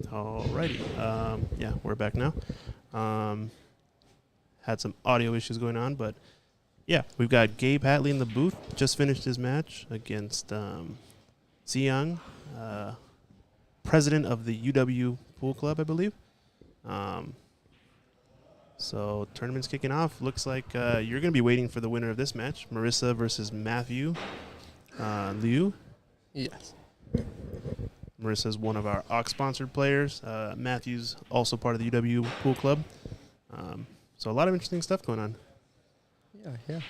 Alrighty. Yeah, we're back now. Had some audio issues going on, but yeah, we've got Gabe Hatley in the booth. Just finished his match against Ziyoung, president of the UW Pool Club, I believe. So tournament's kicking off. Looks like you're going to be waiting for the winner of this match, Marissa versus Matthew Liu. Yes. Marissa's one of our Ox-sponsored players. Matthew's also part of the UW Pool Club. So a lot of interesting stuff going on. Yeah.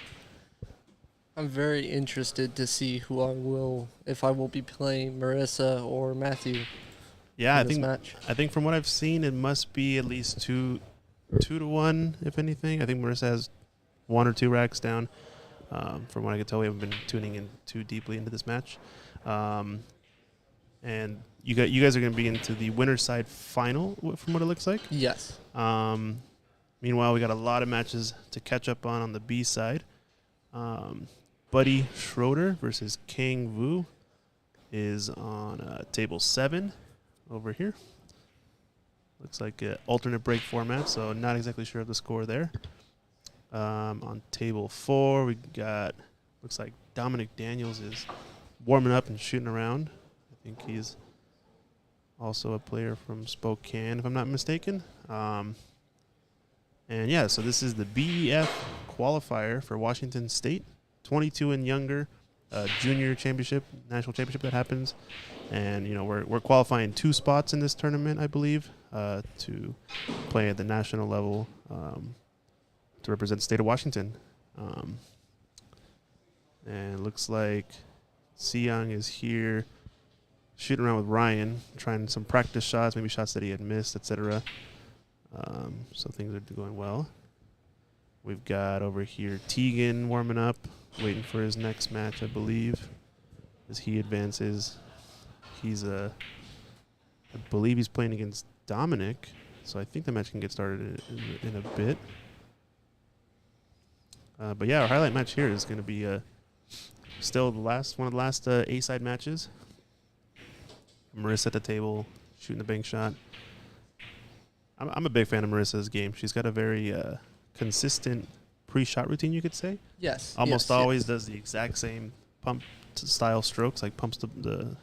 I'm very interested to see if I will be playing Marissa or Matthew. Yeah, in this match. I think from what I've seen, it must be at least 2-1, if anything. I think Marissa has 1 or 2 racks down. From what I can tell, we haven't been tuning in too deeply into this match. And you guys are going to be into the winner's side final, from what it looks like. Yes. Meanwhile, we got a lot of matches to catch up on the B side. Buddy Schroeder versus Kang Vu is on table 7 over here. Looks like an alternate break format, so not exactly sure of the score there. On table 4, we got, looks like Dominic Daniels is warming up and shooting around. I think he's also a player from Spokane, if I'm not mistaken. And yeah, so this is the BEF qualifier for Washington State, 22 and younger, junior championship, national championship that happens. And, you know, we're qualifying 2 spots in this tournament, I believe, to play at the national level to represent the state of Washington. And it looks like Ziyoung is here shooting around with Ryan, trying some practice shots, maybe shots that he had missed, etc. So things are going well. We've got over here Tegan warming up, waiting for his next match, I believe, as he advances. I believe he's playing against Dominic, so I think the match can get started in a bit. But yeah, our highlight match here is going to be still one of the last A-side matches. Marissa at the table, shooting the bank shot. I'm a big fan of Marissa's game. She's got a very consistent pre-shot routine, you could say. Yes. Almost always does the exact same pump-style strokes, like pumps the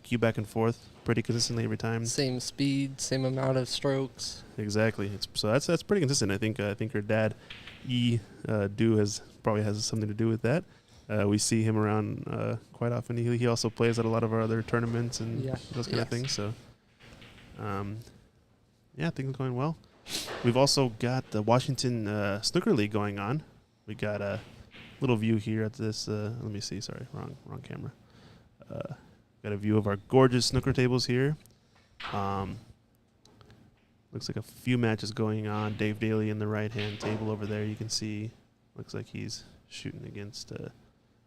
cue back and forth pretty consistently every time. Same speed, same amount of strokes. Exactly. So that's pretty consistent. I think her dad, probably has something to do with that. We see him around quite often. He also plays at a lot of our other tournaments and those kind of things. So, yeah, things are going well. We've also got the Washington Snooker League going on. We got a little view here at this. Let me see. Sorry, wrong camera. Got a view of our gorgeous snooker tables here. Looks like a few matches going on. Dave Daly in the right-hand table over there. You can see. Looks like he's shooting against.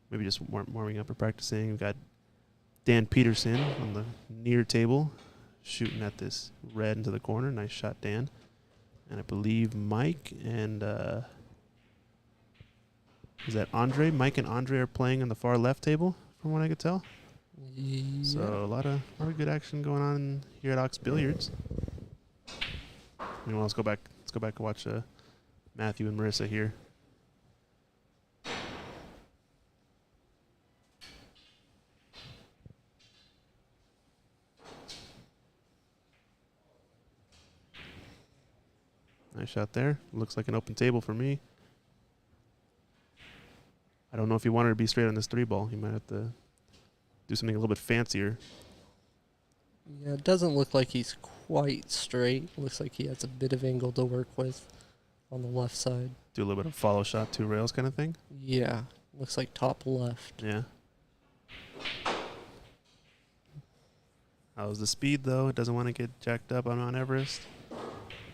Maybe just warming up or practicing. We've got Dan Peterson on the near table, shooting at this red into the corner. Nice shot, Dan. And I believe Mike and is that Andre? Mike and Andre are playing on the far left table, from what I could tell. Yeah. So a lot of good action going on here at Ox Billiards. Let's go back and watch Matthew and Marissa here. Nice shot there. Looks like an open table for me. I don't know if he wanted to be straight on this 3-ball. He might have to do something a little bit fancier. Yeah, it doesn't look like he's quite straight. Looks like he has a bit of angle to work with on the left side. Do a little bit of follow shot, 2 rails kind of thing? Yeah, looks like top left. Yeah. How's the speed, though? It doesn't want to get jacked up on Mount Everest.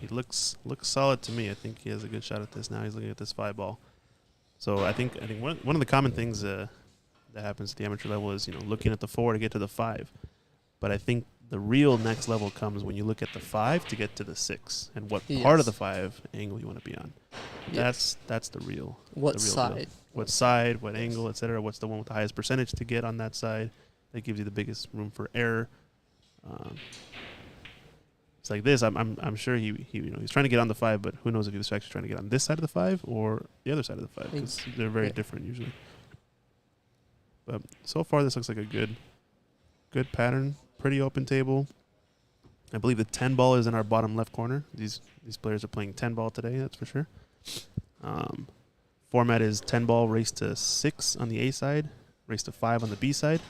He looks solid to me. I think he has a good shot at this. Now he's looking at this 5-ball. So I think one of the common things that happens at the amateur level is, looking at the 4 to get to the 5. But I think the real next level comes when you look at the 5 to get to the 6 and what part of the 5 angle you want to be on. Yes. That's the real. What the real side? Deal. What side? What angle? Etc. What's the one with the highest percentage to get on that side? That gives you the biggest room for error. It's like this. I'm sure he's trying to get on the 5, but who knows if he was actually trying to get on this side of the 5 or the other side of the 5, because they're very different usually. But so far, this looks like a good pattern. Pretty open table. I believe the 10 ball is in our bottom left corner. These players are playing 10 ball today, that's for sure. Format is 10 ball, race to 6 on the A side, race to 5 on the B side.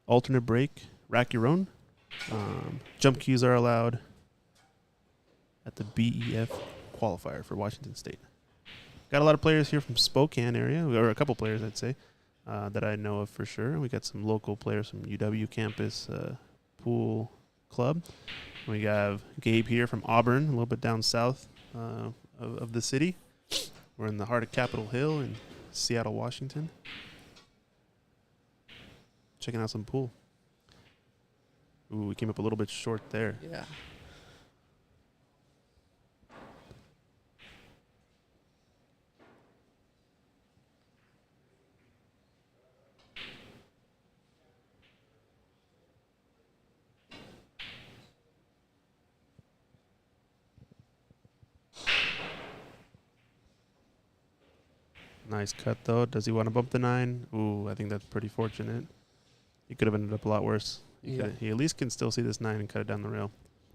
Alternate break, rack your own. Jump cues are allowed at the BEF qualifier for Washington State. Got a lot of players here from Spokane area, or a couple players, I'd say, that I know of for sure. We got some local players from UW campus pool club. We have Gabe here from Auburn, a little bit down south of the city. We're in the heart of Capitol Hill in Seattle, Washington. Checking out some pool. Ooh, we came up a little bit short there. Yeah. Nice cut, though. Does he want to bump the 9? Ooh, I think that's pretty fortunate. He could have ended up a lot worse. He at least can still see this 9 and cut it down the rail.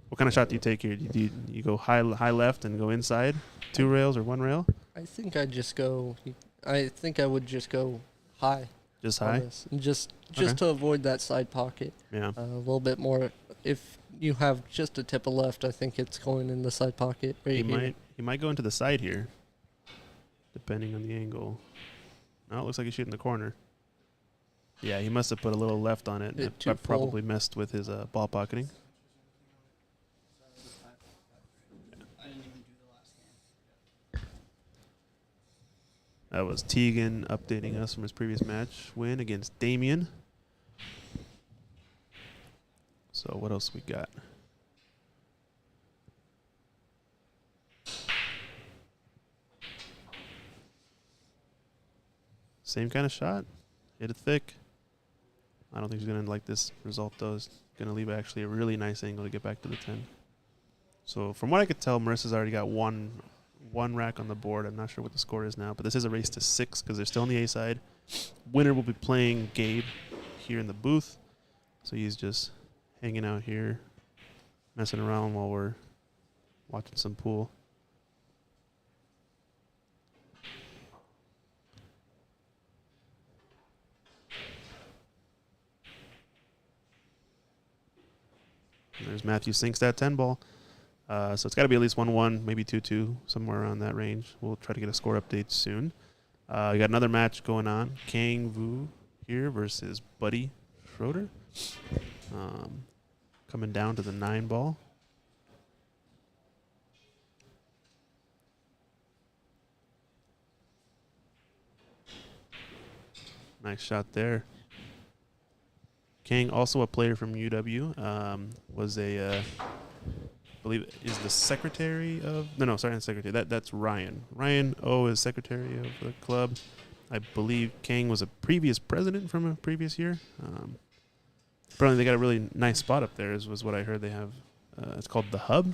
What kind of shot do you take here? Do you go high left and go inside 2 rails or 1 rail? I think I would just go high. Just high? And just to avoid that side pocket. Yeah. A little bit more. If you have just a tip of left, I think it's going in the side pocket right here. He might go into the side here, depending on the angle. No, it looks like he's shooting the corner. Yeah, he must have put a little left on it. That probably messed with his ball pocketing. That was Tegan updating us from his previous match win against Damien. So what else we got? Same kind of shot. Hit it thick. I don't think he's going to like this result, though. It's going to leave actually a really nice angle to get back to the 10. So from what I could tell, Marissa's already got one rack on the board. I'm not sure what the score is now, but this is a race to 6 because they're still on the A side. Winner will be playing Gabe here in the booth. So he's just hanging out here, messing around while we're watching some pool. There's Matthew sinks that 10 ball. So it's got to be at least 1-1, maybe 2-2, somewhere around that range. We'll try to get a score update soon. We got another match going on. Kang Vu here versus Buddy Schroeder. Coming down to the 9 ball. Nice shot there. Kang, also a player from UW, was I believe is the secretary of not secretary. That's Ryan. Ryan O is secretary of the club. I believe Kang was a previous president from a previous year. Apparently they got a really nice spot up there. Was what I heard. They have it's called the Hub.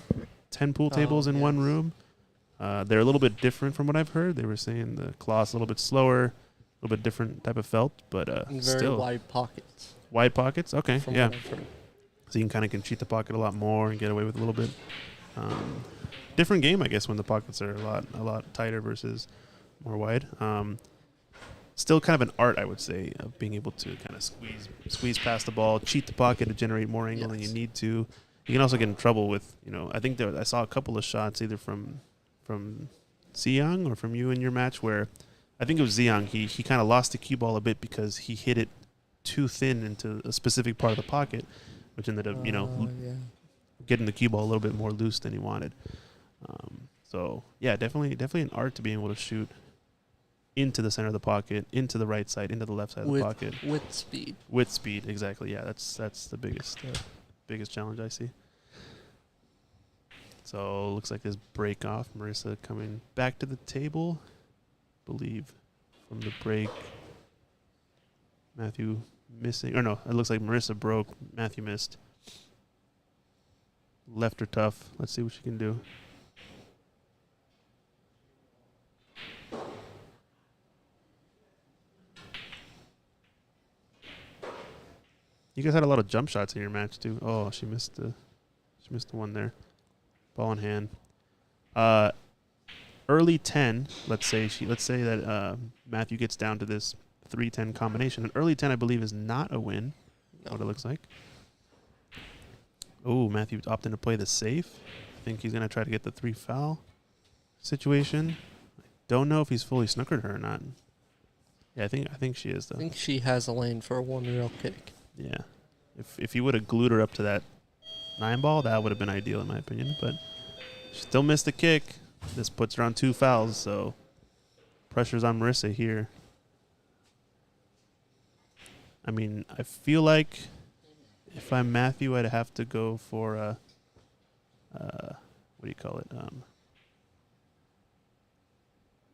10 pool tables in one room. They're a little bit different from what I've heard. They were saying the cloth's a little bit slower, a little bit different type of felt, but very wide pockets. Wide pockets? Okay, from yeah. what I've heard. So you can cheat the pocket a lot more and get away with a little bit. Different game, I guess, when the pockets are a lot tighter versus more wide. Still kind of an art, I would say, of being able to kind of squeeze past the ball, cheat the pocket to generate more angle than you need to. You can also get in trouble with, I think I saw a couple of shots either from Ziyang or from you in your match where I think it was Ziyang. He kind of lost the cue ball a bit because he hit it too thin into a specific part of the pocket, which ended up, getting the cue ball a little bit more loose than he wanted. So, yeah, definitely an art to being able to shoot into the center of the pocket, into the right side, into the left side of the pocket. With speed. With speed, exactly. Yeah, that's the biggest challenge I see. So, looks like this break off. Marissa coming back to the table, believe, from the break. Matthew missing. Or no, it looks like Marissa broke. Matthew missed. left her tough. Let's see what she can do. You guys had a lot of jump shots in your match too. Oh, she missed the one there. Ball in hand. Early 10. Let's say that Matthew gets down to this 3-10 combination. An early 10, I believe, is not a win. No. What it looks like. Oh, Matthew opting to play the safe. I think he's gonna try to get the 3 foul situation. I don't know if he's fully snookered her or not. Yeah, I think she is though. I think she has a lane for a 1 rail kick. Yeah. If he would have glued her up to that 9 ball, that would have been ideal in my opinion. But she still missed the kick. This puts her on 2 fouls, so pressure's on Marissa here. I mean, I feel like if I'm Matthew, I'd have to go for what do you call it?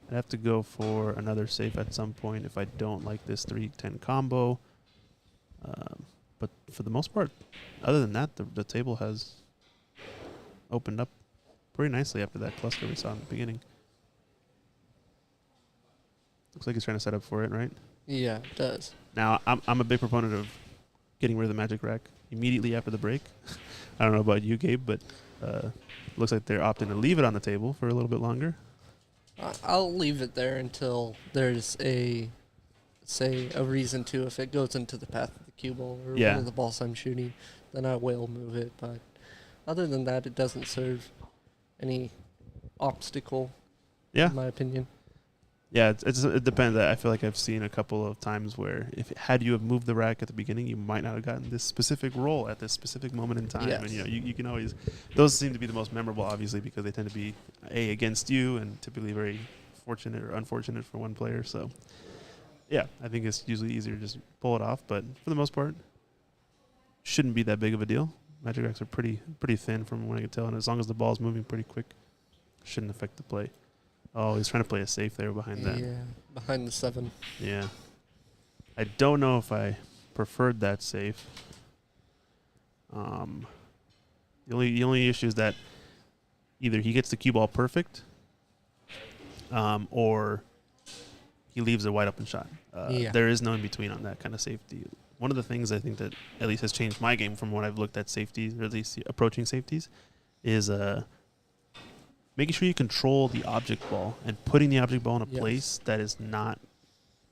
I'd have to go for another safe at some point if I don't like this 3-10 combo. But for the most part, other than that, the table has opened up pretty nicely after that cluster we saw in the beginning. Looks like he's trying to set up for it, right? Yeah, it does. Now, I'm a big proponent of getting rid of the magic rack immediately after the break. I don't know about you, Gabe, but looks like they're opting to leave it on the table for a little bit longer. I'll leave it there until there's a reason to. If it goes into the path of the cue ball or one of the balls I'm shooting, then I will move it. But other than that, it doesn't serve any obstacle, in my opinion. Yeah, it depends. I feel like I've seen a couple of times where had you have moved the rack at the beginning, you might not have gotten this specific roll at this specific moment in time. Yes. And you can always, those seem to be the most memorable, obviously, because they tend to be against you and typically very fortunate or unfortunate for one player. So, yeah, I think it's usually easier to just pull it off. But for the most part, shouldn't be that big of a deal. Magic racks are pretty thin from what I can tell, and as long as the ball's moving pretty quick, shouldn't affect the play. Oh, he's trying to play a safe there behind that. Yeah, behind the 7. Yeah. I don't know if I preferred that safe. The only issue is that either he gets the cue ball perfect, or he leaves a wide open shot. There is no in between on that kind of safety. One of the things I think that at least has changed my game from when I've looked at safeties, or at least approaching safeties, is making sure you control the object ball and putting the object ball in a place that is not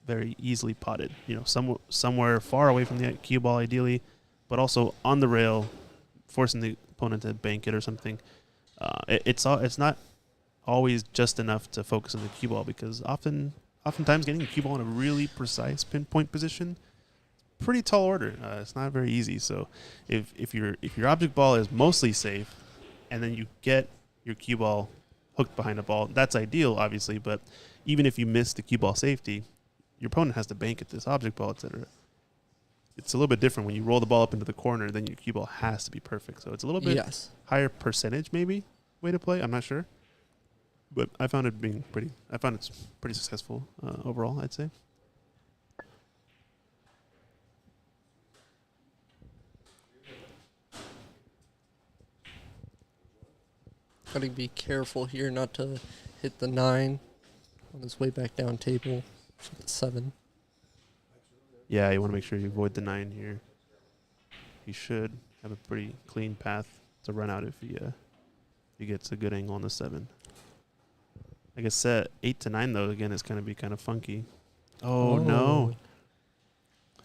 very easily potted. You know, somewhere far away from the cue ball, ideally, but also on the rail, forcing the opponent to bank it or something. It's not always just enough to focus on the cue ball, because oftentimes getting a cue ball in a really precise pinpoint position, pretty tall order. It's not very easy. So if your object ball is mostly safe, and then you get your cue ball hooked behind a ball, that's ideal, obviously. But even if you miss the cue ball safety, your opponent has to bank at this object ball, etc. It's a little bit different when you roll the ball up into the corner. Then your cue ball has to be perfect. So it's a little bit higher percentage, maybe, way to play. I'm not sure, but I found it being pretty. I found it's pretty successful overall, I'd say. Got to be careful here not to hit the 9 on his way back down table for the 7. Yeah, you want to make sure you avoid the 9 here. He should have a pretty clean path to run out if he gets a good angle on the 7. I guess 8 to 9 though again is going to be kind of funky. Oh no,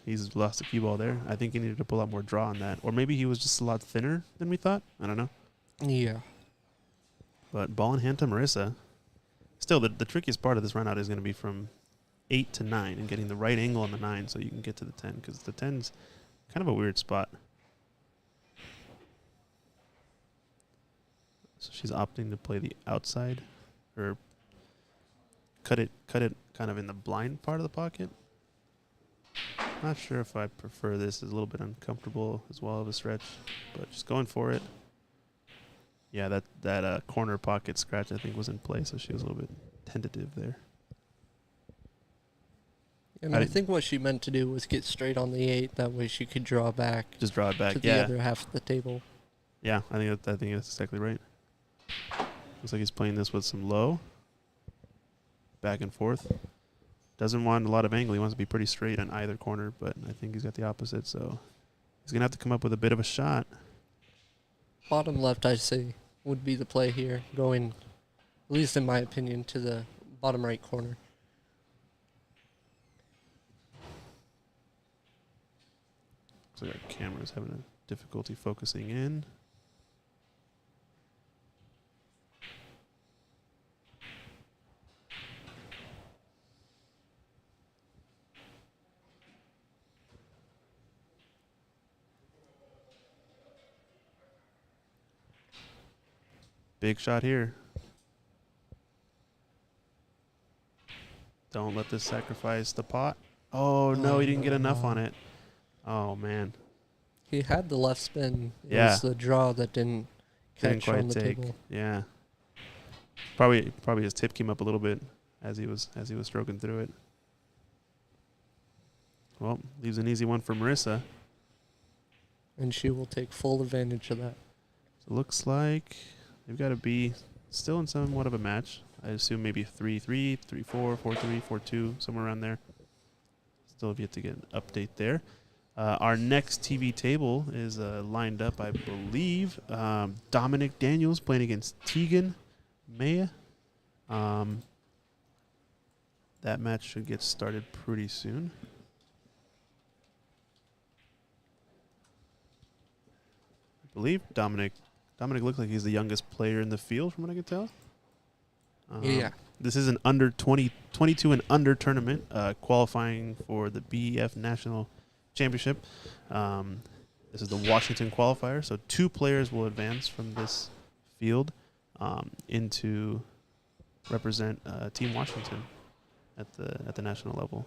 he's lost the cue ball there. I think he needed to pull out more draw on that, or maybe he was just a lot thinner than we thought. I don't know. Yeah. But ball in hand to Marissa. Still, the trickiest part of this run out is going to be from 8 to 9 and getting the right angle on the 9 so you can get to the 10, because the 10's kind of a weird spot. So she's opting to play the outside, or cut it kind of in the blind part of the pocket. Not sure if I prefer this. It's a little bit uncomfortable as well of a stretch, but just going for it. Yeah, that corner pocket scratch, I think, was in play, so she was a little bit tentative there. And I think what she meant to do was get straight on the 8. That way she could draw back. Just draw it back, to the other half of the table. Yeah, I think that's exactly right. Looks like he's playing this with some low. Back and forth. Doesn't want a lot of angle. He wants to be pretty straight on either corner, but I think he's got the opposite, so he's going to have to come up with a bit of a shot. Bottom left, I'd say, would be the play here, going, at least in my opinion, to the bottom right corner. Looks like our camera's having a difficulty focusing in. Big shot here. Don't let this sacrifice the pot. Oh, no, he didn't get enough on it. Oh, man. He had the left spin. It Yeah. was the draw that didn't catch quite on the take. table. Yeah. Probably his tip came up a little bit as he was stroking through it. Well, leaves an easy one for Marissa. And she will take full advantage of that. So it looks like they've got to be still in somewhat of a match. I assume maybe 3-3, 3-4, 4-3, 4-2, somewhere around there. Still have yet to get an update there. Our next TV table is lined up, I believe. Dominic Daniels playing against Tegan Maya. That match should get started pretty soon. I believe Dominic looks like he's the youngest player in the field from what I can tell. Yeah. This is an under 22 and under tournament qualifying for the BEF National Championship. This is the Washington qualifier, so 2 players will advance from this field into represent Team Washington at the national level.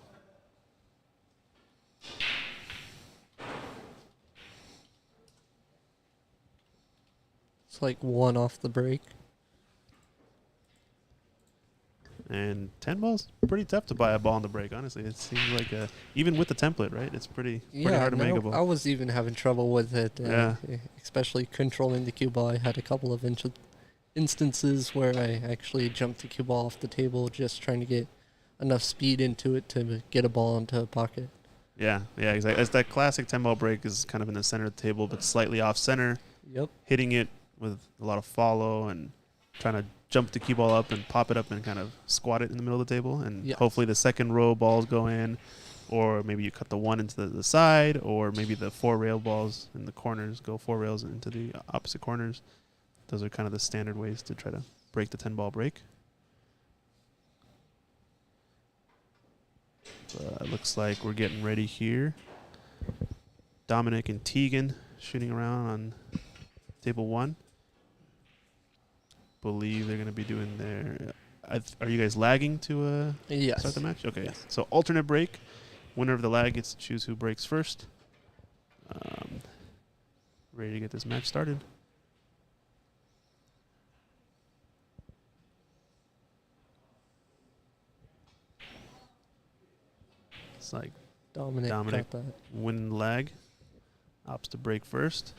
It's like one off the break. And 10 balls, pretty tough to buy a ball on the break, honestly. It seems like, even with the template, right? It's pretty hard to make a ball. I was even having trouble with it. Yeah. Especially controlling the cue ball. I had a couple of instances where I actually jumped the cue ball off the table just trying to get enough speed into it to get a ball into a pocket. Yeah, exactly. As that classic 10 ball break is kind of in the center of the table, but slightly off center. Yep. Hitting it with a lot of follow and trying to jump the cue ball up and pop it up and kind of squat it in the middle of the table. And hopefully the second row balls go in, or maybe you cut the one into the side, or maybe the 4 rail balls in the corners go 4 rails into the opposite corners. Those are kind of the standard ways to try to break the 10 ball break. Looks like we're getting ready here. Dominic and Tegan shooting around on table 1. Believe they're going to be doing their... are you guys lagging to start the match? Okay. Yes. So alternate break. Winner of the lag gets to choose who breaks first. Ready to get this match started. It's like Dominic got that. winning the lag. Opts to break first.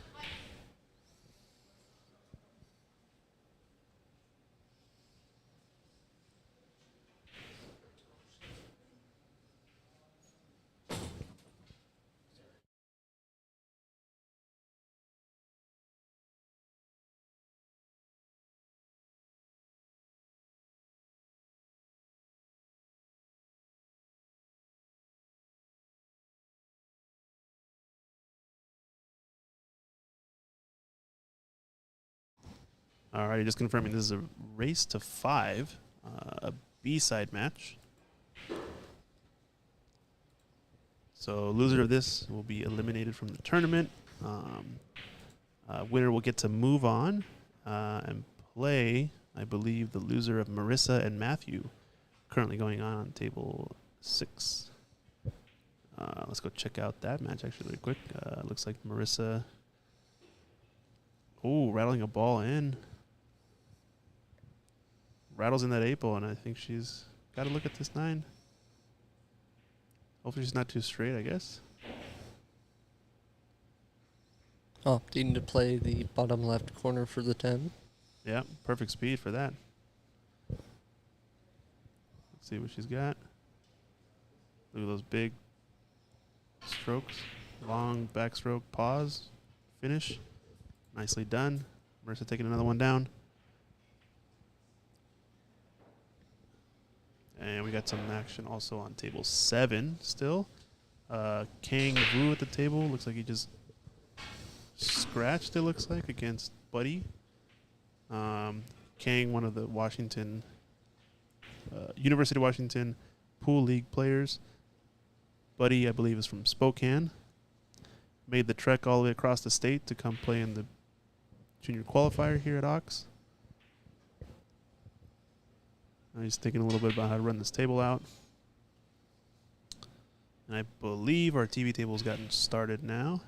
Alrighty, just confirming this is a race to 5, a B-side match. So loser of this will be eliminated from the tournament. Winner will get to move on and play, I believe, the loser of Marissa and Matthew, currently going on table 6. Let's go check out that match actually really quick. Looks like Marissa, rattling a ball in. Rattles in that 8 ball, and I think she's got to look at this 9. Hopefully she's not too straight, I guess. Opting to play the bottom left corner for the 10. Yeah, perfect speed for that. Let's see what she's got. Look at those big strokes. Long backstroke, pause, finish. Nicely done. Marissa taking another one down. And we got some action also on table 7 still. Kang Vu at the table. Looks like he just scratched, it looks like, against Buddy. Kang, one of the Washington, University of Washington Pool League players. Buddy, I believe, is from Spokane. Made the trek all the way across the state to come play in the junior qualifier here at Ox. Now he's thinking a little bit about how to run this table out. And I believe our TV table's gotten started now.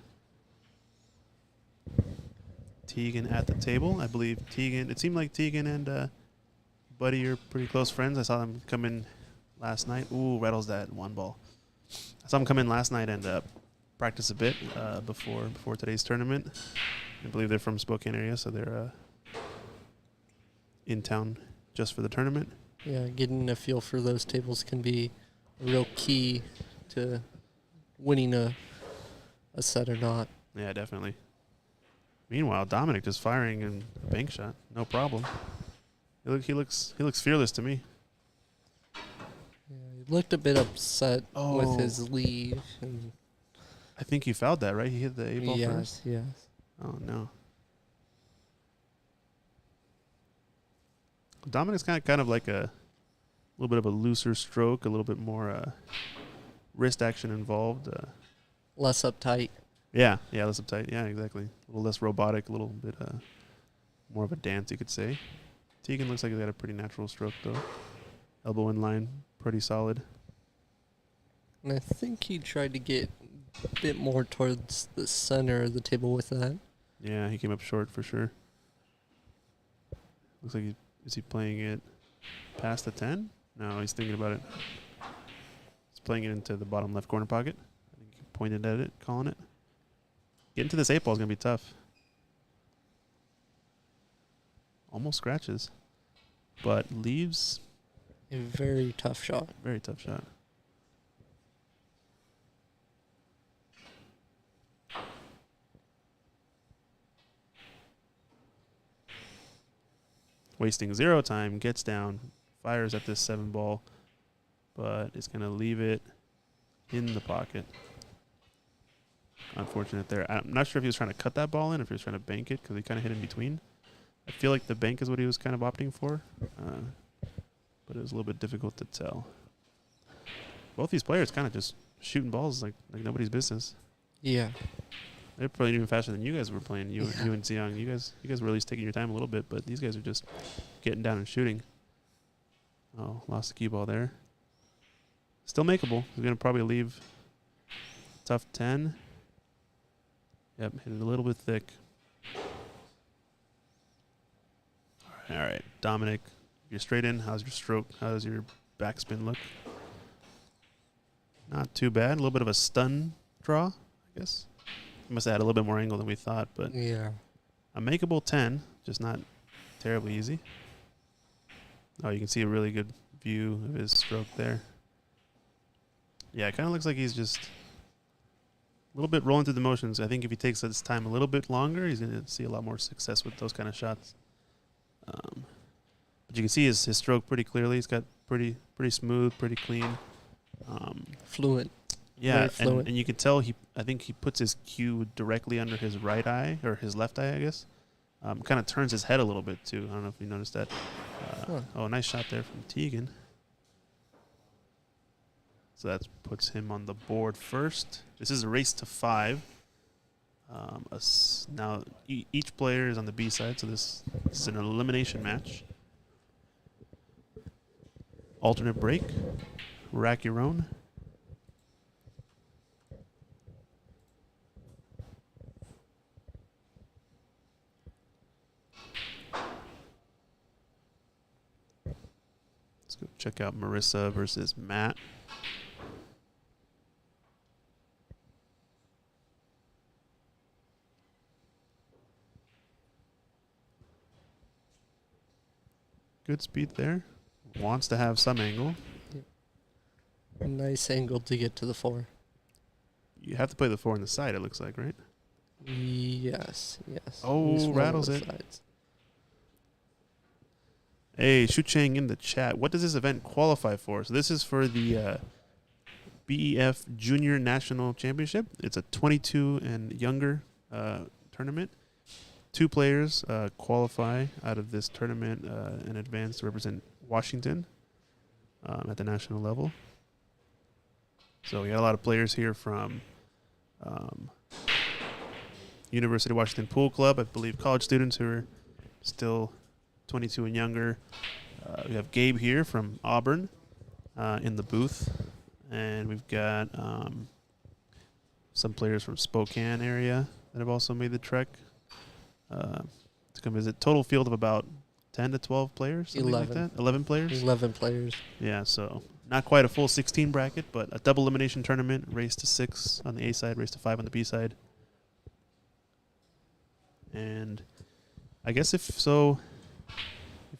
Tegan at the table. I believe Tegan, it seemed like Tegan and Buddy are pretty close friends. I saw them come in last night. Ooh, rattles that one ball. I saw them come in last night and practice a bit before today's tournament. I believe they're from Spokane area, so they're in town just for the tournament. Yeah, getting a feel for those tables can be a real key to winning a set or not. Yeah, definitely. Meanwhile, Dominic just firing in a bank shot, no problem. He looks fearless to me. Yeah, he looked a bit upset with his lead. And I think he fouled that, right? He hit the 8-ball first? Yes. Oh, no. Dominic's kind of like a little bit of a looser stroke, a little bit more wrist action involved. Less uptight. Yeah, less uptight. Yeah, exactly. A little less robotic, a little bit more of a dance, you could say. Tegan looks like he's got a pretty natural stroke, though. Elbow in line, pretty solid. And I think he tried to get a bit more towards the center of the table with that. Yeah, he came up short for sure. Looks like is he playing it past the 10? No, he's thinking about it. He's playing it into the bottom left corner pocket. I think he pointed at it, calling it. Getting to this 8-ball is going to be tough. Almost scratches, but leaves. A very tough shot. Very tough shot. Wasting 0 time, gets down, fires at this 7-ball, but it's going to leave it in the pocket. Unfortunate there. I'm not sure if he was trying to cut that ball in, or if he was trying to bank it, because he kind of hit in between. I feel like the bank is what he was kind of opting for, but it was a little bit difficult to tell. Both these players kind of just shooting balls like nobody's business. Yeah. They're probably even faster than you guys were playing. You and Xiang, you guys were at least taking your time a little bit, but these guys are just getting down and shooting. Oh, lost the cue ball there. Still makeable. He's going to probably leave tough 10. Yep, hit it a little bit thick. All right, Dominic, you're straight in. How's your stroke? How does your backspin look? Not too bad. A little bit of a stun draw, I guess. He must have had a little bit more angle than we thought, but yeah, a makeable 10, just not terribly easy. Oh, you can see a really good view of his stroke there. Yeah, it kind of looks like he's just a little bit rolling through the motions. I think if he takes his time a little bit longer, he's going to see a lot more success with those kind of shots. But you can see his stroke pretty clearly. He's got pretty smooth, pretty clean. Fluent. Yeah, and you can tell I think he puts his cue directly under his right eye, or his left eye, I guess. Kind of turns his head a little bit, too. I don't know if you noticed that. Oh, nice shot there from Tegan. So that puts him on the board first. This is a race to 5. Now, each player is on the B side, so this is an elimination match. Alternate break. Rack your own. Let's go check out Marissa versus Matt. Good speed there. Wants to have some angle. A nice angle to get to the 4. You have to play the 4 on the side, it looks like, right? Yes, yes. Oh, rattles it. Sides. Hey, Shu Chang in the chat. What does this event qualify for? So this is for the BEF Junior National Championship. It's a 22 and younger tournament. 2 players qualify out of this tournament and advance to represent Washington at the national level. So we got a lot of players here from University of Washington Pool Club. I believe college students who are still 22 and younger. We have Gabe here from Auburn in the booth. And we've got some players from Spokane area that have also made the trek to come visit. Total field of about 10 to 12 players, something 11. like that. 11 players? 11 players. Yeah, so not quite a full 16 bracket, but a double elimination tournament, race to 6 on the A side, race to 5 on the B side. And I guess if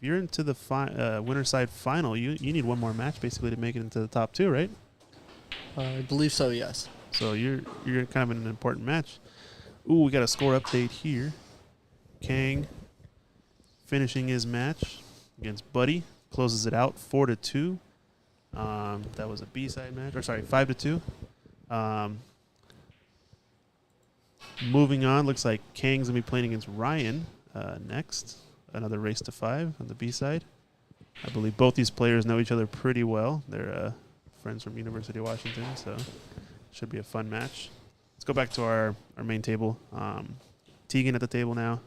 you're into the winner side final, you need one more match basically to make it into the top 2, right? I believe so, yes. So you're kind of in an important match. Ooh, we got a score update here. Kang finishing his match against Buddy, closes it out 4-2. That was a B-side match, or sorry, 5-2. Moving on, looks like Kang's gonna be playing against Ryan next. Another race to 5 on the B side. I believe both these players know each other pretty well. They're friends from University of Washington, so should be a fun match. Let's go back to our main table. Tegan at the table now.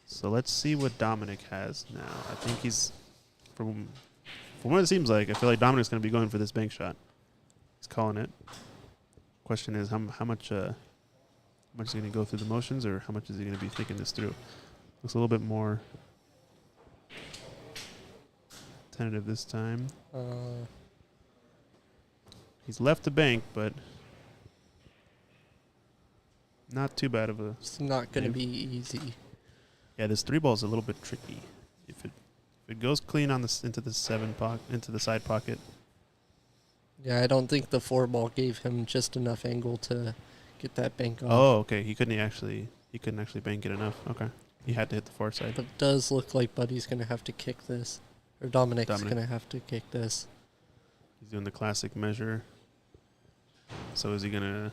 So let's see what Dominic has now. I think he's, from what it seems like, I feel like Dominic's going to be going for this bank shot. He's calling it. Question is how much is he going to go through the motions, or how much is he going to be thinking this through? Looks a little bit more tentative this time. He's left the bank, but not too bad of a. It's not going to be easy. Yeah, this 3 ball is a little bit tricky. If it goes clean on this into the into the side pocket. Yeah, I don't think the 4 ball gave him just enough angle to get that bank off. Oh, okay. He couldn't actually bank it enough. Okay. He had to hit the far side. But it does look like Buddy's going to have to kick this. Or Dominic's going to have to kick this. He's doing the classic measure. So is he going to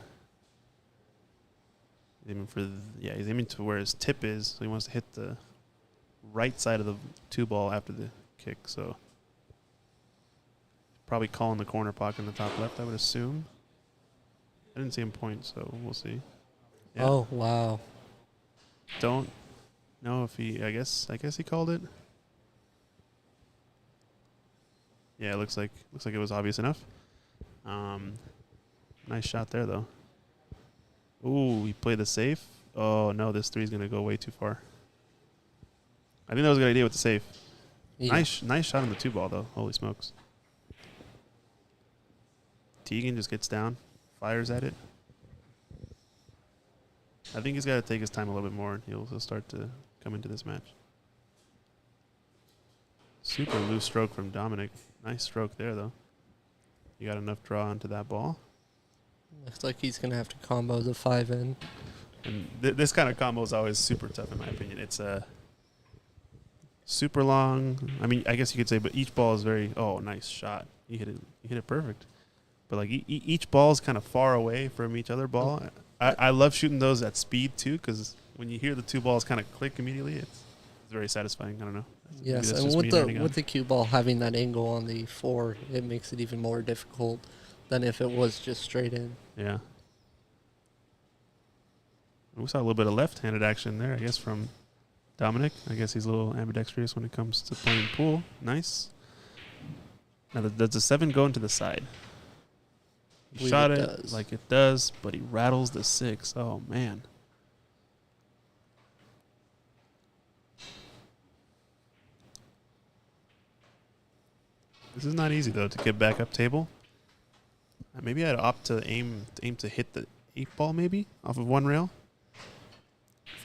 aiming for he's aiming to where his tip is. So he wants to hit the right side of the 2 ball after the kick. So probably calling the corner pocket in the top left, I would assume. I didn't see him point, so we'll see. Yeah. Oh, wow. Don't know if he, I guess he called it. Yeah, it looks like it was obvious enough. Nice shot there, though. Ooh, he played the safe. Oh, no, this 3 is going to go way too far. I think that was a good idea with the safe. Yeah. Nice shot on the 2 ball, though. Holy smokes. Tegan just gets down, fires at it. I think he's got to take his time a little bit more, and he'll start to come into this match. Super loose stroke from Dominic. Nice stroke there, though. You got enough draw onto that ball. Looks like he's going to have to combo the 5 in. And this kind of combo is always super tough, in my opinion. It's super long. I mean, I guess you could say, but each ball is very, nice shot. He hit it perfect. But, like, each ball is kind of far away from each other ball. I love shooting those at speed, too, because when you hear the 2 balls kind of click immediately, it's very satisfying. I don't know. Yes, and with the cue ball having that angle on the 4, it makes it even more difficult than if it was just straight in. Yeah. We saw a little bit of left-handed action there, I guess, from Dominic. I guess he's a little ambidextrous when it comes to playing pool. Nice. Now, does the 7 go into the side? He shot it like it does, but he rattles the 6. Oh, man. This is not easy, though, to get back up table. Maybe I'd opt to aim to hit the 8 ball, maybe, off of 1 rail.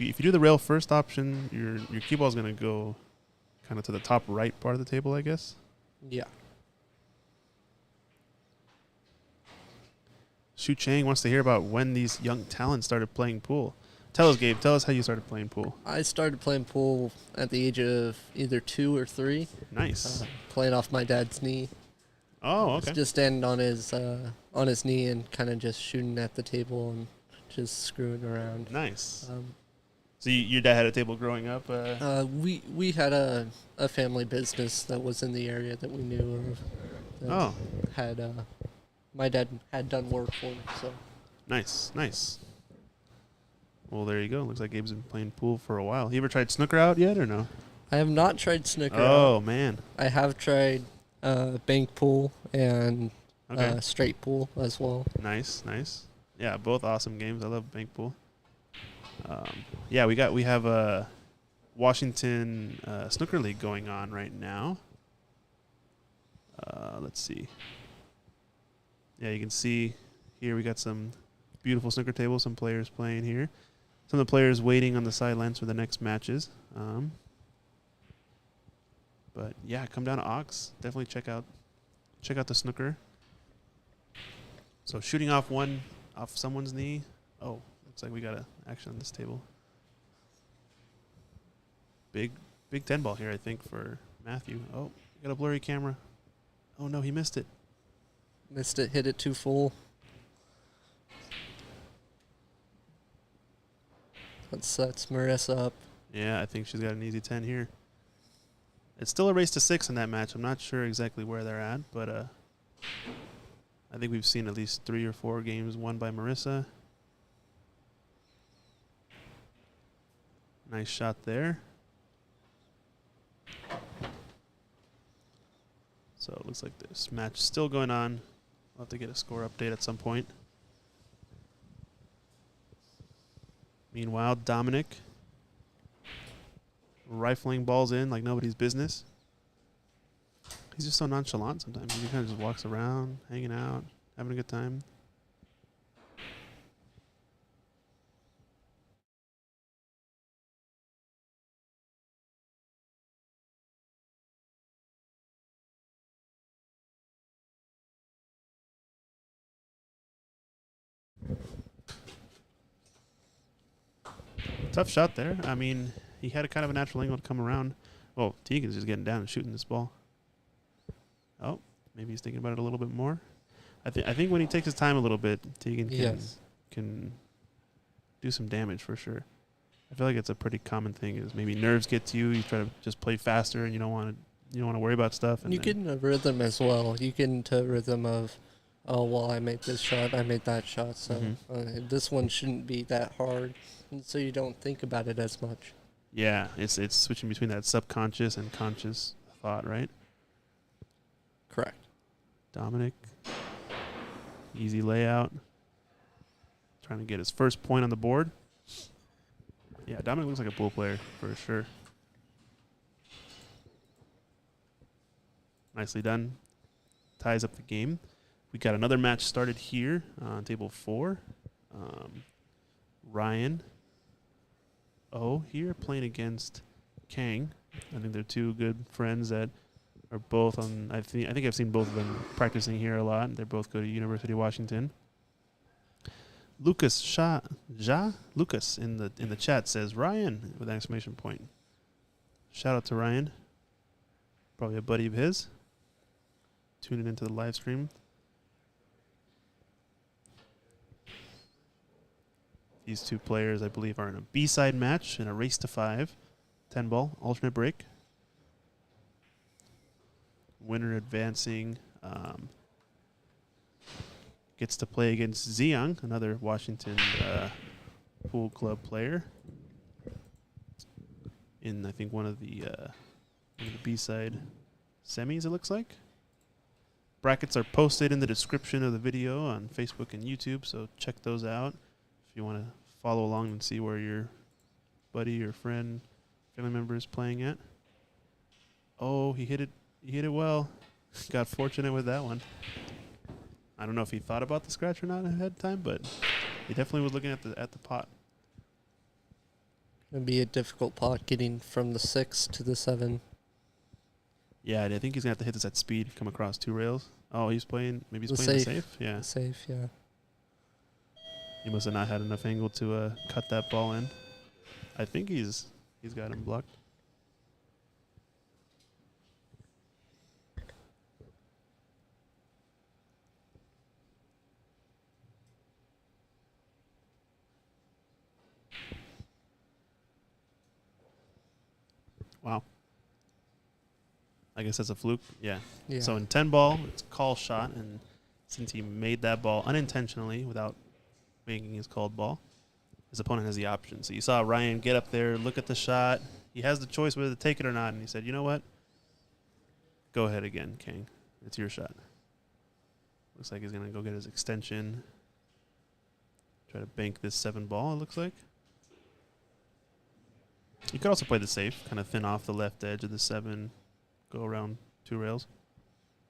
if you do the rail first option, your cue ball is going to go kind of to the top right part of the table, I guess. Yeah. Shu Chang wants to hear about when these young talents started playing pool. Tell us, Gabe. Tell us how you started playing pool. I started playing pool at the age of either 2 or 3. Nice. Playing off my dad's knee. Oh, okay. Just standing on his knee and kind of just shooting at the table and just screwing around. Nice. So your dad had a table growing up? We had a family business that was in the area that we knew of. Had my dad had done work for, so. Nice. Well, there you go. Looks like Gabe's been playing pool for a while. You ever tried snooker out yet or no? I have not tried snooker. Oh, man. I have tried bank pool and straight pool as well. Nice. Yeah, both awesome games. I love bank pool. Yeah, we have a Washington snooker league going on right now. Let's see. Yeah, you can see here we got some beautiful snooker tables, some players playing here. Some of the players waiting on the sidelines for the next matches. But yeah, come down to Ox. Definitely check out the snooker. So shooting off someone's knee. Oh, looks like we got an action on this table. Big 10 ball here, I think, for Matthew. Oh, got a blurry camera. Oh no, he missed it. Missed it, hit it too full. That sets Marissa up. Yeah, I think she's got an easy 10 here. It's still a race to 6 in that match. I'm not sure exactly where they're at, but I think we've seen at least 3 or 4 games won by Marissa. Nice shot there. So it looks like this match is still going on. We'll have to get a score update at some point. Meanwhile, Dominic rifling balls in like nobody's business. He's just so nonchalant sometimes. He kind of just walks around, hanging out, having a good time. Tough shot there. I mean, he had a kind of a natural angle to come around. Oh, Tegan's just getting down and shooting this ball. Oh, maybe he's thinking about it a little bit more. I think when he takes his time a little bit, Tegan can do some damage for sure. I feel like it's a pretty common thing. Is maybe nerves get to you. You try to just play faster, and you don't want to worry about stuff. And you get in a rhythm as well. You get into a rhythm of, oh well, I made this shot, I made that shot, so this one shouldn't be that hard, and so you don't think about it as much. Yeah, it's switching between that subconscious and conscious thought, right? Correct. Dominic, easy layout. Trying to get his first point on the board. Yeah, Dominic looks like a pool player for sure. Nicely done. Ties up the game. We got another match started here on table 4. Ryan here playing against Kang. I think they're two good friends that are both on. I think I've seen both of them practicing here a lot. They both go to University of Washington. Lucas Lucas in the chat says Ryan with an exclamation point. Shout out to Ryan. Probably a buddy of his. Tuning into the live stream. These two players, I believe, are in a B-side match in a race to 5. 10 ball, alternate break. Winner advancing gets to play against Ziyang, another Washington pool club player. In, I think, one of the B-side semis, it looks like. Brackets are posted in the description of the video on Facebook and YouTube, so check those out if you want to follow along and see where your buddy or friend, family member is playing at. Oh, he hit it well. Got fortunate with that one. I don't know if he thought about the scratch or not ahead of time, but he definitely was looking at the pot. It'd be a difficult pot getting from the 6 to the 7. Yeah, I think he's going to have to hit this at speed, come across 2 rails. Oh, he's playing, maybe he's The playing safe. the safe? Yeah. The safe, yeah. He must have not had enough angle to cut that ball in. I think he's got him blocked. Wow. I guess that's a fluke. Yeah. So in 10 ball, it's call shot, and since he made that ball unintentionally without making his called ball, his opponent has the option. So you saw Ryan get up there, look at the shot. He has the choice whether to take it or not, and he said, "You know what? Go ahead again, King. It's your shot." Looks like he's gonna go get his extension. Try to bank this 7 ball. It looks like. You could also play the safe, kind of thin off the left edge of the 7, go around 2 rails.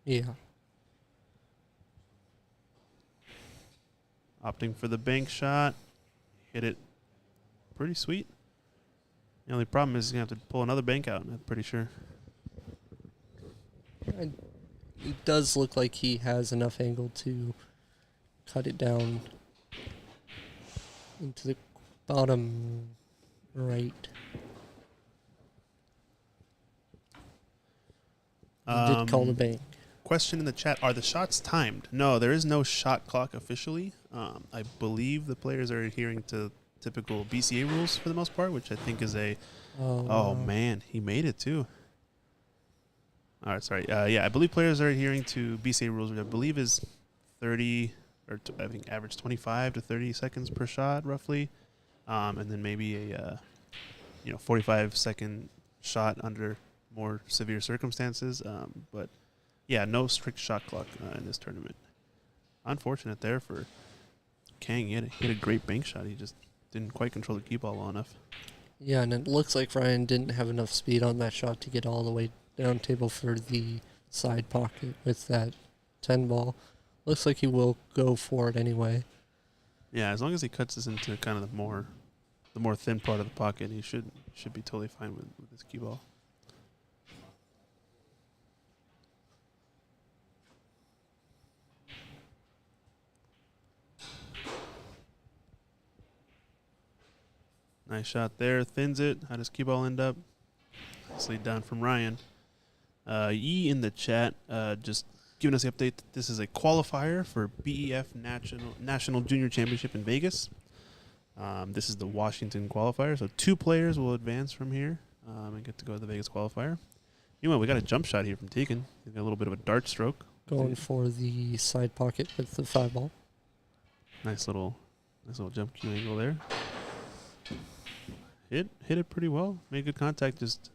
Yeah. Opting for the bank shot. Hit it pretty sweet. The only problem is he's going to have to pull another bank out, I'm pretty sure. It does look like he has enough angle to cut it down into the bottom right. He did call the bank. Question in the chat, are the shots timed? No, there is no shot clock officially. I believe the players are adhering to typical BCA rules for the most part, which I think is a... Oh, man, he made it too. All right, sorry. Yeah, I believe players are adhering to BCA rules, which I believe is 30, or I think average 25 to 30 seconds per shot, roughly. And then maybe a 45-second shot under more severe circumstances. But yeah, no strict shot clock in this tournament. Unfortunate there for Kang. He had a great bank shot. He just didn't quite control the cue ball well enough. Yeah, and it looks like Ryan didn't have enough speed on that shot to get all the way down table for the side pocket with that 10 ball. Looks like he will go for it anyway. Yeah, as long as he cuts this into kind of the more thin part of the pocket, he should be totally fine with this cue ball. Nice shot there. Thins it. How does cue ball end up? Nicely down from Ryan. E in the chat, just giving us the update that this is a qualifier for BEF National Junior Championship in Vegas. This is the Washington qualifier, so 2 players will advance from here and get to go to the Vegas qualifier. Anyway, we got a jump shot here from Tegan. He's got a little bit of a dart stroke. Going for the side pocket with the 5 ball. Nice little jump cue angle there. Hit it pretty well. Made good contact, just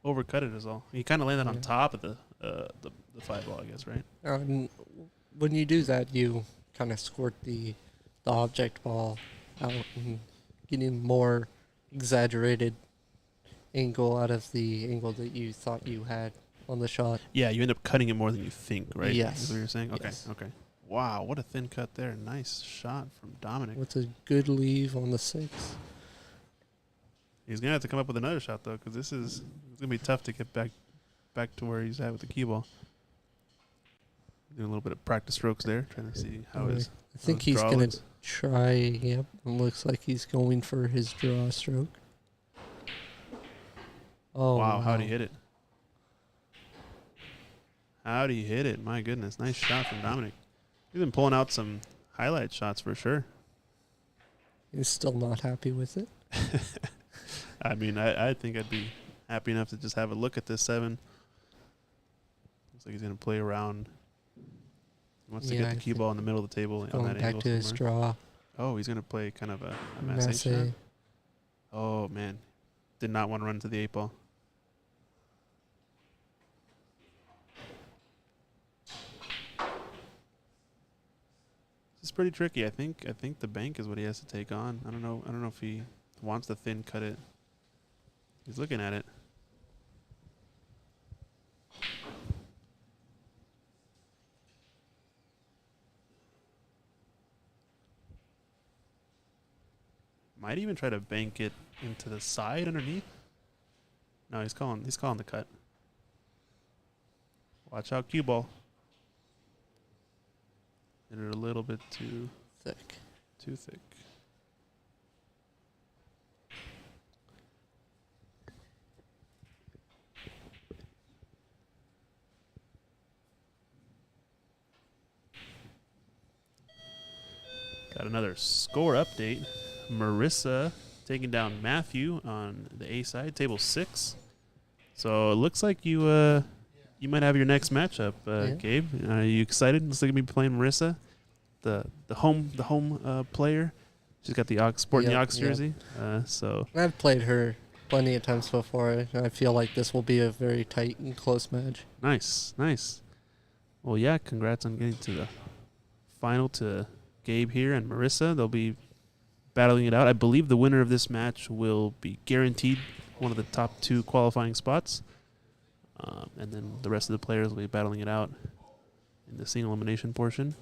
overcut it is all. He kind of landed on top of the 5 ball, I guess, right? When you do that, you kind of squirt the object ball out and getting more exaggerated angle out of the angle that you thought you had on the shot. Yeah, you end up cutting it more than you think, right? Yes. Is what you're saying? Okay, yes. Okay. Wow, what a thin cut there. Nice shot from Dominic. With a good leave on the 6. He's going to have to come up with another shot, though, because it's going to be tough to get back to where he's at with the cue ball. Doing a little bit of practice strokes there, trying to see how his I think he's going to try, yep, it looks like he's going for his draw stroke. Oh, wow, how'd he hit it? How'd he hit it? My goodness, nice shot from Dominic. He's been pulling out some highlight shots for sure. He's still not happy with it. I mean, I think I'd be happy enough to just have a look at this 7. Looks like he's going to play around. He wants to get the cue ball in the middle of the table. Going on that back angle to his draw. Oh, he's going to play kind of a masse shot. Oh, man. Did not want to run to the 8 ball. This is pretty tricky. I think the bank is what he has to take on. I don't know if he wants to thin cut it. He's looking at it. Might even try to bank it into the side underneath. No, he's calling the cut. Watch out, cue ball. Hit it a little bit too thick. Too thick. Got another score update. Marissa taking down Matthew on the A side, table 6. So it looks like you might have your next matchup, Gabe. Are you excited? Looks like you're gonna be playing Marissa, the home player. She's got the sporting the Ox jersey. So I've played her plenty of times before. I feel like this will be a very tight and close match. Nice. Well, yeah, congrats on getting to the final to Gabe here and Marissa. They'll be battling it out. I believe the winner of this match will be guaranteed one of the top 2 qualifying spots. And then the rest of the players will be battling it out in the single elimination portion.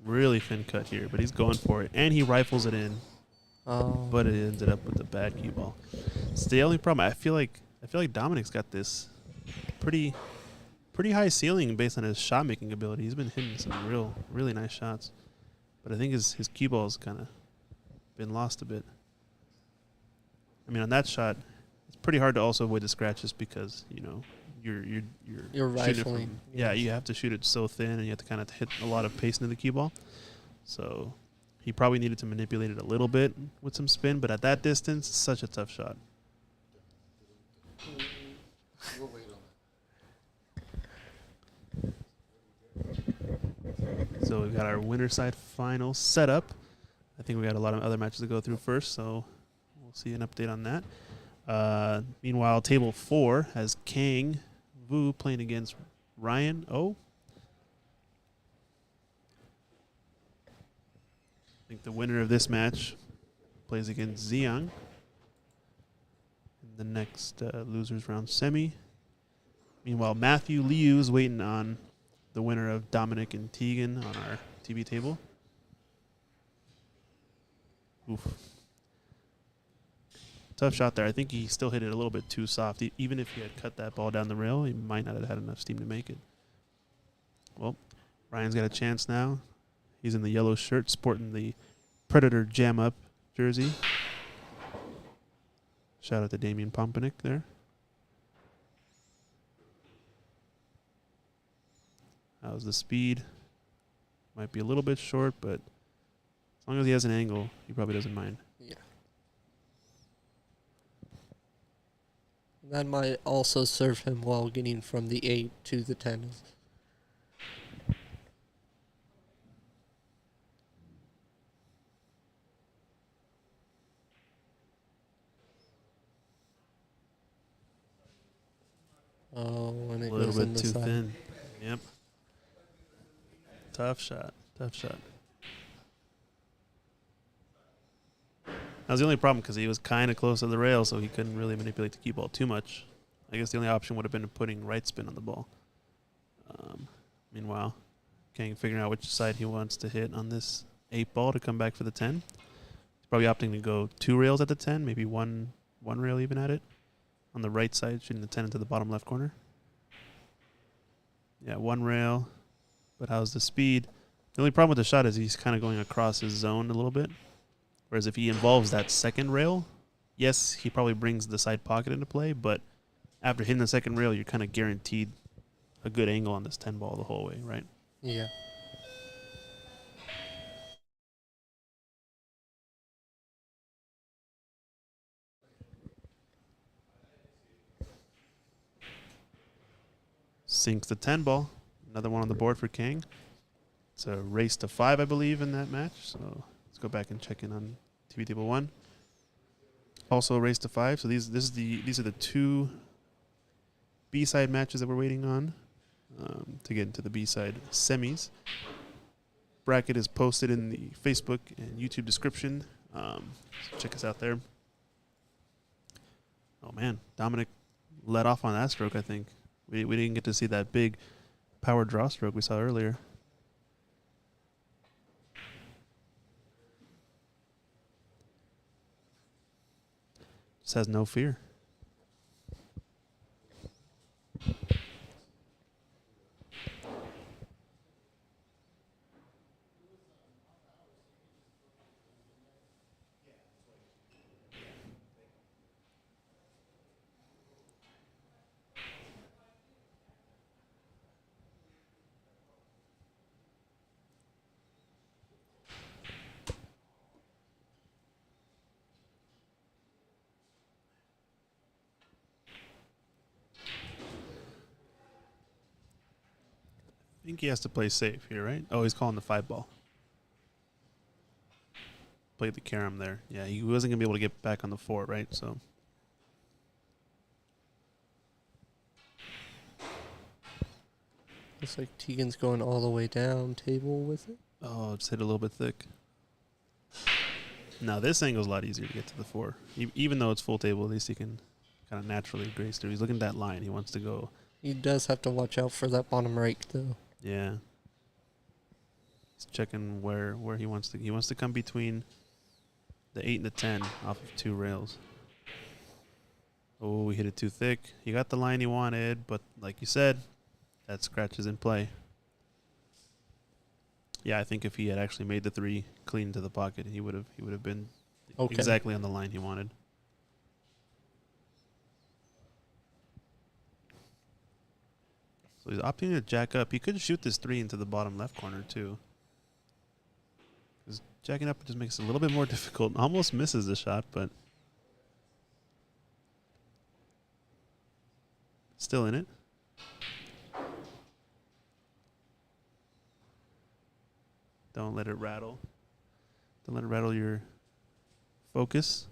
Really thin cut here, but he's going for it. And he rifles it in. Oh. But it ended up with a bad cue ball. It's the only problem. I feel like Dominic's got this pretty high ceiling based on his shot making ability. He's been hitting some really nice shots. But I think his cue ball's kind of been lost a bit. I mean, on that shot, it's pretty hard to also avoid the scratches because, you know, you're rifling. Yeah, you have to shoot it so thin, and you have to kind of hit a lot of pace into the cue ball. So he probably needed to manipulate it a little bit with some spin, but at that distance, it's such a tough shot. We'll wait on So we've got our winner side final set up. I think we got a lot of other matches to go through first, so we'll see an update on that. Meanwhile, table 4 has Kang Vu playing against Ryan O. I think the winner of this match plays against Xiang in the next losers round semi. Meanwhile, Matthew Liu is waiting on the winner of Dominic and Tegan on our TV table. Oof. Tough shot there. I think he still hit it a little bit too soft. Even if he had cut that ball down the rail, he might not have had enough steam to make it. Well, Ryan's got a chance now. He's in the yellow shirt, sporting the Predator Jam Up jersey. Shout out to Damian Pompanic there. How's the speed? Might be a little bit short, but as long as he has an angle, he probably doesn't mind. Yeah. That might also serve him well getting from the 8 to the 10. Oh, and it a little goes bit in the too side. thin. Yep. Tough shot. That was the only problem because he was kind of close to the rail, so he couldn't really manipulate the cue ball too much. I guess the only option would have been putting right spin on the ball. Meanwhile, Kang figuring out which side he wants to hit on this 8 ball to come back for the 10. He's probably opting to go 2 rails at the 10, maybe one rail even at it. On the right side, shooting the 10 into the bottom left corner. Yeah, 1 rail. But how's the speed? The only problem with the shot is he's kind of going across his zone a little bit. Whereas if he involves that second rail, yes, he probably brings the side pocket into play, but after hitting the second rail, you're kind of guaranteed a good angle on this 10 ball the whole way, right? Yeah. Sinks the 10 ball. Another one on the board for Kang. It's a race to 5, I believe, in that match. So let's go back and check in on TV table 1. Also a race to 5. So these are the 2 B-side matches that we're waiting on to get into the B-side semis. Bracket is posted in the Facebook and YouTube description. So check us out there. Oh, man. Dominic let off on that stroke, I think. We didn't get to see that big power draw stroke we saw earlier. Just has no fear. I think he has to play safe here, right? Oh, he's calling the 5-ball. Played the carom there. Yeah, he wasn't going to be able to get back on the 4, right? So looks like Tegan's going all the way down table with it. oh, just hit a little bit thick. Now this angle's a lot easier to get to the 4. Even though it's full table, at least he can kind of naturally grace through. He's looking at that line. He wants to go. He does have to watch out for that bottom rake, though. Yeah. He's checking where he wants to. He wants to come between the 8 and the 10 off of 2 rails. Oh, we hit it too thick. He got the line he wanted, but like you said, that scratch is in play. Yeah, I think if he had actually made the 3 clean to the pocket, he would have been Okay. exactly on the line he wanted. So he's opting to jack up. He could shoot this 3 into the bottom left corner too. Because jacking up just makes it a little bit more difficult. Almost misses the shot, but still in it. Don't let it rattle. Don't let it rattle your focus.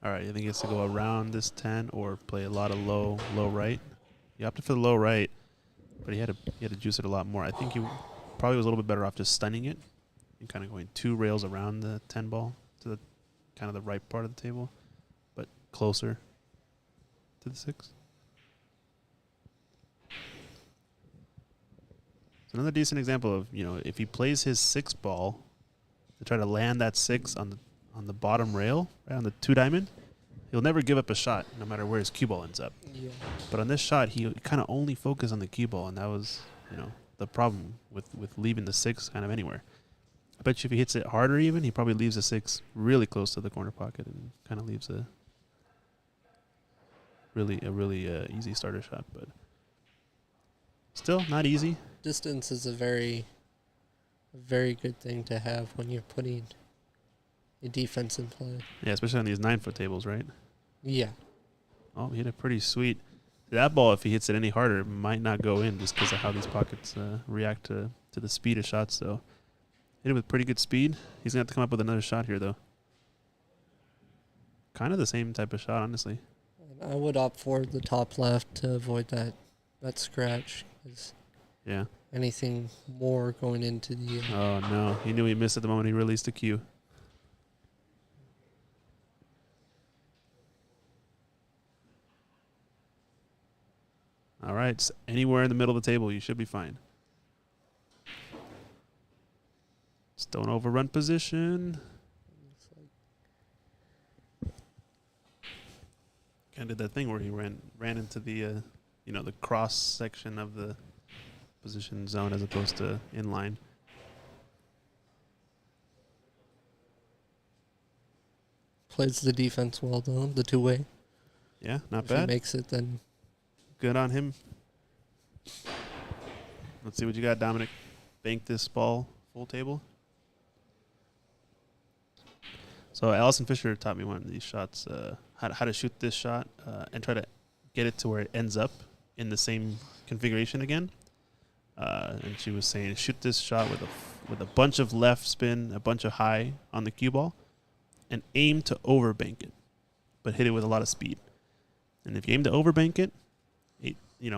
All right, I think he has to go around this 10 or play a lot of low right. He opted for the low right, but he had to juice it a lot more. I think he probably was a little bit better off just stunning it and kind of going 2 rails around the 10 ball to the kind of the right part of the table, but closer to the 6. It's another decent example of, if he plays his 6 ball to try to land that 6 on the bottom rail, right on the 2 diamond, he'll never give up a shot no matter where his cue ball ends up. Yeah. But on this shot, he kind of only focused on the cue ball, and that was, the problem with leaving the 6 kind of anywhere. I bet you if he hits it harder even, he probably leaves the 6 really close to the corner pocket and kind of leaves a really easy starter shot. But still not easy. Distance is a very good thing to have when you're putting a defense in play. Yeah, especially on these 9-foot tables, right? Yeah. Oh, he hit it pretty sweet. That ball, if he hits it any harder, might not go in just because of how these pockets react to the speed of shots. So hit it with pretty good speed. He's going to have to come up with another shot here, though. Kind of the same type of shot, honestly. And I would opt for the top left to avoid that scratch. 'Cause Yeah. anything more going into the... Oh, no. He knew he missed at the moment he released the cue. All right. So anywhere in the middle of the table, you should be fine. Just don't overrun position. Kind of did that thing where he ran into the the cross section of the position zone as opposed to inline. Plays the defense well, though, the 2-way. Yeah, not If bad. he makes it, then... Good on him. Let's see what you got, Dominic. Bank this ball full table. So Allison Fisher taught me one of these shots, how to shoot this shot and try to get it to where it ends up in the same configuration again. and she was saying shoot this shot with a bunch of left spin, a bunch of high on the cue ball, and aim to overbank it, but hit it with a lot of speed. And if you aim to overbank it,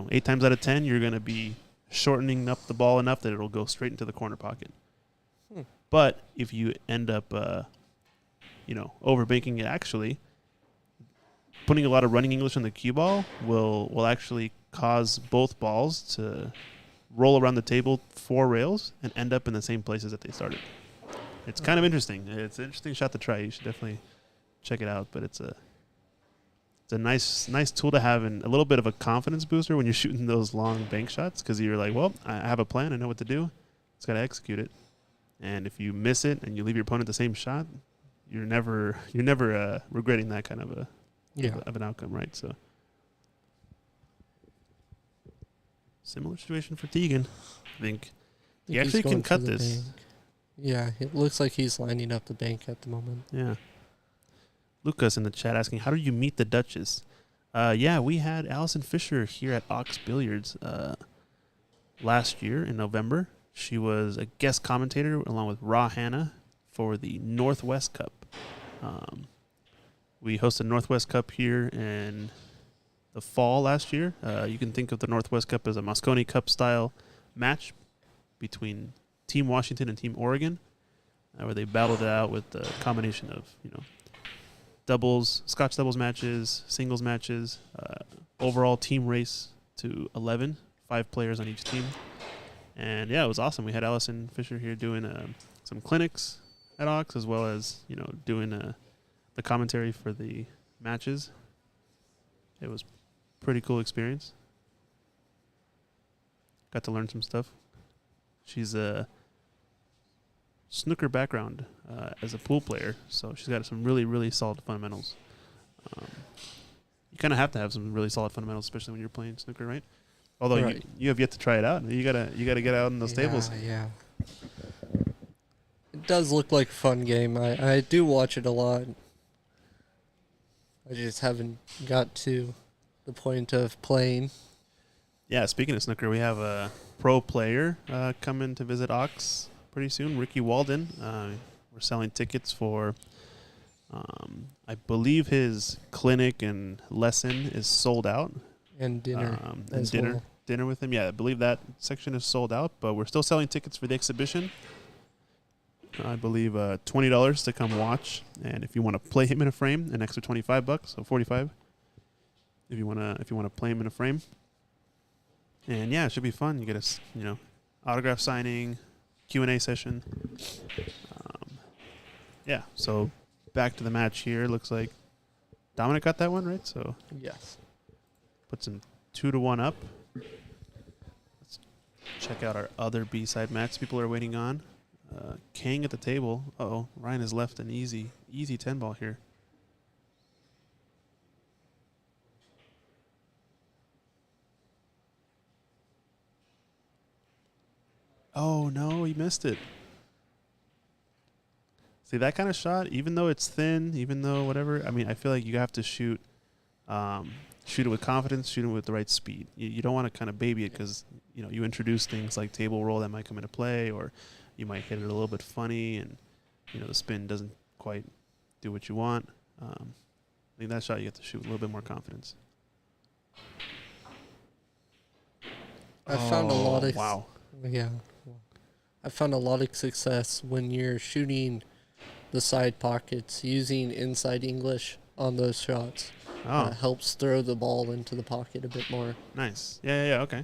8 times out of 10, you're going to be shortening up the ball enough that it'll go straight into the corner pocket. But if you end up, overbanking it, actually, putting a lot of running English on the cue ball will actually cause both balls to roll around the table 4 rails and end up in the same places that they started. It's kind of interesting. It's an interesting shot to try. You should definitely check it out. But it's a nice tool to have and a little bit of a confidence booster when you're shooting those long bank shots, because you're like, well, I have a plan. I know what to do. Just got to execute it. And if you miss it and you leave your opponent the same shot, you're never regretting that kind of of an outcome, right? So similar situation for Tegan. I think he actually can cut this. Bank. Yeah, it looks like he's lining up the bank at the moment. Yeah. Lucas in the chat asking, how do you meet the Duchess? We had Allison Fisher here at Ox Billiards last year in November. She was a guest commentator along with Ra Hanna for the Northwest Cup. We hosted Northwest Cup here in the fall last year. You can think of the Northwest Cup as a Moscone Cup style match between Team Washington and Team Oregon, where they battled it out with a combination of, doubles, Scotch doubles matches, singles matches, overall team race to 11, 5 players on each team. And yeah, it was awesome. We had Allison Fisher here doing some clinics at Ox, as well as, doing the commentary for the matches. It was a pretty cool experience. Got to learn some stuff. She's a snooker background as a pool player, so she's got some really, really solid fundamentals. You kind of have to have some really solid fundamentals, especially when you're playing snooker, right? Although right. you have yet to try it out. You gotta get out in those tables. Yeah. It does look like a fun game. I do watch it a lot. I just haven't got to the point of playing. Yeah, speaking of snooker, we have a pro player coming to visit Ox pretty soon, Ricky Walden. We're selling tickets for, I believe his clinic and lesson is sold out. And dinner. Dinner with him. Yeah, I believe that section is sold out, but we're still selling tickets for the exhibition. I believe $20 to come watch, and if you want to play him in a frame, an extra $25, so $45. If you wanna play him in a frame, and yeah, it should be fun. You get a autograph signing, Q&A session. So back to the match here. Looks like Dominic got that one right. So yes, puts him 2-1 up. Let's check out our other B-side match people are waiting on. Kang at the table. Uh-oh, Ryan has left an easy 10 ball here. Oh, no, he missed it. See, that kind of shot, even though it's thin, even though whatever, I feel like you have to shoot it with confidence, shoot it with the right speed. You don't want to kind of baby it because, you introduce things like table roll that might come into play, or you might hit it a little bit funny and, the spin doesn't quite do what you want. I think that shot you have to shoot with a little bit more confidence. I found a lot of... Wow. Yeah. I found a lot of success when you're shooting the side pockets using inside English on those shots. Helps throw the ball into the pocket a bit more. Nice. Yeah, okay.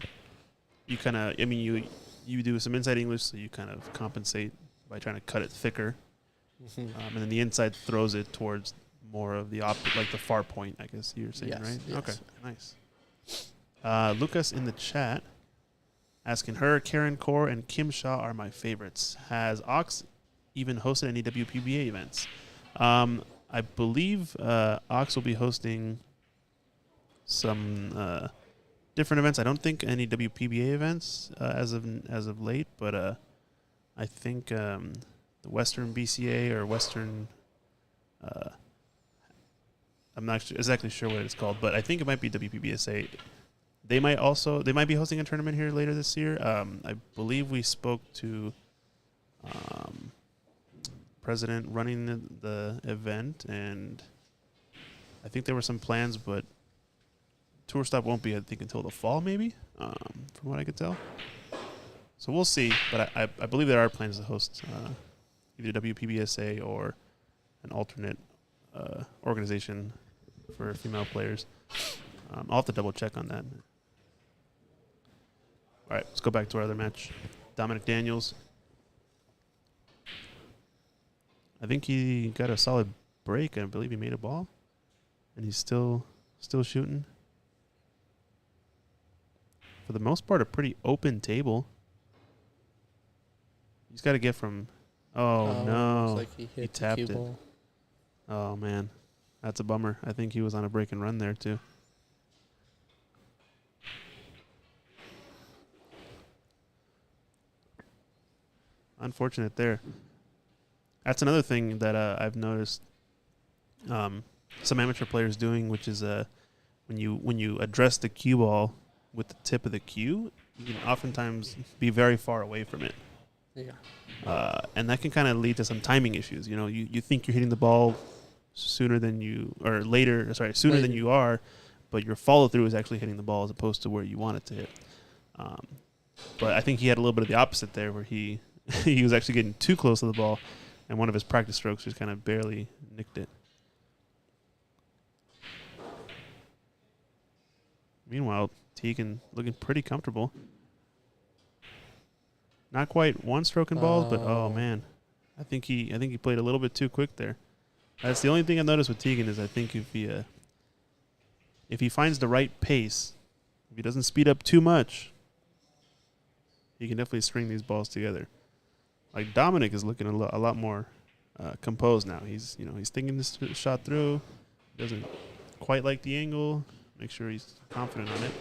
You kind of, you do some inside English, so you kind of compensate by trying to cut it thicker. Mm-hmm. And then the inside throws it towards more of the like the far point, I guess you were saying, right? Yes. Okay, nice. Lucas in the chat asking her, Karen Kaur and Kim Shaw are my favorites. Has Ox even hosted any WPBA events? I believe Ox will be hosting some different events. I don't think any WPBA events as of late, but I think the Western BCA or Western, I'm not exactly sure what it's called, but I think it might be WPBSA. They might be hosting a tournament here later this year. I believe we spoke to president running the event, and I think there were some plans, but tour stop won't be, I think, until the fall, maybe, from what I could tell. So we'll see, but I believe there are plans to host either WPBSA or an alternate organization for female players. I'll have to double check on that. All right, let's go back to our other match. Dominic Daniels. I think he got a solid break. I believe he made a ball, and he's still shooting. For the most part, a pretty open table. He's got to get from. Oh no! Looks like he tapped the cue it. ball. Oh man, that's a bummer. I think he was on a break and run there too. Unfortunate there. That's another thing that I've noticed some amateur players doing, which is when you address the cue ball with the tip of the cue, you can oftentimes be very far away from it. Yeah. And that can kind of lead to some timing issues. You know, you think you're hitting the ball sooner than you are, but your follow through is actually hitting the ball as opposed to where you want it to hit. But I think he had a little bit of the opposite there, where he was actually getting too close to the ball, and one of his practice strokes just kind of barely nicked it. Meanwhile, Teagan looking pretty comfortable. Not quite one stroking balls, but oh man, I think he played a little bit too quick there. That's the only thing I've noticed with Teagan is I think if he finds the right pace, if he doesn't speed up too much, he can definitely string these balls together. Like Dominic is looking a lot more composed now. He's thinking this shot through. Doesn't quite like the angle. Make sure he's confident on it.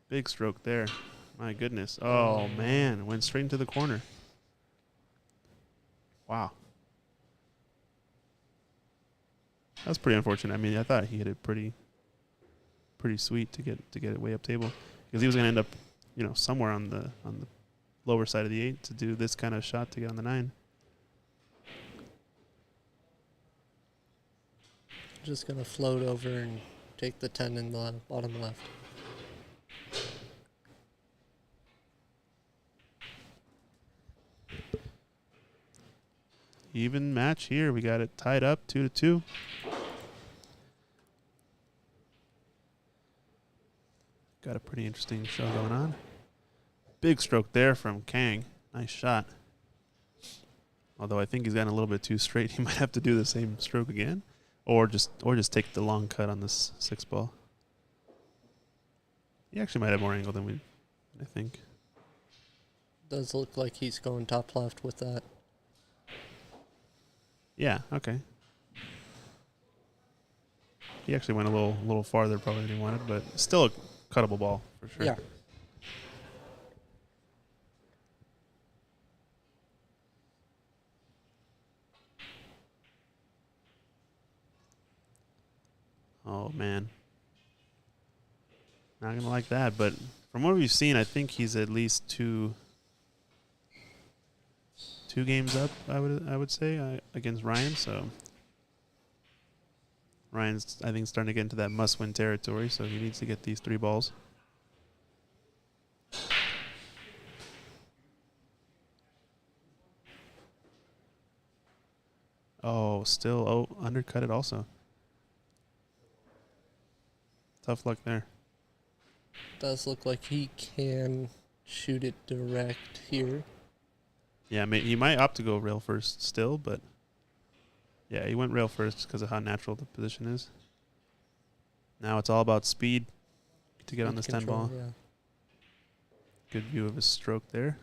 Big stroke there. My goodness. Oh man, went straight into the corner. Wow. That's pretty unfortunate. I mean, I thought he hit it pretty sweet to get it way up table, because he was going to end up, somewhere on the lower side of the 8 to do this kind of shot to get on the 9. Just going to float over and take the 10 in the bottom left. Even match here. We got it tied up 2-2. Got a pretty interesting show going on. Big stroke there from Kang. Nice shot. Although I think he's gotten a little bit too straight. He might have to do the same stroke again, or just take the long cut on this 6 ball. He actually might have more angle than I think. Does look like he's going top left with that. Yeah, okay. He actually went a little farther probably than he wanted, but still a cuttable ball for sure. Yeah. Oh man. Not gonna like that, but from what we've seen, I think he's at least two games up, I would say, against Ryan. So Ryan's, I think, starting to get into that must-win territory. So he needs to get these 3 balls. Oh, still undercut it also. Tough luck there. Does look like he can shoot it direct here. Yeah, he might opt to go rail first still, but yeah, he went rail first because of how natural the position is. Now it's all about speed to get on this 10 ball. Yeah. Good view of his stroke there.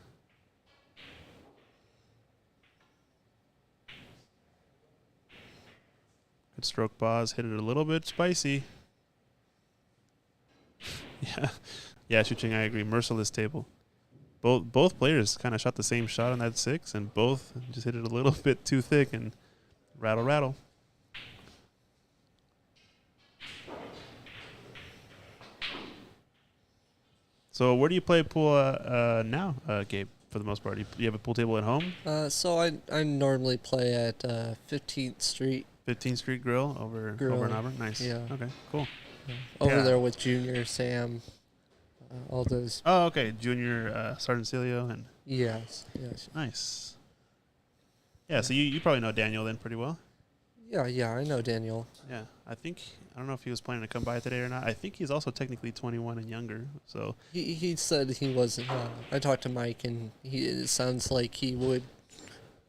Good stroke pause. Hit it a little bit spicy. Yeah, Shuching, I agree. Merciless table. Both players kind of shot the same shot on that 6, and both just hit it a little bit too thick and rattle. So where do you play pool now, Gabe? For the most part, do you have a pool table at home? So I normally play at 15th Street 15th Street Grill over in Auburn. Nice. Yeah. Okay. Cool. Over there with Junior, Sam, all those. Oh, okay. Junior Sergeant Celio and. Yes. Nice. Yeah. So you probably know Daniel then pretty well. Yeah. I know Daniel. Yeah. I don't know if he was planning to come by today or not. I think he's also technically 21 and younger. So He said he wasn't. I talked to Mike, and it sounds like he would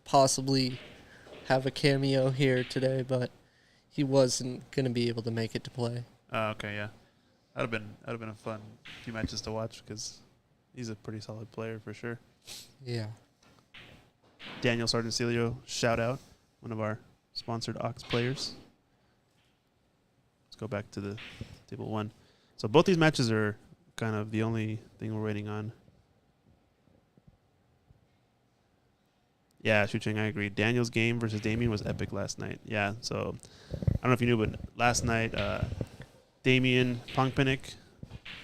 possibly have a cameo here today, but he wasn't going to be able to make it to play. okay, yeah. That'd have been a fun few matches to watch because he's a pretty solid player for sure. Yeah. Daniel Sergeant Celio, shout out, one of our sponsored Ox players. Let's go back to the table one. So both these matches are kind of the only thing we're waiting on. Yeah, Shucheng, I agree. Daniel's game versus Damien was epic last night. Yeah, so I don't know if you knew, but last night, Damien Pongpinick,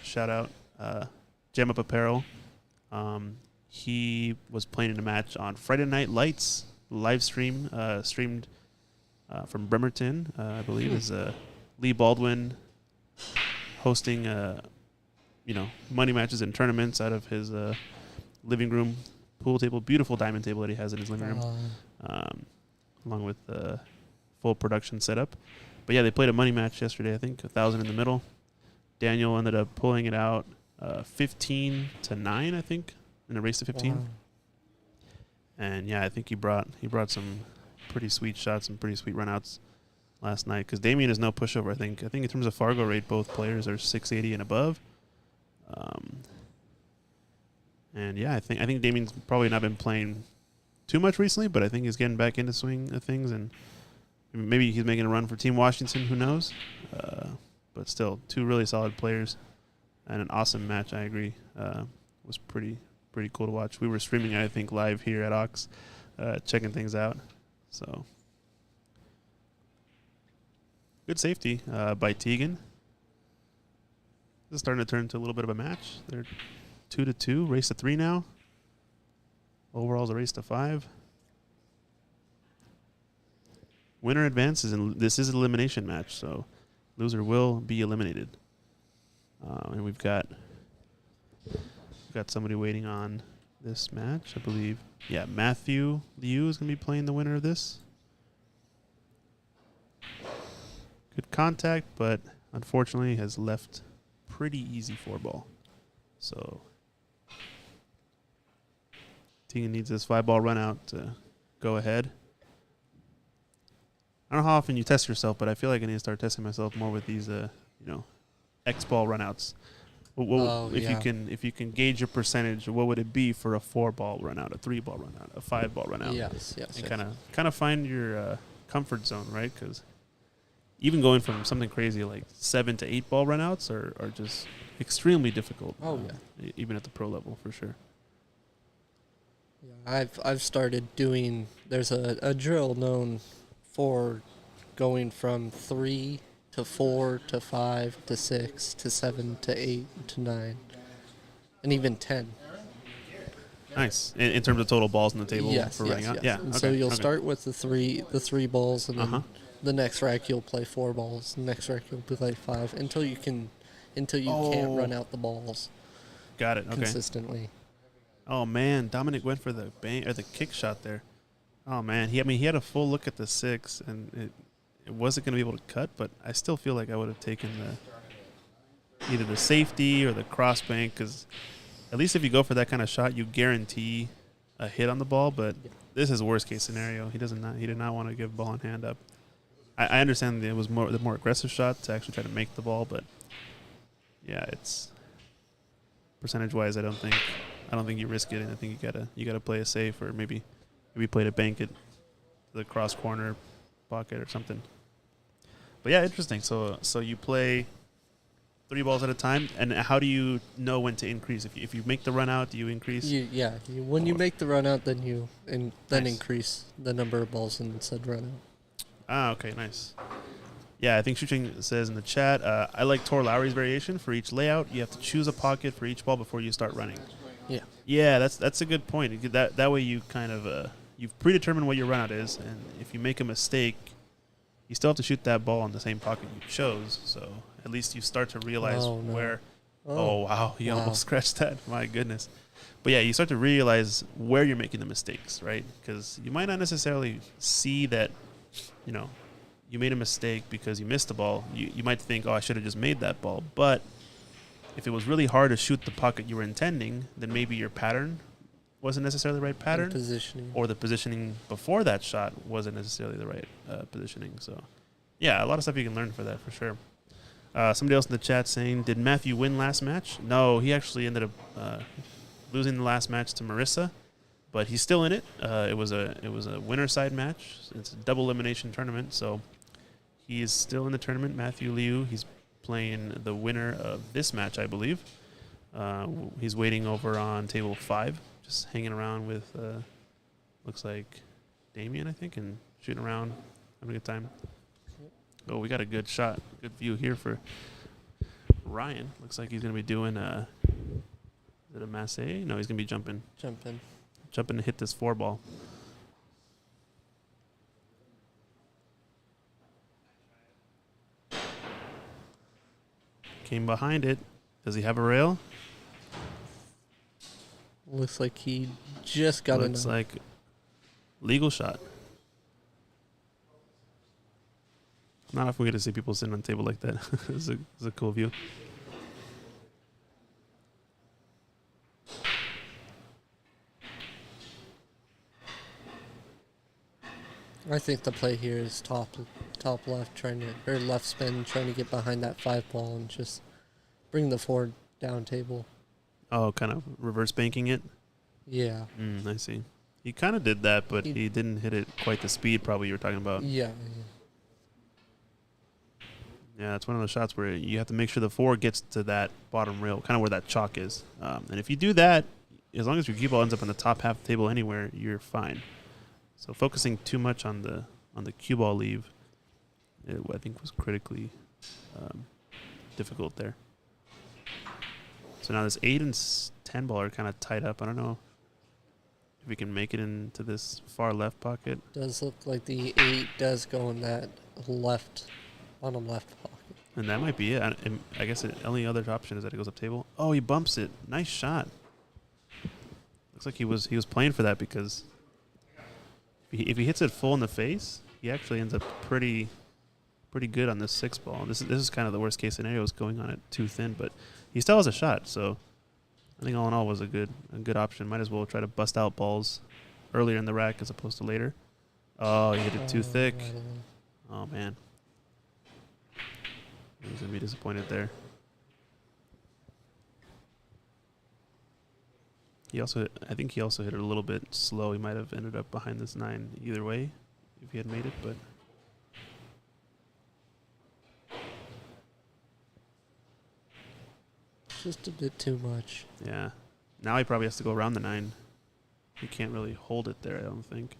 shout out, Jam Up Apparel. He was playing in a match on Friday Night Lights, live stream, streamed from Bremerton, I believe, is Lee Baldwin hosting, money matches and tournaments out of his living room pool table, beautiful diamond table that he has in his living room, along with full production setup. But yeah, they played a money match yesterday. I think 1,000 in the middle. Daniel ended up pulling it out 15-9, I think, in a race to 15. Wow. And yeah, I think he brought some pretty sweet shots and pretty sweet runouts last night. Because Damien is no pushover. I think in terms of Fargo rate, both players are 680 and above. And yeah, I think Damien's probably not been playing too much recently, but I think he's getting back into swing of things, and maybe he's making a run for Team Washington. Who knows? But still, two really solid players and an awesome match. I agree. Was pretty cool to watch. We were streaming, I think, live here at Ox, checking things out. So good safety by Teagan. This is starting to turn into a little bit of a match. They're 2-2, race to 3 now. Overall's a race to 5. Winner advances, and this is an elimination match, so loser will be eliminated. And we've got somebody waiting on this match, I believe. Yeah, Matthew Liu is going to be playing the winner of this. Good contact, but unfortunately has left pretty easy 4-ball. So Teagan needs this 5-ball run out to go ahead. I don't know how often you test yourself, but I feel like I need to start testing myself more with these, X-ball runouts. If you can gauge your percentage, what would it be for a 4-ball run out, a 3-ball run out, a 5-ball run out? Yes. And kind of find your comfort zone, right? Because even going from something crazy like 7 to 8-ball run outs are just extremely difficult. Oh yeah, even at the pro level for sure. Yeah, I've started doing. There's a drill known for going from 3 to 4 to 5 to 6 to 7 to 8 to 9, and even 10. Nice. In terms of total balls on the table for running out? Yeah. And so you'll start with the three balls, and then the next rack you'll play 4 balls. The next rack you'll play 5 until you can't run out the balls. Got it. Okay. Consistently. Oh man, Dominic went for the kick shot there. Oh man, he had a full look at the 6, and it wasn't going to be able to cut, but I still feel like I would have taken either the safety or the cross bank, because at least if you go for that kind of shot, you guarantee a hit on the ball. But this is worst case scenario. He did not want to give ball in hand up. I understand that it was the more aggressive shot to actually try to make the ball, but yeah, it's percentage wise. I don't think you risk it, and I think you gotta play it safe, or maybe play to bank it to the cross corner pocket or something. But yeah, interesting. So you play 3 balls at a time, and how do you know when to increase? If you make the run out, do you increase? When you make the run out, then Nice. increase the number of balls in said run out. Ah, okay, nice. Yeah, I think Shuching says in the chat, I like Tor Lowry's variation. For each layout, you have to choose a pocket for each ball before you start running. Yeah. Yeah, that's a good point. That way you kind of you've predetermined what your run out is, and if you make a mistake, you still have to shoot that ball in the same pocket you chose. So at least you start to realize where. Oh wow, you almost scratched that. My goodness. But yeah, you start to realize where you're making the mistakes, right? Because you might not necessarily see that, you know, you made a mistake because you missed the ball. You might think, oh, I should have just made that ball. But if it was really hard to shoot the pocket you were intending, then maybe your pattern wasn't necessarily the right pattern. Positioning. Or the positioning before that shot wasn't necessarily the right positioning. So, yeah, a lot of stuff you can learn for that, for sure. Somebody else in the chat saying, did Matthew win last match? No, he actually ended up losing the last match to Marissa. But he's still in it. It was a winner side match. It's a double elimination tournament, so he is still in the tournament. Matthew Liu, he's playing the winner of this match, I believe. He's waiting over on table 5, just hanging around with, looks like Damien, I think, and shooting around, having a good time. Oh, we got a good shot, good view here for Ryan. Looks like he's going to be doing is it a masse? No, he's going to be jumping. Jumping to hit this 4 ball. Came behind it. Does he have a rail? Looks like he just got Looks like legal shot. Not often we get to see people sitting on a table like that. It's a cool view. I think the play here is top left, or left spin, trying to get behind that 5 ball and just bring the 4 down table. Oh, kind of reverse banking it? Yeah. I see. He kind of did that, but he didn't hit it quite the speed probably you were talking about. Yeah. Yeah, it's one of those shots where you have to make sure the 4 gets to that bottom rail, kind of where that chalk is. And if you do that, as long as your cue ball ends up in the top half of the table anywhere, you're fine. So focusing too much on the cue ball leave, I think was critically difficult there. So now this 8 and 10 ball are kind of tied up. I don't know if we can make it into this far left pocket. Does look like the 8 does go in that bottom left pocket. And that might be it. I guess the only other option is that it goes up table. Oh, he bumps it. Nice shot. Looks like he was playing for that because if he hits it full in the face, he actually ends up pretty good on this 6 ball. This is kind of the worst case scenario, is going on it too thin, but he still has a shot. So I think all in all was a good option. Might as well try to bust out balls earlier in the rack as opposed to later. Oh, he hit it too thick. Oh man, he's gonna be disappointed there. I think he also hit it a little bit slow. He might have ended up behind this 9 either way if he had made it, but just a bit too much. Yeah. Now he probably has to go around the 9. He can't really hold it there, I don't think.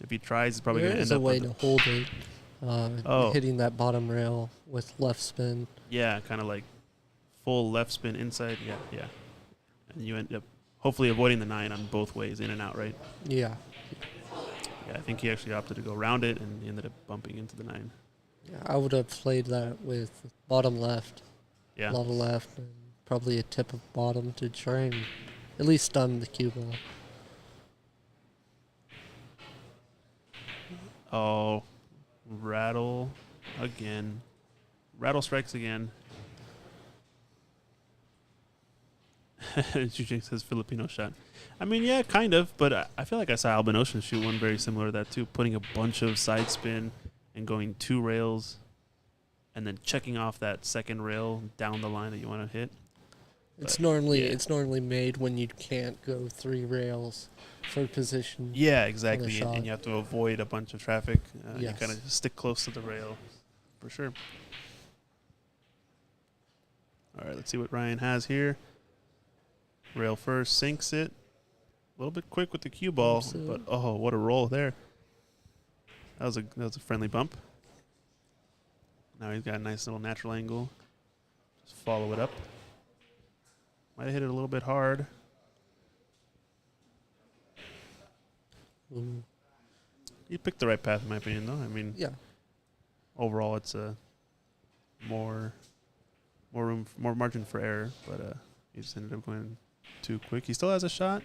If he tries, he's probably going to end up. There is a way to hold it. Hitting that bottom rail with left spin. Yeah, kind of like full left spin inside. Yeah. And you end up hopefully avoiding the 9 on both ways, in and out, right? Yeah. Yeah, I think he actually opted to go around it and he ended up bumping into the 9. Yeah, I would have played that with bottom left. Yeah. A lot of left and probably a tip of bottom to try and at least stun the cue ball. Oh, rattle again. Rattle strikes again. Jujing says Filipino shot. I mean, yeah, kind of, but I feel like I saw Alban Ocean shoot one very similar to that too, putting a bunch of side spin and going 2 rails and then checking off that second rail down the line that you want to hit. It's normally made when you can't go 3 rails for position. Yeah, exactly, and you have to avoid a bunch of traffic. Yes. You kind of stick close to the rail, for sure. All right, let's see what Ryan has here. Rail first, sinks it. A little bit quick with the cue ball, but oh, what a roll there. That was a friendly bump. Now he's got a nice little natural angle. Just follow it up. Might have hit it a little bit hard. Ooh. You picked the right path, in my opinion, though. I mean, Yeah. overall, it's a more room, more margin for error, but he just ended up going too quick. He still has a shot.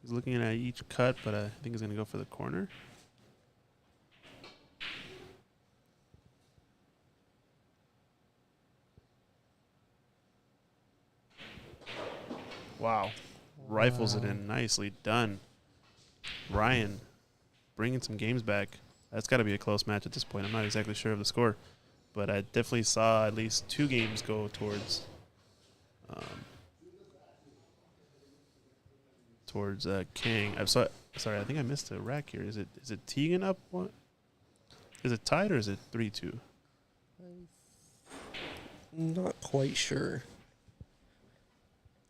He's looking at each cut, but I think he's going to go for the corner. Wow. Rifles it in. Nicely done. Ryan bringing some games back. That's got to be a close match at this point. I'm not exactly sure of the score, but I definitely saw at least 2 games go towards Kang. I'm sorry, I think I missed a rack here. Is it Tegan up? What? Is it tied or is it 3-2? Not quite sure.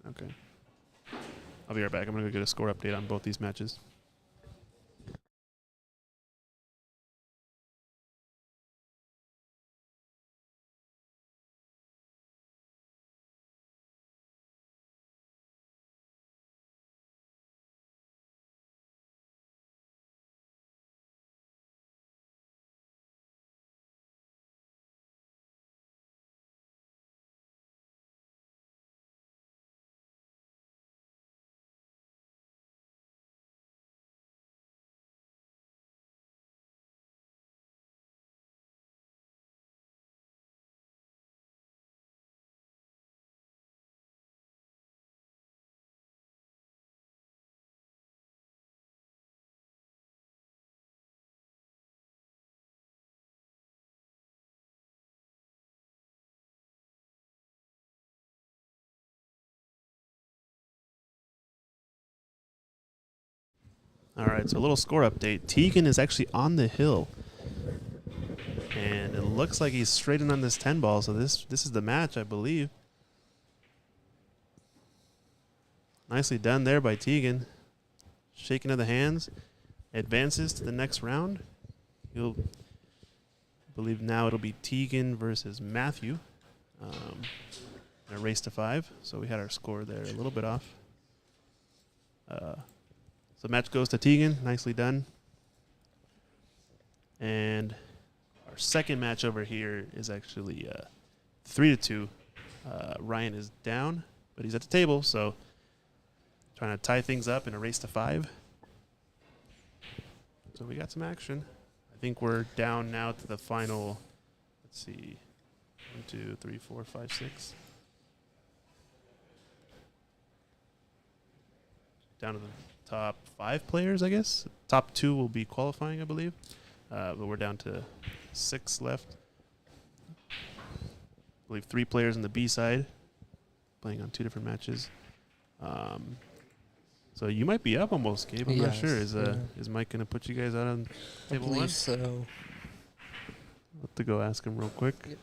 Okay. I'll be right back. I'm going to go get a score update on both these matches. All right, so a little score update. Tegan is actually on the hill. And it looks like he's straight in on this 10 ball, so this is the match, I believe. Nicely done there by Tegan. Shaking of the hands. Advances to the next round. You'll believe now it'll be Tegan versus Matthew. In a race to 5. So we had our score there a little bit off. So match goes to Tegan. Nicely done. And our second match over here is actually 3-2. Ryan is down, but he's at the table, so trying to tie things up in a race to 5. So we got some action. I think we're down now to the final. Let's see, 1, 2, 3, 4, 5, 6. Down to the top 5 players, I guess. Top 2 will be qualifying, I believe. But we're down to 6 left. I believe 3 players on the B side, playing on 2 different matches. So you might be up almost, Gabe. I'm not sure. Is Mike going to put you guys out on table 1? I believe so. I'll have to go ask him real quick. Yep.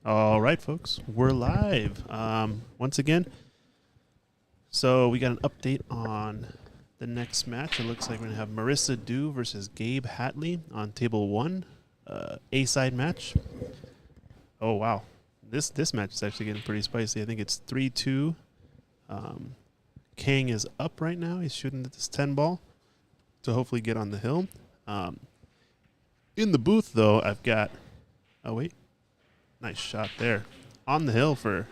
All right, folks, we're live once again. So we got an update on the next match. It looks like we're going to have Marissa Dew versus Gabe Hatley on table 1, A-side match. Oh, wow. This match is actually getting pretty spicy. I think it's 3-2. Kang is up right now. He's shooting at this 10 ball to hopefully get on the hill. In the booth, though, I've got... Oh, wait. Nice shot there. On the hill for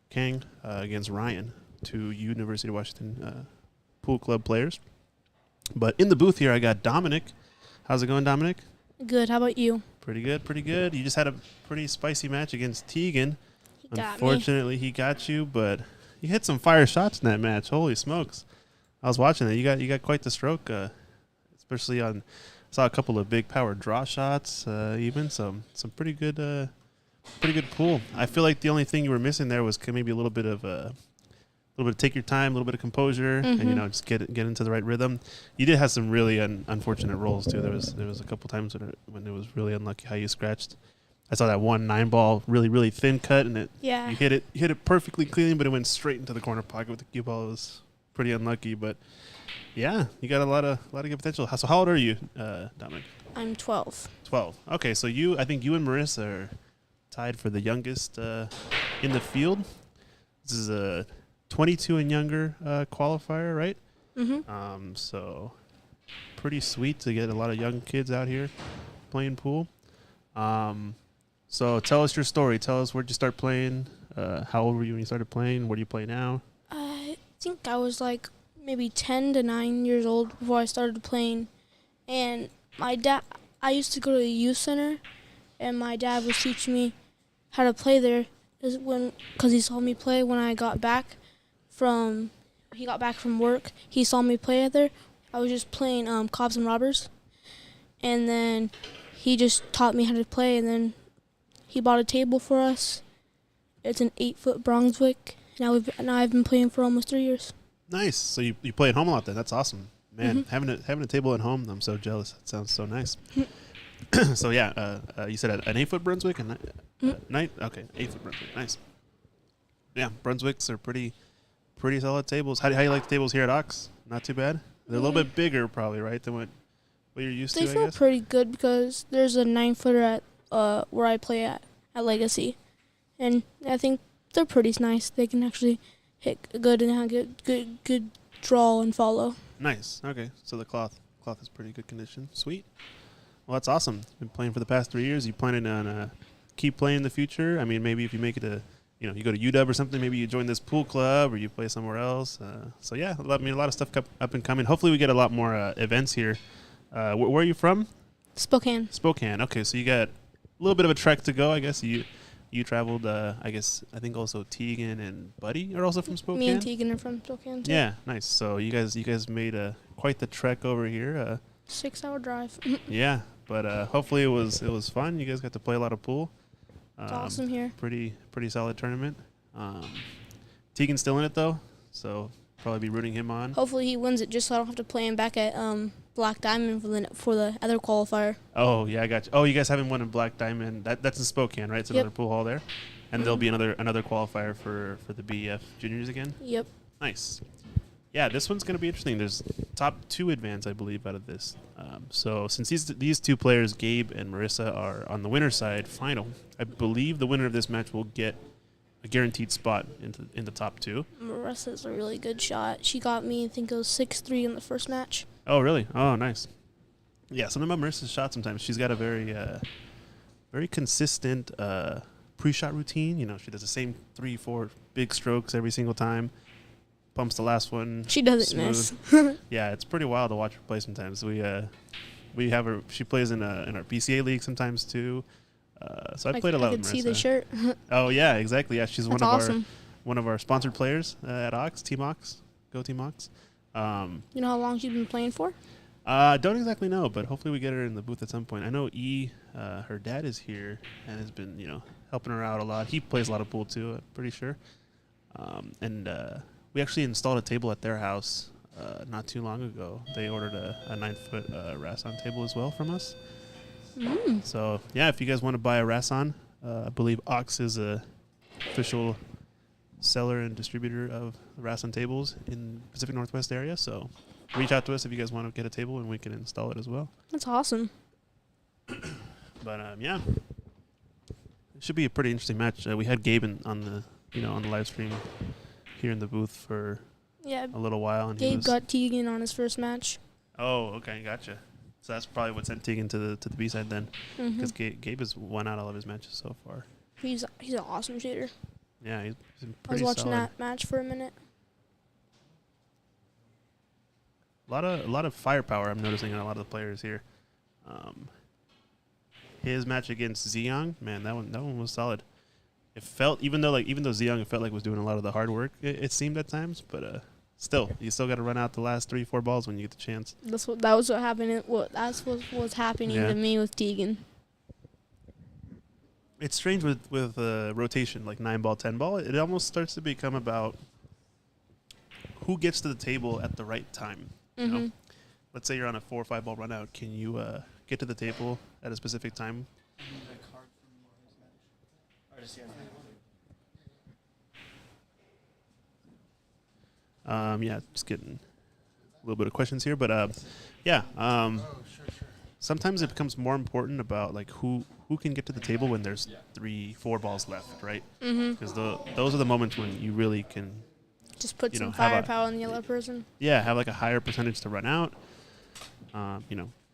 Kang against Ryan, two University of Washington pool club players. But in the booth here, I got Dominic. How's it going, Dominic? Good. How about you? Pretty good, pretty good. You just had a pretty spicy match against Tegan. He got Unfortunately, he got you, but you hit some fire shots in that match. Holy smokes. I was watching that. You got quite the stroke, especially on... Saw a couple of big power draw shots, even some pretty good pool. I feel like the only thing you were missing there was maybe a little bit of take your time, a little bit of composure, and just get into the right rhythm. You did have some really unfortunate rolls too. There was a couple times when it was really unlucky how you scratched. I saw that 1 9-ball really thin cut, and you hit it perfectly clean, but it went straight into the corner pocket with the cue ball. It was pretty unlucky, but. Yeah, you got a lot of good potential. So how old are you, Dominic? I'm 12. 12. Okay, so I think you and Marissa are tied for the youngest in the field. This is a 22 and younger qualifier, right? Mm-hmm. So pretty sweet to get a lot of young kids out here playing pool. So tell us your story. Tell us where'd you start playing. How old were you when you started playing? Where do you play now? I think I was like maybe 10 to 9 years old before I started playing. And my dad, I used to go to the youth center, and my dad was teaching me how to play there because he saw me play when I got back from work. He saw me play there. I was just playing cops and robbers. And then he just taught me how to play, and then he bought a table for us. It's an 8-foot Brunswick. Now I've been playing for almost 3 years. Nice. So you play at home a lot then. That's awesome. Man, having a table at home, I'm so jealous. That sounds so nice. So yeah, you said an 8-foot Brunswick and night. Okay, 8-foot Brunswick. Nice. Yeah, Brunswicks are pretty solid tables. How do you like the tables here at Ox? Not too bad. They're a little bit bigger, probably, right, than what you're used to. They feel pretty good because there's a 9-footer at where I play at Legacy, and I think they're pretty nice. They can actually hit good and have good draw and follow. Nice. Okay, so the cloth is pretty good condition. Sweet. Well, that's awesome. Been playing for the past 3 years. You planning on keep playing in the future? I mean, maybe if you make it you go to UW or something, maybe you join this pool club or you play somewhere else. So yeah, a lot of stuff up and coming. Hopefully we get a lot more events here. Where are you from? Spokane. Spokane. Okay, so you got a little bit of a trek to go, I guess. You traveled, I think also Tegan and Buddy are also from Spokane? Me and Tegan are from Spokane, too. Yeah, nice. So you guys made quite the trek over here. 6-hour drive. Yeah, but hopefully it was fun. You guys got to play a lot of pool. It's awesome here. Pretty solid tournament. Tegan's still in it, though, so probably be rooting him on. Hopefully he wins it just so I don't have to play him back at Black Diamond for the other qualifier. Oh, yeah, I got you. Oh, you guys haven't won in Black Diamond. That's in Spokane, right? It's another pool hall there. And there'll be another qualifier for the BEF juniors again? Yep. Nice. Yeah, this one's going to be interesting. There's top 2 advance, I believe, out of this. So since these 2 players, Gabe and Marissa, are on the winner's side final, I believe the winner of this match will get a guaranteed spot in the top 2. Marissa's a really good shot. She got me, I think it was 6-3 in the first match. Oh, really? Oh, nice. Yeah, something about Marissa's shot sometimes. She's got a very consistent pre-shot routine. She does the same 3-4 big strokes every single time. Pumps the last one. She doesn't smooth. miss. Yeah, it's pretty wild to watch her play sometimes. We have her. She plays in our PCA league sometimes too. So I played a lot with Marissa. I could see the shirt. Oh yeah, exactly. Yeah, she's That's awesome. one of our sponsored players at Ox, Team Ox. Go Team Ox. You know how long she's been playing for? Don't exactly know, but hopefully we get her in the booth at some point. I know her dad is here and has been helping her out a lot. He plays a lot of pool too. I'm pretty sure. And we actually installed a table at their house not too long ago. They ordered a 9-foot Rasson table as well from us. So, yeah, if you guys want to buy a Rasson, I believe Ox is a official seller and distributor of Rasslin tables in Pacific Northwest area. So reach out to us if you guys want to get a table, and we can install it as well. That's awesome. But yeah, it should be a pretty interesting match. We had Gabe on the live stream here in the booth for Yeah, a little while, and Gabe got Tegan on his first match. Oh, okay, gotcha. So that's probably what sent Tegan to the B side then, because Gabe has won out all of his matches so far. He's an awesome shooter. Yeah, he's been I was pretty watching solid. that match for a minute. A lot of firepower I'm noticing on a lot of the players here. His match against Ziyang, man, that one was solid. It felt even though Ziyang, it felt like was doing a lot of the hard work. It seemed at times, but still, you still got to run out the last 3-4 balls when you get the chance. That was what happened. That's what was happening to me with Tegan. It's strange with rotation, like 9-ball, 10-ball. It almost starts to become about who gets to the table at the right time. You know? Let's say you're on a 4 or 5-ball run out. Can you get to the table at a specific time? Yeah, just getting a little bit of questions here, but yeah. Sometimes it becomes more important about like who can get to the table when there's 3-4 balls left, right? Because those are the moments when you really can just put some firepower on the other person. Yeah, have like a higher percentage to run out.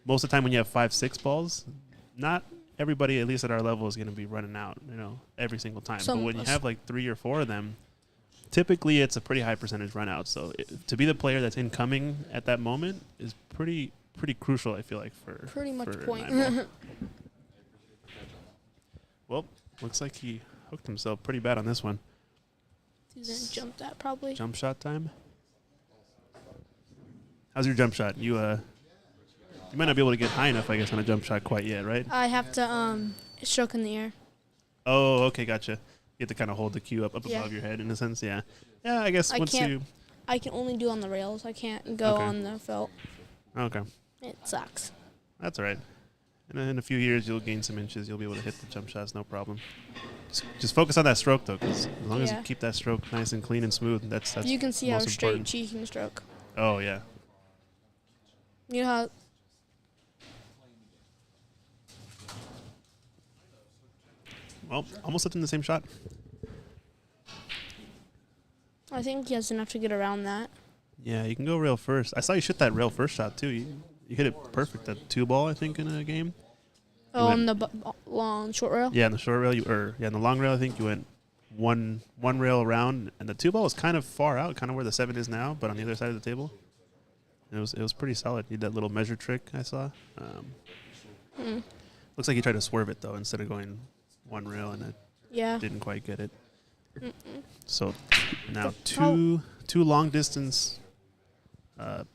Most of the time when you have 5-6 balls, not everybody, at least at our level, is going to be running out, every single time. But when you have like 3 or 4 of them, typically it's a pretty high percentage run out. So to be the player that's incoming at that moment is pretty crucial, I feel like, for pretty much for point. Well, looks like he hooked himself pretty bad on this one. He didn't jump that probably. Jump shot time. How's your jump shot? You might not be able to get high enough, I guess, on a jump shot quite yet, right? I have to stroke in the air. Oh, okay, gotcha. You have to kind of hold the cue up above your head in a sense, yeah. Yeah, I guess I can only do on the rails. I can't go on the felt. Okay. It sucks. That's all right. And in a few years, you'll gain some inches. You'll be able to hit the jump shots, no problem. Just focus on that stroke, though, because as long as you keep that stroke nice and clean and smooth, that's you can see how most straight important. she can stroke. Oh, yeah. You know how... Well, almost in the same shot. I think he has enough to get around that. Yeah, you can go rail first. I saw you shoot that rail first shot, too. You hit it perfect at 2-ball, I think, in a game. Oh, on the long short rail? Yeah, on the short rail. In the long rail, I think you went one rail around, and the 2-ball was kind of far out, kind of where the 7 is now, but on the other side of the table. It was pretty solid. You did that little measure trick I saw. Looks like you tried to swerve it, though, instead of going one rail, and it didn't quite get it. So now two long distance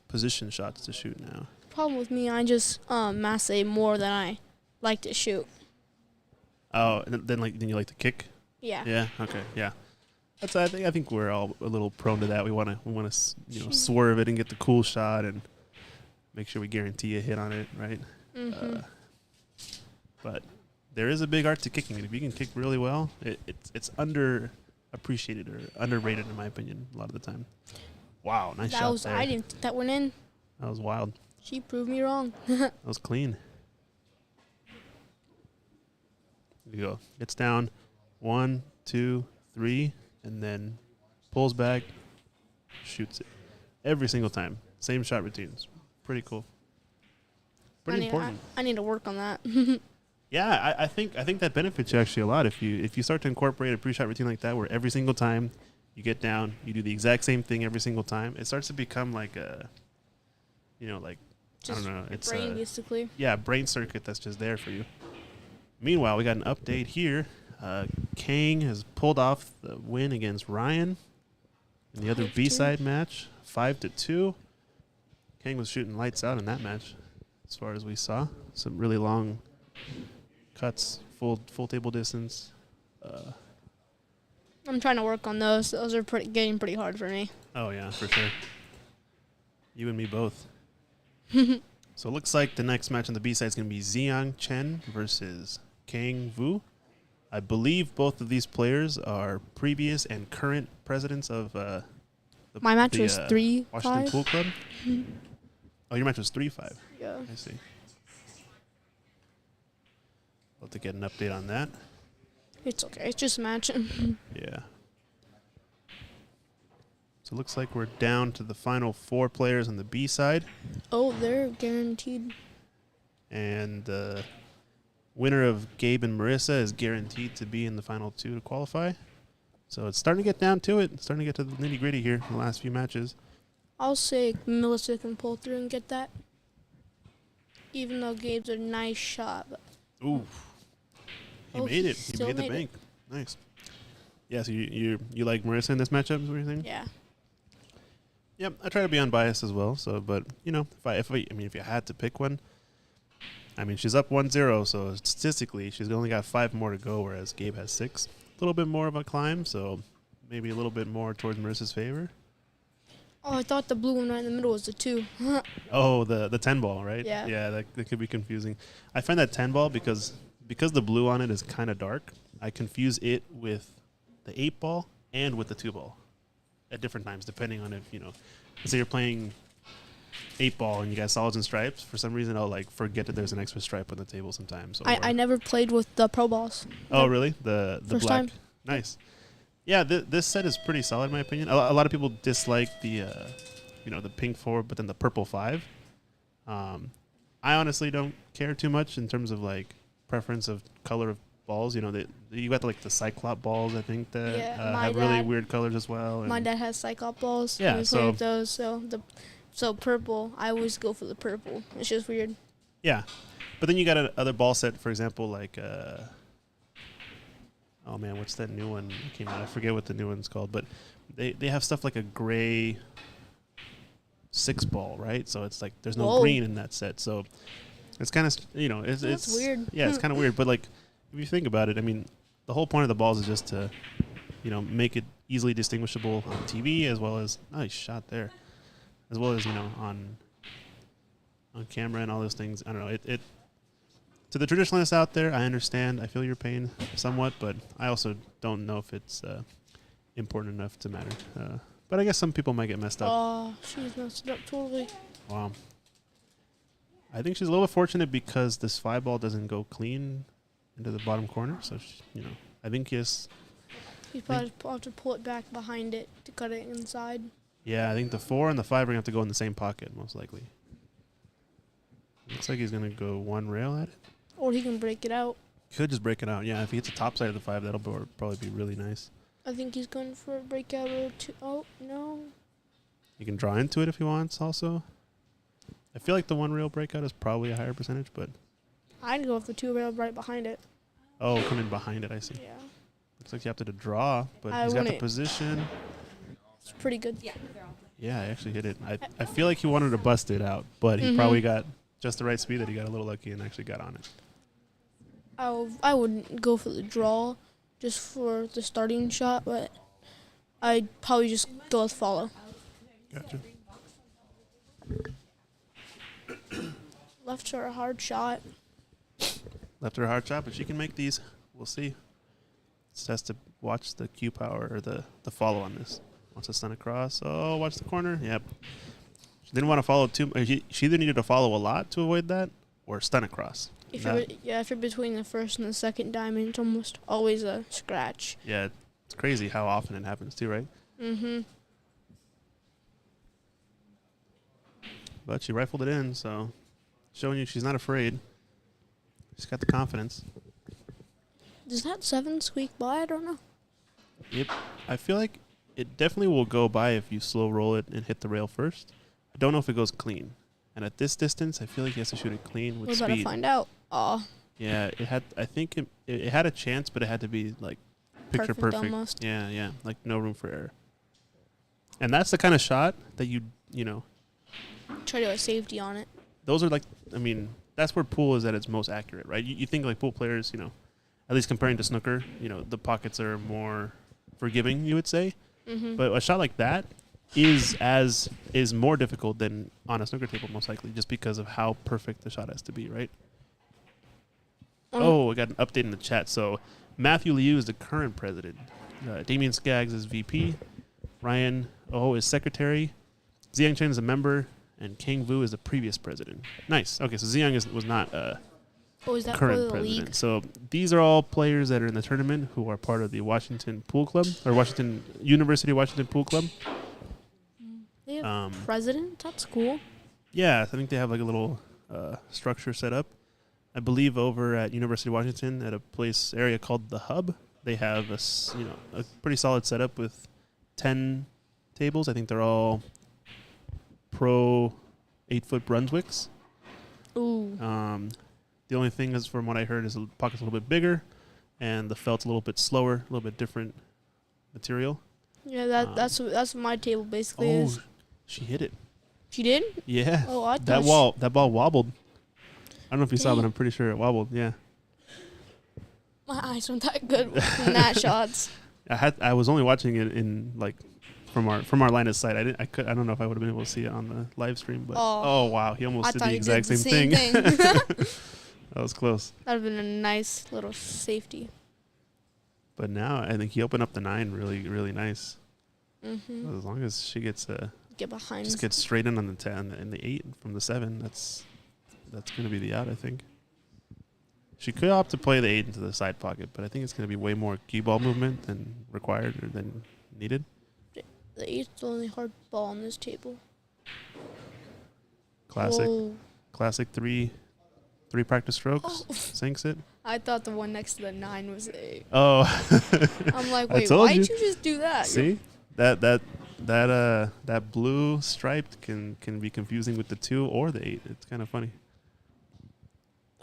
position shots to shoot now. Problem with me, I just mass save more than I like to shoot. Oh, and then you like to kick? Yeah. Yeah. Okay. Yeah. I think we're all a little prone to that. We want to swerve it and get the cool shot and make sure we guarantee a hit on it, right? But there is a big art to kicking, and if you can kick really well, it's underappreciated or underrated in my opinion a lot of the time. Wow, nice shot there. I didn't think that went in. That was wild. She proved me wrong. That was clean. There you go. Gets down 1, 2, 3, and then pulls back, shoots it every single time. Same shot routines. Pretty cool. Pretty important. I need to work on that. Yeah, I think that benefits you actually a lot if you start to incorporate a pre-shot routine like that, where every single time you get down, you do the exact same thing every single time. It starts to become like a, just I don't know. It's brain gets to clear. Yeah, brain circuit that's just there for you. Meanwhile, we got an update here. Kang has pulled off the win against Ryan in the other 5-2. B-side match, 5-2. Kang was shooting lights out in that match, as far as we saw. Some really long cuts, full table distance. I'm trying to work on those. Those are getting pretty hard for me. Oh yeah, for sure. You and me both. So it looks like the next match on the B side is going to be Ziyang Chen versus Kang Vu. I believe both of these players are previous and current presidents of My match was Washington 3-5. Pool Club. Oh, your match was 3-5. Yeah. I see. I'll have to get an update on that. It's okay. It's just a match. Yeah. So it looks like we're down to the final 4 players on the B side. Oh, they're guaranteed. And the winner of Gabe and Marissa is guaranteed to be in the final 2 to qualify. So it's starting to get down to it. It's starting to get to the nitty-gritty here in the last few matches. I'll say Melissa can pull through and get that. Even though Gabe's a nice shot. But Ooh. He Oh, made he it. He still made the made it. bank. Nice. Yeah, so you like Marissa in this matchup is what you're saying? yeah. Yep, I try to be unbiased as well. So, but you know, if you had to pick one, I mean, she's up 1-0, so statistically, she's only got 5 more to go, whereas Gabe has 6. A little bit more of a climb, so maybe a little bit more towards Marissa's favor. Oh, I thought the blue one right in the middle was the 2. Oh, the 10 ball, right? Yeah. Yeah, that could be confusing. I find that 10 ball because the blue on it is kind of dark. I confuse it with the 8 ball and with the 2 ball at different times, depending on if let's say you're playing 8 ball and you got solids and stripes. For some reason, I'll like forget that there's an extra stripe on the table sometimes. I never played with the pro balls. Oh, really? The First black. time. Nice. Yeah, this set is pretty solid in my opinion. A lot of people dislike the the pink 4, but then the purple 5. I honestly don't care too much in terms of like preference of color of balls. You got like the Cyclop balls, I think that have really weird colors as well. My dad has Cyclop balls. Yeah, We play with those. So purple. I always go for the purple. It's just weird. Yeah, but then you got another ball set, for example, like oh man, what's that new one that came out? I forget what the new one's called, but they have stuff like a gray 6 ball, right? So it's like there's no Whoa. green in that set, so it's kind of it's weird. Yeah, it's kind of weird, but like if you think about it, I mean, the whole point of the balls is just to make it easily distinguishable on TV as well as nice shot there, as well as on camera and all those things. I don't know. It to the traditionalists out there, I understand. I feel your pain somewhat, but I also don't know if it's important enough to matter. But I guess some people might get messed up. Oh, she's messed it up totally. Wow. I think she's a little bit fortunate because this 5 ball doesn't go clean into the bottom corner. So, I think yes. You probably have to pull it back behind it to cut it inside. Yeah, I think the 4 and the 5 are going to have to go in the same pocket, most likely. Looks like he's going to go 1 rail at it. Or he can break it out. Could just break it out. Yeah, if he hits the top side of the 5, that'll probably be really nice. I think he's going for a breakout or 2. Oh, no. He can draw into it if he wants also. I feel like the 1 rail breakout is probably a higher percentage, but... I'd go with the 2 rail right behind it. Oh, come in behind it, I see. Yeah. Looks like you have to draw, but I he's got the wouldn't- position. It's pretty good. Yeah, I actually hit it. I feel like he wanted to bust it out, but he probably got just the right speed that he got a little lucky and actually got on it. I wouldn't go for the draw just for the starting shot, but I'd probably just go with follow. Gotcha. Left her a hard shot. Left her a hard shot, but she can make these. We'll see. Just has to watch the Q power or the follow on this. Wants to stun across. Oh, watch the corner. Yep. She didn't want to follow too much. She either needed to follow a lot to avoid that or stun across. If you're between the first and the second diamond, it's almost always a scratch. Yeah, it's crazy how often it happens too, right? Mm-hmm. But she rifled it in, so showing you she's not afraid. She's got the confidence. Does that 7 squeak by? I don't know. Yep. I feel like it definitely will go by if you slow roll it and hit the rail first. I don't know if it goes clean. And at this distance, I feel like he has to shoot it clean with We're speed. about to find out. Aw. Yeah, it had. I think it had a chance, but it had to be like picture perfect. Almost. Yeah, like no room for error. And that's the kind of shot that you Try to do a safety on it. those are like. I mean, that's where pool is at its most accurate, right? You think like pool players, at least comparing to snooker, the pockets are more forgiving, you would say. Mm-hmm. But a shot like that is more difficult than on a snooker table, most likely, just because of how perfect the shot has to be, right? Oh, I got an update in the chat. So Matthew Liu is the current president. Damien Skaggs is VP. Ryan Oh is secretary. Ziyang Chen is a member. And Kang Vu is the previous president. Nice. Okay, so Ziyang was not is that for current the president. league? So these are all players that are in the tournament who are part of the Washington Pool Club or University of Washington Pool Club. They have president? That's cool. Yeah, I think they have like a little structure set up. I believe over at University of Washington at a area called the Hub, they have a pretty solid setup with 10 tables. I think they're all pro 8-foot Brunswicks. Ooh. The only thing is, from what I heard, is the pocket's a little bit bigger, and the felt's a little bit slower, a little bit different material. Yeah, that's what my table basically is. She hit it. She did? Yeah. Oh, I that ball wobbled. I don't know if you saw, but I'm pretty sure it wobbled. Yeah. My eyes weren't that good with that shots. I was only watching it in like from our line of sight. I don't know if I would have been able to see it on the live stream, but oh wow, he almost did the exact same thing. That was close. That would have been a nice little safety. But now I think he opened up the 9 really, really nice. Mm-hmm. As long as she gets get behind, just get straight in on the 10 and the 8 from the 7. That's going to be the out, I think. She could opt to play the 8 into the side pocket, but I think it's going to be way more cue ball movement than required or than needed. The 8's the only hard ball on this table. Classic. Whoa. Classic 3 practice strokes. Oh. Sinks it. I thought the one next to the 9 was a. Oh. I'm like, wait, why'd you just do that? See? That blue striped can be confusing with the 2 or the 8. It's kind of funny.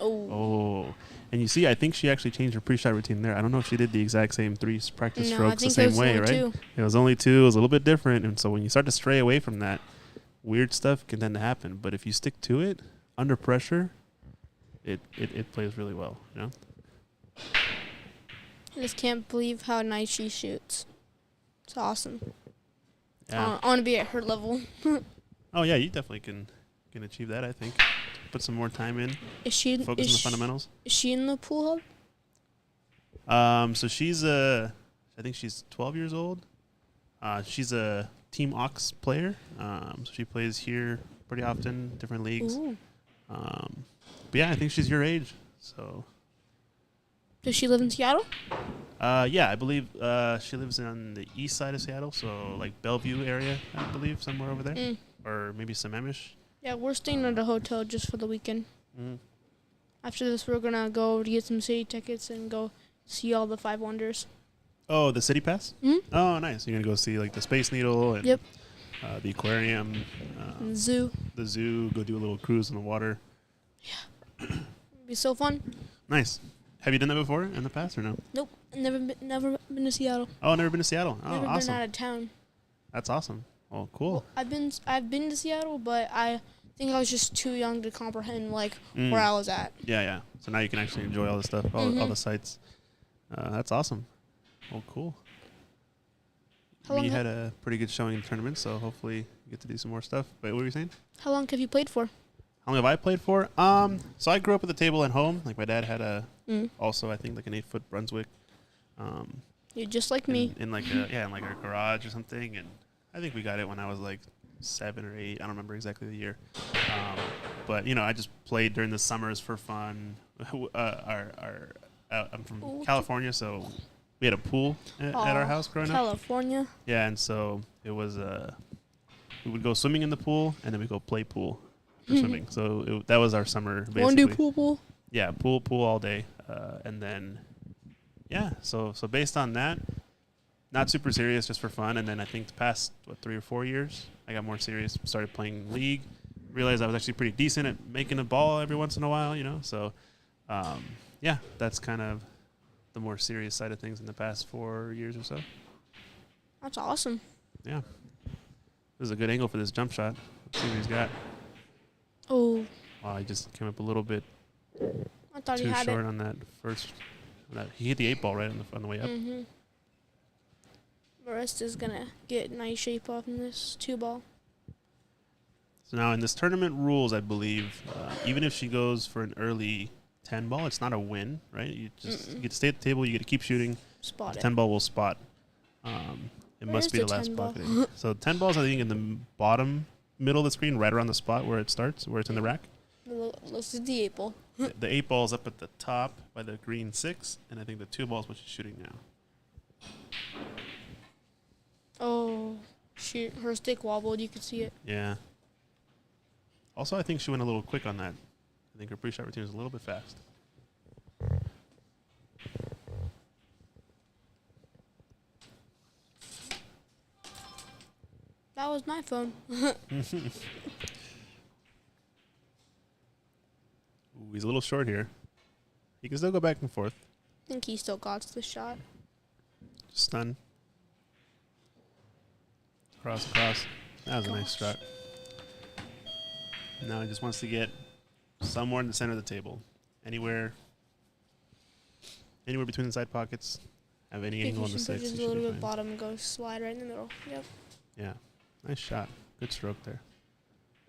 Oh. And you see, I think she actually changed her pre-shot routine there. I don't know if she did the exact same 3 practice strokes the same way, right? 2. It was only 2. It was a little bit different. And so when you start to stray away from that, weird stuff can tend to happen. But if you stick to it under pressure, it plays really well, you know? I just can't believe how nice she shoots. It's awesome. Yeah. I want to be at her level. Oh, yeah, you definitely can achieve that, I think. Put some more time in. Focus on the fundamentals. Is she in the pool hub? So she's I think she's 12 years old. She's a Team Ox player. So she plays here pretty often, different leagues. Ooh. But yeah, I think she's your age. So. Does she live in Seattle? Yeah, I believe she lives on the east side of Seattle, so like Bellevue area, I believe, somewhere over there, or maybe Sammamish. Yeah, we're staying at a hotel just for the weekend. Mm-hmm. After this, we're gonna go to get some city tickets and go see all the 5 wonders. Oh, the City Pass? Mm-hmm. Oh, nice. You're gonna go see like the Space Needle and the aquarium, and the zoo. Go do a little cruise in the water. Yeah, it'd be so fun. Nice. Have you done that before in the past or no? Nope, never been to Seattle. Oh, never been to Seattle. Oh, never awesome. been out of town. That's awesome. Oh, cool. Well, I've been to Seattle, but I think I was just too young to comprehend like where I was at. Yeah. So now you can actually enjoy all the stuff, all the sites. That's awesome. Oh, cool. We had a pretty good showing in the tournament, so hopefully you get to do some more stuff. Wait, what were you saying? How long have you played for? How long have I played for? So I grew up at the table at home. Like my dad had also I think like an 8-foot Brunswick. You're just like me. In like our garage or something, and I think we got it when I was like 7 or 8. I don't remember exactly the year. But I just played during the summers for fun. I'm from California, so we had a pool at our house growing up. California. Yeah, and so it was we would go swimming in the pool, and then we go play pool for swimming. So that was our summer, basically. Want to do pool? Yeah, pool all day, and then so based on that, not super serious, just for fun. And then I think the past 3 or 4 years, I got more serious. Started playing league. Realized I was actually pretty decent at making a ball every once in a while, So, that's kind of the more serious side of things in the past 4 years or so. That's awesome. Yeah, this is a good angle for this jump shot. Let's see what he's got. Oh. Wow, he just came up a little bit I thought too he had short it. on that first. He hit the 8 ball right on the way up. Mm-hmm. Marista's gonna get nice shape off in this 2 ball. So now in this tournament rules, I believe, even if she goes for an early 10 ball. It's not a win, right? You just you get to stay at the table. You get to keep shooting. Spot The it. 10 ball will spot. It Where must is be the the last 10 ball? pocketing. So 10 balls, I think, in the bottom middle of the screen, right around the spot where it starts, where it's in the rack. Let's do the 8 ball. The 8 ball is up at the top by the green 6, and I think the 2 ball is what she's shooting now. Oh, her stick wobbled. You could see it. Yeah. Also, I think she went a little quick on that. I think her pre-shot routine was a little bit fast. That was my phone. Ooh, he's a little short here. He can still go back and forth. I think he still got the shot. Stun. Cross. That was a nice shot. Now he just wants to get somewhere in the center of the table. Anywhere between the side pockets. Have any angle on the six. Just a little bit bottom and go slide right in the middle. Yep. Yeah. Nice shot. Good stroke there.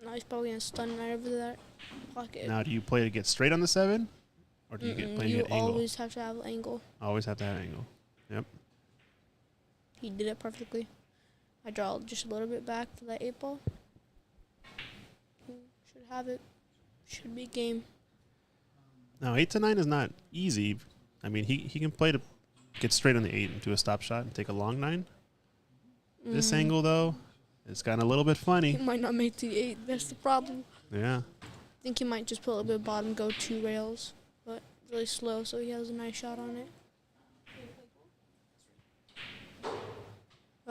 Now he's probably going to stun right over that pocket. Now, do you play to get straight on the 7? Or do you get play to You get angle? always have to have angle. Always have to have angle. Yep. He did it perfectly. I draw just a little bit back for that 8 ball. Should have it. Should be game. Now, 8 to 9 is not easy. I mean, he can play to get straight on the 8 and do a stop shot and take a long 9. This angle, though, it's gotten a little bit He funny. might not make the 8. That's the problem. Yeah. I think he might just put a little bit bottom, go 2 rails, but really slow, so he has a nice shot on it.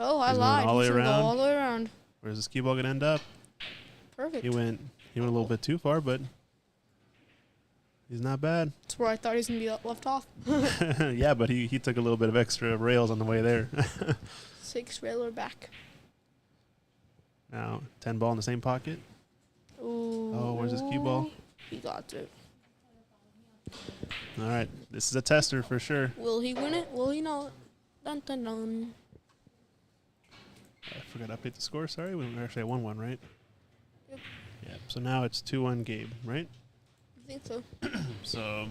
Oh, I He's going lied. all the He way should go around. all the way around. Where's this cue ball going to end up? Perfect. He went a little bit too far, but he's not bad. That's where I thought he was going to be left off. Yeah, but he took a little bit of extra rails on the way there. 6 railer back. Now, 10 ball in the same pocket. Ooh. Oh, where's his cue ball? He got it. All right, this is a tester for sure. Will he win it? Will he not? Dun dun dun. I forgot to update the score. Sorry, we actually at 1-1, right? Yep. Yeah. So now it's 2-1 Gabe, right? I think so. So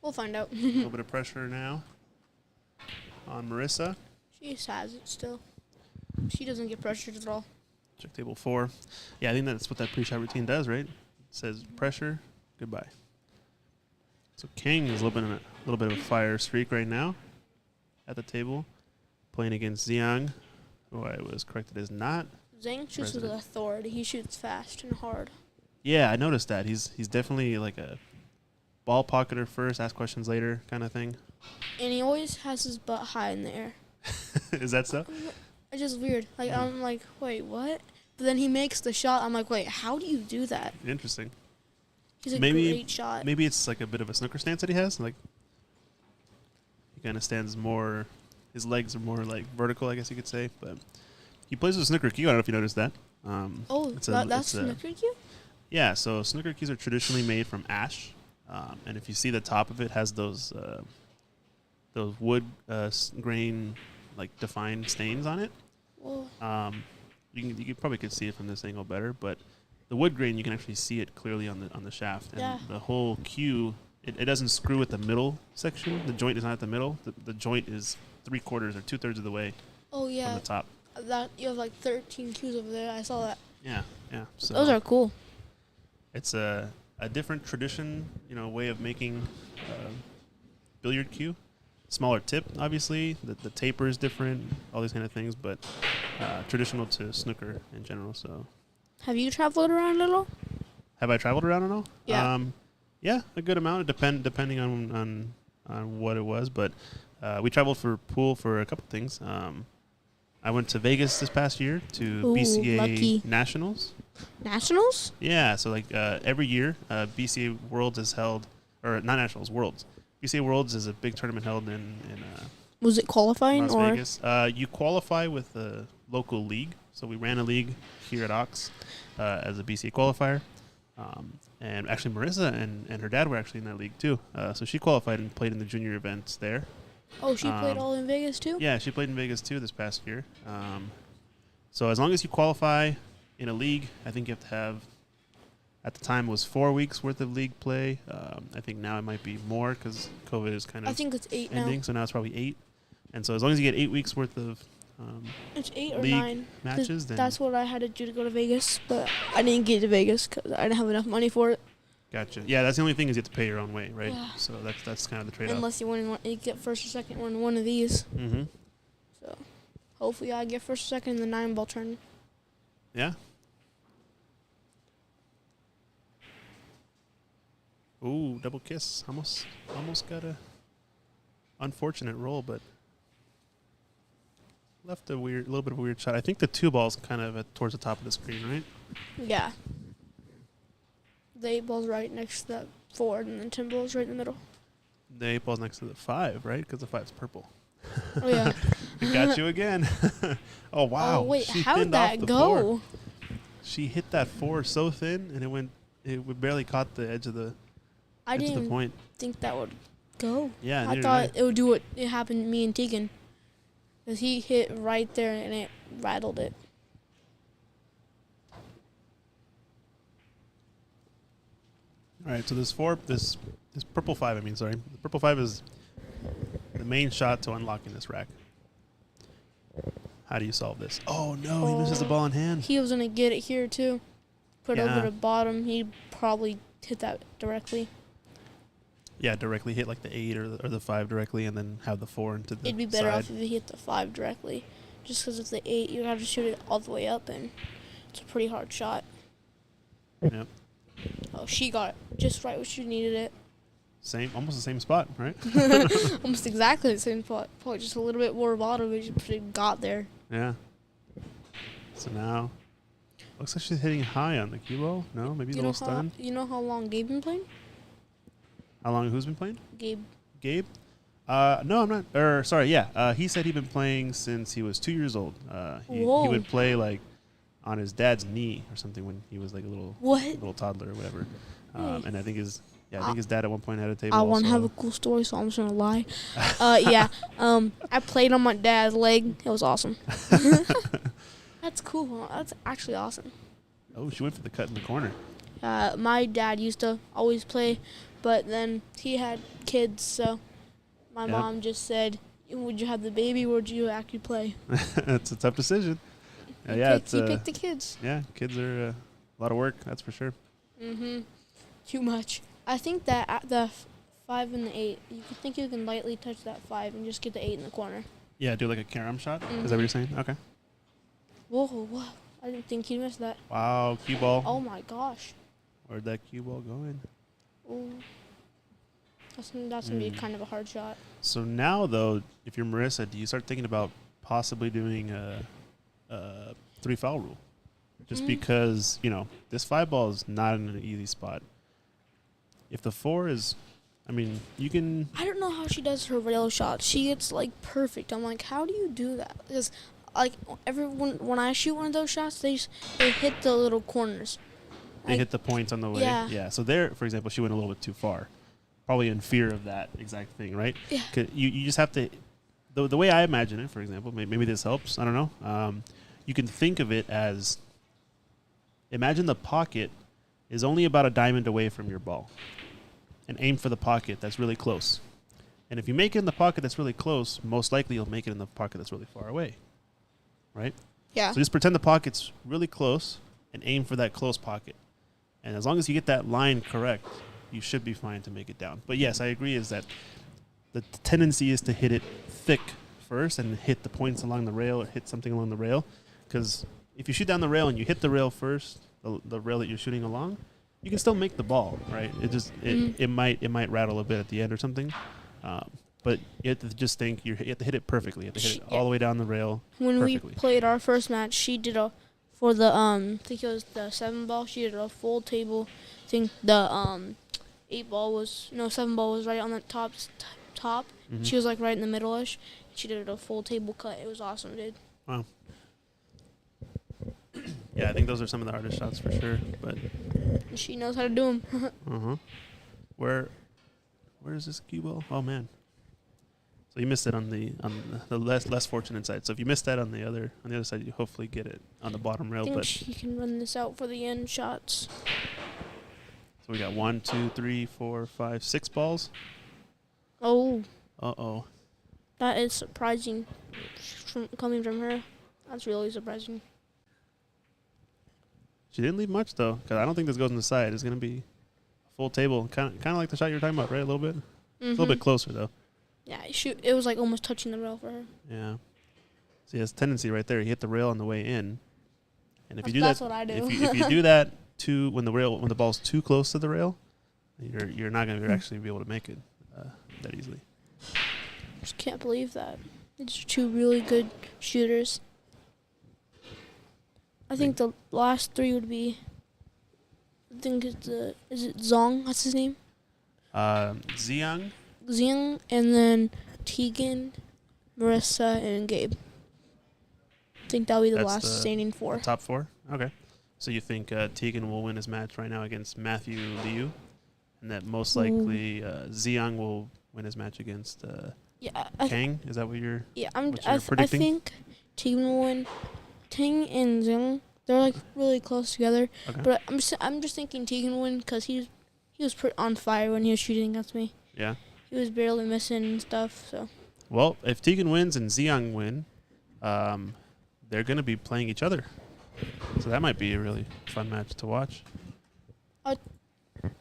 We'll find out. a little bit of pressure now on Marissa. She just has it still. She doesn't get pressured at all. Check table 4. Yeah, I think that's what that pre-shot routine does, right? It says pressure, goodbye. So King is a little bit of a fire streak right now at the table, playing against Xiang, who I was corrected is not. Zhang shoots with authority. He shoots fast and hard. Yeah, I noticed that. He's definitely like a ball pocketer first, ask questions later kind of thing. And he always has his butt high in the air. Is that so? It's just weird. Like, I'm like, wait, what? But then he makes the shot. I'm like, wait, how do you do that? Interesting. He's a Maybe- great shot. Maybe it's like a bit of a snooker stance that he has. Like he kind of stands more. His legs are more like vertical, I guess you could say. But he plays with a snooker cue. I don't know if you noticed that. Oh, it's that's a- snooker cue? Yeah. So snooker cues are traditionally made from ash, and if you see the top of it has those wood grain like defined stains on it. Well, You probably could see it from this angle better, but the wood grain you can actually see it clearly on the shaft, and Yeah. the whole cue it doesn't screw at the middle section. The joint is not at the middle. The joint is 3/4 or 2/3 of the way oh, from yeah. the top. That you have like 13 cues over there. I saw that. Yeah. So Those are cool. it's a different tradition, way of making billiard cue. Smaller tip, obviously. The taper is different. All these kind of things, but traditional to snooker in general. So, Have you traveled around a little? have I traveled around at all? Yeah. Yeah, a good amount. Depending on what it was, but we traveled for pool for a couple things. I went to Vegas this past year to Ooh, BCA lucky. Nationals. Nationals? Yeah, so like every year, BCA Worlds is held, or not Nationals, Worlds. BCA Worlds is a big tournament held in Was it qualifying Las or? Vegas. You qualify with the local league. So we ran a league here at Ox as a BCA qualifier. And actually Marissa and her dad were actually in that league too. So she qualified and played in the junior events there. Oh, she played all in Vegas too? Yeah, she played in Vegas too this past year. So as long as you qualify in a league, I think you have to have At the time, it was 4 weeks worth of league play. I think now it might be more because COVID is kind I of think it's 8 ending. now. So now it's probably 8. And so as long as you get 8 weeks worth of It's 8 or league 9. 'cause matches, then that's what I had to do to go to Vegas, but I didn't get to Vegas because I didn't have enough money for it. gotcha. Yeah, that's the only thing is you have to pay your own way, right? Yeah. So that's kind of the trade-off. Unless you win, you get first or second in one of these. Mm-hmm. So hopefully I get first or second in the 9-ball tournament. Yeah. Ooh, double kiss. Almost got a unfortunate roll, but left a little bit of a weird shot. I think the 2 ball's kind of towards the top of the screen, right? Yeah. The 8-ball's right next to that 4, and then 10-ball's right in the middle. The 8 ball's next to the 5, right? Because the 5's purple. Oh, yeah. It got you again. Oh, wow. Oh, wait, She how'd thinned off that the go? 4. She hit that 4 so thin, and it barely caught the edge of the I edge of the didn't point. think that would go. Yeah, I neither did thought it would do what it happened to me and Tegan. Because he hit right there and it rattled it. All right, so this purple 5, the purple 5 is the main shot to unlocking this rack. How do you solve this? Oh, no, he misses the ball in hand. He was going to get it here, too. Put it Yeah. over the bottom. He probably hit that directly. Yeah, directly hit like the 8 or the 5 directly and then have the 4 into the It'd be better side. off if he hit the 5 directly. Just because it's the 8, you have to shoot it all the way up, and it's a pretty hard shot. Yep. Oh, she got it just right where she needed it. Almost the same spot, right? Almost exactly the same spot. Probably just a little bit more bottom, but she got there. Yeah. So now, looks like she's hitting high on the cue ball. No, maybe a little stun. You know how long Gabe been playing? How long? Who's been playing? Gabe. Gabe? No, I'm not. Sorry, yeah. He said he'd been playing since he was 2 years old. He Whoa. would play like on his dad's knee or something when he was like a little toddler or whatever. And I think his dad at one point had a table. I want to have a cool story, so I'm just gonna lie. Yeah. I played on my dad's leg. It was awesome. That's cool. That's actually awesome. Oh, she went for the cut in the corner. My dad used to always play, but then he had kids, so my mom just said, "Would you have the baby, or would you actually play?" It's a tough decision. He picked the kids. Yeah, kids are a lot of work, that's for sure. Mm-hmm. Too much. I think that at the 5 and the 8, you think you can lightly touch that 5 and just get the 8 in the corner. Yeah, do like a carom shot. Is that what you're saying? Okay. Whoa. I didn't think he missed that. Wow, cue ball. Oh my gosh. Where'd that cue ball go in? Ooh. That's going to be kind of a hard shot. So now, though, if you're Marissa, do you start thinking about possibly doing a 3-foul rule? Just because, this 5 ball is not in an easy spot. If the 4 is, you can... I don't know how she does her rail shots. She gets, perfect. I'm like, how do you do that? Because, everyone, when I shoot one of those shots, they hit the little corners. They hit the points on the way. Yeah. So there, for example, she went a little bit too far. Probably in fear of that exact thing, right? Yeah. 'Cause you just have to... The way I imagine it, for example, maybe this helps. I don't know. You can think of it as... Imagine the pocket is only about a diamond away from your ball. And aim for the pocket that's really close. And if you make it in the pocket that's really close, most likely you'll make it in the pocket that's really far away. Right? Yeah. So just pretend the pocket's really close and aim for that close pocket. And as long as you get that line correct, you should be fine to make it down. But yes, I agree is that the tendency is to hit it thick first and hit the points along the rail or hit something along the rail. Because if you shoot down the rail and you hit the rail first, the rail that you're shooting along, you can still make the ball, right? It might rattle a bit at the end or something. But you have to just think you have to hit it perfectly. You have to hit it all the way down the rail When perfectly. we played our first match, she did for the I think it was the 7 ball. She did a full table. I think the 8 ball was 7 ball was right on the top. Mm-hmm. She was right in the middle-ish. She did a full table cut. It was awesome, dude. Wow. Yeah, I think those are some of the hardest shots for sure. But She knows how to do them. where is this cue ball? Oh man. So you missed it on the less fortunate side. So if you missed that on the other side, you hopefully get it on the bottom I rail. think But she can run this out for the end shots. So we got 1, 2, 3, 4, 5, 6 balls. Oh, Uh-oh. that is surprising coming from her. That's really surprising. She didn't leave much, though, because I don't think this goes on the side. It's going to be a full table. Kind of like the shot you were talking about, right? A little bit? It's a little bit closer, though. Yeah, it was like almost touching the rail for her. Yeah. See, there's a tendency right there. You hit the rail on the way in. And if you do That's that, what I do. if you do that when the ball's too close to the rail, you're not going to actually be able to make it that easily. Just can't believe that. These are two really good shooters. I think the last three would be. I think is it Zong? That's his name. Xiang. Xiang, and then Tegan, Marissa, and Gabe. I think that'll be the That's last standing four. Top 4? Okay. So you think Tegan will win his match right now against Matthew Liu, and that most likely Xiang will win his match against Kang? Is that what you're I predicting? think Tegan will win. Ting and Xiang, they're like really close together. Okay. But I'm just thinking Tegan will win because he was pretty on fire when he was shooting against me. Yeah. He was barely missing and stuff. So. Well, if Tegan wins and Xiang win, they're going to be playing each other. So that might be a really fun match to watch.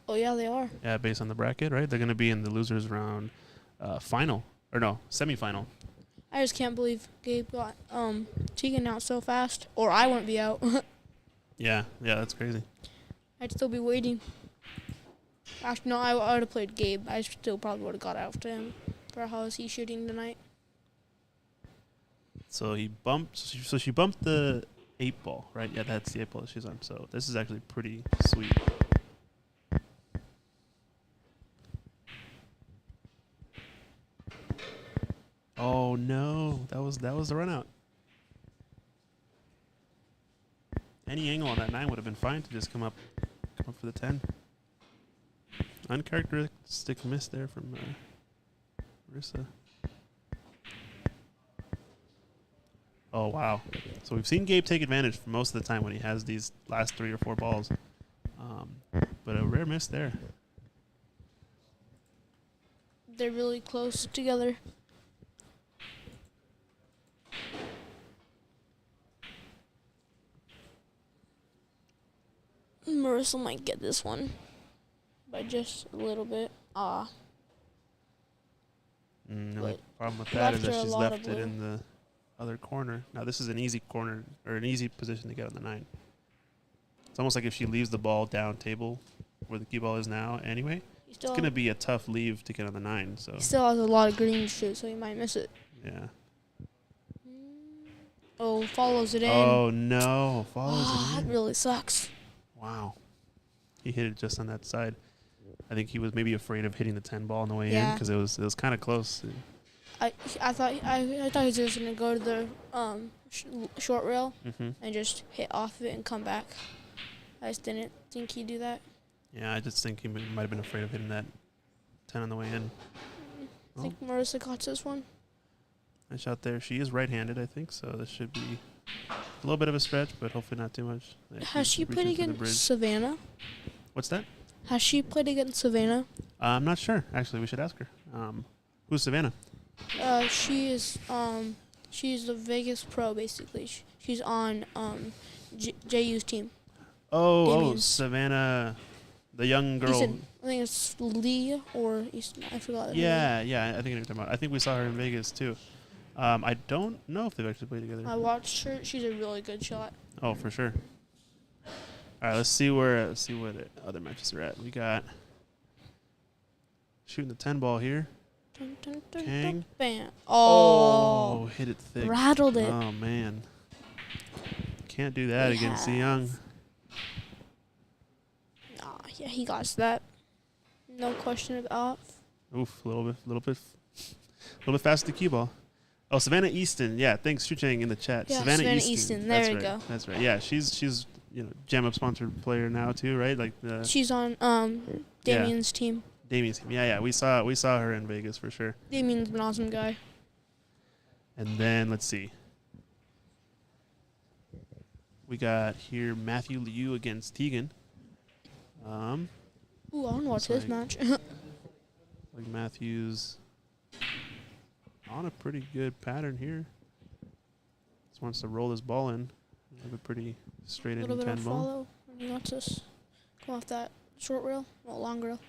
Oh yeah, they are. Yeah, based on the bracket, right? They're going to be in the losers round final. Or no, semifinal. I just can't believe Gabe got Tegan out so fast, or I wouldn't be out. Yeah, that's crazy. I'd still be waiting. Actually, no, I would have played Gabe. I still probably would have got out to him. For how is he shooting tonight? So he bumped. So she bumped the 8 ball, right? Yeah, that's the 8 ball that she's on. So this is actually pretty sweet. Oh no, that was the run out. Any angle on that 9 would have been fine to just come up for the 10. Uncharacteristic miss there from Marissa. Oh wow! So we've seen Gabe take advantage for most of the time when he has these last 3 or 4 balls, but a rare miss there. They're really close together. Marissa might get this one by just a little bit. The only But problem with that is that left her a she's lot left of it in the other corner. Now this is an easy corner or an easy position to get on the 9. It's almost like if she leaves the ball down table where the cue ball is now anyway, it's going to be a tough leave to get on the 9. So he still has a lot of green to shoot, so he might miss it. yeah. Oh, follows it in. Oh no, follows it That in. really sucks. Wow. He hit it just on that side. I think he was maybe afraid of hitting the 10 ball on the way in Yeah. because it was kind of close. I thought he was just gonna go to the short rail and just hit off of it and come back. I just didn't think he'd do that. Yeah, I just think he might have been afraid of hitting that 10 on the way in. I think Marissa caught this one. Nice shot there. She is right-handed, I think, so this should be a little bit of a stretch, but hopefully not too much. Has she played against Savannah? What's that? Has she played against Savannah? I'm not sure. Actually, we should ask her. Who's Savannah? She's the Vegas pro basically. She's on JU's team. Oh, Damien's. Savannah, the young girl. Easton. I think it's Lee or Easton. I forgot. her name. Yeah, I think I know what you're talking about. I think we saw her in Vegas too. I don't know if they've actually played together. I watched her. She's a really good shot. Oh, for sure. All right, let's see where the other matches are at. We got shooting the 10 ball here. Dun, dun, dun, Kang. dun, bam. Oh, Hit it thick. rattled it. Oh man, can't do that against the young. Yeah, he got that. No question about. Oof, a little bit fast to cue ball. Oh, Savannah Easton. Yeah, thanks, Shucheng in the chat. Yeah, Savannah Savannah Easton. Easton. That's There we right. go. That's right. Yeah, she's Jam Up sponsored player now too, right? Like the She's on Damien's team. Damien's team. Yeah, we saw her in Vegas for sure. Damien's an awesome guy. And then let's see. We got here Matthew Liu against Tegan. Ooh, I want to watch this match. Like Matthews on a pretty good pattern here. Just wants to roll his ball in. Have a pretty straight A in little bit 10 of ball. follow when he wants us. Come off that short rail, well, long rail.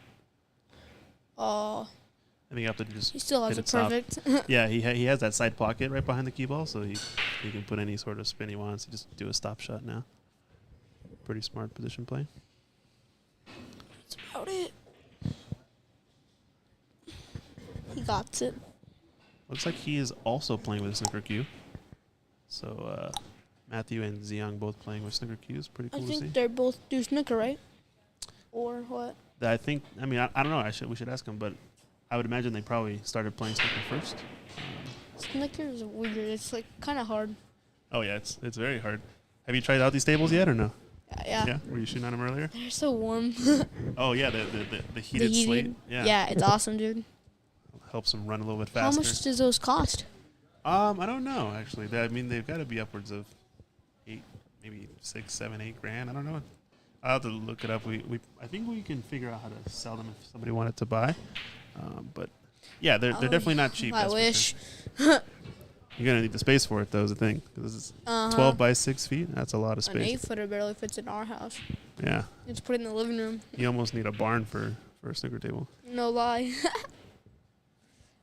Oh, I think you have to just he still has hit it it soft. perfect. Yeah, he has that side pocket right behind the cue ball, so he can put any sort of spin he wants. He just do a stop shot now. Pretty smart position play. That's about it. He got it. Looks like he is also playing with a snooker cue. So Matthew and Ziong both playing with snooker cues. Pretty cool I to see. think they're both do snooker, right? Or what? I think. I mean, I don't know. We should ask him, but I would imagine they probably started playing snooker first. Snooker is weird. It's like kind of hard. Oh yeah, it's very hard. Have you tried out these tables yet or no? Yeah. Were you shooting on them earlier? They're so warm. Oh yeah, the heated slate. Yeah, it's awesome, dude. Helps them run a little bit How faster. much does those cost? I don't know actually. I mean, they've got to be upwards of 8, maybe 6, 7, 8 grand. I don't know. I'll have to look it up. I think we can figure out how to sell them if somebody wanted to buy. But yeah, they're definitely not cheap. I that's for wish. sure. You're gonna need the space for it though. Is the thing. 'Cause it's 12 by 6 feet. That's a lot of An space. 8-footer barely fits in our house. Yeah, It's put in the living room. you almost need a barn for a snooker table. No lie.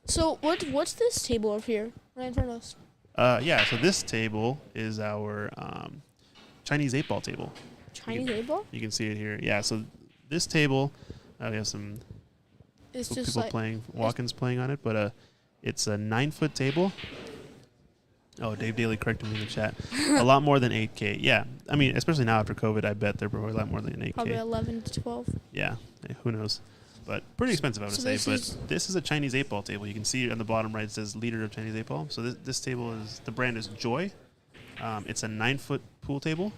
So what's this table over here right in front of us? Yeah. So this table is our Chinese 8-ball table. Chinese 8-ball? You can see it here. Yeah. So this table, we have some It's people just like playing, walk-ins playing on it, but it's a 9-foot table. Oh, Dave Daly corrected me in the chat. A lot more than 8K. Yeah. I mean, especially now after COVID, I bet they're probably a lot more than 8K. probably 11 to 12. Yeah. Who knows? But pretty expensive, I would So say. this But is- this is a Chinese 8-ball table. You can see on the bottom right it says leader of Chinese 8-ball. So this table is, the brand is Joy. It's a 9-foot pool table,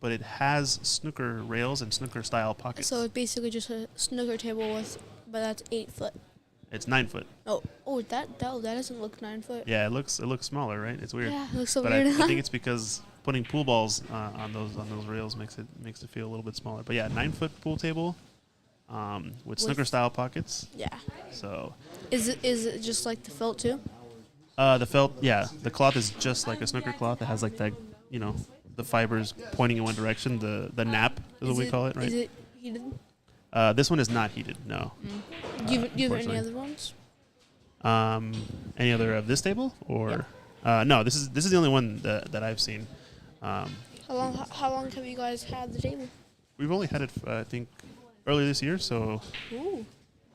but it has snooker rails and snooker style pockets. So it's basically just a snooker table but that's 8 foot. It's 9 foot. Oh, that doesn't look 9 foot. Yeah, it looks smaller, right? It's weird. Yeah, it looks so But weird. I think it's because putting pool balls on those rails makes it feel a little bit smaller. But yeah, 9-foot pool table with snooker style pockets. Yeah. So Is it just like the felt too? the felt, yeah, the cloth is just like a snooker cloth. It has like that, the fibers pointing in one direction. The nap is what we call it, right? Is it heated? This one is not heated. No. Do you have any unfortunately. other ones? Any other of this table or? No, this is the only one that I've seen. How long have you guys had the table? We've only had it, I think, earlier this year. So Ooh,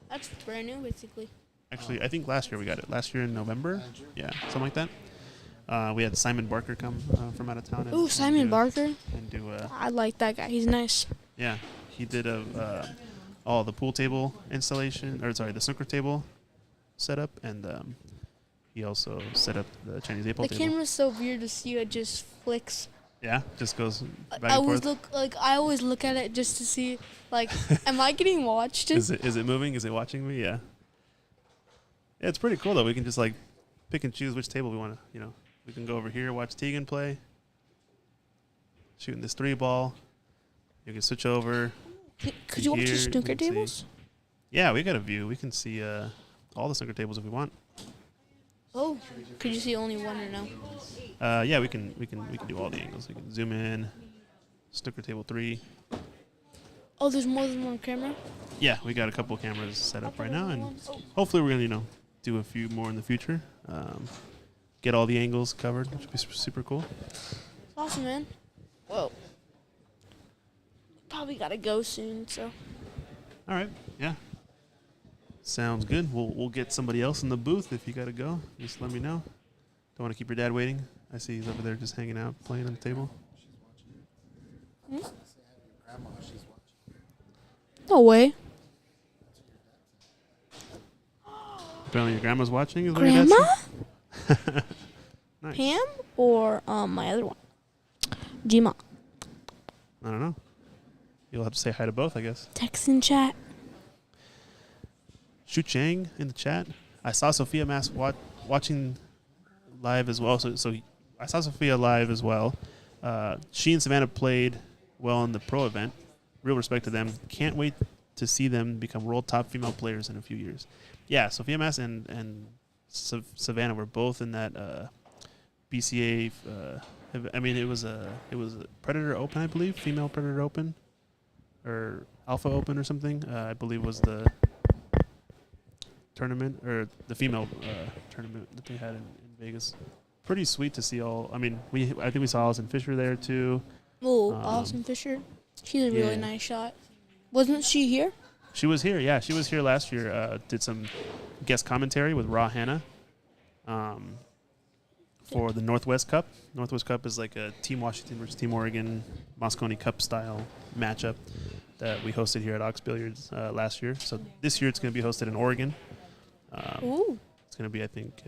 that's brand new basically. actually, I think last year we got it. Last year in November. Yeah, something like that. We had Simon Barker come from out of town. Ooh, Simon Barker. And do I like that guy. He's nice. yeah, he did all the pool table installation, or sorry, the snooker table setup, and he also set up the Chinese 8-ball The table. camera's so weird to see. It just flicks. Yeah, just goes back I and always forth. I always look at it just to see, like, am I getting watched? Is it moving? Is it watching me? Yeah. Yeah, it's pretty cool though. We can just like pick and choose which table we want to. We can go over here, watch Tegan play, shooting this 3-ball. You can switch over. Could you watch the Here, snooker we can see- tables? Yeah, we got a view. We can see all the snooker tables if we want. Oh, could you see only one or no? Yeah, we can do all the angles. We can zoom in. Snooker table 3. Oh, there's more than one camera. Yeah, we got a couple of cameras set up right now, and hopefully we're gonna do a few more in the future. Get all the angles covered, which would be super cool. Awesome, man. Whoa. Probably gotta go soon, so. All right, yeah, sounds good. We'll get somebody else in the booth if you gotta go. Just let me know. Don't want to keep your dad waiting. I see he's over there just hanging out, playing on the table. No way. Apparently your grandma's watching. Is what your dad Grandma? said? Nice. Pam or my other one? Gma. I don't know. You'll have to say hi to both, I guess. Text in chat. Shu Chang in the chat. I saw Sophia Mass watching live as well. So I saw Sophia live as well. She and Savannah played well in the pro event. Real respect to them. Can't wait to see them become world top female players in a few years. Yeah, Sophia Mass and Savannah were both in that BCA. It was a Predator Open, I believe, female Predator Open, or Alpha Open or something. I believe was the tournament or the female tournament that they had in Vegas. Pretty sweet to see all. I mean, I think we saw Allison Fisher there too. Oh, Allison Fisher. She's a really nice shot. Wasn't she here? She was here, yeah. She was here last year. Did some guest commentary with Raw Hannah for the Northwest Cup. Northwest Cup is like a Team Washington versus Team Oregon Moscone Cup style matchup that we hosted here at Ox Billiards last year. So this year it's going to be hosted in Oregon. Ooh. It's going to be, I think,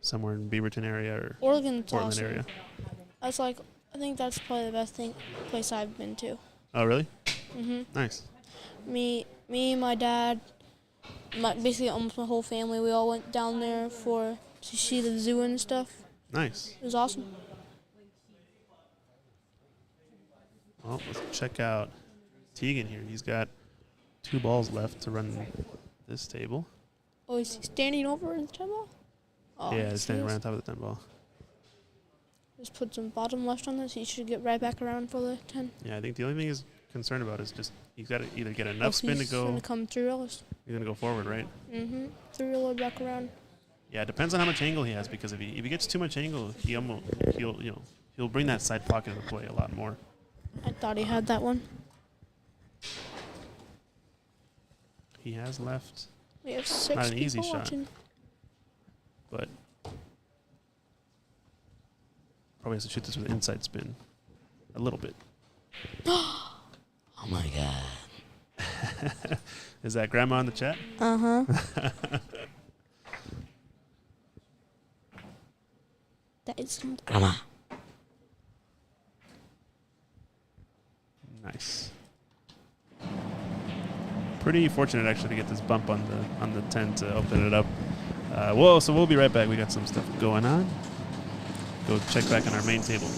somewhere in Beaverton area or Oregon's Portland awesome. area. I think that's probably the best place I've been to. Oh, really? Mhm. Nice. Me, my dad, basically almost my whole family. We all went down there to see the zoo and stuff. Nice. It was awesome. Well, let's check out Tegan here. He's got 2 balls left to run this table. Oh, is he standing over the 10 ball? Oh, Yeah, he's standing yes. right on top of the 10 ball. Just put some bottom left on this. He should get right back around for the 10. Yeah, I think the only thing he's concerned about is just he's got to either get enough spin to He's go. gonna come through us. He's gonna go forward, right? Mhm. Through back around. Yeah, it depends on how much angle he has, because if he gets too much angle, he'll bring that side pocket into play a lot more. I thought he had that one. He has left, We have 6 Not an people easy shot. watching. but probably has to shoot this with inside spin a little bit. Oh my god. Is that grandma in the chat? Uh-huh. That is some Grandma. Nice. Pretty fortunate actually to get this bump on the 10 to open it up. So we'll be right back. We got some stuff going on. Go check back on our main table.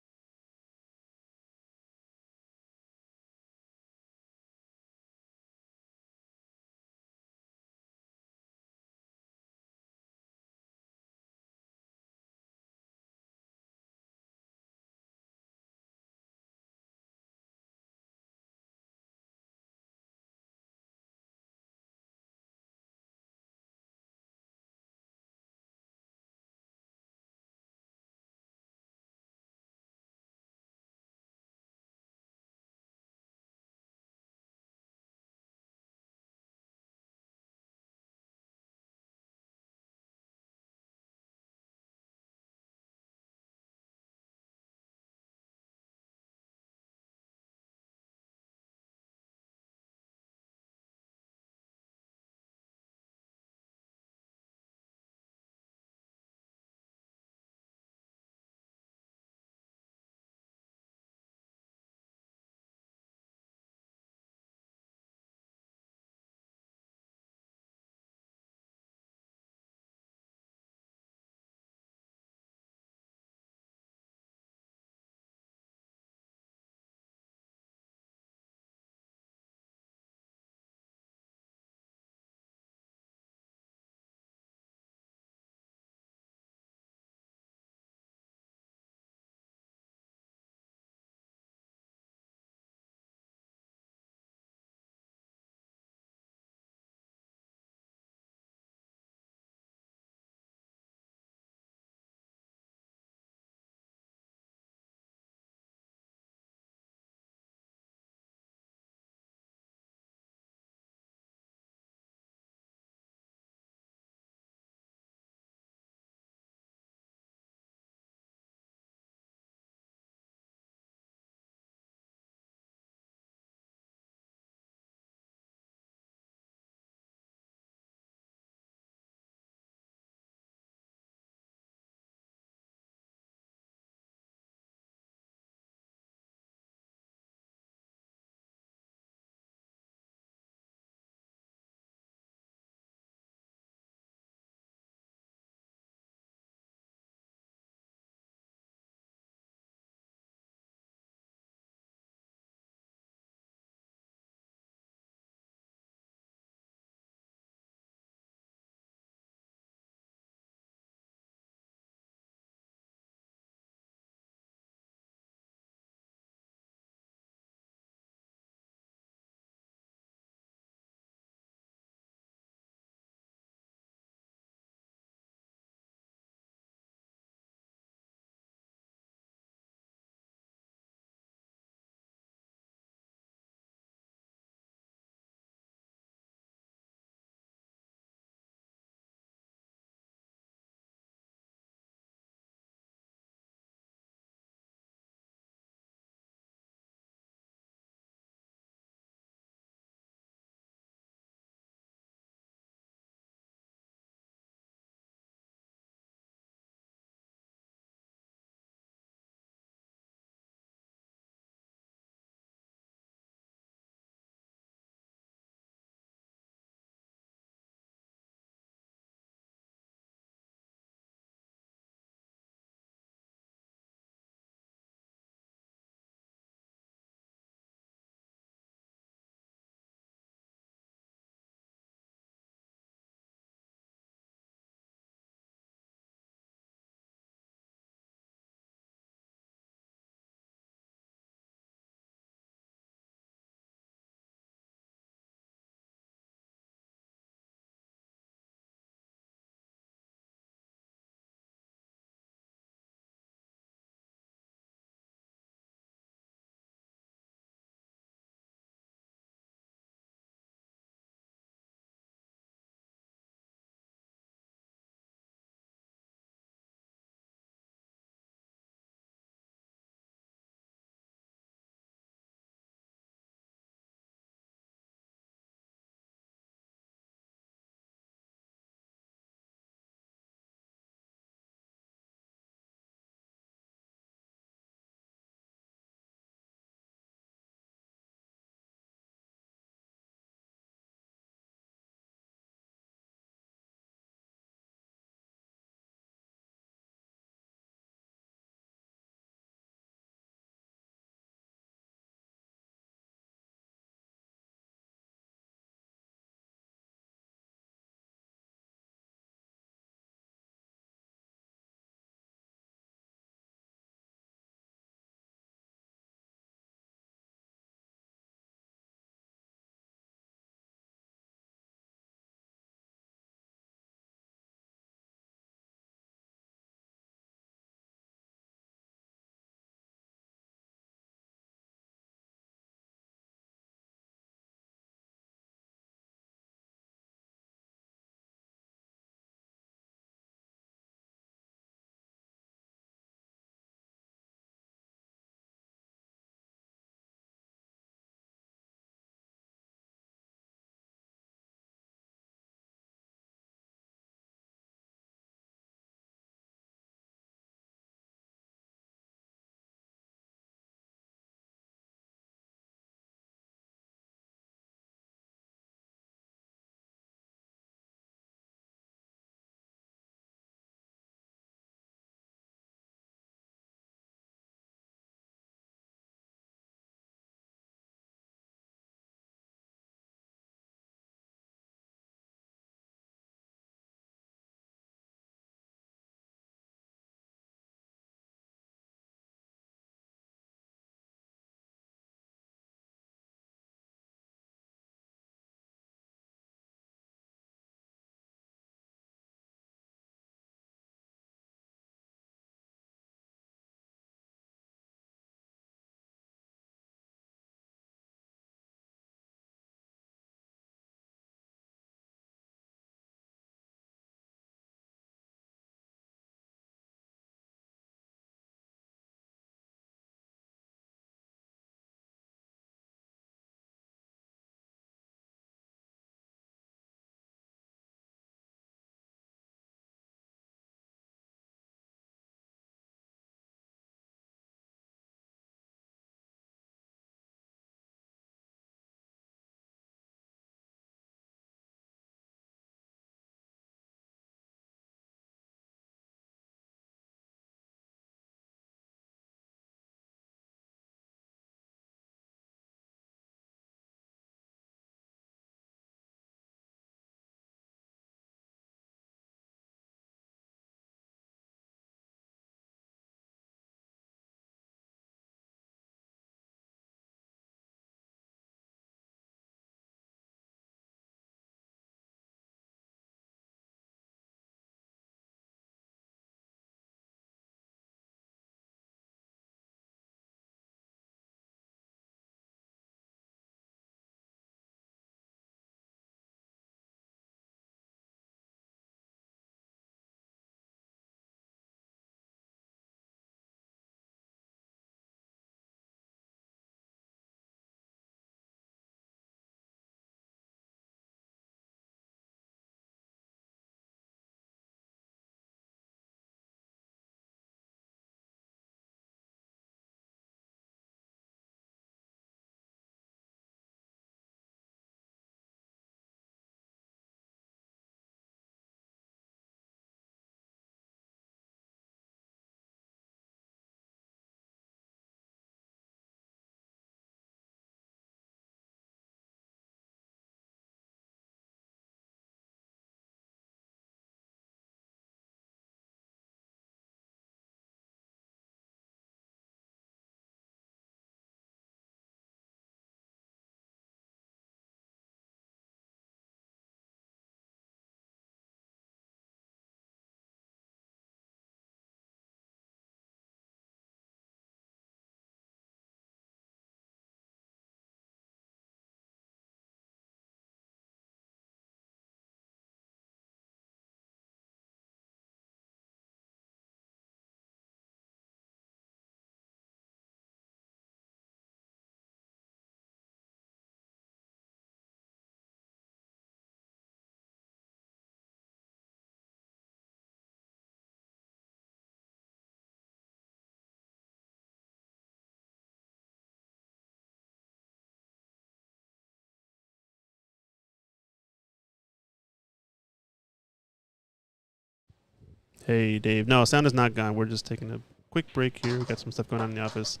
Hey, Dave. No, sound is not gone. We're just taking a quick break here. We've got some stuff going on in the office.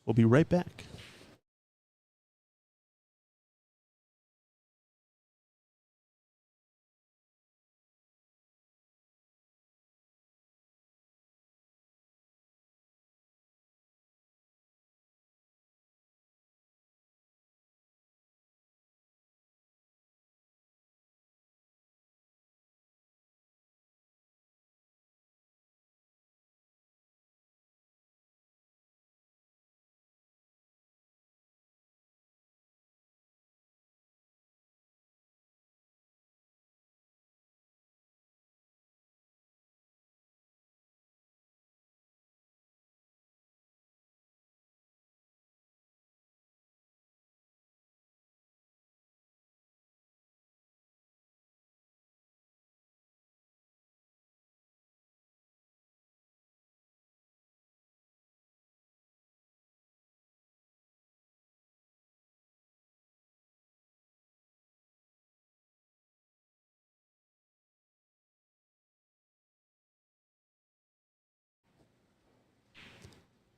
We'll be right back.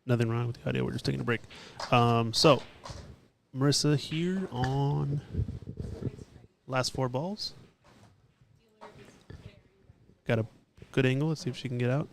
Nothing wrong with the audio. We're just taking a break. So, Marissa here on last 4 balls. Got a good angle. Let's see if she can get out.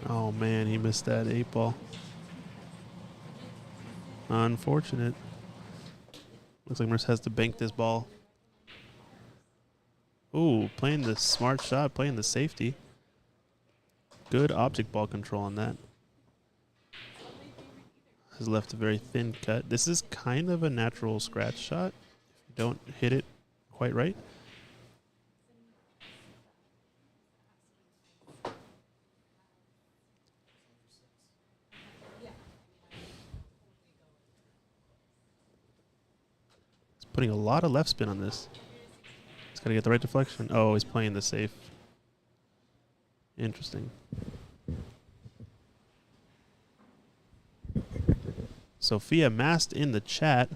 Oh, man, he missed that 8 ball. Unfortunate. Looks like Marissa has to bank this ball. Ooh, playing the smart shot, playing the safety. Good object ball control on that. Has left a very thin cut. This is kind of a natural scratch shot if you don't hit it quite right. He's putting a lot of left spin on this. He's got to get the right deflection. Oh, he's playing the safe. Interesting. Sophia Mast in the chat,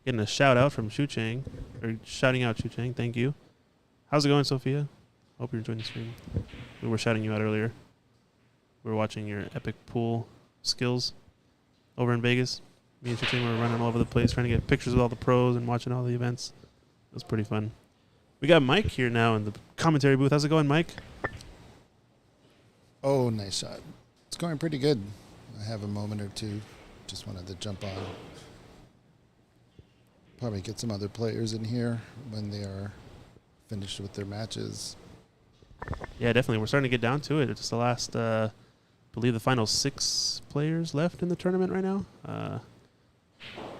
getting a shout out from Shu Chang, or shouting out Shu Chang. Thank you. How's it going, Sophia? Hope you're enjoying the stream. We were shouting you out earlier. We were watching your epic pool skills over in Vegas. Me and Shu Chang were running all over the place trying to get pictures with all the pros and watching all the events. It was pretty fun. We got Mike here now in the commentary booth. How's it going, Mike? Oh, nice shot. It's going pretty good. I have a moment or two. Just wanted to jump on. Probably get some other players in here when they are finished with their matches. Yeah, definitely. We're starting to get down to it. It's the last, I believe the final 6 players left in the tournament right now.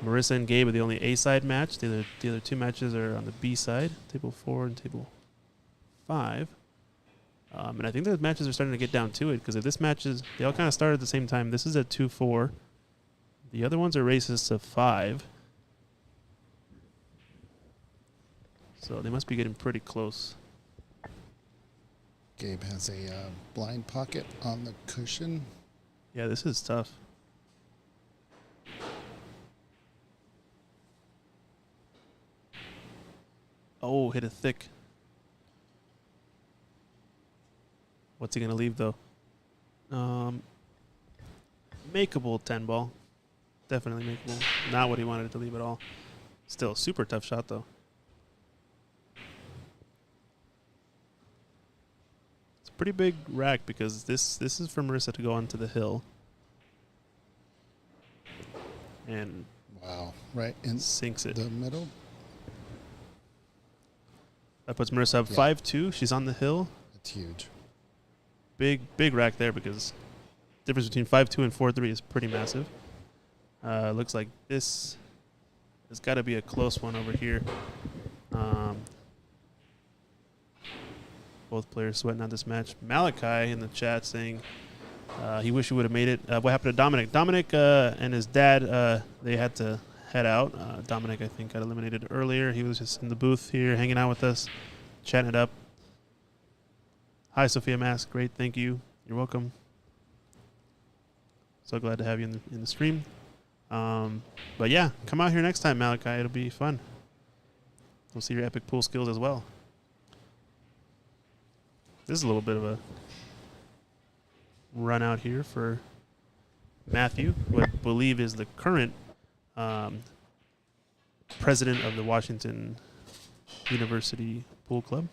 Marissa and Gabe are the only A-side match. The other 2 matches are on the B side, table 4 and table 5. And I think those matches are starting to get down to it because if this match is, they all kind of started at the same time. This is at 2-4. The other ones are races to 5. So they must be getting pretty close. Gabe has a blind pocket on the cushion. Yeah, this is tough. Oh, hit it thick. What's he going to leave, though? Makeable 10 ball. Definitely makeable. Not what he wanted to leave at all. Still a super tough shot, though. It's a pretty big rack because this is for Marissa to go onto the hill. And wow, right in sinks it. The middle. That puts Marissa up 5-2. She's on the hill. It's huge. Big rack there because the difference between 5-2 and 4-3 is pretty massive. Looks like this has got to be a close one over here. Both players sweating out this match. Malachi in the chat saying he wish he would have made it. What happened to Dominic? Dominic and his dad, they had to head out. Dominic, I think, got eliminated earlier. He was just in the booth here hanging out with us, chatting it up. Hi, Sophia Mask. Great. Thank you. You're welcome. So glad to have you in the stream. But yeah, come out here next time, Malachi. It'll be fun. We'll see your epic pool skills as well. This is a little bit of a run out here for Matthew, who I believe is the current president of the Washington University Pool Club.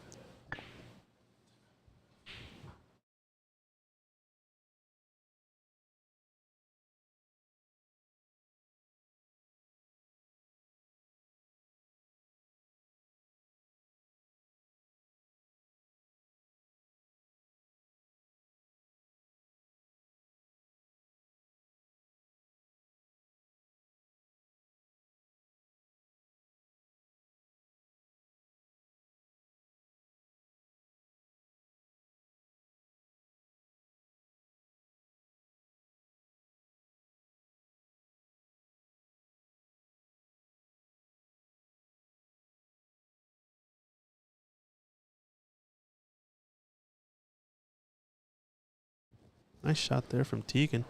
Nice shot there from Tegan.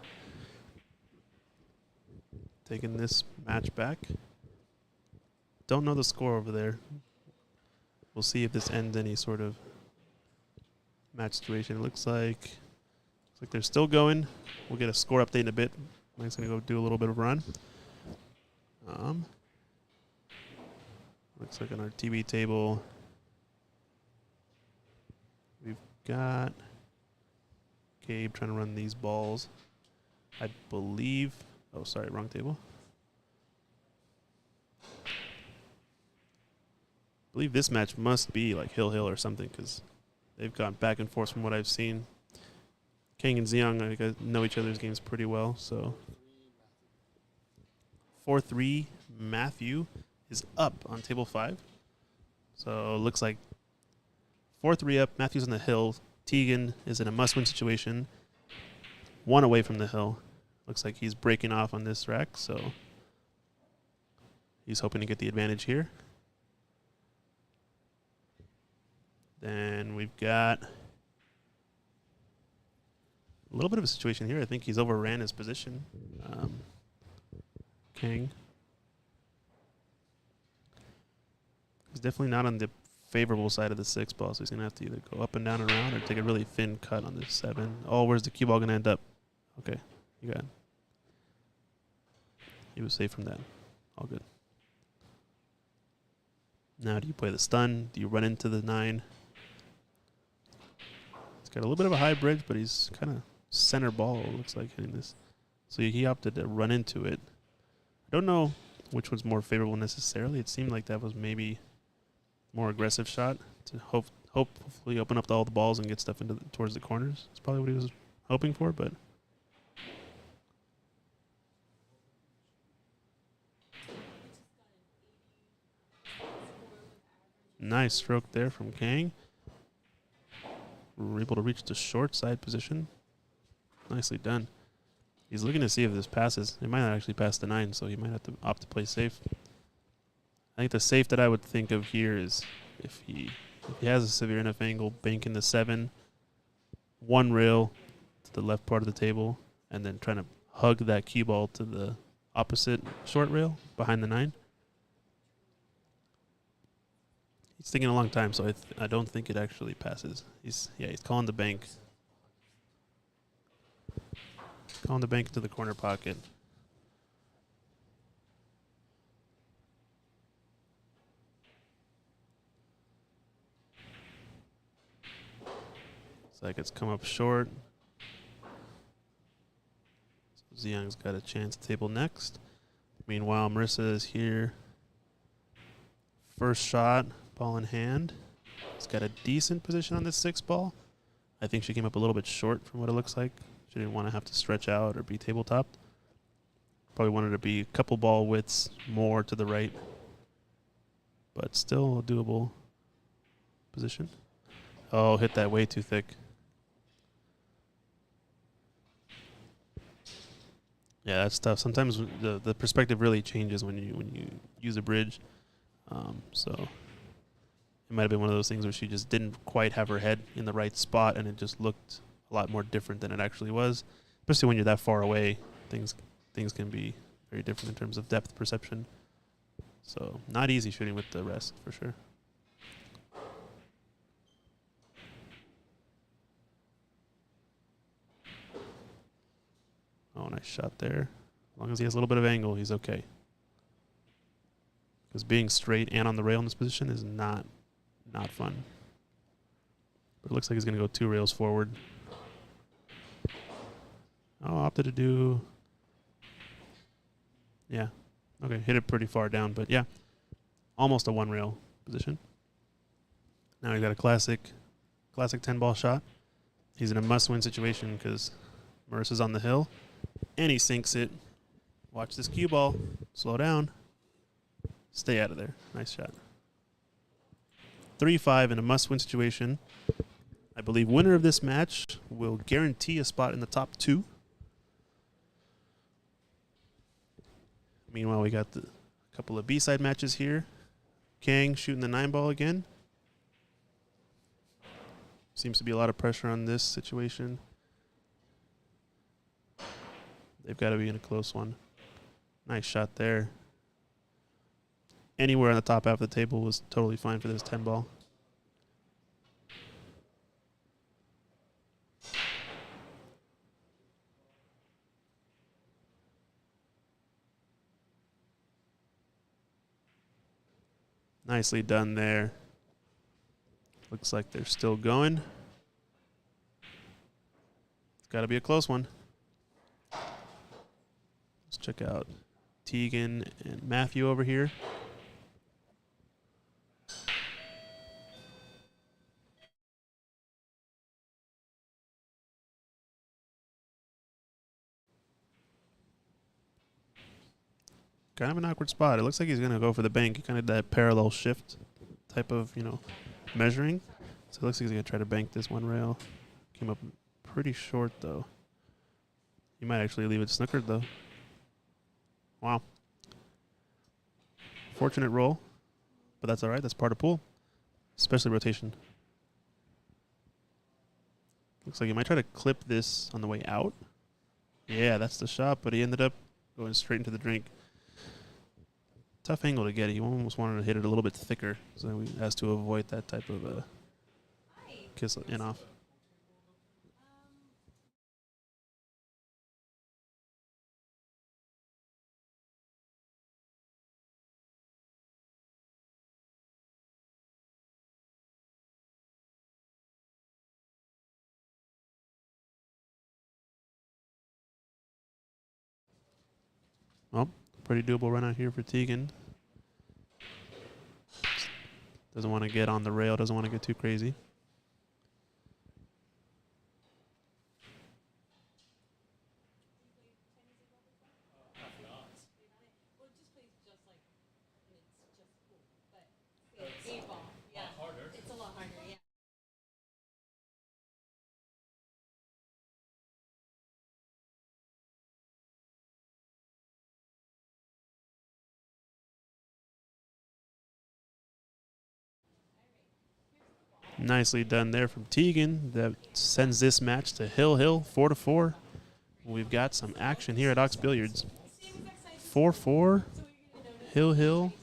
Taking this match back. Don't know the score over there. We'll see if this ends any sort of match situation. It looks like they're still going. We'll get a score update in a bit. Mike's going to go do a little bit of a run. Looks like on our TV table, we've got Gabe trying to run these balls. I believe, oh, sorry, wrong table. I believe this match must be like Hill or something because they've gone back and forth from what I've seen. Kang and Xiang, I think, know each other's games pretty well. So 4-3 Matthew is up on table 5. So it looks like 4-3 up. Matthew's on the hill. Tegan is in a must-win situation. 1 away from the hill. Looks like he's breaking off on this rack, so he's hoping to get the advantage here. Then we've got a little bit of a situation here. I think he's overran his position. Kang. He's definitely not on the favorable side of the 6 ball, so he's going to have to either go up and down and around or take a really thin cut on this 7. Oh, where's the cue ball going to end up? Okay, you got it. He was safe from that. All good. Now, do you play the stun? Do you run into the 9? He's got a little bit of a high bridge, but he's kind of center ball, it looks like, hitting this. So he opted to run into it. I don't know which was more favorable necessarily. It seemed like that was maybe more aggressive shot to hopefully open up all the balls and get stuff into towards the corners. That's probably what he was hoping for, but nice stroke there from Kang. We're able to reach the short side position. Nicely done. He's looking to see if this passes. It might not actually pass the 9, so he might have to opt to play safe. I think the safe that I would think of here is if he has a severe enough angle, banking the 7, 1 rail to the left part of the table, and then trying to hug that cue ball to the opposite short rail behind the 9. He's taking a long time, so I don't think it actually passes. He's calling the bank. Calling the bank into the corner pocket. Looks like it's come up short. So Xiang's got a chance to table next. Meanwhile, Marissa is here. First shot, ball in hand. He's got a decent position on this 6 ball. I think she came up a little bit short from what it looks like. She didn't want to have to stretch out or be tabletopped. Probably wanted to be a couple ball widths more to the right. but still a doable position. Oh, hit that way too thick. Yeah, that's tough. Sometimes the perspective really changes when you use a bridge. So it might have been one of those things where she just didn't quite have her head in the right spot, and it just looked a lot more different than it actually was. Especially when you're that far away, things can be very different in terms of depth perception. So not easy shooting with the rest for sure. Oh, nice shot there. As long as he has a little bit of angle, he's okay. Because being straight and on the rail in this position is not fun. But it looks like he's going to go 2 rails forward. Oh, opted to do... Yeah. Okay, hit it pretty far down, but yeah. Almost a 1 rail position. Now he's got a classic 10-ball shot. He's in a must-win situation because Marissa's on the hill. And he sinks it. Watch this cue ball. Slow down. Stay out of there. Nice shot. 3-5 in a must-win situation. I believe winner of this match will guarantee a spot in the top 2. Meanwhile, we got a couple of B-side matches here. Kang shooting the 9-ball again. Seems to be a lot of pressure on this situation. They've got to be in a close one. Nice shot there. Anywhere on the top half of the table was totally fine for this 10-ball. Nicely done there. Looks like they're still going. It's got to be a close one. Let's check out Tegan and Matthew over here. Kind of an awkward spot. It looks like he's going to go for the bank. Kind of that parallel shift type of, measuring. So it looks like he's going to try to bank this 1 rail. Came up pretty short, though. He might actually leave it snookered, though. Wow. Fortunate roll, but that's all right. That's part of pool, especially rotation. Looks like he might try to clip this on the way out. Yeah, that's the shot, but he ended up going straight into the drink. Tough angle to get. He almost wanted to hit it a little bit thicker, so he has to avoid that type of kiss in off. Well, pretty doable run out here for Tegan. Doesn't want to get on the rail, doesn't want to get too crazy. Nicely done there from Tegan. That sends this match to Hill, 4-4. We've got some action here at Ox Billiards. 4-4, Hill.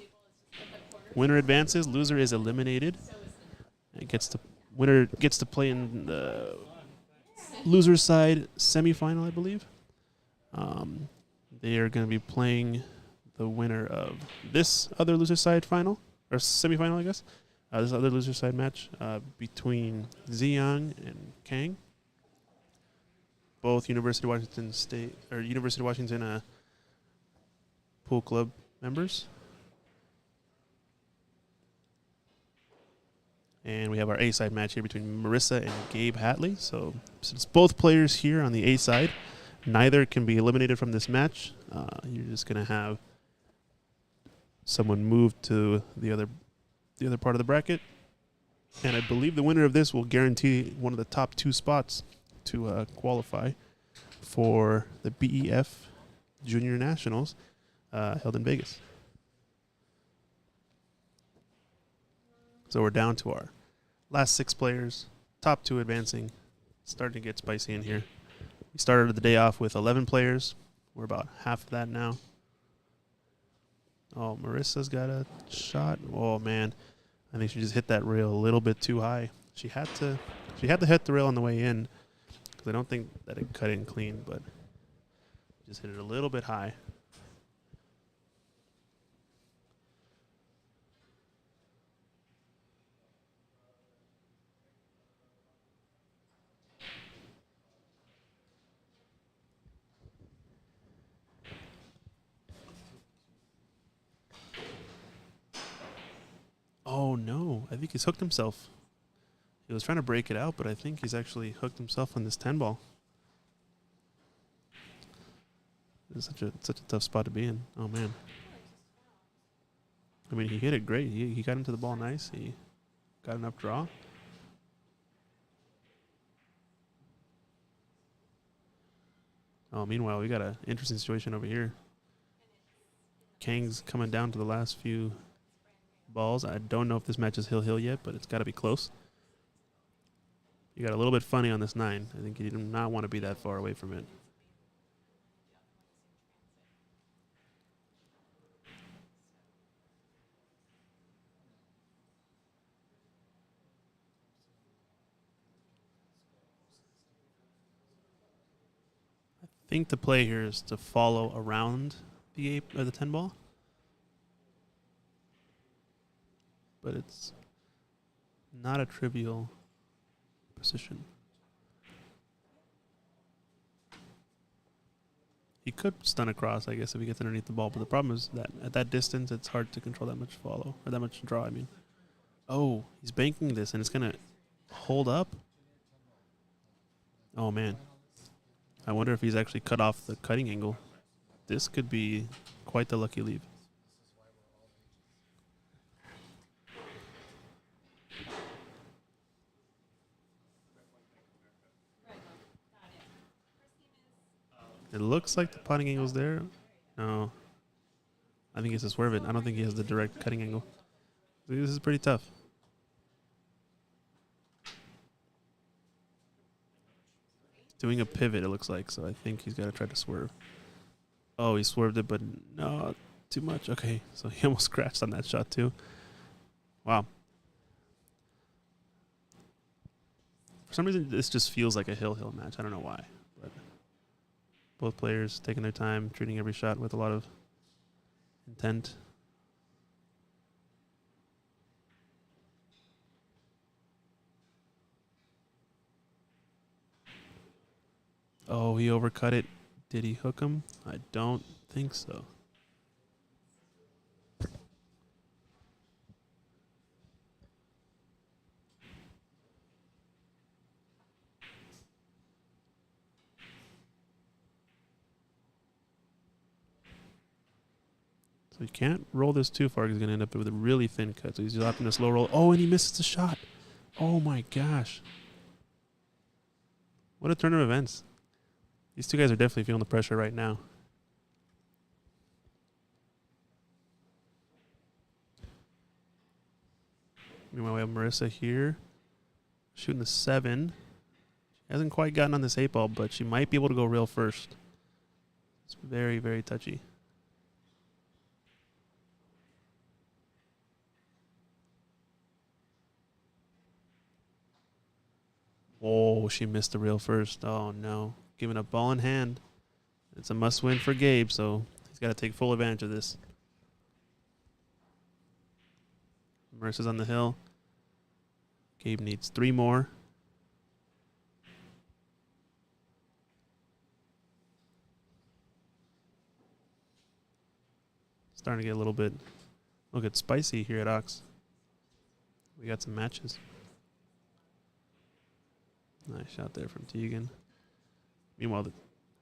Winner advances, loser is eliminated. Winner gets to play in the loser's side semifinal, I believe. They are going to be playing the winner of this other loser's side final, or semifinal, I guess. This other loser side match between Ziyang and Kang, both University of Washington pool club members. And we have our A side match here between Marissa and Gabe Hatley. So since both players here on the A side, neither can be eliminated from this match. You're just going to have someone move to the other the other part of the bracket. And I believe the winner of this will guarantee one of the top 2 spots to qualify for the BEF Junior Nationals held in Vegas. So we're down to our last 6 players, top 2 advancing. It's starting to get spicy in here. We started the day off with 11 players. We're about half of that now. Oh, Marissa's got a shot. Oh, man. I think she just hit that rail a little bit too high. She had to hit the rail on the way in because I don't think that it cut in clean, but just hit it a little bit high. Oh, no. I think he's hooked himself. He was trying to break it out, but I think he's actually hooked himself on this 10 ball. It's such a tough spot to be in. Oh, man. I mean, he hit it great. He got into the ball nice. He got enough draw. Oh, meanwhile, we got an interesting situation over here. Kang's coming down to the last few balls. I don't know if this match is hill yet, but it's got to be close. You got a little bit funny on this 9. I think you do not want to be that far away from it. I think the play here is to follow around the 8 or the 10 ball. But it's not a trivial position. He could stun across, I guess, if he gets underneath the ball. But the problem is that at that distance, it's hard to control that much follow, or that much draw, I mean. Oh, he's banking this, and it's going to hold up. Oh, man. I wonder if he's actually cut off the cutting angle. This could be quite the lucky leave. It looks like the putting angle's there. No. I think it's a swerve it. I don't think he has the direct cutting angle. This is pretty tough. Doing a pivot, it looks like, so I think he's got to try to swerve. Oh, he swerved it, but no, too much. Okay, so he almost scratched on that shot, too. Wow. For some reason, this just feels like a hill match. I don't know why. But both players taking their time, treating every shot with a lot of intent. Oh, he overcut it. Did he hook him? I don't think so. So you can't roll this too far because he's going to end up with a really thin cut. So he's just opting a slow roll. Oh, and he misses the shot. Oh, my gosh. What a turn of events. These two guys are definitely feeling the pressure right now. Meanwhile, we have Marissa here shooting the 7. She hasn't quite gotten on this 8 ball, but she might be able to go real first. It's very, very touchy. Oh, she missed the rail first. Oh, no. Giving up ball in hand. It's a must-win for Gabe, so he's got to take full advantage of this. Marissa's on the hill. Gabe needs 3 more. Starting to get a little bit spicy here at Ox. We got some matches. Nice shot there from Tegan. Meanwhile,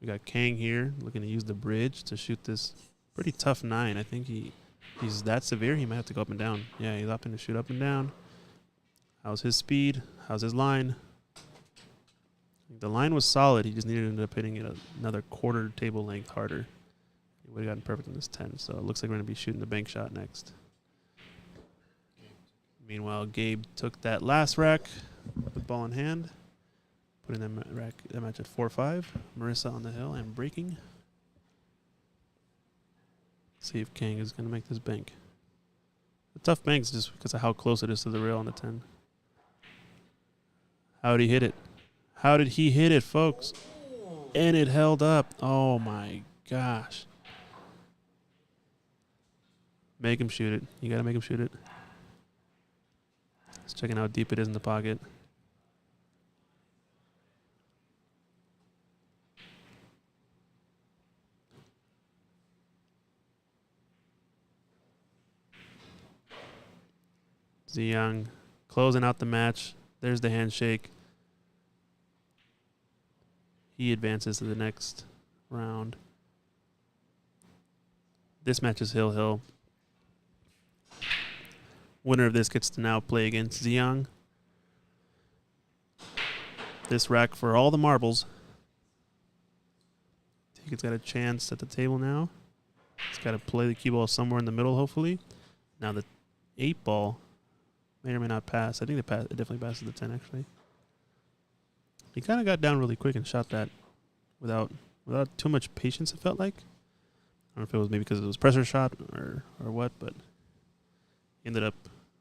we got Kang here looking to use the bridge to shoot this pretty tough 9. I think he he's that severe, he might have to go up and down. Yeah, he's opting to shoot up and down. How's his speed? How's his line? The line was solid. He just needed to end up hitting it another quarter table length harder. He would have gotten perfect in this 10. So it looks like we're going to be shooting the bank shot next. Meanwhile, Gabe took that last rack with the ball in hand, putting that match at 4-5. Marissa on the hill and breaking. See if Kang is going to make this bank. The tough bank's just because of how close it is to the rail on the 10. How did he hit it? How did he hit it, folks? And it held up. Oh, my gosh. Make him shoot it. You got to make him shoot it. Just checking how deep it is in the pocket. Ziyang closing out the match. There's the handshake. He advances to the next round. This match is Hill-Hill. Winner of this gets to now play against Ziyang. This rack for all the marbles. Tegan's got a chance at the table now. He's got to play the cue ball somewhere in the middle, hopefully. Now the 8 ball may or may not pass. I think it definitely passes the 10, actually. He kind of got down really quick and shot that without too much patience, it felt like. I don't know if it was maybe because it was pressure shot or what, but he ended up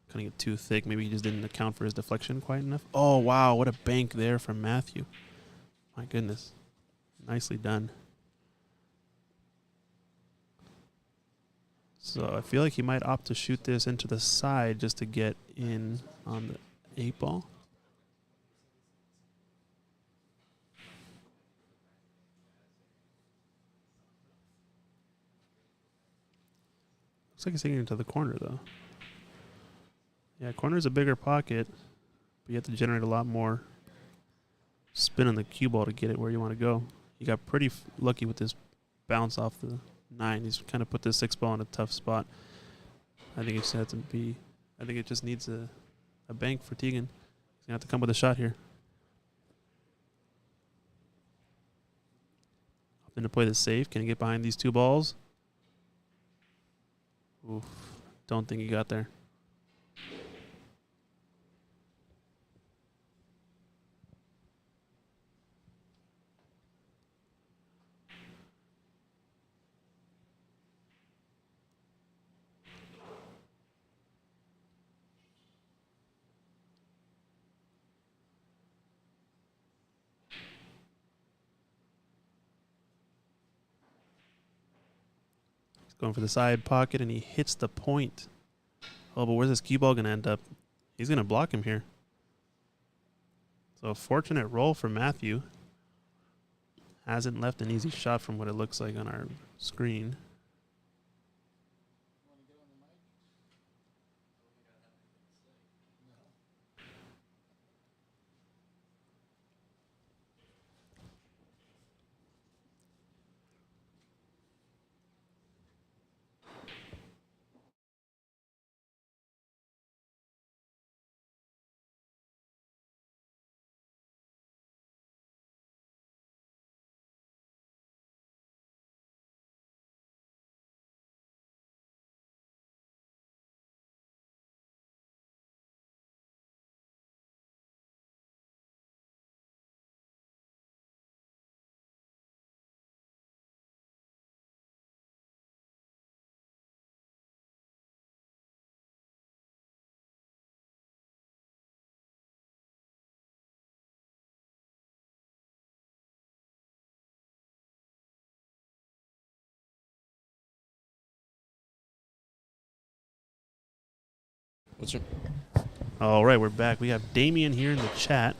cutting it too thick. Maybe he just didn't account for his deflection quite enough. Oh, wow, what a bank there from Matthew. My goodness. Nicely done. So I feel like he might opt to shoot this into the side just to get in on the 8 ball. Looks like he's taking it to the corner, though. Yeah, corner's a bigger pocket, but you have to generate a lot more spin on the cue ball to get it where you want to go. You got pretty lucky with this bounce off the 9. He's kind of put this 6 ball in a tough spot. I think it just needs a bank for Tegan. He's going to have to come with a shot here. Opting to play the safe. Can he get behind these 2 balls? Oof. Don't think he got there. Going for the side pocket, and he hits the point. Oh, but where's this cue ball going to end up? He's going to block him here. So a fortunate roll for Matthew. Hasn't left an easy shot from what it looks like on our screen. All right, we're back. We have Damien here in the chat.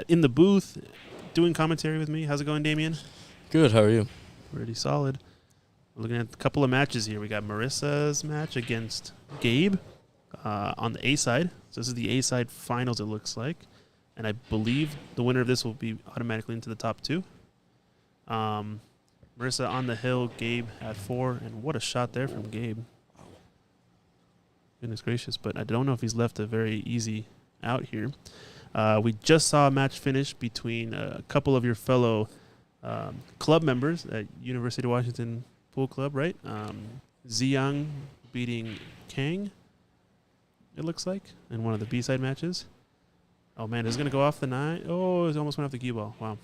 In the booth, doing commentary with me. How's it going, Damien? Good, how are you? Pretty solid. We're looking at a couple of matches here. We got Marissa's match against Gabe on the A side. So this is the A side finals, it looks like. And I believe the winner of this will be automatically into the top 2. Marissa on the hill, Gabe at 4. And what a shot there from Gabe. Goodness gracious. But I don't know if he's left a very easy out here. We just saw a match finish between a couple of your fellow club members at University of Washington Pool Club, right? Ziyang beating Kang, it looks like, in one of the B-side matches. Oh, man, it's going to go off the 9. Oh, it almost went off the cue ball. Wow.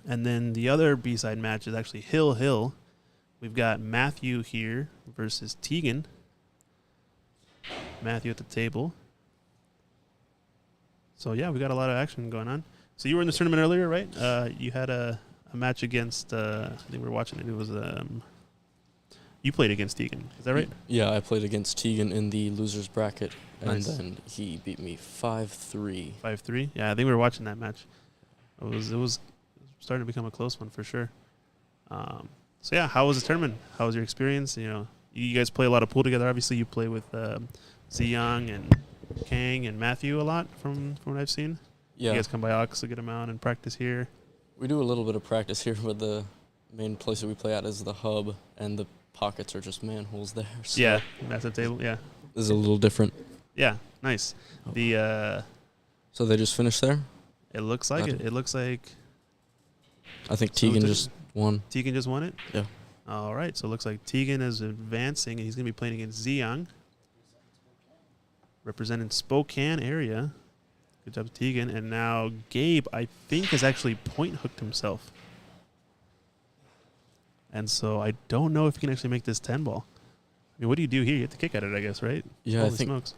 And then the other B-side match is actually Hill. We've got Matthew here versus Tegan. Matthew at the table. So, yeah, we got a lot of action going on. So you were in this tournament earlier, right? You had a match against, I think we were watching it. It was, you played against Tegan. Is that right? Yeah, I played against Tegan in the loser's bracket, Nice. and then he beat me 5-3. 5-3? Yeah, I think we were watching that match. It was starting to become a close one for sure. So, yeah, how was the tournament? How was your experience? You know, you guys play a lot of pool together. Obviously, you play with Ziyang and Kang and Matthew a lot from what I've seen. Yeah, You guys come by Ox to get them out and practice here. we do a little bit of practice here, but the main place that we play at is the hub, and the pockets are just manholes there. So Yeah, massive table. Yeah. this is a little different. Yeah, nice. The So they just finished there? it looks like Got it. It looks like I think So Tegan did- just won. Tegan just won it? Yeah. All right, so it looks like Tegan is advancing, and he's going to be playing against Ziyang, representing Spokane area. Good job, Tegan. And now Gabe, I think, has actually point hooked himself. And so I don't know if he can actually make this 10 ball. I mean, what do you do here? You have to kick at it, I guess, right? Yeah, Holy I think. smokes.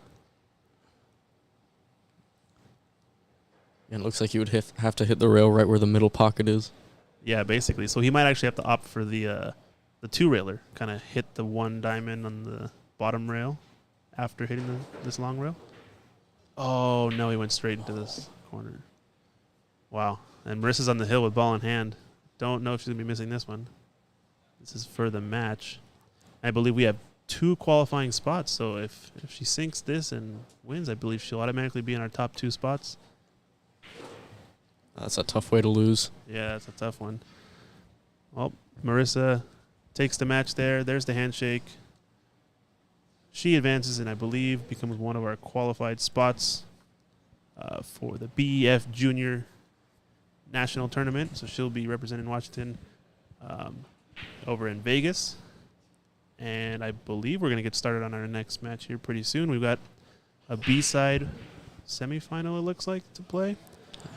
And it looks like you would have to hit the rail right where the middle pocket is. Yeah, basically. So he might actually have to opt for the two railer, kind of hit the one diamond on the bottom rail after hitting this long rail. Oh, no, he went straight into this corner. Wow. And Marissa's on the hill with ball in hand. Don't know if she's going to be missing this one. This is for the match. I believe we have 2 qualifying spots, so if she sinks this and wins, I believe she'll automatically be in our top 2 spots. That's a tough way to lose. Yeah, that's a tough one. Well, Marissa takes the match there. There's the handshake. She advances and I believe becomes one of our qualified spots for the BEF Junior National Tournament. So she'll be representing Washington over in Vegas. And I believe we're going to get started on our next match here pretty soon. We've got a B-side semifinal, it looks like, to play.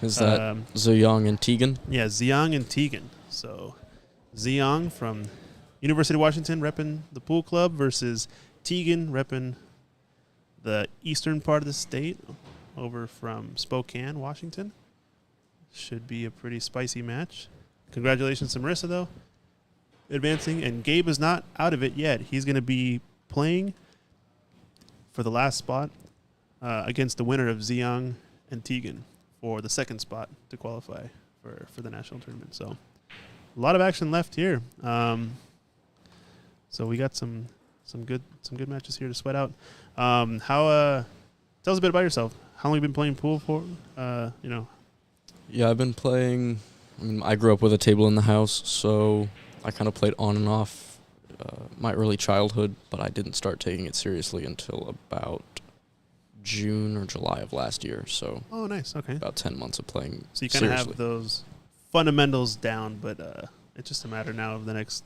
Is that Ziyang and Tegan? Yeah, Ziyang and Tegan. So Ziyang from University of Washington repping the pool club versus Tegan repping the eastern part of the state over from Spokane, Washington. Should be a pretty spicy match. Congratulations to Marissa, though, advancing. And Gabe is not out of it yet. He's going to be playing for the last spot against the winner of Ziyang and Tegan for the second spot to qualify for the national tournament. So a lot of action left here. So we got some good matches here to sweat out. Tell us a bit about yourself. How long have you been playing pool for? Yeah, I've been playing. I mean, I grew up with a table in the house, so I kind of played on and off my early childhood, but I didn't start taking it seriously until about June or July of last year. So Oh, nice. Okay. about 10 months of playing. So you kind of seriously. have those fundamentals down, but it's just a matter now of the next,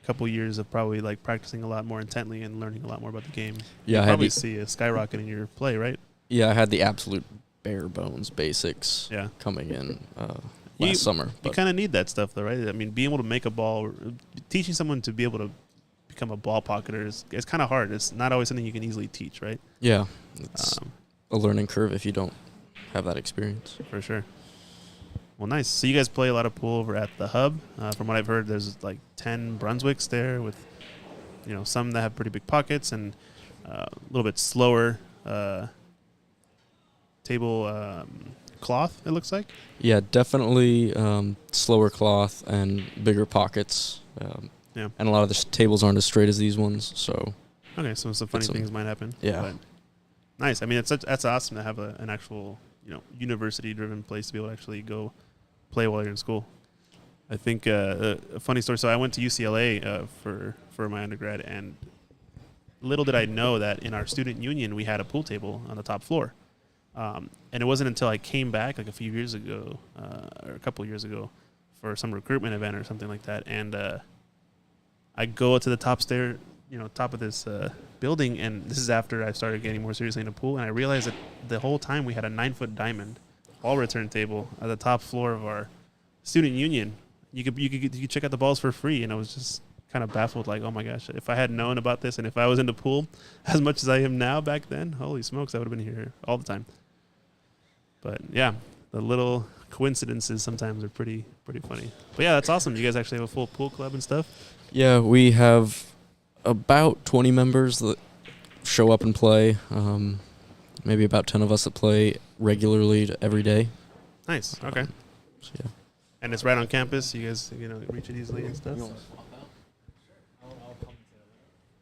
couple years of probably like practicing a lot more intently and learning a lot more about the game. Yeah, I You'll had probably the, see a skyrocket in your play, right? I had the absolute bare bones basics Yeah. coming in You- last summer. You But kind of need that stuff, though, right? I mean, being able to make a ball, teaching someone to be able to become a ball pocketer it's kind of hard. It's not always something you can easily teach, right? yeah, it's Um, a learning curve if you don't have that experience. For sure. Well, nice. So you guys play a lot of pool over at the hub. From what I've heard, there's like 10 Brunswicks there with, some that have pretty big pockets and a little bit slower table cloth, it looks like. Yeah, definitely slower cloth and bigger pockets. Yeah. And a lot of the tables aren't as straight as these ones, so Okay, so some funny some- things might happen. yeah. But nice. I mean, that's awesome to have an actual, university-driven place to be able to actually go play while you're in school. I think a funny story. So I went to UCLA for my undergrad, and little did I know that in our student union we had a pool table on the top floor. And it wasn't until I came back like a few years ago, or a couple of years ago, for some recruitment event or something like that, and I go to the top of this building, and this is after I started getting more seriously into pool, and I realized that the whole time we had a 9-foot diamond ball return table at the top floor of our student union. You could check out the balls for free, and I was just kind of baffled, like, oh my gosh, if I had known about this, and if I was into pool as much as I am now back then, holy smokes, I would have been here all the time. But yeah, the little coincidences sometimes are pretty funny. But yeah, that's awesome. You guys actually have a full pool club and stuff? Yeah, we have about 20 members that show up and play. Maybe about 10 of us that play regularly every day. Nice. Okay. So yeah. And it's right on campus. You guys, reach it easily and stuff.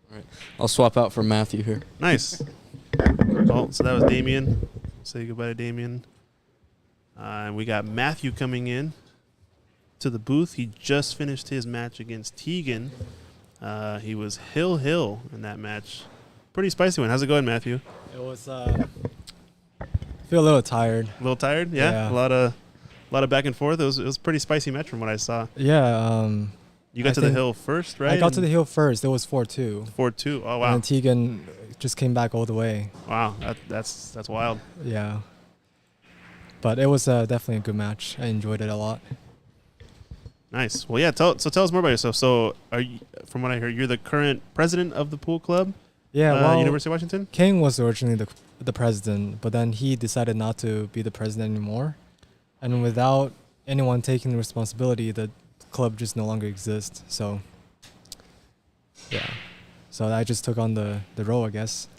Alright. I'll swap out for Matthew here. Nice. Well, so that was Damien. Say goodbye to Damien. And we got Matthew coming in to the booth. He just finished his match against Tegan. He was hill in that match. Pretty spicy one. How's it going, Matthew? It was I feel a little tired. A little tired? Yeah. A lot of back and forth. It was a pretty spicy match from what I saw. Yeah. You got to the hill first, right? I got to the hill first. It was 4-2. 4-2. Oh wow. And Tegan just came back all the way. Wow. That's wild. Yeah. But it was definitely a good match. I enjoyed it a lot. Nice. Well, yeah. Tell us more about yourself. So, are you, from what I heard, you're the current president of the pool club? Yeah. Well, University of Washington. King was originally the president, but then he decided not to be the president anymore, and without anyone taking the responsibility, the club just no longer exists. So, yeah. So I just took on the role, I guess.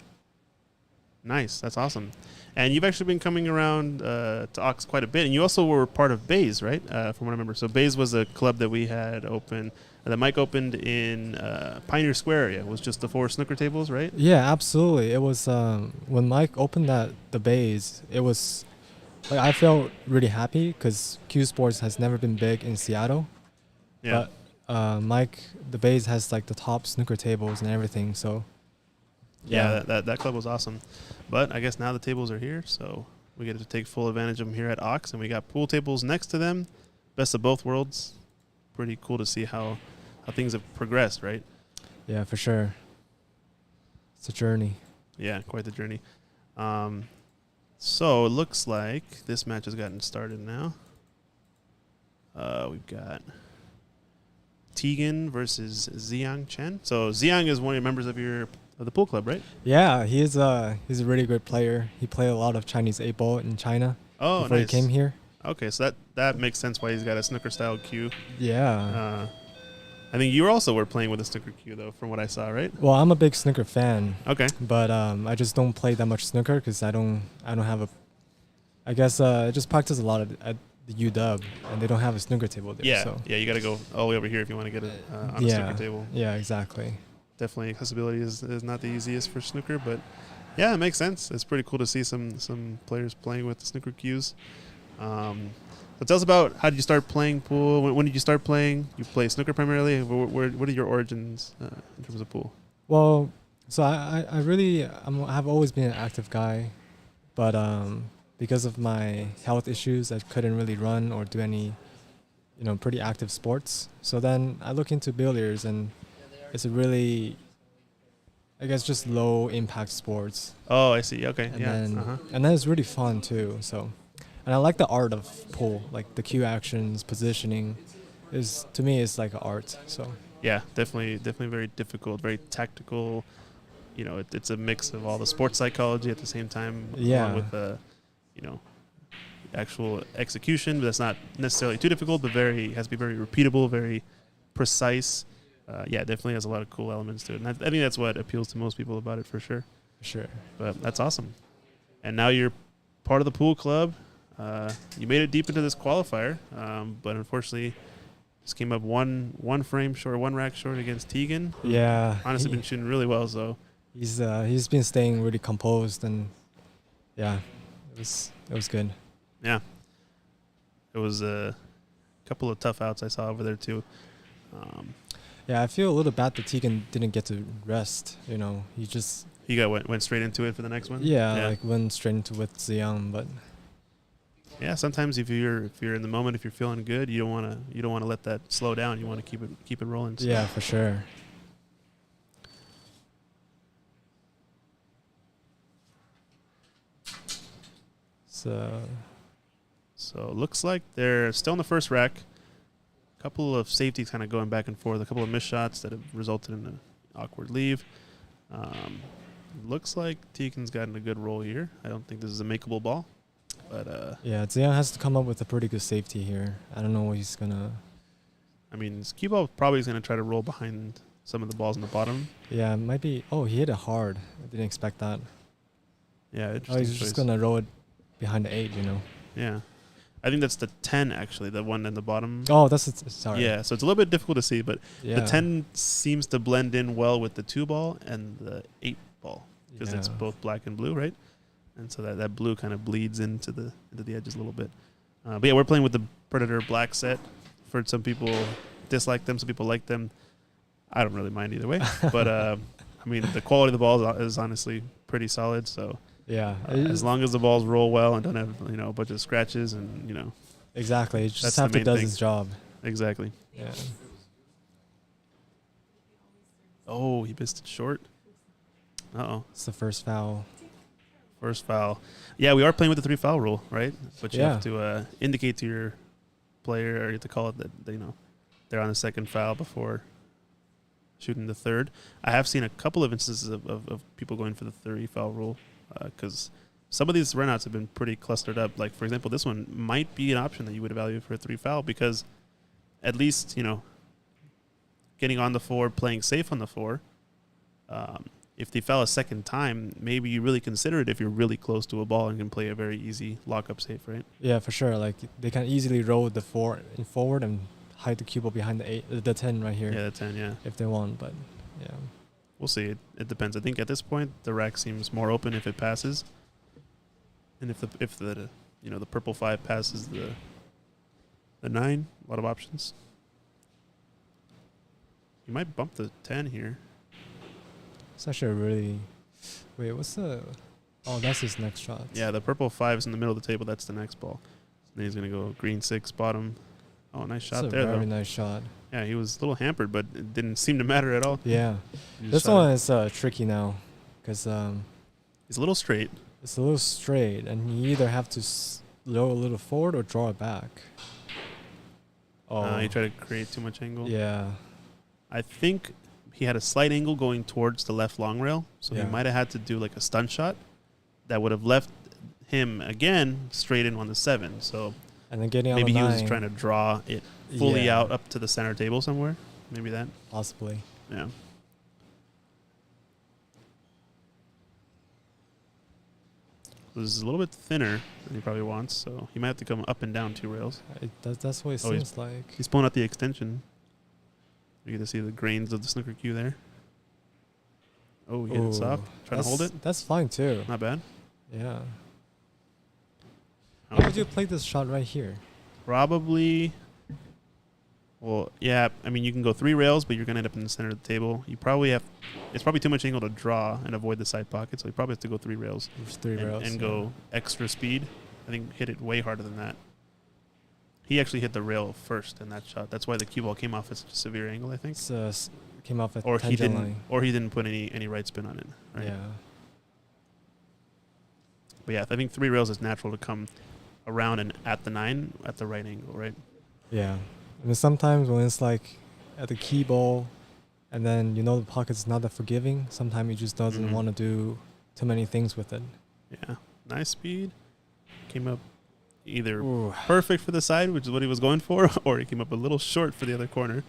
Nice. That's awesome. And you've actually been coming around to Ox quite a bit. And you also were part of Bays, right? From what I remember. So Bays was a club that we had open, that Mike opened in Pioneer Square area. It was just the 4 snooker tables, right? Yeah, absolutely. It was when Mike opened the Bays, it was like I felt really happy because Q Sports has never been big in Seattle. Yeah. But Mike, the Bays has like the top snooker tables and everything. So yeah, that club was awesome. But I guess now the tables are here, so we get to take full advantage of them here at Ox, and we got pool tables next to them. Best of both worlds. Pretty cool to see how things have progressed, right? Yeah, for sure. It's a journey. Yeah, quite the journey. So it looks like this match has gotten started now. We've got Tegan versus Xiang Chen. So Xiang is one of your members of the pool club, right? Yeah, he's a really good player. He played a lot of Chinese 8-ball in China before nice. he came here. Okay, so that makes sense why he's got a snooker style cue. Yeah. I think you also were playing with a snooker cue though, from what I saw, right? Well, I'm a big snooker fan. Okay. But I just don't play that much snooker because I don't have I guess I just practice a lot at the UW, and they don't have a snooker table there. Yeah. So. Yeah, you got to go all the way over here if you want to get it on a snooker table. Yeah, exactly. Definitely accessibility is not the easiest for snooker, but yeah, it makes sense. It's pretty cool to see some players playing with the snooker cues. So tell us about how did you start playing pool? When did you start playing? You play snooker primarily. What are your origins in terms of pool? Well, so I have always been an active guy, but because of my health issues, I couldn't really run or do any, pretty active sports. So then I look into billiards, and it's a really, I guess, just low impact sports. Oh, I see. Okay. And then it's really fun too. So, and I like the art of pool, like the cue actions, positioning, to me is like an art. So. Yeah, definitely very difficult, very tactical. It's a mix of all the sports psychology at the same time, along with the, actual execution. But that's not necessarily too difficult, but has to be very repeatable, very precise. Definitely has a lot of cool elements to it, and I think that's what appeals to most people about it for sure. Sure. But that's awesome. And now you're part of the pool club. You made it deep into this qualifier, but unfortunately, just came up one frame short, one rack short against Tegan. Yeah. Honestly, been shooting really well. So he's been staying really composed, and yeah, it was good. Yeah. It was a couple of tough outs I saw over there too. Yeah, I feel a little bad that Tegan didn't get to rest. You know, He went straight into it for the next one. like went straight into with Ziyang, but yeah, sometimes if you're in the moment, if you're feeling good, you don't want to let that slow down. You want to keep it rolling. So. yeah, for sure. So it looks like they're still in the first rack. A couple of safeties kind of going back and forth. A couple of missed shots that have resulted in an awkward leave. Looks like Tegan's gotten a good roll here. I don't think this is a makeable ball. But yeah, Ziyang has to come up with a pretty good safety here. I don't know what he's going to... I mean, his cue ball probably is going to try to roll behind some of the balls in the bottom. Yeah, it might be... Oh, he hit it hard. I didn't expect that. Yeah, interesting. Oh, he's just going to roll it behind the 8, you know. Yeah. I think that's the 10, actually, the one in the bottom. Oh, sorry. Yeah, so it's a little bit difficult to see, but Yeah. the 10 seems to blend in well with the 2 ball and the 8 ball because it's Yeah. both black and blue, right? And so that blue kind of bleeds into the edges a little bit. But yeah, we're playing with the Predator black set. For some people dislike them, some people like them. I don't really mind either way. But I mean, the quality of the ball is honestly pretty solid. So Yeah. as long as the balls roll well and don't have a bunch of scratches and Exactly. It That's just the have to main does thing. its job. exactly. Yeah. Oh, he missed it short. Uh-oh. It's the first foul. First foul. Yeah, we are playing with the 3 foul rule, right? But you Yeah. have to indicate to your player, or you have to call it that they're on the second foul before shooting the third. I have seen a couple of instances of people going for the 3 foul rule because some of these runouts have been pretty clustered up. Like, for example, this one might be an option that you would evaluate for a 3 foul because at least, getting on the 4, playing safe on the 4, if they foul a second time, maybe you really consider it if you're really close to a ball and can play a very easy lock-up safe, right? Yeah, for sure. Like they can easily roll the 4 in forward and hide the cue ball behind the 10 right here. Yeah, the 10, yeah. If they want, but yeah. We'll see. It depends. I think at this point the rack seems more open if it passes, and if the purple 5 passes the 9, a lot of options. You might bump the 10 here. It's actually a really... Wait, what's the... Oh, that's his next shot. Yeah, the purple 5 is in the middle of the table. That's the next ball. Then he's going to go green 6 bottom. Oh, nice shot That's there, a very though. nice shot. Yeah, he was a little hampered, but it didn't seem to matter at all. Yeah. He just This shot one it. is tricky now because He's a little straight. it's a little straight, and you either have to roll a little forward or draw it back. Oh, He tried to create too much angle. yeah. I think he had a slight angle going towards the left long rail, so Yeah. he might have had to do like a stunt shot that would have left him again straight in on the 7. So And then getting on maybe the he 9. was trying to draw it fully Yeah. out up to the center table somewhere. Maybe that. Possibly. Yeah. This is a little bit thinner than he probably wants, so he might have to come up and down 2 rails. That's what it Oh, seems like. He's pulling out the extension. You get to see the grains of the snooker cue there. Oh, he hit it soft. Trying to hold it. That's fine too. Not bad. Yeah. Oh. How would you play this shot right here? Probably. Well, yeah. I mean, you can go 3 rails, but you're gonna end up in the center of the table. You probably have. It's probably too much angle to draw and avoid the side pocket, so you probably have to go 3 rails There's 3 rails. and go extra speed. I think hit it way harder than that. He actually hit the rail first in that shot. That's why the cue ball came off at such a severe angle, I think. It's, came off at Or he tangent didn't. line. Or he didn't put any right spin on it. Right? Yeah. But yeah, I think 3 rails is natural to come around and at the 9 at the right angle, right? Yeah. I mean, sometimes when it's like at the key ball and then the pocket's not that forgiving, sometimes he just doesn't Mhm. want to do too many things with it. Yeah, nice speed. Came up either Ooh. perfect for the side, which is what he was going for, or he came up a little short for the other corner.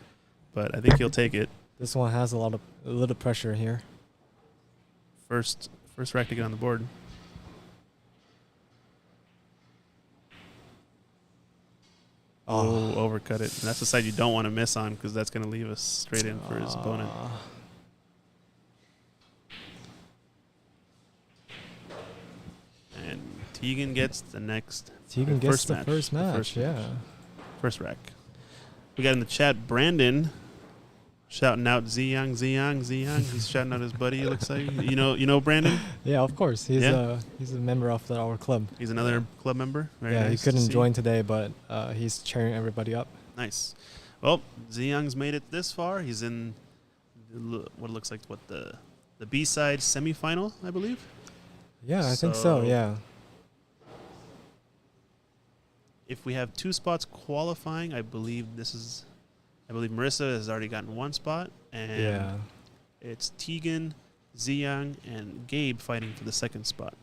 But I think he'll take it. This one has a little pressure here. First rack to get on the board. Oh, overcut it. And that's the side you don't want to miss on because that's going to leave us straight in for his opponent. And Tegan gets the next. Tegan gets the first The match, yeah. First rack. We got in the chat Brandon Shouting out Ziyang. He's shouting out his buddy. It looks like you know Brandon. Yeah, of course. He's Yeah? he's a member of our club. He's another club member. Very yeah, nice he couldn't to see. join today, but he's cheering everybody up. Nice. Well, Ziyang's made it this far. He's in what looks like the B-side semifinal, I believe. Yeah, I think so. Yeah. If we have 2 spots qualifying, I believe Marissa has already gotten 1 spot, and Yeah. it's Tegan, Ziyang, and Gabe fighting for the 2nd spot.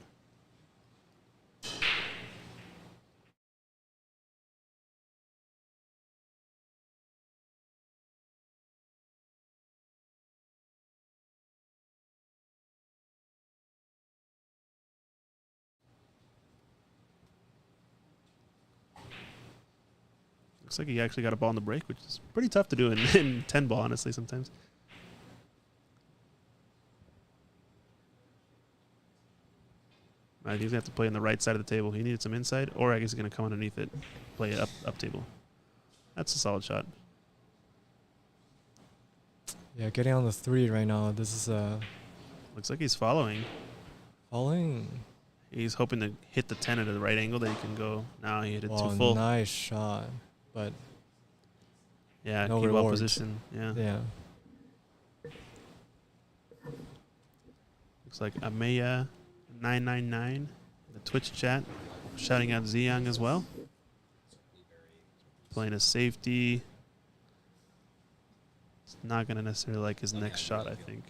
Looks like he actually got a ball in the break, which is pretty tough to do in 10 ball, honestly, sometimes. He's going to have to play on the right side of the table. He needed some inside, or I guess he's going to come underneath it, play it up table. That's a solid shot. Yeah, getting on the 3 right now. This is Looks like he's following. falling. He's hoping to hit the 10 at the right angle that he can go. Now he hit it Wow, too full. nice shot. But Yeah, no keep well rewards. positioned. Yeah. yeah. Looks like Ameya 999, the Twitch chat, shouting out Ziyang as well. Playing a safety. It's not going to necessarily like his next shot, I think.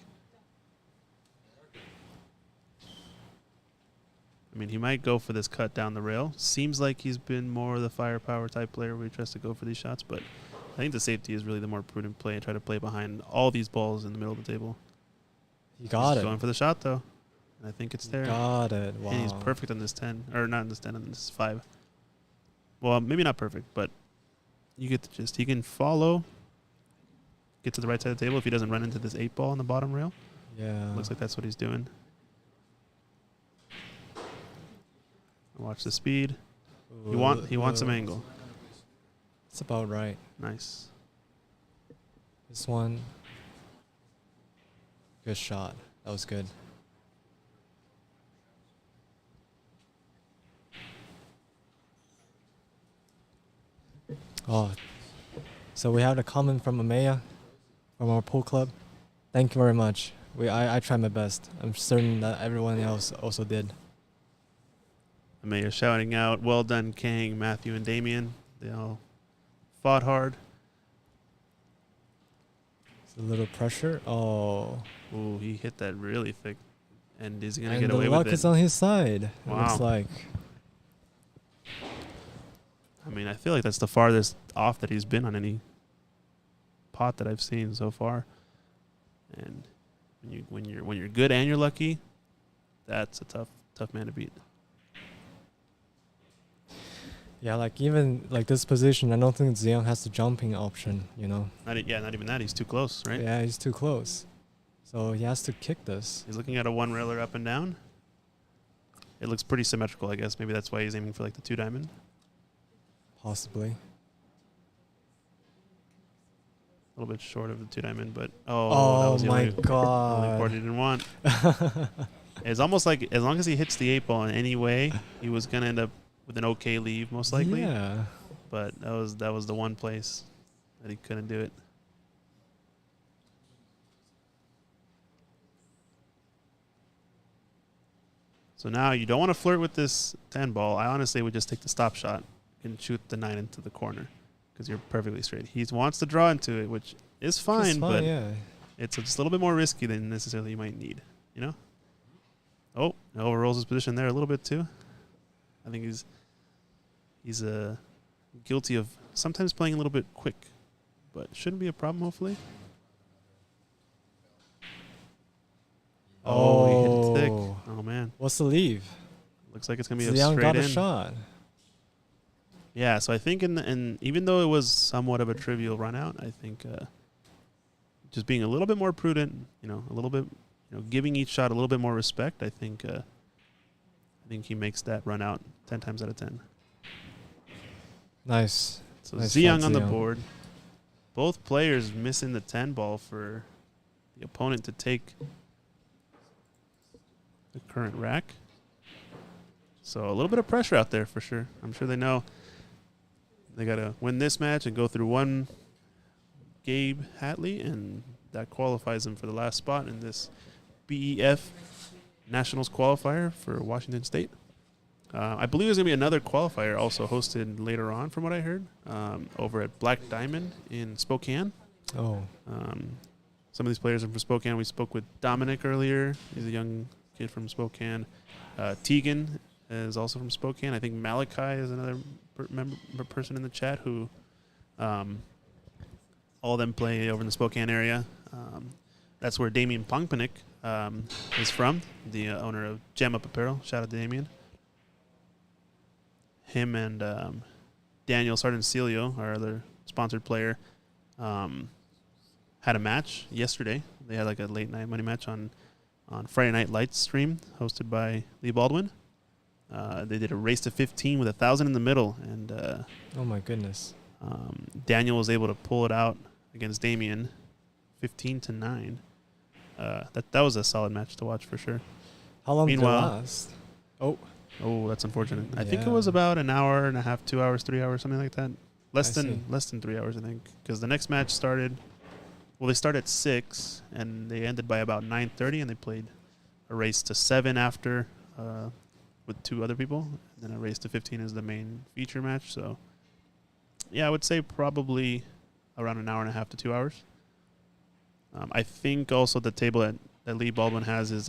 I mean, he might go for this cut down the rail. Seems like he's been more of the firepower type player where he tries to go for these shots, but I think the safety is really the more prudent play and try to play behind all these balls in the middle of the table. He got He's it. going for the shot, though. And I think it's there. Got it. Wow. And he's perfect on this 10. Or not on this 10, on this 5. Well, maybe not perfect, but you get the gist. He can follow, get to the right side of the table if he doesn't run into this 8 ball on the bottom rail. Yeah. Looks like that's what he's doing. Watch the speed. He wants some angle. It's about right. Nice. This one. Good shot. That was good. Oh, so we had a comment from Ameya from our pool club. Thank you very much. I tried my best. I'm certain that everyone else also did. Amaya shouting out, well done, Kang, Matthew, and Damien. They all fought hard. It's a little pressure. Oh. Ooh, he hit that really thick. And is he going to And get away the with luck it? is on his side. Wow. It looks like. I mean, I feel like that's the farthest off that he's been on any pot that I've seen so far. And when you're good and you're lucky, that's a tough man to beat. Yeah, like even like this position, I don't think Ziyang has the jumping option, you know. Not even that. He's too close, right? Yeah, he's too close. So he has to kick this. He's looking at a one railer up and down. It looks pretty symmetrical, I guess. Maybe that's why he's aiming for like the 2 diamond. Possibly. A little bit short of the 2 diamond, but that was the my only God. part he didn't want. It's almost like as long as he hits the 8 ball in any way, he was gonna end up with an okay leave, most likely. Yeah. But that was the one place that he couldn't do it. So now you don't want to flirt with this 10 ball. I honestly would just take the stop shot and shoot the 9 into the corner because you're perfectly straight. He wants to draw into it, which is fine, but yeah. it's just a little bit more risky than necessarily you might need, you know? Oh, he overrolls his position there a little bit too. I think he's guilty of sometimes playing a little bit quick, but shouldn't be a problem, hopefully. Oh, he hit it thick. Oh, man. What's the leave? Looks like it's going to be a Ziyang straight got in. a shot. Yeah, so I think in even though it was somewhat of a trivial run out, I think just being a little bit more prudent, a little bit, giving each shot a little bit more respect, I think he makes that run out 10 times out of 10. Nice. So Nice Ziyang shot, on the Ziyang. board. both players missing the 10 ball for the opponent to take the current rack. So a little bit of pressure out there for sure. I'm sure they know they got to win this match and go through one Gabe Hatley, and that qualifies them for the last spot in this BEF Nationals qualifier for Washington State. I believe there's going to be another qualifier also hosted later on, from what I heard, over at Black Diamond in Spokane. Oh. Some of these players are from Spokane. We spoke with Dominic earlier. He's a young kid from Spokane. Tegan is also from Spokane. I think Malachi is another person in the chat who all of them play over in the Spokane area. That's where Damien Pongpanic is from, the owner of Jam Up Apparel. Shout out to Damien. Him and Daniel Sardancelio, our other sponsored player, had a match yesterday. They had like a late night money match on Friday Night Lights stream hosted by Lee Baldwin. They did a race to 15 with 1,000 in the middle, and Oh my goodness. Daniel was able to pull it out against Damien, 15-9. That was a solid match to watch for sure. How long did it Meanwhile- last? Oh. Oh, that's unfortunate. I think it Yeah. was about an hour and a half, 2 hours, 3 hours, something like that. Less I than 3 hours, I think, because the next match started. Well, they started at 6 and they ended by about 9:30, and they played a race to 7 after with 2 other people. And then a race to 15 is the main feature match. So, yeah, I would say probably around an hour and a half to 2 hours. I think also the table that Lee Baldwin has has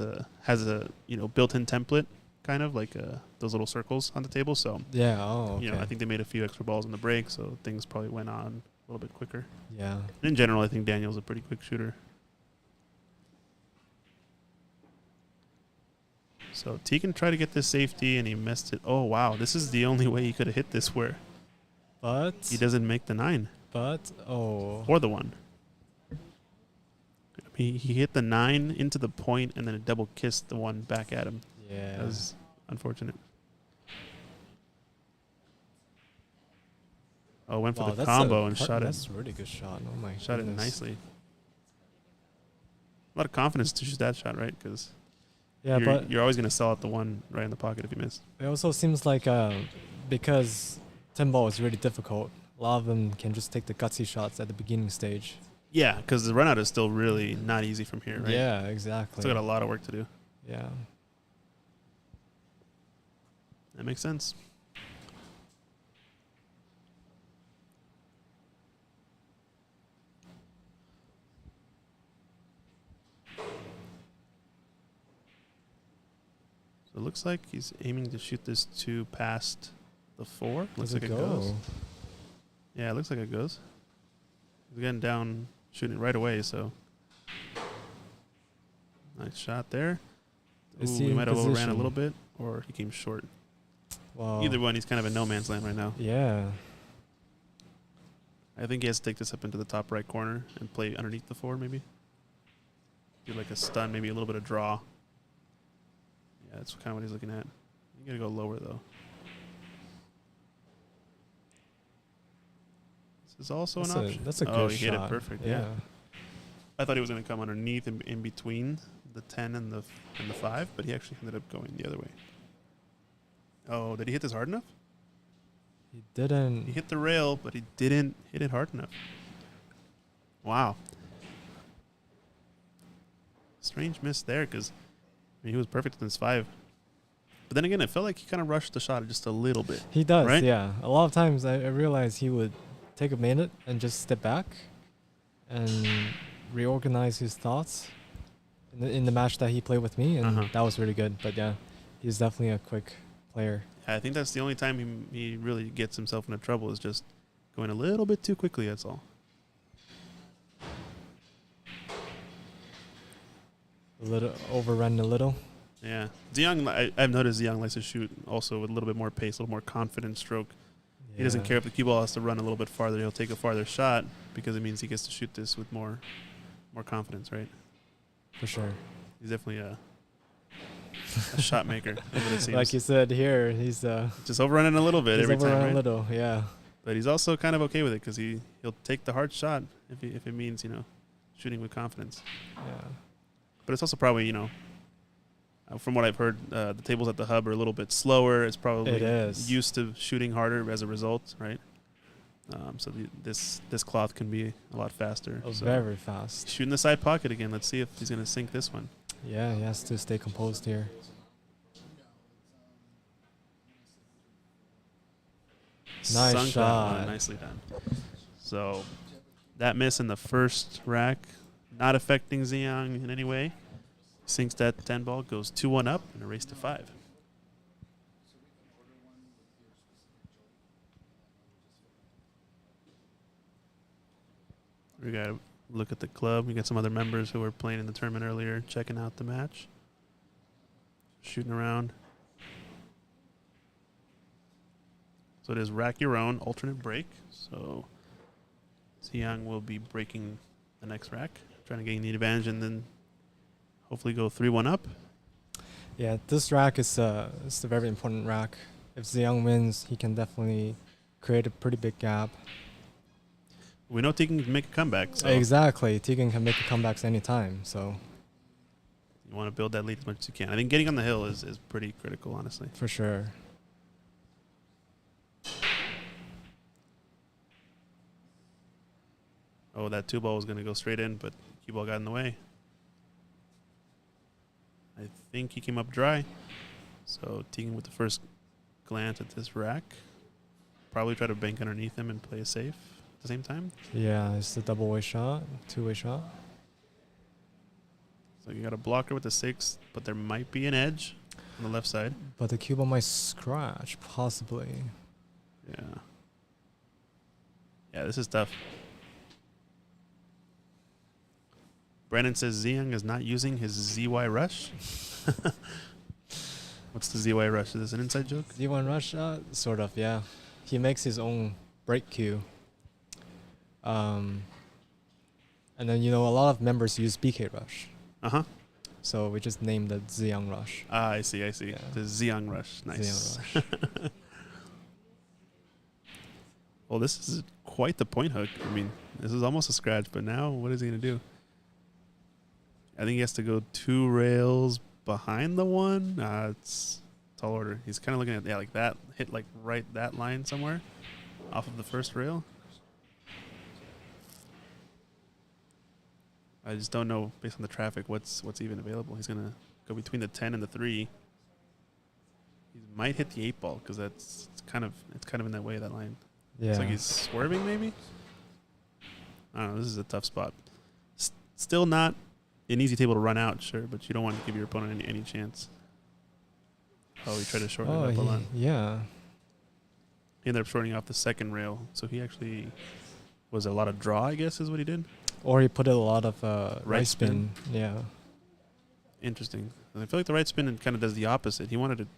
a built-in template, kind of like those little circles on the table. So Yeah. Oh. Okay. I think they made a few extra balls in the break, so things probably went on a little bit quicker. Yeah. In general, I think Daniel's a pretty quick shooter. So Tegan tried to get this safety, and he missed it. Oh, wow. This is the only way he could have hit this where But. he doesn't make the 9 Oh. or the 1. He hit the 9 into the point, and then it double kissed the 1 back at him. Yeah. That was unfortunate. Oh, went for Wow, the that's combo a and hard- shot it. That's a really good shot. Oh my. Shot it goodness. nicely. A lot of confidence to shoot that shot, right? Because Yeah, but you're always going to sell out the 1 right in the pocket if you miss. it also seems like because 10 ball is really difficult, a lot of them can just take the gutsy shots at the beginning stage. Yeah, because the run out is still really not easy from here, right? Yeah, exactly. Still got a lot of work to do. Yeah. That makes sense. So it looks like he's aiming to shoot this 2 past the 4. Looks Does like it it go? goes. Yeah, it looks like it goes. He's getting down, shooting it right away, so. Nice shot there. Is Ooh, he he in might have overran a position? little bit, or he came short. Wow. Either one, he's kind of in no man's land right now. Yeah. I think he has to take this up into the top right corner and play underneath the 4, maybe. Do like a stun, maybe a little bit of draw. Yeah, that's kind of what he's looking at. You gotta go lower, though. This is also That's an a, option. that's a good oh, shot. he hit it perfect, yeah. I thought he was going to come underneath in between the 10 and the 5, but he actually ended up going the other way. Oh, did he hit this hard enough? He didn't. He hit the rail, but he didn't hit it hard enough. Wow. Strange miss there because he was perfect in his 5. But then again, it felt like he kind of rushed the shot just a little bit. He does, right? yeah. A lot of times I realize he would take a minute and just step back and reorganize his thoughts in the match that he played with me, and that was really good. But yeah, he's definitely a quick player. I think that's the only time he really gets himself into trouble is just going a little bit too quickly, that's all. A little overrun a little. Yeah. DeYoung, I've noticed DeYoung likes to shoot also with a little bit more pace, a little more confident stroke. Yeah. He doesn't care if the cue ball has to run a little bit farther. He'll take a farther shot because it means he gets to shoot this with more confidence, right? For sure. He's definitely a shot maker. That's what it seems. Like you said here, he's just overrunning a little bit he's every time, overrun right? a little, yeah. But he's also kind of okay with it because he'll take the hard shot if it means, shooting with confidence. Yeah. But it's also probably, from what I've heard, the tables at the hub are a little bit slower. It's probably It is. used to shooting harder as a result, right? So this cloth can be a lot faster. Oh, So very fast. shooting the side pocket again. Let's see if he's going to sink this one. Yeah, he has to stay composed here. Nice Sunk that shot. one. Nicely done. So that miss in the first rack, not affecting Ziyang in any way. Sinks that 10 ball, goes 2-1 up, and a race to 5. We got to look at the club. We got some other members who were playing in the tournament earlier, checking out the match, shooting around. So it is rack your own, alternate break. So Ziyang will be breaking the next rack, trying to gain the advantage and then hopefully go 3-1 up. Yeah, this rack is a very important rack. If Ziyang wins, he can definitely create a pretty big gap. We know Tegan can make a comeback. So Exactly. Tegan can make comebacks anytime. So you want to build that lead as much as you can. I think getting on the hill is pretty critical, honestly. for sure. Oh, that 2 ball was going to go straight in, but cue ball got in the way. I think he came up dry. So Tegan with the first glance at this rack. Probably try to bank underneath him and play it safe at the same time. Yeah, it's a double-way shot, two-way shot. So you got a blocker with the 6, but there might be an edge on the left side. But the cue ball might scratch, possibly. Yeah. Yeah, this is tough. Brandon says Ziyang is not using his ZY rush. What's the ZY rush? Is this an inside joke? Z1 rush shot? Sort of, yeah. He makes his own break cue. And then, a lot of members use BK rush. Uh-huh. So we just named it Ziyang rush. Ah, I see. Yeah. The Ziyang rush. Nice. Ziyang rush. Well, this is quite the point hook. I mean, this is almost a scratch, but now what is he going to do? I think he has to go 2 rails behind the 1. It's tall order. He's kind of looking at, like that. Hit like right that line somewhere off of the first rail. I just don't know, based on the traffic, what's even available. He's going to go between the 10 and the 3. He might hit the 8 ball because it's kind of in that way, that line. Yeah. It's like he's swerving, maybe? I don't know. This is a tough spot. Still not an easy table to run out, sure, but you don't want to give your opponent any chance. Oh, he tried to shorten it up a lot. Yeah. He ended up shortening off the second rail, so he actually was a lot of draw, I guess, is what he did. Or he put a lot of right spin. spin. Yeah. Interesting. And I feel like the right spin kind of does the opposite. He wanted it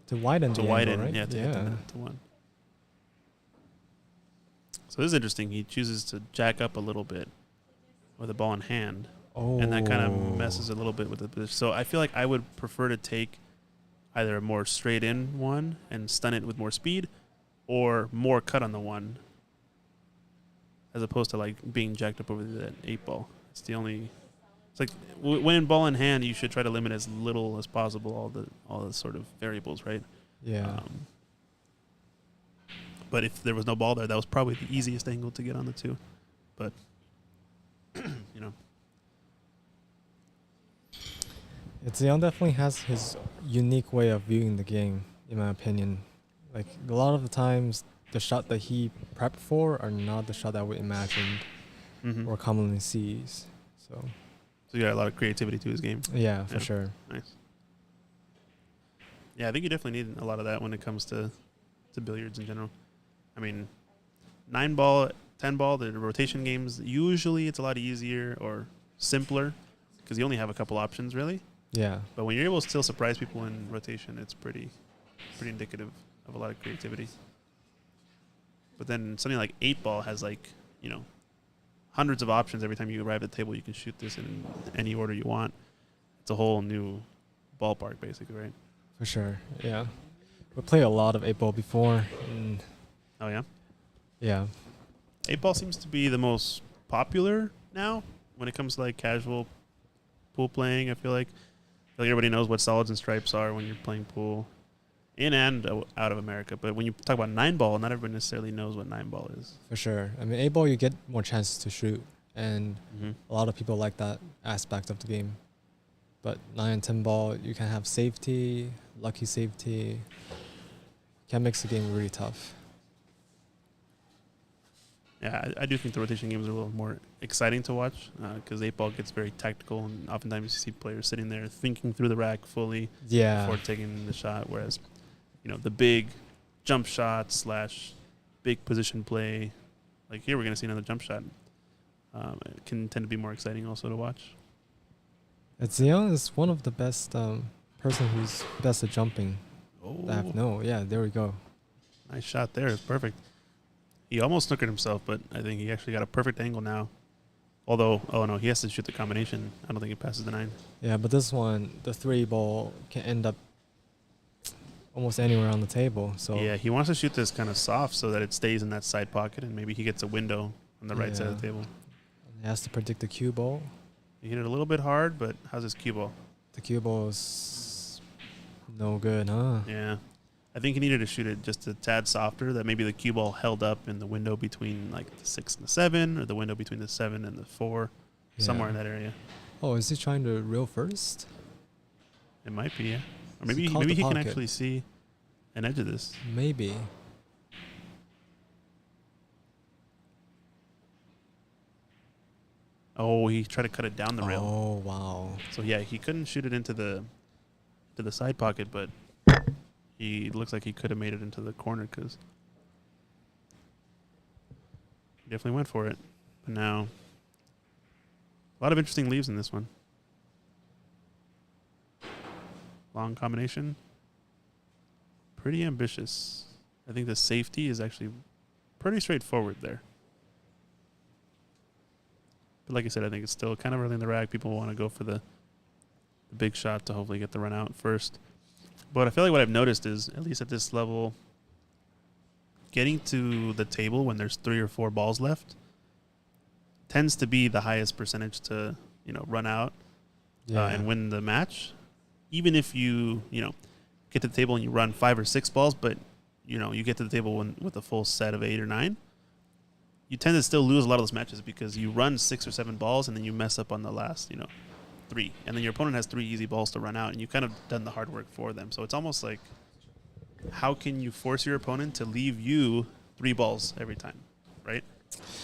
To widen to the widen, angle, right? yeah, to hit the net to 1. So this is interesting. He chooses to jack up a little bit with the ball in hand. Oh. And that kind of messes a little bit with the position. So I feel like I would prefer to take either a more straight in 1 and stun it with more speed, or more cut on the 1, as opposed to like being jacked up over that 8 ball. It's the only. It's like when in ball in hand, you should try to limit as little as possible all the sort of variables, right? Yeah. But if there was no ball there, that was probably the easiest angle to get on the 2. But Ziyang definitely has his unique way of viewing the game, in my opinion. Like, a lot of the times, the shot that he prepped for are not the shot that we imagined mm-hmm. or commonly sees. So you got a lot of creativity to his game. yeah, for sure. Nice. Yeah, I think you definitely need a lot of that when it comes to billiards in general. I mean, 9 ball, 10 ball, the rotation games, usually it's a lot easier or simpler because you only have a couple options, really. Yeah. But when you're able to still surprise people in rotation, it's pretty indicative of a lot of creativity. But then something like 8 ball has hundreds of options every time you arrive at the table. You can shoot this in any order you want. It's a whole new ballpark, basically, right? For sure. Yeah. We played a lot of 8 ball before. And Oh, yeah? Yeah. 8-ball seems to be the most popular now when it comes to like casual pool playing. I feel like everybody knows what solids and stripes are when you're playing pool in and out of America. But when you talk about 9-ball, not everyone necessarily knows what 9-ball is. For sure. I mean, 8-ball, you get more chances to shoot, and a lot of people like that aspect of the game. But 9 and 10-ball, you can have safety, lucky safety. Can make the game really tough. Yeah, I do think the rotation games are a little more exciting to watch because 8-ball gets very tactical, and oftentimes you see players sitting there thinking through the rack fully before taking the shot. Whereas, the big jump shot / big position play, like here we're going to see another jump shot, it can tend to be more exciting also to watch. Zion is one of the best person who's best at jumping. Oh, yeah, there we go. Nice shot there. It's perfect. He almost snookered himself, but I think he actually got a perfect angle now. Although, he has to shoot the combination. I don't think it passes the 9. Yeah, but this one, the 3-ball can end up almost anywhere on the table. So yeah, he wants to shoot this kind of soft so that it stays in that side pocket, and maybe he gets a window on the right side of the table. He has to predict the cue ball. He hit it a little bit hard, but how's his cue ball? The cue ball is no good, huh? Yeah. I think he needed to shoot it just a tad softer, that maybe the cue ball held up in the window between like the 6 and the 7, or the window between the 7 and the 4, somewhere in that area. Oh, is he trying to reel first? It might be, yeah. Or So maybe caught the he can pocket. actually see an edge of this. Maybe. Oh, he tried to cut it down the rail. Oh, wow. So yeah, he couldn't shoot it into the side pocket, but he looks like he could have made it into the corner because he definitely went for it. But now, a lot of interesting leaves in this one. Long combination. Pretty ambitious. I think the safety is actually pretty straightforward there. But like I said, I think it's still kind of early in the rack. People want to go for the big shot to hopefully get the run out first. But I feel like what I've noticed is, at least at this level, getting to the table when there's 3 or 4 balls left tends to be the highest percentage to, run out and win the match. Even if you, get to the table and you run 5 or 6 balls, but, you get to the table with a full set of 8 or 9, you tend to still lose a lot of those matches because you run 6 or 7 balls and then you mess up on the last, 3. And then your opponent has 3 easy balls to run out, and you kind of done the hard work for them. So it's almost like, how can you force your opponent to leave you 3 balls every time, right?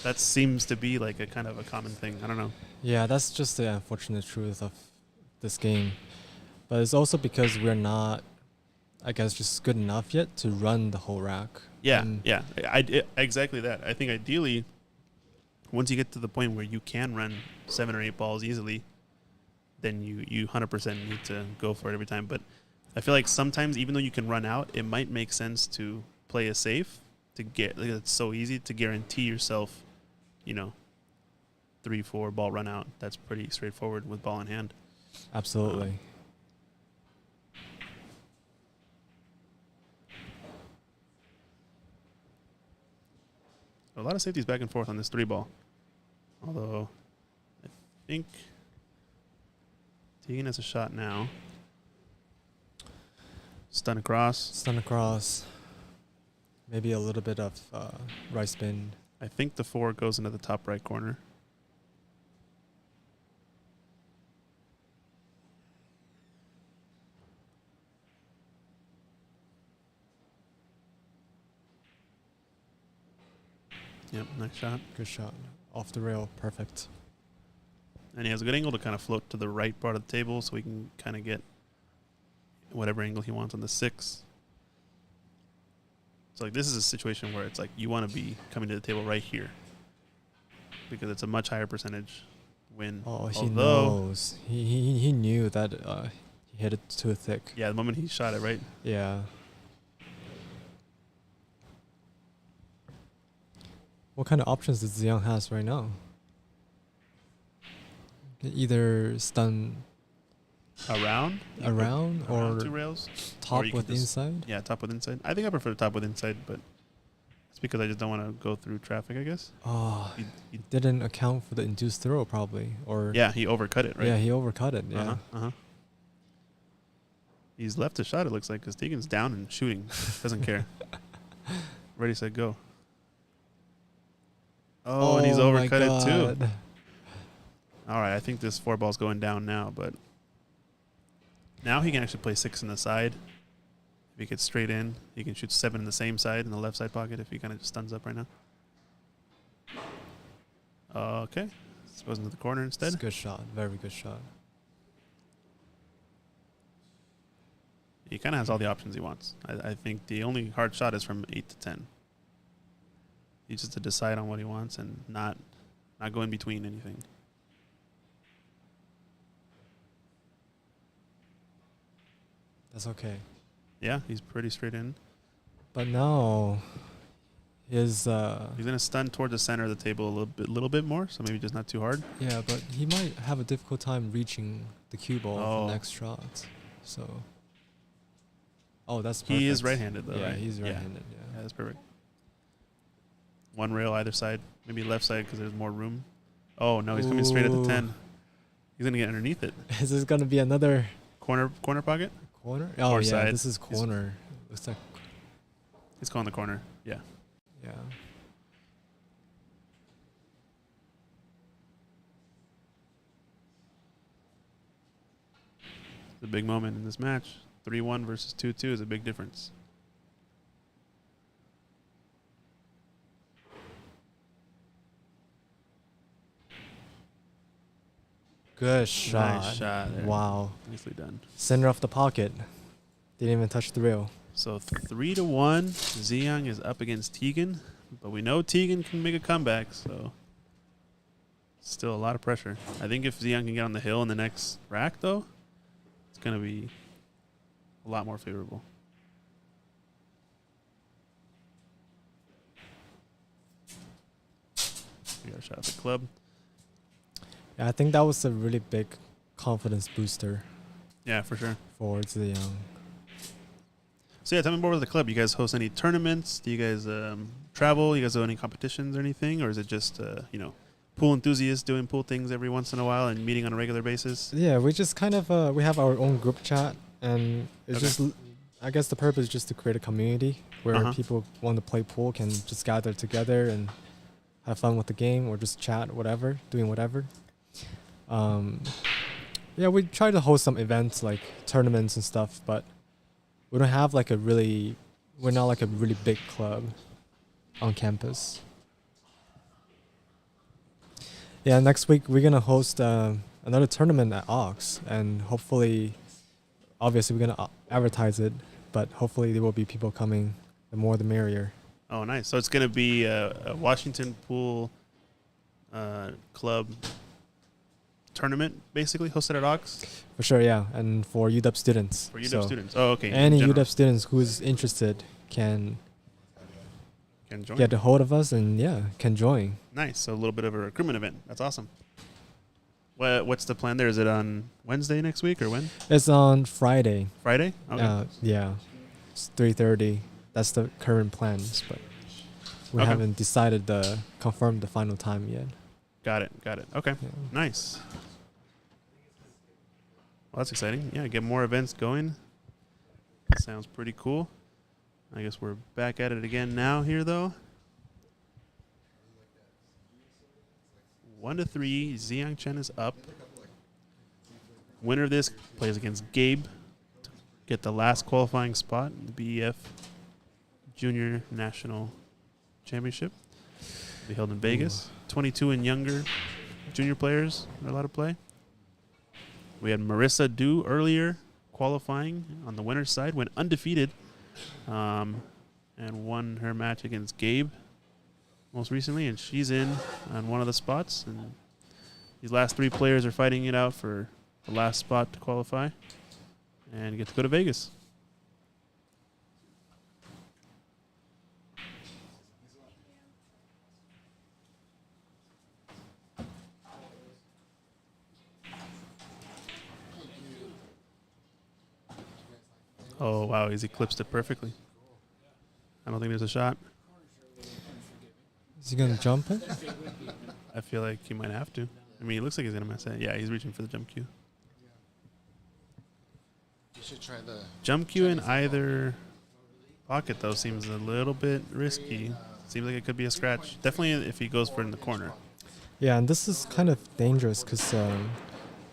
That seems to be like a kind of a common thing. I don't know. Yeah, that's just the unfortunate truth of this game. But it's also because we're not, I guess, just good enough yet to run the whole rack. Yeah, exactly that. I think ideally, once you get to the point where you can run 7 or 8 balls easily, then you 100% need to go for it every time. But I feel like sometimes, even though you can run out, it might make sense to play it safe to get. Like, it's so easy to guarantee yourself, 3-4 ball run out. That's pretty straightforward with ball in hand. Absolutely. A lot of safeties back and forth on this 3 ball. Although, I think Tegan has a shot now. Stun across. Stun across. Maybe a little bit of right spin. I think the 4 goes into the top right corner. Yep, nice shot. Good shot. Off the rail. Perfect. And he has a good angle to kind of float to the right part of the table so he can kind of get whatever angle he wants on the 6. So like this is a situation where it's like you want to be coming to the table right here because it's a much higher percentage win. Oh, he knows. He knew that he hit it too thick. Yeah, the moment he shot it, right? Yeah. What kind of options does Zion has right now? Either stun around or 2 rails, top or you with can just- inside. Yeah, top with inside. I think I prefer top with inside, but It's because I just don't want to go through traffic, I guess. Oh, He- didn't account for the induced throw probably, or Yeah, he overcut it, right? yeah, he overcut it. Yeah, Uh-huh, uh-huh. He's left a shot, it looks like, because Tegan's down and shooting. Doesn't care. Ready, set, go. Oh, and he's my overcut it too. God. All right, I think this 4-ball's going down now, but now he can actually play 6 in the side. If he gets straight in, he can shoot 7 in the same side in the left side pocket if he kind of just stuns up right now. Okay. This goes into the corner It's instead. a good shot, very good shot. He kind of has all the options he wants. I think the only hard shot is from 8 to 10. He's just to decide on what he wants and not go in between anything. That's okay. Yeah, he's pretty straight in. But now, his He's gonna stun toward the center of the table a little bit more, so maybe just not too hard. yeah, but he might have a difficult time reaching the cue ball Oh. for next shot. So, that's perfect. He is right-handed though. Yeah, right? he's Yeah. right-handed. Yeah, Yeah. that's perfect. One rail either side, maybe left side because there's more room. Oh no, he's coming straight at the Ooh. 10. He's gonna get underneath it. Is this gonna be another Corner pocket. corner? Oh Or yeah, side. this is corner. Looks like He's calling the corner. Yeah. yeah. It's a big moment in this match. 3-1 versus 2-2 is a big difference. Good shot. Nice shot there. Wow. Nicely done. Center of the pocket. Didn't even touch the rail. So 3-1. Ziyang is up against Tegan, but we know Tegan can make a comeback, so still a lot of pressure. I think if Ziyang can get on the hill in the next rack, though, it's going to be a lot more favorable. We got a shot at the club. Yeah, I think that was a really big confidence booster Yeah, for sure. for Ziyang. So yeah, tell me more about the club. You guys host any tournaments? Do you guys travel? You guys do any competitions or anything? Or is it just, pool enthusiasts doing pool things every once in a while and meeting on a regular basis? Yeah, we just kind of we have our own group chat, and it's Okay. just I guess the purpose is just to create a community where Uh-huh. people want to play pool can just gather together and have fun with the game or just chat, whatever, doing whatever. Yeah, we try to host some events like tournaments and stuff, but we don't have like we're not like a really big club on campus. Yeah, next week we're gonna host another tournament at Ox, and hopefully, obviously we're gonna advertise it, but hopefully there will be people coming. The more, the merrier. Oh, nice. So it's going to be a Washington Pool Club tournament, basically, hosted at Ox For sure, yeah, and for UW students. for UW So students. Oh, okay. in Any general. UW students who is interested can Can join. get a hold of us and can join. Nice. So a little bit of a recruitment event. That's awesome. What's the plan there? Is it on Wednesday next week or when? It's on Friday. Friday? Okay. Yeah, it's 3:30. That's the current plans, but we Okay. haven't decided confirmed the final time yet. Got it. Okay. Yeah. Nice. Well, that's exciting. Yeah, get more events going. Sounds pretty cool. I guess we're back at it again now here, though. 1-3. Ziyang Chen is up. Winner of this plays against Gabe to get the last qualifying spot in the BEF Junior National Championship. It'll be held in Vegas. 22 and younger junior players are allowed to play. We had Marissa Du earlier qualifying on the winner's side, went undefeated, and won her match against Gabe most recently, and she's in on one of the spots. And these last 3 players are fighting it out for the last spot to qualify and get to go to Vegas. Oh, wow. He's eclipsed it perfectly. I don't think there's a shot. Is he gonna jump it? I feel like he might have to. I mean, it looks like he's gonna mess it. Yeah, he's reaching for the jump cue. You should try the Jump cue in either pocket though seems a little bit risky. Seems like it could be a scratch. Definitely if he goes for it in the corner. Yeah, and this is kind of dangerous because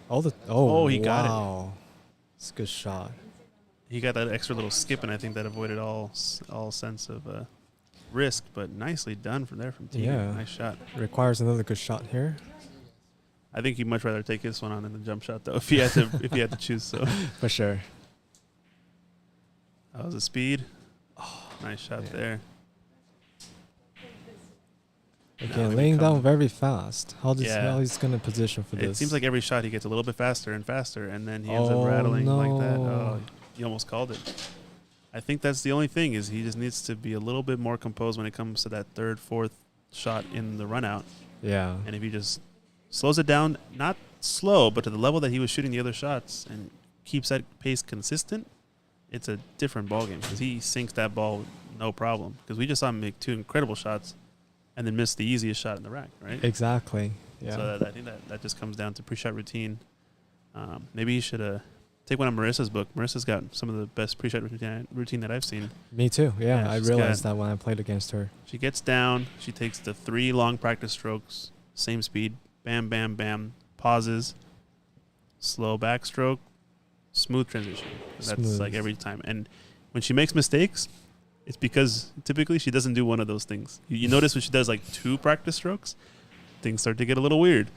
all the He got it. wow, it's a good shot. He got that extra little skip, and I think that avoided all sense of risk. But nicely done from Team. Yeah. Nice shot. Requires another good shot here. I think he'd much rather take this one on than the jump shot, though, if he had to choose. So For sure. that was a speed. Nice shot there. Again, he laying come- down very fast. How Yeah. he's gonna position for It this? seems like every shot he gets a little bit faster and faster, and then he ends up rattling like that. no. Oh, you almost called it. I think that's the only thing is he just needs to be a little bit more composed when it comes to that third, fourth shot in the run out. Yeah. And if he just slows it down, not slow, but to the level that he was shooting the other shots and keeps that pace consistent, it's a different ballgame because he sinks that ball with no problem. Because we just saw him make 2 incredible shots and then miss the easiest shot in the rack, right? Exactly. Yeah. So I think that just comes down to pre-shot routine. Maybe you should take one of Marissa's book. Marissa's got some of the best pre-shot routine that I've seen. Me too. Yeah, Yeah, I she's realized got- that when I played against her. She gets down. She takes the 3 long practice strokes, same speed. Bam, bam, bam. Pauses. Slow backstroke. Smooth transition. That's Smooth. like every time. And when she makes mistakes, it's because typically she doesn't do one of those things. You notice when she does like 2 practice strokes, things start to get a little weird.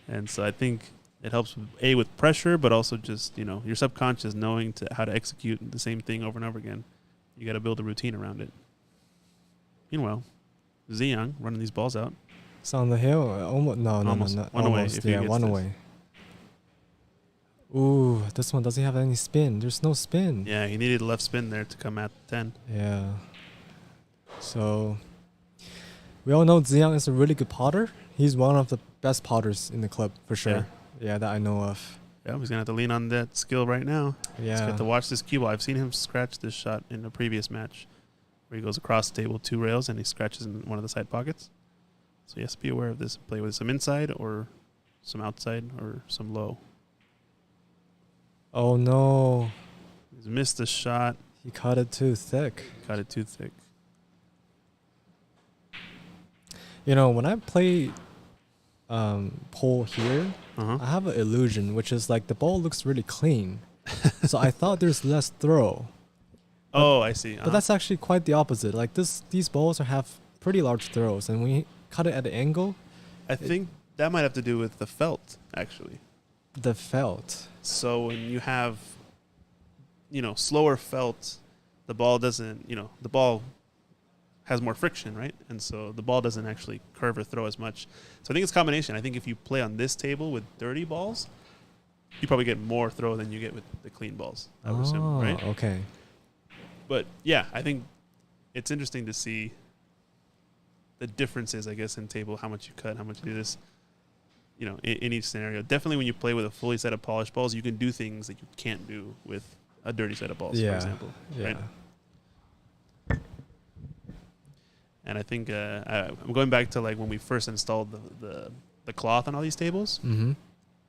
And so I think it helps with pressure, but also just, your subconscious knowing how to execute the same thing over and over again. You got to build a routine around it. Meanwhile, Ziyang running these balls out. It's on the hill. Almost. No. Almost. One away Almost, if he yeah, gets one this. away. Ooh, this one doesn't have any spin. There's no spin. Yeah, he needed a left spin there to come at 10. Yeah. So we all know Ziyang is a really good potter. He's one of the best potters in the club for sure. Yeah, that I know of. Yeah, he's going to have to lean on that skill right now. He's Yeah. got to watch this cue ball. I've seen him scratch this shot in a previous match where he goes across the table 2 rails and he scratches in one of the side pockets. So he has to be aware of this. Play with some inside or some outside or some low. Oh no. He's missed the shot. He cut it too thick. Got it too thick. When I play pole here, Uh-huh. I have an illusion, which is like the ball looks really clean. So I thought there's less throw. Oh, I see. But that's actually quite the opposite. Like these balls have pretty large throws, and when you cut it at an angle, I think that might have to do with the felt, actually. the felt. So when you have, slower felt, the ball doesn't, the ball has more friction, right? And so the ball doesn't actually curve or throw as much. So I think it's a combination. I think if you play on this table with dirty balls, you probably get more throw than you get with the clean balls, I would assume, right? Okay. But yeah, I think it's interesting to see the differences, I guess, in table, how much you cut, how much you do this, in each scenario. Definitely when you play with a fully set of polished balls, you can do things that you can't do with a dirty set of balls, for example. Yeah. Right? And I think I'm going back to like when we first installed the cloth on all these tables. Mm-hmm.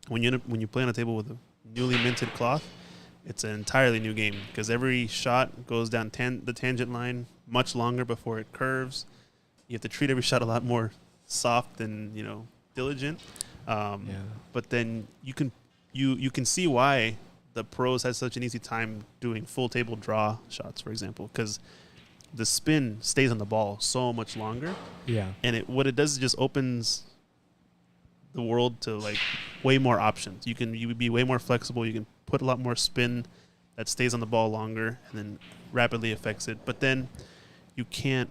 When you play on a table with a newly minted cloth, it's an entirely new game because every shot goes down the tangent line much longer before it curves. You have to treat every shot a lot more soft and diligent. But then you can see why the pros had such an easy time doing full table draw shots, for example, because the spin stays on the ball so much longer. Yeah. And what it does is just opens the world to like way more options. You would be way more flexible. You can put a lot more spin that stays on the ball longer and then rapidly affects it. But then you can't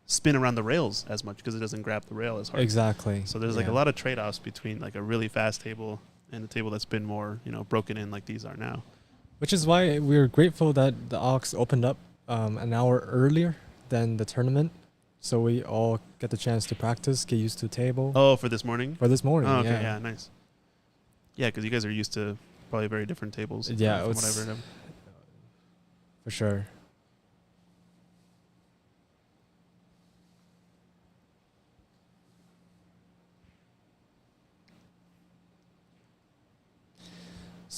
spin around the rails as much because it doesn't grab the rail as hard. Exactly. So there's like a lot of trade-offs between like a really fast table and a table that's been more, broken in like these are now. Which is why we're grateful that the Aux opened up an hour earlier than the tournament, so we all get the chance to practice, get used to the table. Oh, for this morning? For this morning, Oh, okay, yeah, nice. Yeah, because you guys are used to probably very different tables. Yeah, from it's what I've heard of. for sure.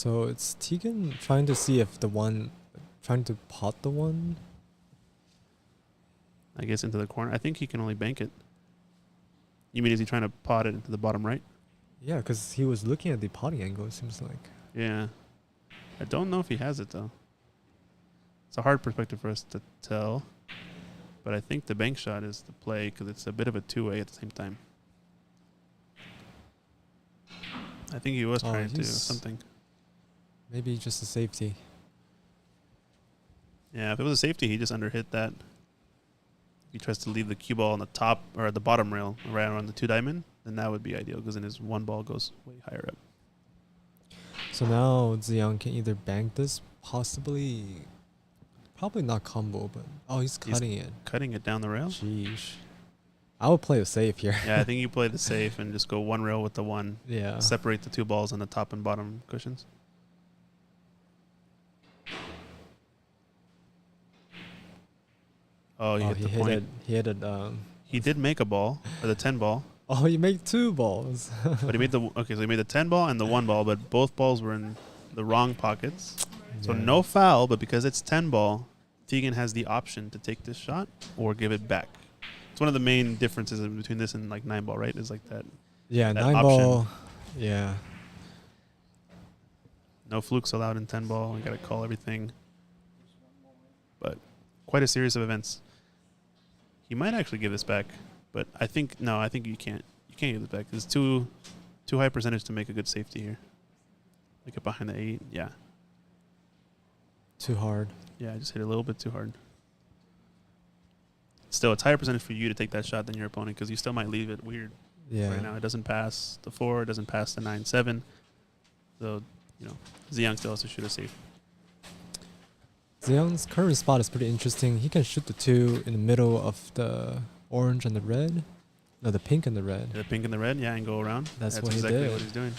So it's Tegan trying to see if trying to pot the one. I guess into the corner. I think he can only bank it. You mean is he trying to pot it into the bottom right? Yeah, because he was looking at the potting angle, it seems like. Yeah. I don't know if he has it, though. It's a hard perspective for us to tell. But I think the bank shot is the play because it's a bit of a two-way at the same time. I think he was trying to do something. Maybe just a safety. Yeah, if it was a safety, he just underhit that. If he tries to leave the cue ball on the top or at the bottom rail right around the 2-diamond, then that would be ideal because then his one ball goes way higher up. So now Ziyang can either bank this, possibly, probably not combo, but he's cutting it. Cutting it down the rail? Sheesh. I would play it safe here. Yeah, I think you play the safe and just go one rail with the one. Yeah. Separate the two balls on the top and bottom cushions. Oh, he hit the point. He hit it. He did make a ball, or the 10 ball. Oh, he made two balls. But he made so he made the 10 ball and the 1 ball, but both balls were in the wrong pockets. So no foul, but because it's 10 ball, Tegan has the option to take this shot or give it back. It's one of the main differences between this and like 9 ball, right? Is like that. Yeah, that 9 option. ball. Yeah. No flukes allowed in 10 ball. You got to call everything. But quite a series of events. He might actually give this back, but I think you can't. You can't give this back. It's too high percentage to make a good safety here. Like it behind the 8. Yeah. Too hard. Yeah, I just hit it a little bit too hard. Still, it's higher percentage for you to take that shot than your opponent because you still might leave it weird. Yeah. Right now, it doesn't pass the 4, it doesn't pass the 9-7. So, Ziyang still has to shoot a safe. Ziyang's current spot is pretty interesting. He can shoot the 2 in the middle of the orange and the red. No, the pink and the red. The pink and the red, yeah, and go around. That's what exactly he did. what he's doing.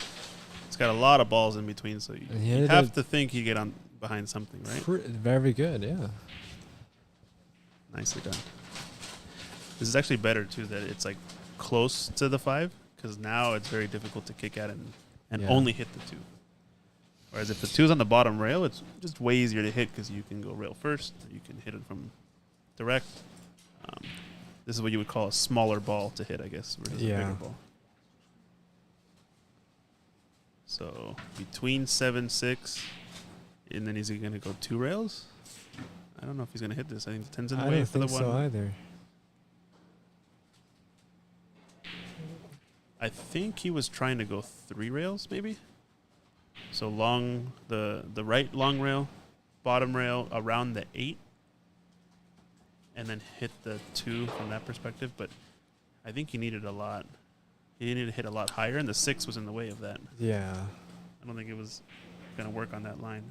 He's got a lot of balls in between, so you have to think he'd get on behind something, right? Very good, yeah. Nicely done. This is actually better, too, that it's like close to the 5, because now it's very difficult to kick at it and only hit the 2. Whereas if the 2's on the bottom rail, it's just way easier to hit because you can go rail first. Or you can hit it from direct. This is what you would call a smaller ball to hit, I guess, versus a bigger ball. So between 7-6, and then is he going to go 2 rails? I don't know if he's going to hit this. I think the 10's in the way for the 1. I don't think so either. I think he was trying to go 3 rails, maybe. So long, the right long rail, bottom rail around the 8, and then hit the 2 from that perspective. But I think he needed a lot. He needed to hit a lot higher, and the 6 was in the way of that. Yeah. I don't think it was going to work on that line.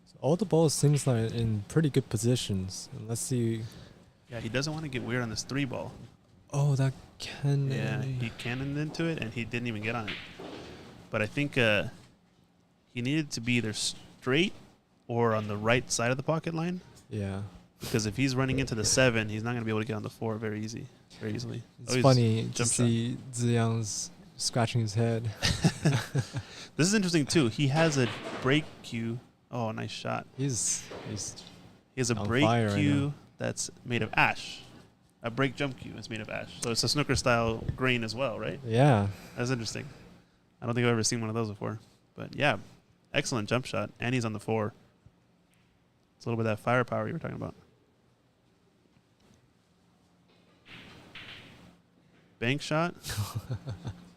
So all the balls seems like in pretty good positions. And let's see. Yeah, he doesn't want to get weird on this 3 ball. Oh, that cannon. Yeah, he cannoned into it, and he didn't even get on it. But I think he needed to be either straight or on the right side of the pocket line. Yeah. Because if he's running into the 7, he's not going to be able to get on the 4 very easily. It's funny to see Ziyang's scratching his head. This is interesting, too. He has a break cue. Oh, nice shot. He has a break cue that's made of ash. A break jump cue is made of ash. So it's a snooker-style grain as well, right? Yeah. That's interesting. I don't think I've ever seen one of those before. But, yeah, excellent jump shot. And he's on the 4. It's a little bit of that firepower you were talking about. Bank shot.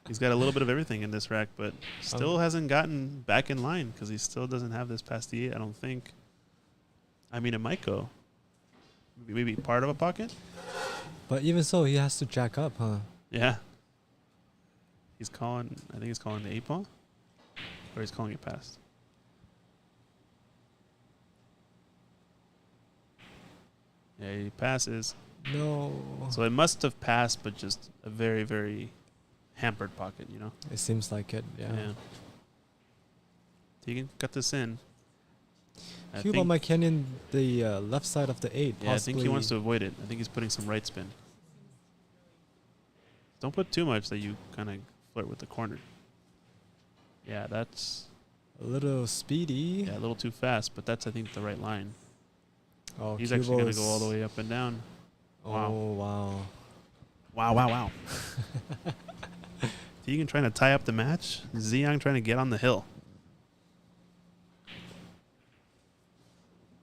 He's got a little bit of everything in this rack, but still hasn't gotten back in line because he still doesn't have this past the 8, I don't think. I mean, it might go. Maybe part of a pocket. But even so, he has to jack up, huh? Yeah. I think he's calling the 8 ball. Or he's calling it past. Yeah, he passes. No. So it must have passed, but just a very, very hampered pocket, It seems like it, yeah. He can cut this in. Cue ball might canyon the left side of the 8, Yeah, possibly. I think he wants to avoid it. I think he's putting some right spin. Don't put too much that you kind of flirt with the corner. Yeah, that's A little speedy. a little too fast, but that's I think the right line. Oh, He's cue actually ball going to go all the way up and down. Wow. Oh, wow. Wow, wow, wow. Tegan trying to tie up the match. Ziyang trying to get on the hill.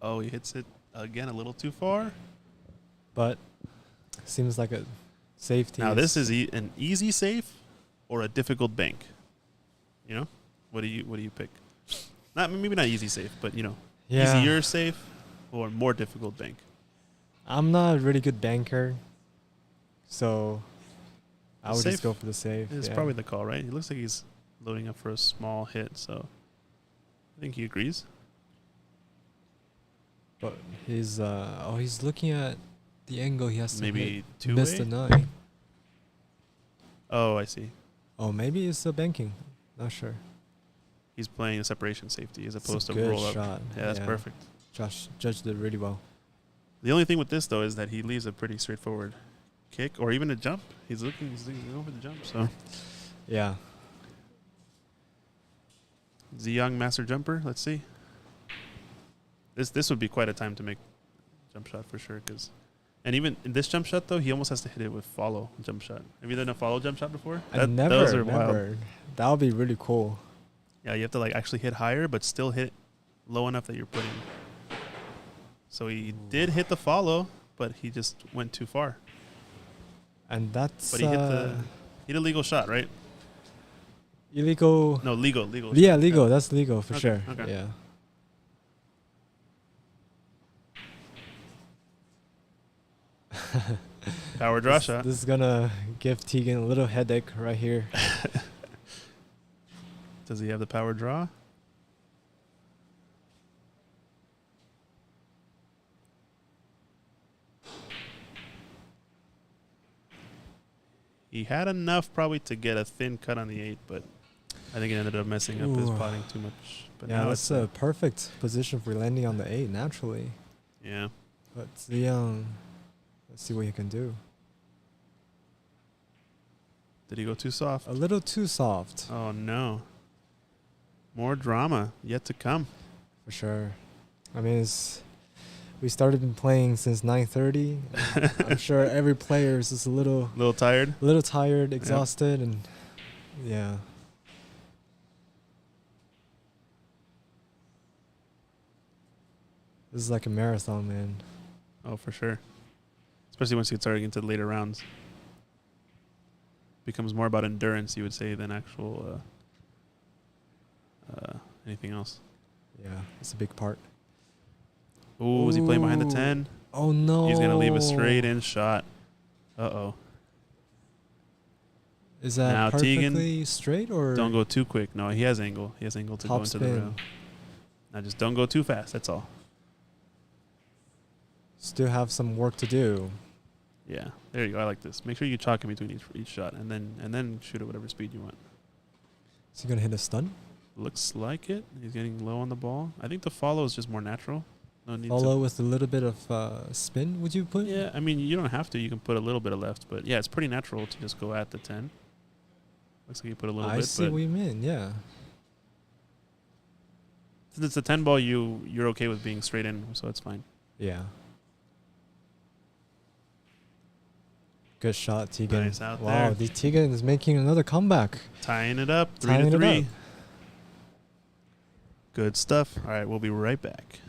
Oh, he hits it again a little too far. But seems like a safety. Now, this is an easy safe or a difficult bank. You know? What do you pick? Not maybe not easy safe, but you know, yeah. easier safe or more difficult bank. I'm not a really good banker, so I would Safe just go for the save. It's probably the call, right? He looks like he's loading up for a small hit, so I think he agrees. But he's looking at the angle he has to Maybe hit. Miss the two-way? nine. Oh, I see. Oh, maybe it's the banking. Not sure. He's playing a separation safety as It's a opposed to good roll up. shot. Yeah, that's Yeah. perfect. Josh judged it really well. The only thing with this though is that he leaves a pretty straightforward kick or even a jump. He's going for the jump. So Yeah. Ziyang master jumper. Let's see. This would be quite a time to make jump shot for sure. And even in this jump shot though, he almost has to hit it with follow jump shot. Have you done a follow jump shot before? Those are wild. never. That would be really cool. Yeah, you have to like actually hit higher, but still hit low enough that you're putting. So he did hit the follow, but he just went too far. And that's But he hit a legal shot, right? illegal. No, legal. Yeah, shot. legal. That's legal for Okay, sure. okay. Yeah. Power draw shot. This is gonna give Tegan a little headache right here. Does he have the power draw? He had enough probably to get a thin cut on the 8, but I think it ended up messing up his Ooh. potting too much. But Yeah, now that's it's a perfect position for landing on the 8 naturally. yeah. But Ziyang, let's see what he can do. Did he go too soft? A little too soft, Oh no. More drama yet to come. for sure. I mean, we started been playing since 9:30. I'm sure every player is just a little Tired? tired, exhausted, and yeah. This is like a marathon, man. Oh, for sure. Especially once you get started into the later rounds. Becomes more about endurance, you would say, than actual anything else. Yeah, it's a big part. Ooh, is he playing behind the Ooh. 10? Oh no! He's going to leave a straight in shot. Uh-oh. Is that Now, Tegan, perfectly straight or Don't go too quick. No, he has angle. He has angle to go top into the spin? rail. Now just don't go too fast. That's all. Still have some work to do. Yeah, there you go. I like this. Make sure you chalk in between each shot, and then shoot at whatever speed you want. Is he gonna hit a stun? Looks like it. He's getting low on the ball. I think the follow is just more natural. No need Follow with a little bit of spin. Would you put? to. Yeah, I mean you don't have to. You can put a little bit of left, but yeah, it's pretty natural to just go at the 10. Looks like you put a little I bit. see But what you mean. Yeah. since it's a 10 ball, you're okay with being straight in, so it's fine. Yeah. Good shot, Tegan. Nice out wow, there. the Tegan is making another comeback. Tying it up, 3 Tying to it 3. up. Good stuff. All right, we'll be right back.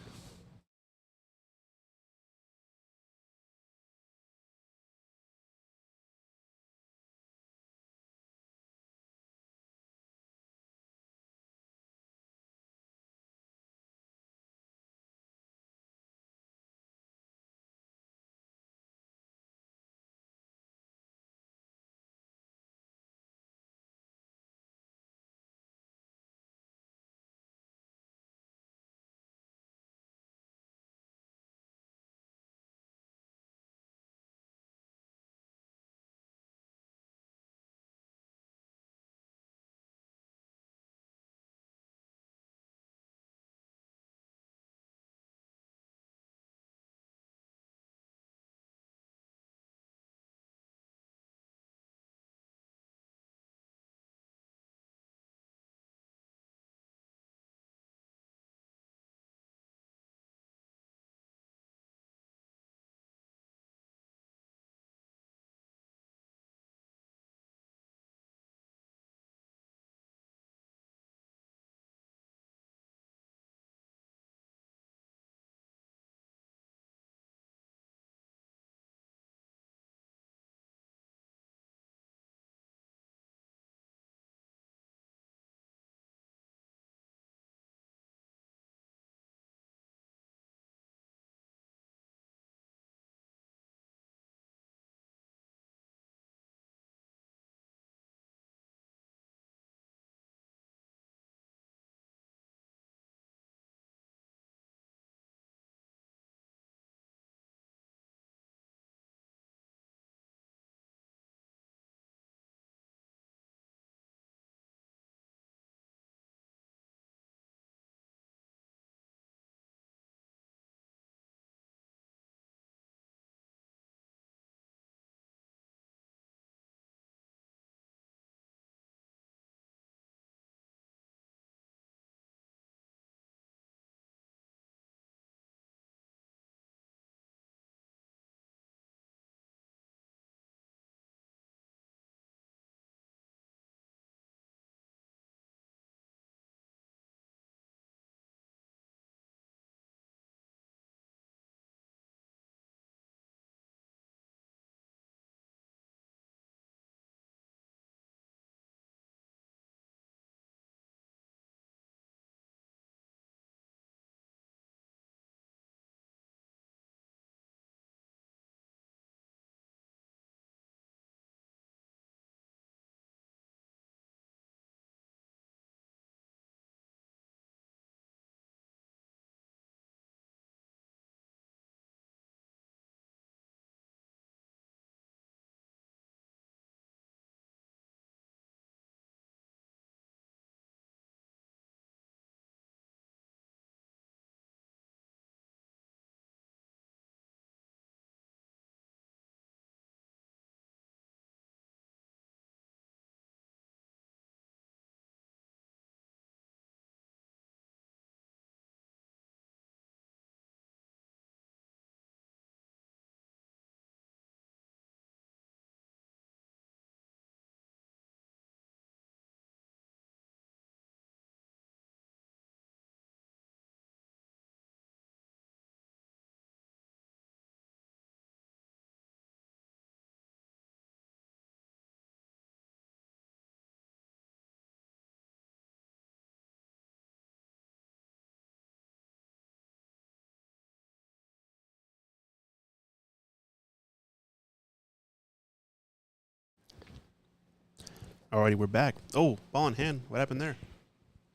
Alrighty, we're back. Oh, ball in hand. What happened there?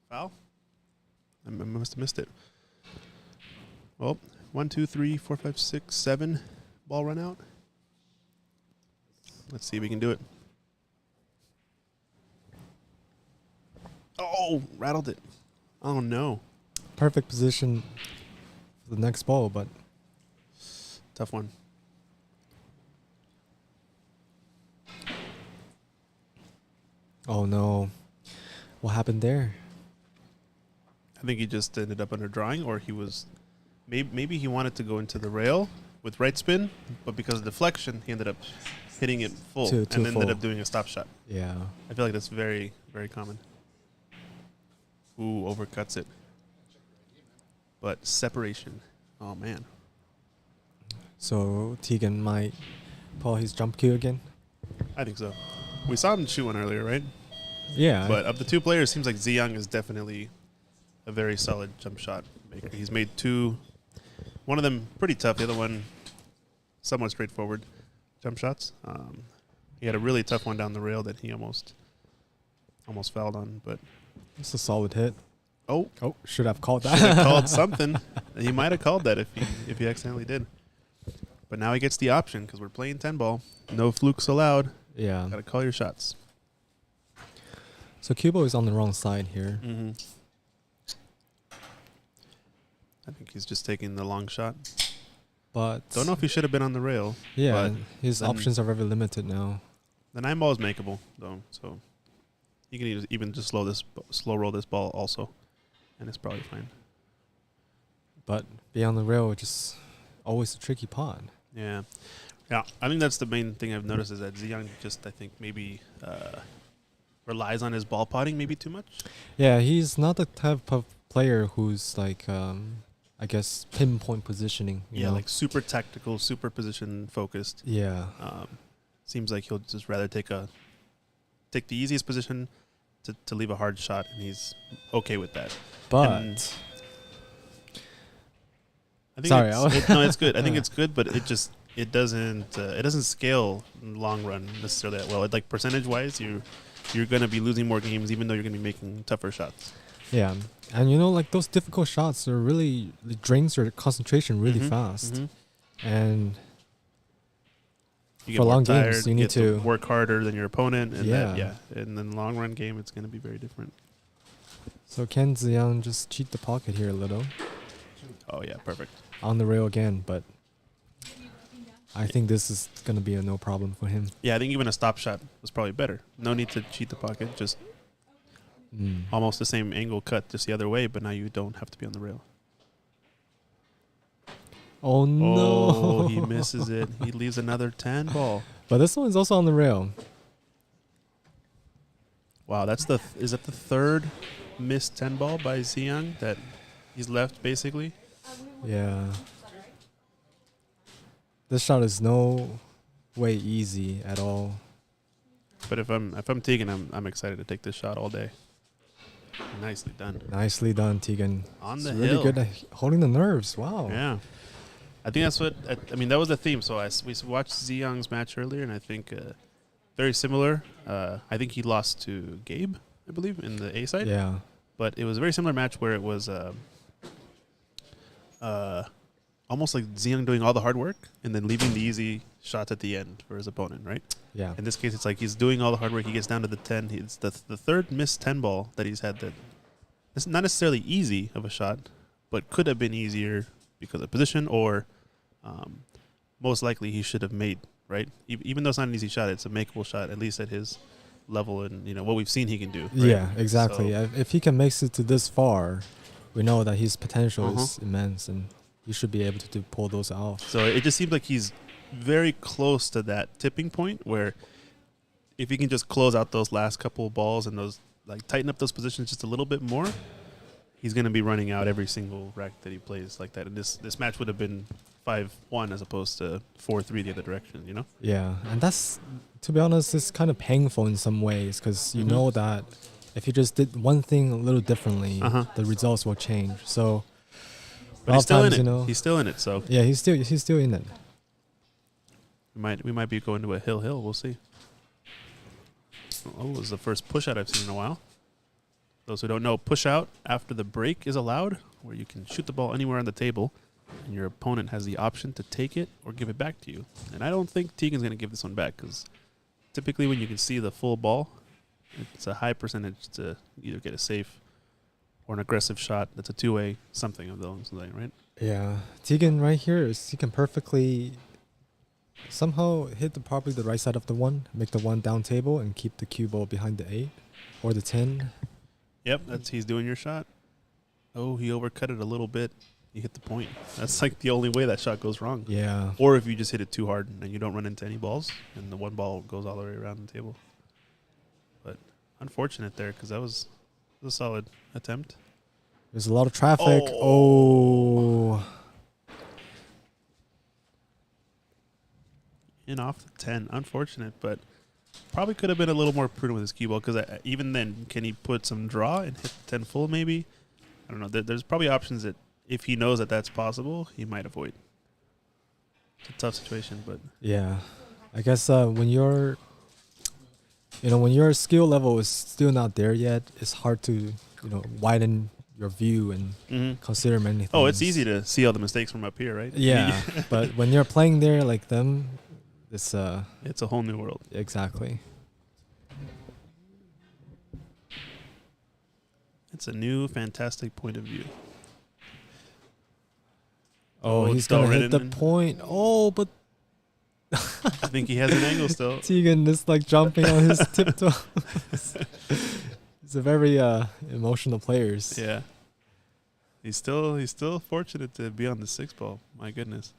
Foul? I must have missed it. Well, 1, 2, 3, 4, 5, 6, 7. Ball run out. Let's see if we can do it. Oh, rattled it. Oh, no. Perfect position for the next ball, but Tough one. oh no. What happened there? I think he just ended up under drawing, or he was maybe he wanted to go into the rail with right spin, but because of deflection, he ended up hitting it full Too and ended full. up doing a stop shot. Yeah. I feel like that's very, very common. Ooh, overcuts it. But separation. Oh, man. So Tegan might pull his jump cue again. I think so. We saw him shoot one earlier, right? Yeah. But of the two players, seems like Ziyang is definitely a very solid jump shot maker. He's made two. One of them pretty tough. The other one somewhat straightforward jump shots. He had a really tough one down the rail that he almost fouled on. But it's a solid hit. oh, Should have called should that. have called something. He might have called that if he accidentally did. But now he gets the option because we're playing 10 ball. No flukes allowed. Yeah. Got to call your shots. So Kubo is on the wrong side here. Mm-hmm. I think he's just taking the long shot. But Don't know if he should have been on the rail. yeah, but his then- options are very limited now. The 9 ball is makeable though, so you can even just slow roll this ball also, and it's probably fine. But beyond the rail, just always a tricky pot. Yeah. I think that's the main thing I've noticed is that Ziyang just I think maybe relies on his ball potting maybe too much. Yeah, he's not the type of player who's like, I guess, pinpoint positioning. You know? Like super tactical, super position focused. Yeah. Seems like he'll just rather take the easiest position to leave a hard shot, and he's okay with that. But And I think Sorry, it's good. I think it's good, but it doesn't scale in the long run necessarily that well. Like percentage wise, you're gonna be losing more games, even though you're gonna be making tougher shots. yeah, and like those difficult shots are really it drains your concentration really Mhm, fast, mhm. and You For get more long games, tired, you need get to- work harder than your opponent, and Yeah. and then the long run game, it's gonna be very different. so can Ziyang just cheat the pocket here a little Oh yeah, perfect. on the rail again? But I think this is gonna be a no problem for him. Yeah, I think even a stop shot was probably better. No need to cheat the pocket, just almost the same angle cut, just the other way, but now you don't have to be on the rail. Oh no! Oh, he misses it. He leaves another 10 ball. But this one is also on the rail. Wow, is that the third missed 10 ball by Ziyang that he's left basically? Yeah. This shot is no way easy at all. But if I'm Tegan, I'm excited to take this shot all day. Nicely done. Nicely done, Tegan. On It's the really hill. good at holding the nerves. Wow. Yeah. I think that's what I mean. That was the theme. So we watched Ziyang's match earlier, and I think very similar. I think he lost to Gabe, I believe, in the A side. Yeah. But it was a very similar match where it was almost like Ziyang doing all the hard work and then leaving the easy shots at the end for his opponent, right? Yeah. In this case, it's like he's doing all the hard work. He gets down to the 10. It's the third missed 10 ball that he's had that it's not necessarily easy of a shot, but could have been easier because of position or most likely he should have made, right? Even though it's not an easy shot, it's a makeable shot, at least at his level and, what we've seen he can do. Right? Yeah, exactly. So- If he can make it to this far, we know that his potential Uh-huh. is immense and he should be able to pull those off. So it just seems like he's very close to that tipping point where if he can just close out those last couple of balls and those tighten up those positions just a little bit more, he's going to be running out every single rack that he plays like that. And this match would have been 5-1 as opposed to 4-3 the other direction, Yeah, and that's, to be honest, it's kind of painful in some ways because you Mhm. know that if you just did one thing a little differently, Uh-huh. the results will change. So, But a lot he's of still in times, it. He's still in it. So yeah, he's still in it. we might be going to a hill. We'll see. was the first push out I've seen in a while. Those who don't know, push out after the break is allowed, where you can shoot the ball anywhere on the table, and your opponent has the option to take it or give it back to you. And I don't think Tegan's going to give this one back, because typically when you can see the full ball, it's a high percentage to either get a safe or an aggressive shot. That's a two-way something of those, right? Yeah, Tegan right here he can perfectly somehow hit probably the right side of the 1, make the 1 down table, and keep the cue ball behind the 8 or the 10. Yep, he's doing your shot. Oh, he overcut it a little bit. You hit the point. That's like the only way that shot goes wrong. Yeah. Or if you just hit it too hard and you don't run into any balls, and the 1 ball goes all the way around the table. But unfortunate there, because that was a solid attempt. There's a lot of traffic. Oh. In off the 10. Unfortunate, but probably could have been a little more prudent with his cue ball, because even then, can he put some draw and hit 10 full maybe? I don't know. There's probably options that if he knows that that's possible, he might avoid. It's a tough situation, but Yeah. I guess when your skill level is still not there yet, it's hard to, widen your view and consider many things. Oh, it's easy to see all the mistakes from up here, right? Yeah, but when you're playing there like them, it's a whole new world. Exactly. It's a new, fantastic point of view. Oh, he's still gonna hit the written. point. Oh, but I think he has an angle still. Tegan is like jumping on his tiptoe. He's a very emotional player. Yeah. He's still fortunate to be on the 6 ball. My goodness.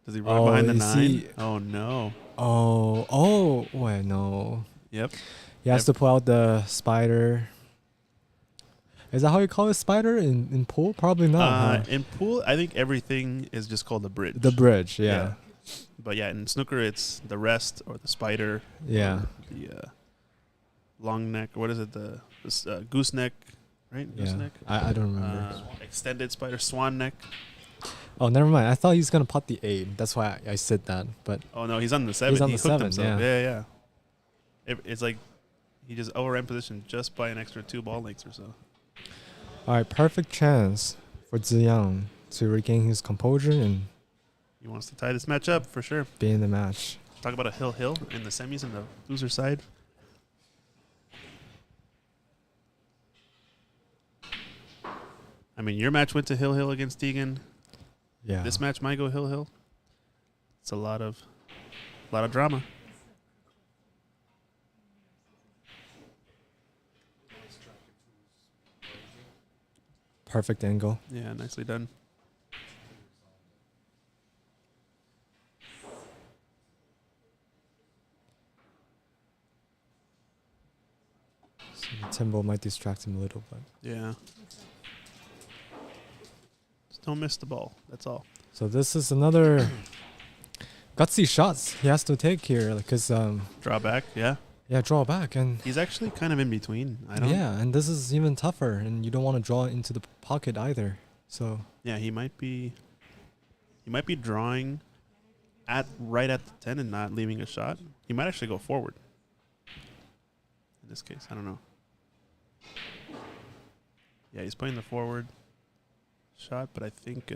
Does he run behind the 9? Oh no. Oh, wait, no. Yep. He has to pull out the spider. Is that how you call it, spider in pool? Probably not. In pool, I think everything is just called the bridge. The bridge, yeah. But yeah, in snooker, it's the rest or the spider. Yeah. Or the long neck. What is it? The gooseneck, right? Yeah. Gooseneck. I don't remember. Extended spider, swan neck. Oh, never mind. I thought he was gonna putt the 8. That's why I said that. But Oh no, he's on the 7. He's on he the hooked 7, himself. yeah. Yeah. It's like he just overran position just by an extra 2 ball lengths or so. all right, perfect chance for Ziyang to regain his composure and He wants to tie this match up for sure. be in the match. Talk about a hill in the semis on the loser side. I mean, your match went to Hill against Tegan. Yeah. This match might go Hill. It's a lot of drama. Perfect angle. Yeah, nicely done. So the Timbo might distract him a little, but Yeah. Just don't miss the ball. That's all. so this is another gutsy shots he has to take here, because Draw back. Yeah. draw back and He's actually kind of in between. and this is even tougher, and you don't want to draw into the pocket either. So Yeah, he might be drawing right at the 10 and not leaving a shot. He might actually go forward. In this case, I don't know. Yeah, he's playing the forward shot, but I think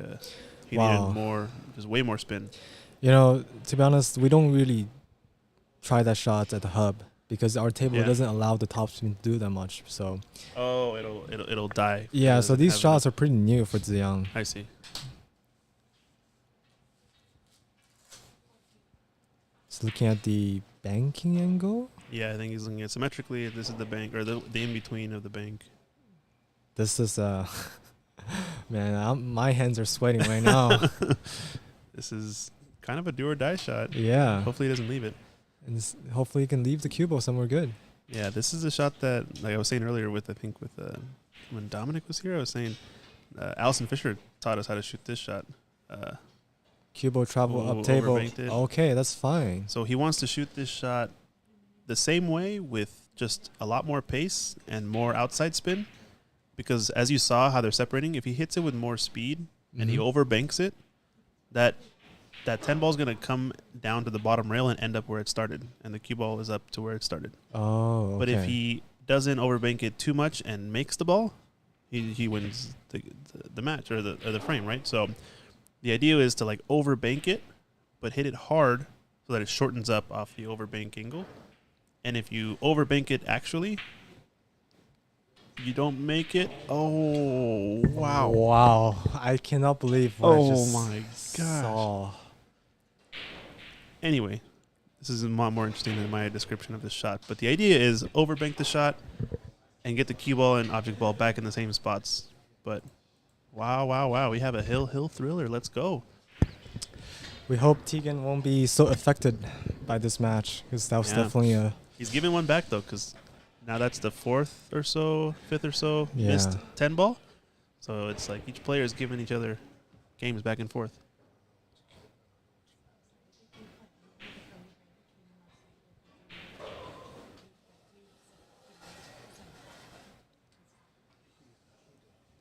he Wow. needed just way more spin. to be honest, we don't really try that shot at the hub because our table Yeah. doesn't allow the top spin to do that much. So Oh, it'll die. yeah, It so doesn't these have shots are pretty new for Ziyang. I see. Just looking at the banking angle. Yeah, I think he's looking at symmetrically. This is the bank, or the in between of the bank. This is man, my hands are sweating right now. This is kind of a do or die shot. Yeah, Hopefully, he doesn't leave it. and hopefully he can leave the cue ball somewhere good. Yeah, this is a shot that, like I was saying earlier, with when Dominic was here, I was saying Allison Fisher taught us how to shoot this shot. Cue ball travel Oh, up table. overbanked it. Okay, that's fine. So he wants to shoot this shot the same way with just a lot more pace and more outside spin, because as you saw how they're separating, if he hits it with more speed and he Mhm. overbanks it, that that 10 ball is going to come down to the bottom rail and end up where it started, and the cue ball is up to where it started. Oh, okay. But if he doesn't overbank it too much and makes the ball, he wins the match or the frame, right? So the idea is to like overbank it, but hit it hard so that it shortens up off the overbank angle. And if you overbank it actually, you don't make it. Oh, wow. Wow. I cannot believe what I just my gosh. saw. Anyway, this is a lot more interesting than my description of this shot. But the idea is overbank the shot and get the cue ball and object ball back in the same spots. But wow. We have a hill thriller. Let's go. We hope Tegan won't be so affected by this match, because that was definitely a... He's giving one back, though, because now that's the fifth or so Yeah. missed 10 ball. So it's like each player is giving each other games back and forth.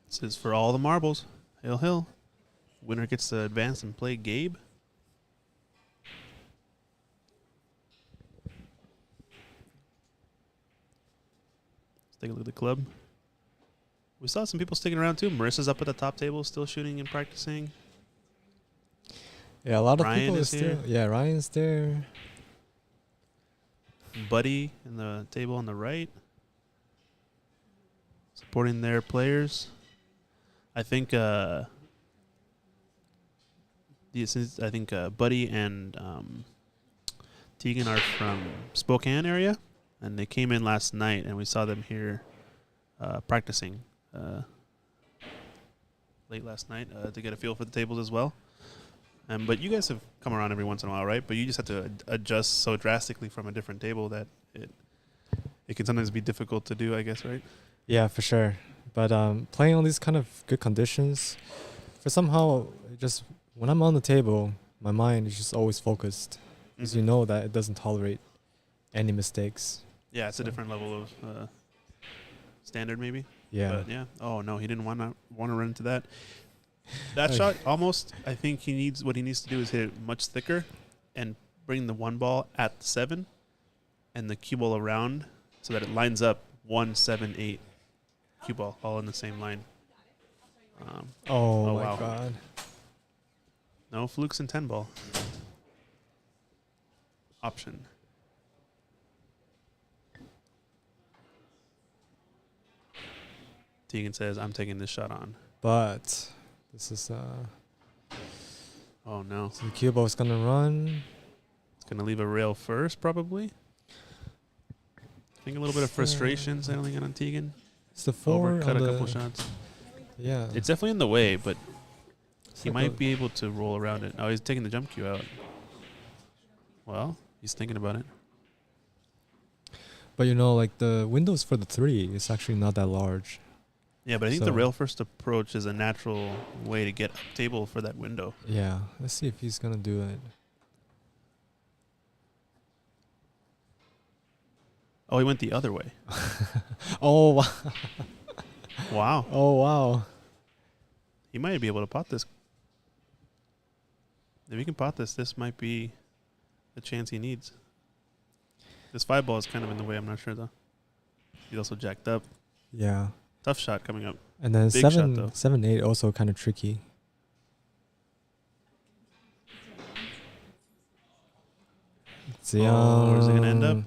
This is for all the marbles. Hill. Winner gets to advance and play Gabe. Let's take a look at the club. We saw some people sticking around too. Marissa's up at the top table, still shooting and practicing. Yeah, a lot of Ryan people are is still... here. Yeah, Ryan's there. Buddy in the table on the right, supporting their players. I think Buddy and Tegan are from Spokane area, and they came in last night, and we saw them here practicing late last night to get a feel for the tables as well. But you guys have come around every once in a while, right? But you just have to adjust so drastically from a different table that it can sometimes be difficult to do, I guess, right? Yeah, for sure. But playing on these kind of good conditions, for somehow, just when I'm on the table, my mind is just always focused, because you know that it doesn't tolerate any mistakes. Yeah, it's a different level of standard, maybe. Yeah. But yeah. Oh no, he didn't want to run into that. That shot almost. I think what he needs to do is hit it much thicker, and bring the one ball at the 7, and the cue ball around so that it lines up 1, 7, 8 cue ball all in the same line. Oh my wow. God. No flukes in 10 ball. Option. Tegan says, "I'm taking this shot on." But this is Oh no. so the cue ball is gonna run. It's going to leave a rail first, probably. I think a little bit of frustration settling in on Tegan. It's the 4 Overcut on a the, couple shots. Yeah. It's definitely in the way, but It's he like might a- be able to roll around it. Oh, he's taking the jump cue out. Well, he's thinking about it. But you know, like the windows for the 3 is actually not that large. Yeah, but I think So- the rail first approach is a natural way to get up table for that window. Yeah. Let's see if he's gonna do it. Oh, he went the other way. Oh wow. Wow. Oh wow. He might be able to pot this. If he can pot this, this might be the chance he needs. This 5 ball is kind of in the way. I'm not sure, though. He's also jacked up. Yeah. Tough shot coming up. And then Big shot, 7, though. 7, 8 also kind of tricky. Oh, where's it going to end up?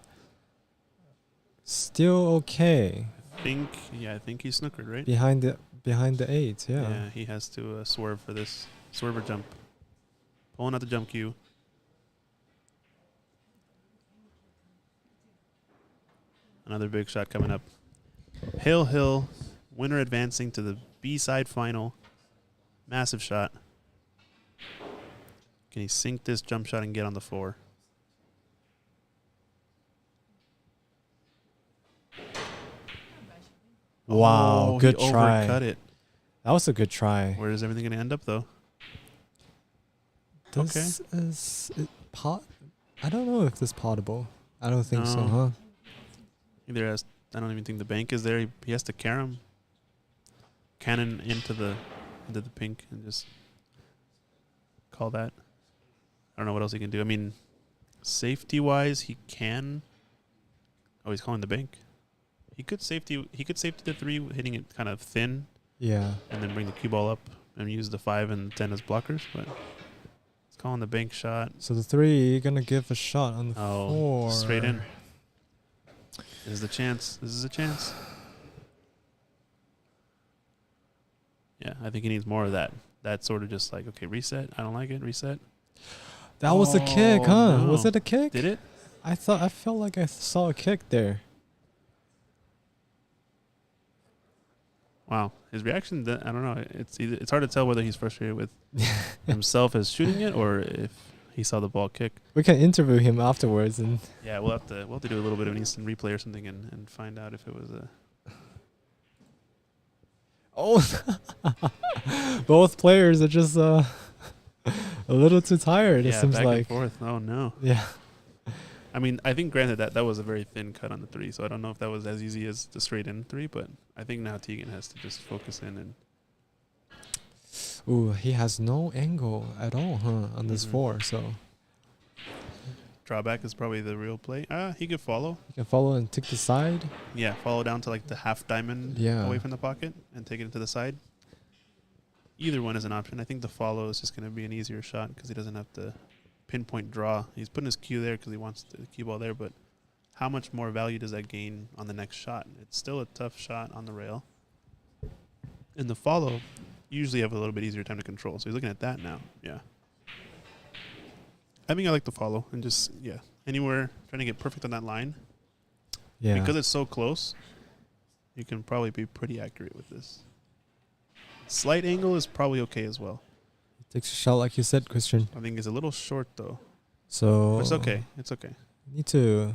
Still okay. I think he's snookered, right? Behind the 8, yeah. Yeah, he has to swerve for this. Swerve or jump. Pulling out the jump cue. Another big shot coming up. Hill, winner advancing to the B-side final. Massive shot. Can he sink this jump shot and get on the 4? Wow, Oh, good he try. overcut it. That was a good try. Where is everything going to end up, though? This is it I don't know if this potable. I don't think so, No. huh? Either has, I don't even think the bank is there. He has to carom. Cannon into the pink and just call that. don't know what else he can do. I mean, safety-wise, he can. Oh, he's calling the bank. He could safety the 3, hitting it kind of thin. Yeah. And then bring the cue ball up and use the 5 and 10 as blockers. But he's calling the bank shot. So the 3 gonna give a shot on the 4. Straight in. This is the chance. This is a chance. Yeah, I think he needs more of that. That sort of just like, okay, reset. I don't like it. Reset. That was a kick, huh? No. Was it a kick? Did it? I felt like I saw a kick there. Wow. His reaction, I don't know. It's hard to tell whether he's frustrated with himself as shooting it or if he saw the ball kick. We can interview him afterwards and Yeah, we'll have to do a little bit of an instant replay or something and find out if it was a. both players are just a little too tired. It Yeah, seems back like. and forth. Oh no. Yeah. I mean, I think granted that was a very thin cut on the 3, so I don't know if that was as easy as the straight in 3, but I think now Tegan has to just focus in and. Ooh, he has no angle at all, huh, on this 4. So Drawback is probably the real play. He could follow. you can follow and take the side. Yeah, follow down to like the half diamond away from the pocket and take it to the side. Either one is an option. I think the follow is just going to be an easier shot because he doesn't have to pinpoint draw. He's putting his cue there because he wants the cue ball there, but how much more value does that gain on the next shot? It's still a tough shot on the rail. In the follow, you usually have a little bit easier time to control. So he's looking at that now. Yeah. I think I like the follow and just, anywhere trying to get perfect on that line. Yeah. Because it's so close, you can probably be pretty accurate with this. Slight angle is probably okay as well. Takes a shot like you said, Christian. I think it's a little short though. So But it's okay. It's okay. Need to.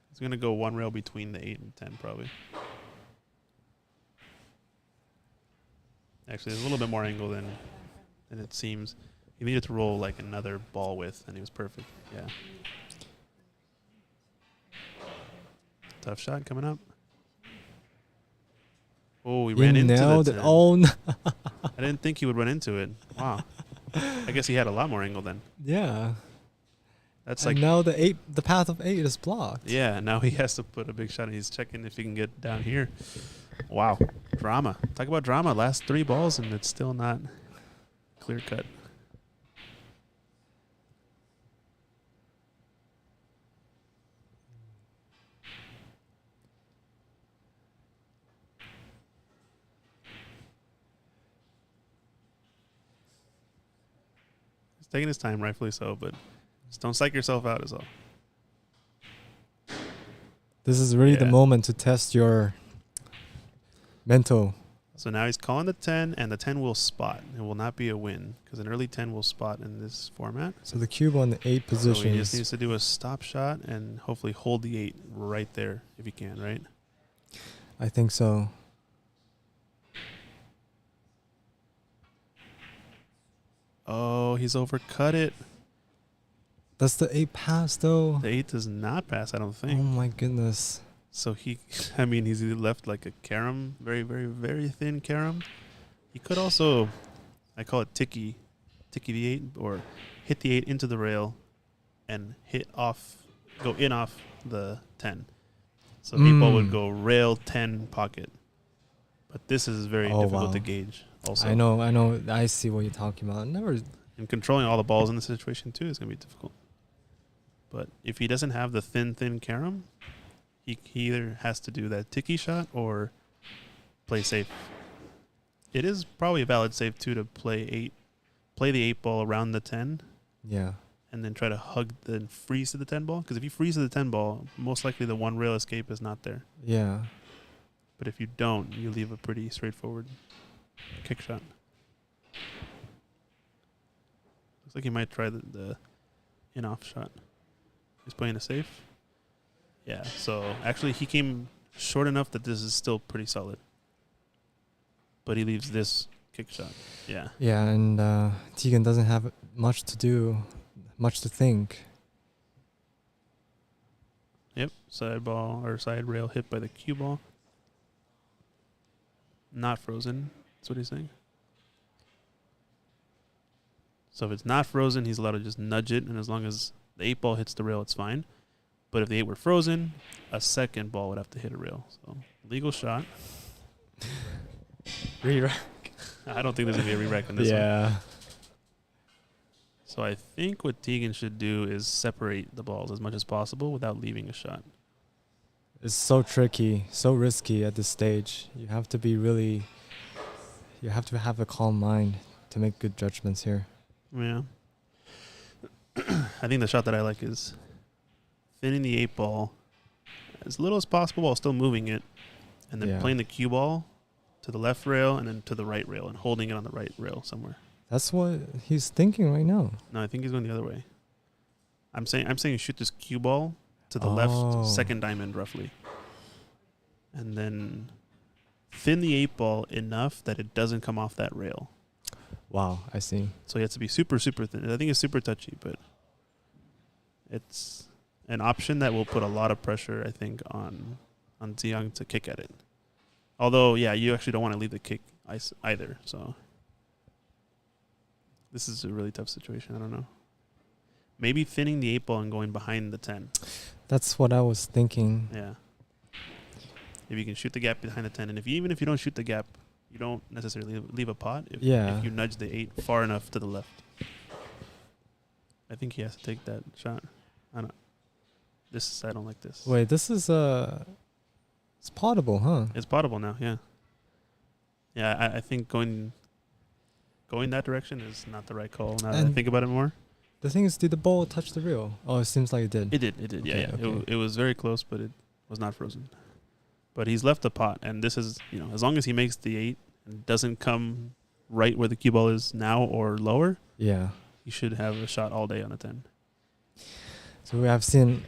It's going to go one rail between the 8 and 10 probably. Actually, there's a little bit more angle than it seems. He needed to roll like another ball width, and he was perfect. Yeah. Tough shot coming up. Oh, he ran into nailed the it. 10. Oh, no. I didn't think he would run into it. Wow. I guess he had a lot more angle then. Yeah. That's And like now the path of 8 is blocked. Yeah, now he has to put a big shot, and he's checking if he can get down here. Wow. Drama. Talk about drama. Last 3 balls, and it's still not clear cut. He's taking his time, rightfully so, but just don't psych yourself out is all. This is really the moment to test your mental. So now he's calling the 10, and the 10 will spot. It will not be a win, because an early 10 will spot in this format. So the cube on the 8 position. So he just needs to do a stop shot and hopefully hold the 8 right there if he can, right? I think so. Oh, he's overcut it. Does the 8 pass, though? The 8 does not pass, I don't think. Oh, my goodness. So he's either left like a carom, very, very, very thin carom. He could also, I call it ticky the 8, or hit the 8 into the rail and go in off the 10. So 8 ball would go rail 10 pocket. But this is very difficult to gauge also. I know. I see what you're talking about. And controlling all the balls in this situation too is going to be difficult. But if he doesn't have the thin carom, he either has to do that ticky shot or play safe. It is probably a valid save too to play the 8 ball around the 10. Yeah. And then try to freeze to the 10 ball. Because if you freeze to the 10 ball, most likely the one rail escape is not there. Yeah. But if you don't, you leave a pretty straightforward kick shot. Looks like he might try the in-off shot. He's playing a safe. Yeah, so actually he came short enough that this is still pretty solid. But he leaves this kick shot. Yeah. Yeah, and Tegan doesn't have much to do, much to think. Yep, side rail hit by the cue ball. Not frozen. That's what he's saying. So if it's not frozen, he's allowed to just nudge it, and as long as the 8 ball hits the rail, it's fine. But if the 8 were frozen, a second ball would have to hit a rail. So legal shot. Re-rack. I don't think there's going to be a re-rack in this one. Yeah. So I think what Tegan should do is separate the balls as much as possible without leaving a shot. It's so tricky, so risky at this stage. You have to have a calm mind to make good judgments here. Yeah. I think the shot that I like is thinning the 8 ball as little as possible while still moving it, and then playing the cue ball to the left rail and then to the right rail and holding it on the right rail somewhere. That's what he's thinking right now. No, I think he's going the other way. I'm saying shoot this cue ball to the left second diamond roughly, and then thin the 8 ball enough that it doesn't come off that rail. Wow, I see. So you have to be super, super thin. I think it's super touchy, but it's an option that will put a lot of pressure, I think, on Ziyang to kick at it. Although, yeah, you actually don't want to leave the kick either. So this is a really tough situation. I don't know. Maybe thinning the 8 ball and going behind the 10. That's what I was thinking. Yeah. If you can shoot the gap behind the 10, and even if you don't shoot the gap, you don't necessarily leave a pot if you nudge the 8 far enough to the left. I think he has to take that shot. I don't like this. Wait, this is it's potable, huh? It's potable now, yeah. Yeah, I think going that direction is not the right call now that I think about it more. The thing is, did the ball touch the rail? Oh, it seems like it did. It did, yeah. It was very close, but it was not frozen. But he's left the pot, and this is, as long as he makes the 8 and doesn't come right where the cue ball is now or lower, yeah, he should have a shot all day on a 10. So we have seen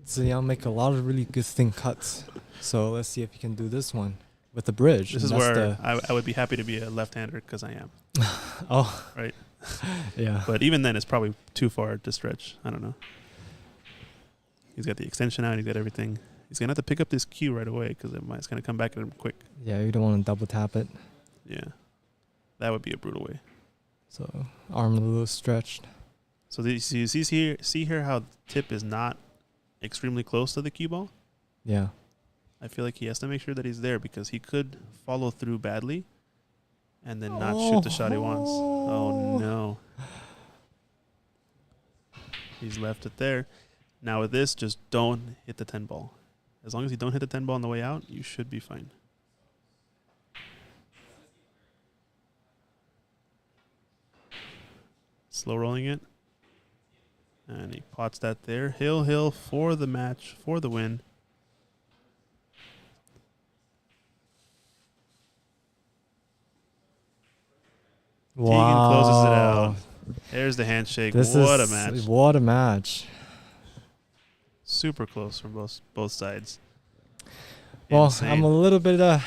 Ziyang make a lot of really good thin cuts. So let's see if he can do this one with the bridge. This is where I would be happy to be a left-hander because I am. Oh. Right. Yeah. But even then, it's probably too far to stretch. I don't know. He's got the extension out. He's got everything. He's going to have to pick up this cue right away because it's going to come back at him quick. Yeah, you don't want to double tap it. Yeah. That would be a brutal way. So arm a little stretched. So you see here how the tip is not extremely close to the cue ball? Yeah. I feel like he has to make sure that he's there because he could follow through badly and then not shoot the shot he wants. Oh, no. He's left it there. Now with this, just don't hit the 10 ball. As long as you don't hit the 10 ball on the way out, you should be fine. Slow rolling it. And he pots that there. Hill for the match, for the win. Wow. Tegan closes it out. There's the handshake. What a match. What a match. Super close from both sides. Well, Insane. I'm a little bit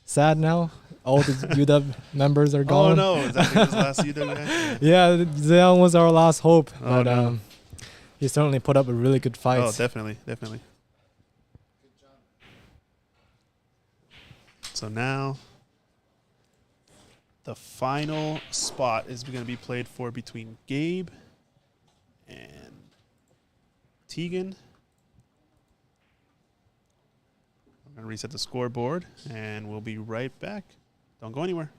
sad now. All the UW members are gone. Oh, no. Is that his last UW match? Yeah, Ziyang was our last hope. Oh, but no. he certainly put up a really good fight. Oh, definitely. So now the final spot is going to be played for between Gabe and Tegan. I'm going to reset the scoreboard, and we'll be right back. Don't go anywhere.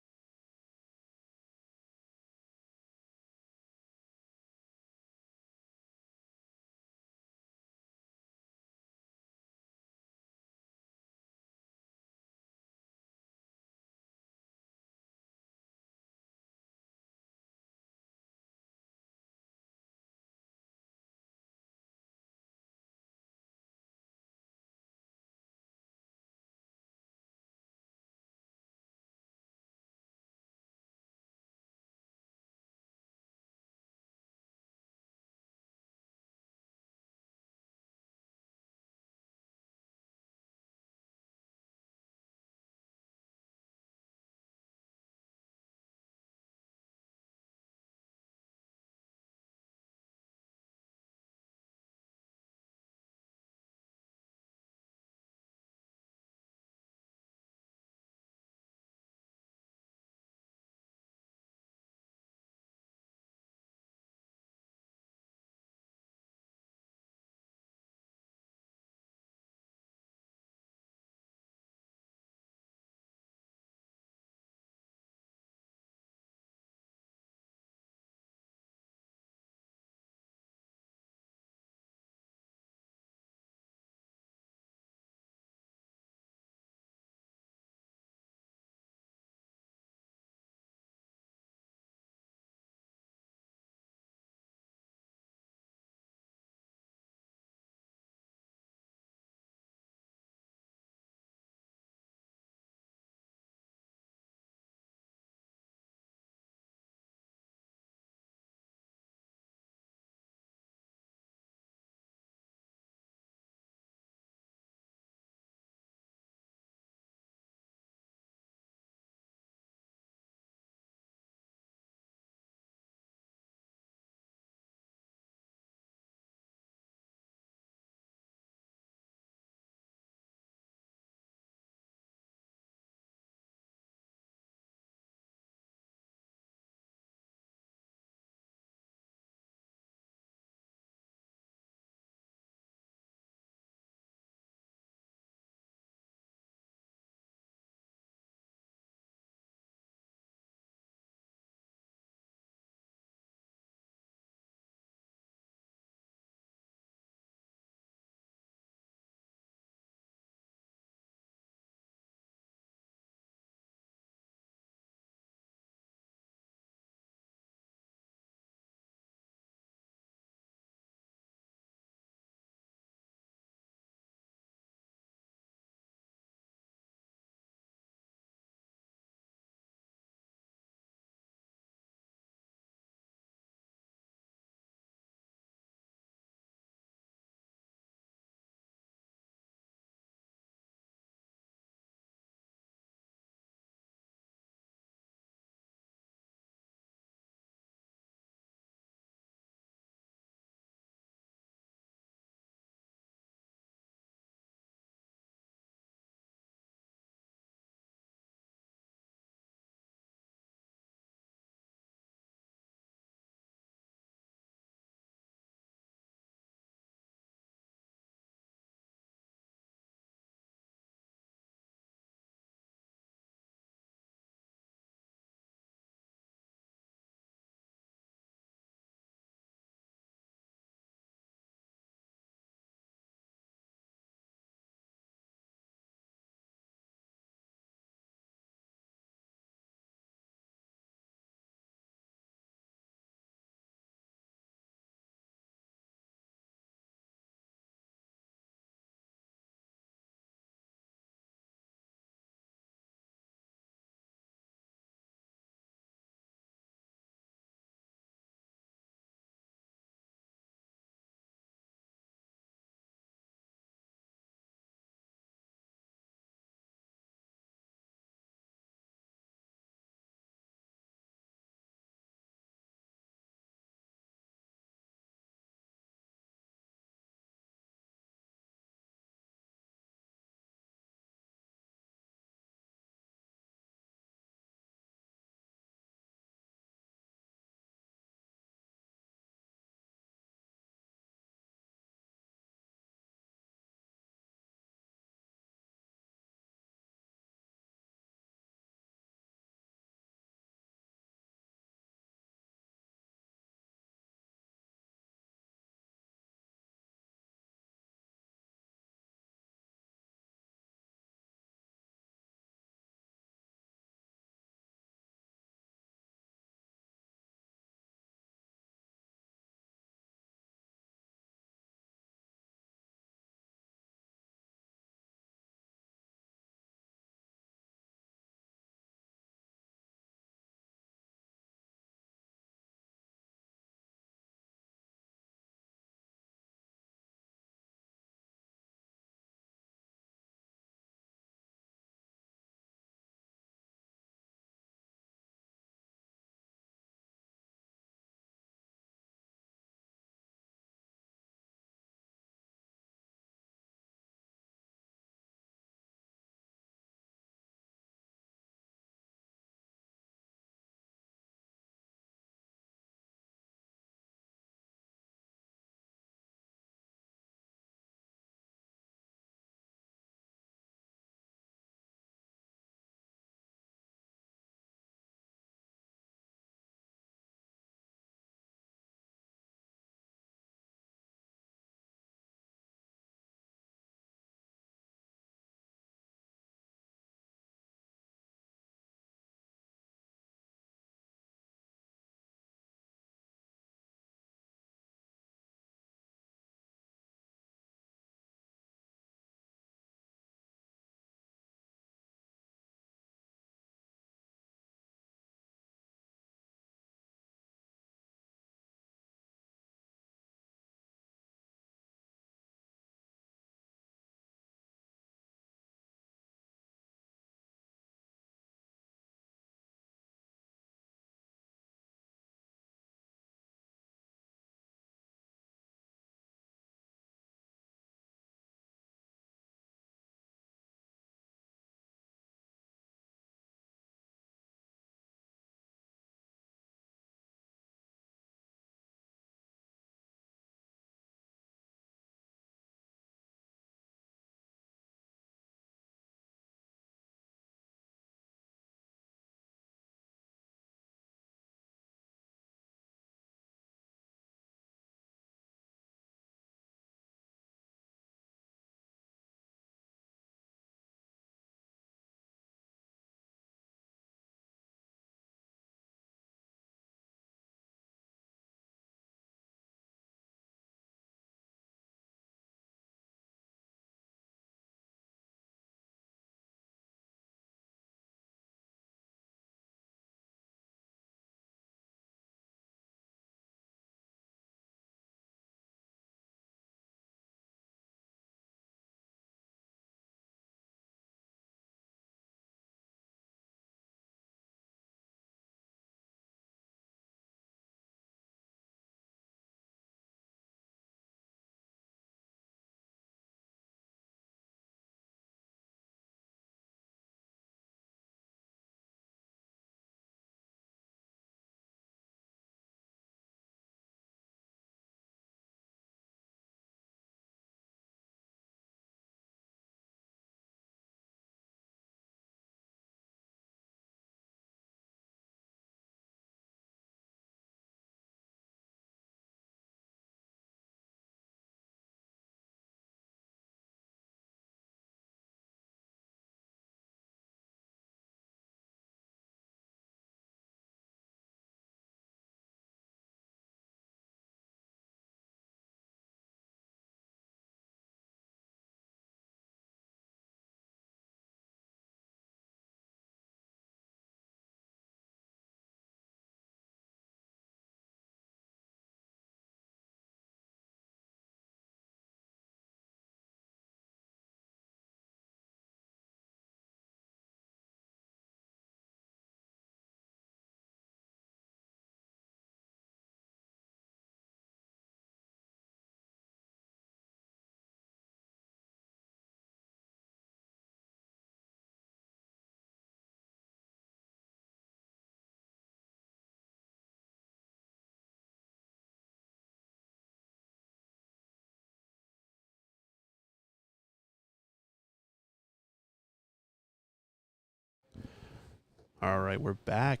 All right, we're back.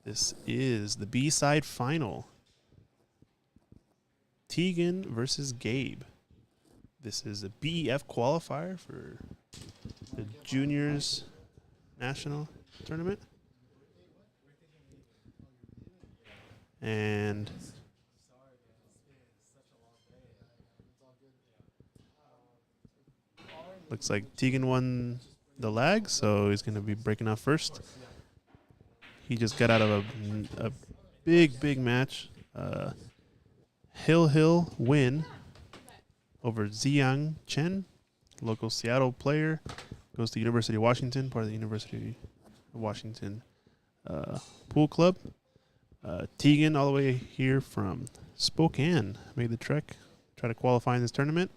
This is the B-side final. Tegan versus Gabe. This is a BEF qualifier for the Juniors National Tournament. And looks like Tegan won the lag, so he's going to be breaking off first. He just got out of a big match. Hill win over Ziyang Chen, local Seattle player. Goes to University of Washington, part of the University of Washington pool club. Tegan, all the way here from Spokane, made the trek, try to qualify in this tournament.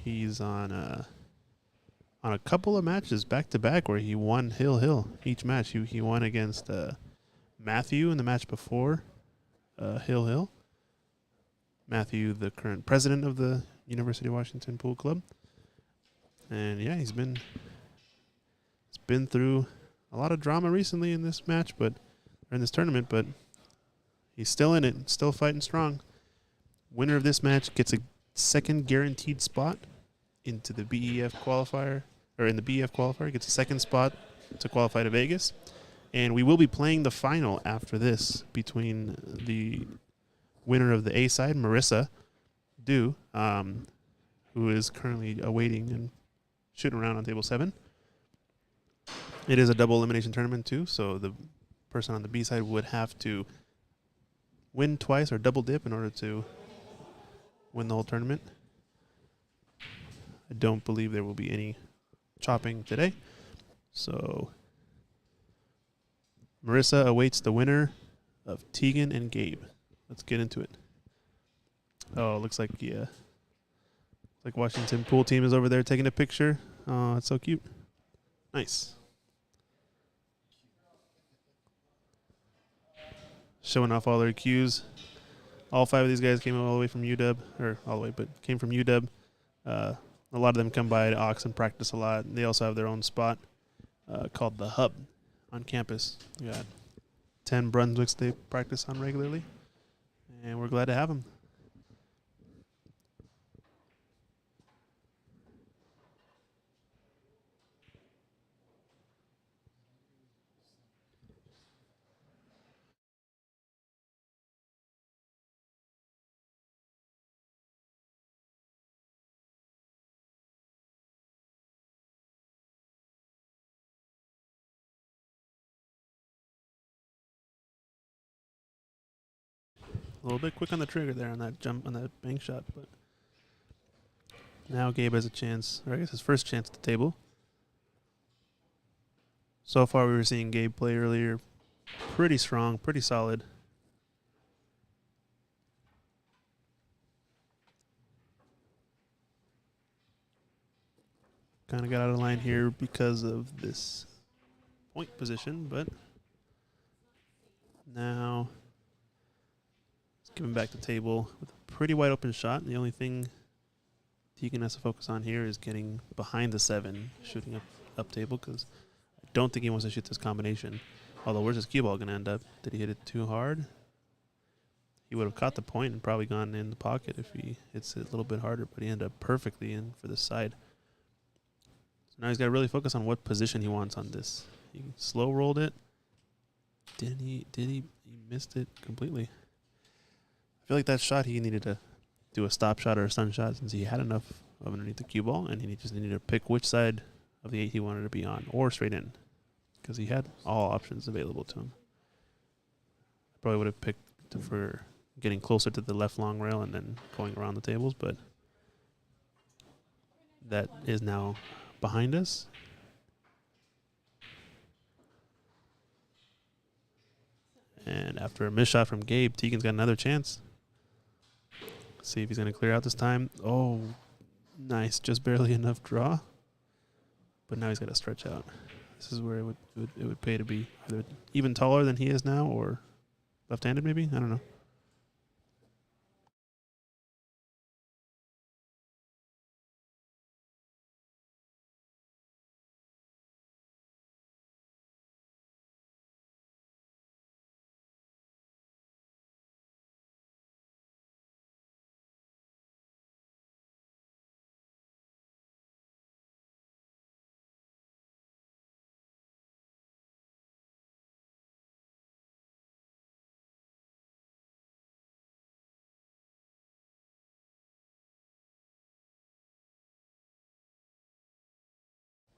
He's on a couple of matches back to back where he won Hill each match. He won against Matthew in the match before Hill. Matthew, the current president of the University of Washington Pool Club. And yeah, he's been through a lot of drama recently in this match, or in this tournament, but he's still in it, still fighting strong. Winner of this match gets a second guaranteed spot into the BEF qualifier, or in the BEF qualifier, gets a second spot to qualify to Vegas. And we will be playing the final after this between the winner of the A side, Marissa Du, who is currently awaiting and shooting around on table 7. It is a double elimination tournament too, so the person on the B side would have to win twice or double dip in order to win the whole tournament. I don't believe there will be any chopping today. So Marissa awaits the winner of Tegan and Gabe. Let's get into it. Oh, looks like Washington pool team is over there taking a picture. Oh, it's so cute. Nice. Showing off all their cues. All 5 of these guys came all the way from UW, or all the way, but came from UW. A lot of them come by to Ox and practice a lot. They also have their own spot called the Hub on campus. We got 10 Brunswicks they practice on regularly, and we're glad to have them. A little bit quick on the trigger there on that jump, on that bank shot, but now Gabe has a chance, or I guess his first chance at the table. So far we were seeing Gabe play earlier. Pretty strong, pretty solid. Kind of got out of line here because of this point position, but now let's give him back the table with a pretty wide open shot. The only thing Tegan has to focus on here is getting behind the 7, shooting up table, because I don't think he wants to shoot this combination. Although, where's his cue ball going to end up? Did he hit it too hard? He would have caught the point and probably gone in the pocket if he hits it a little bit harder, but he ended up perfectly in for the side. So now he's got to really focus on what position he wants on this. He slow rolled it. Did he? He missed it completely. I feel like that shot he needed to do a stop shot or a stun shot since he had enough of underneath the cue ball, and he just needed to pick which side of the 8 he wanted to be on, or straight in, because he had all options available to him. I probably would have picked for getting closer to the left long rail and then going around the tables, but that is now behind us. And after a missed shot from Gabe, Tegan's got another chance. See if he's going to clear out this time. Oh, nice. Just barely enough draw. But now he's got to stretch out. This is where it would pay to be either even taller than he is now, or left-handed maybe. I don't know.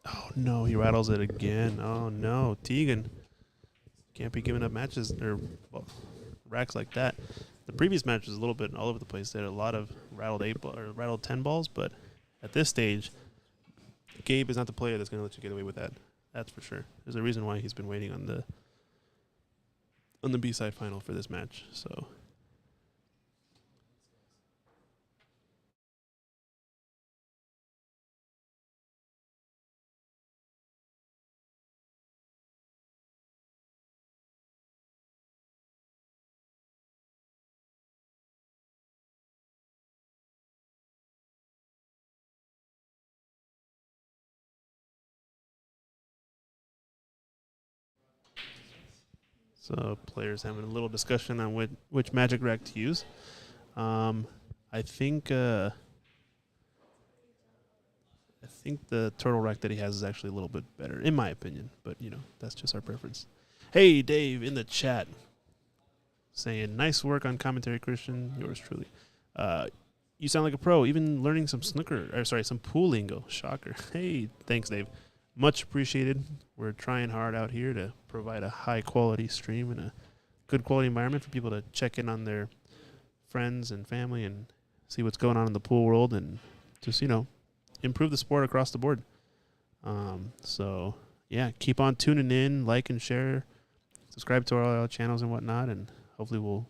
Oh, no, he rattles it again. Oh, no. Tegan can't be giving up matches or racks like that. The previous match was a little bit all over the place. They had a lot of rattled 10 balls, but at this stage, Gabe is not the player that's going to let you get away with that. That's for sure. There's a reason why he's been waiting on the B-side final for this match. So players having a little discussion on which magic rack to use. I think the turtle rack that he has is actually a little bit better, in my opinion. But, that's just our preference. Hey, Dave, in the chat, saying, nice work on commentary, Christian. Yours truly. You sound like a pro, even learning some some pool lingo. Shocker. Hey, thanks, Dave. Much appreciated. We're trying hard out here to provide a high-quality stream and a good quality environment for people to check in on their friends and family and see what's going on in the pool world and just, improve the sport across the board. Keep on tuning in, like and share, subscribe to our channels and whatnot, and hopefully we'll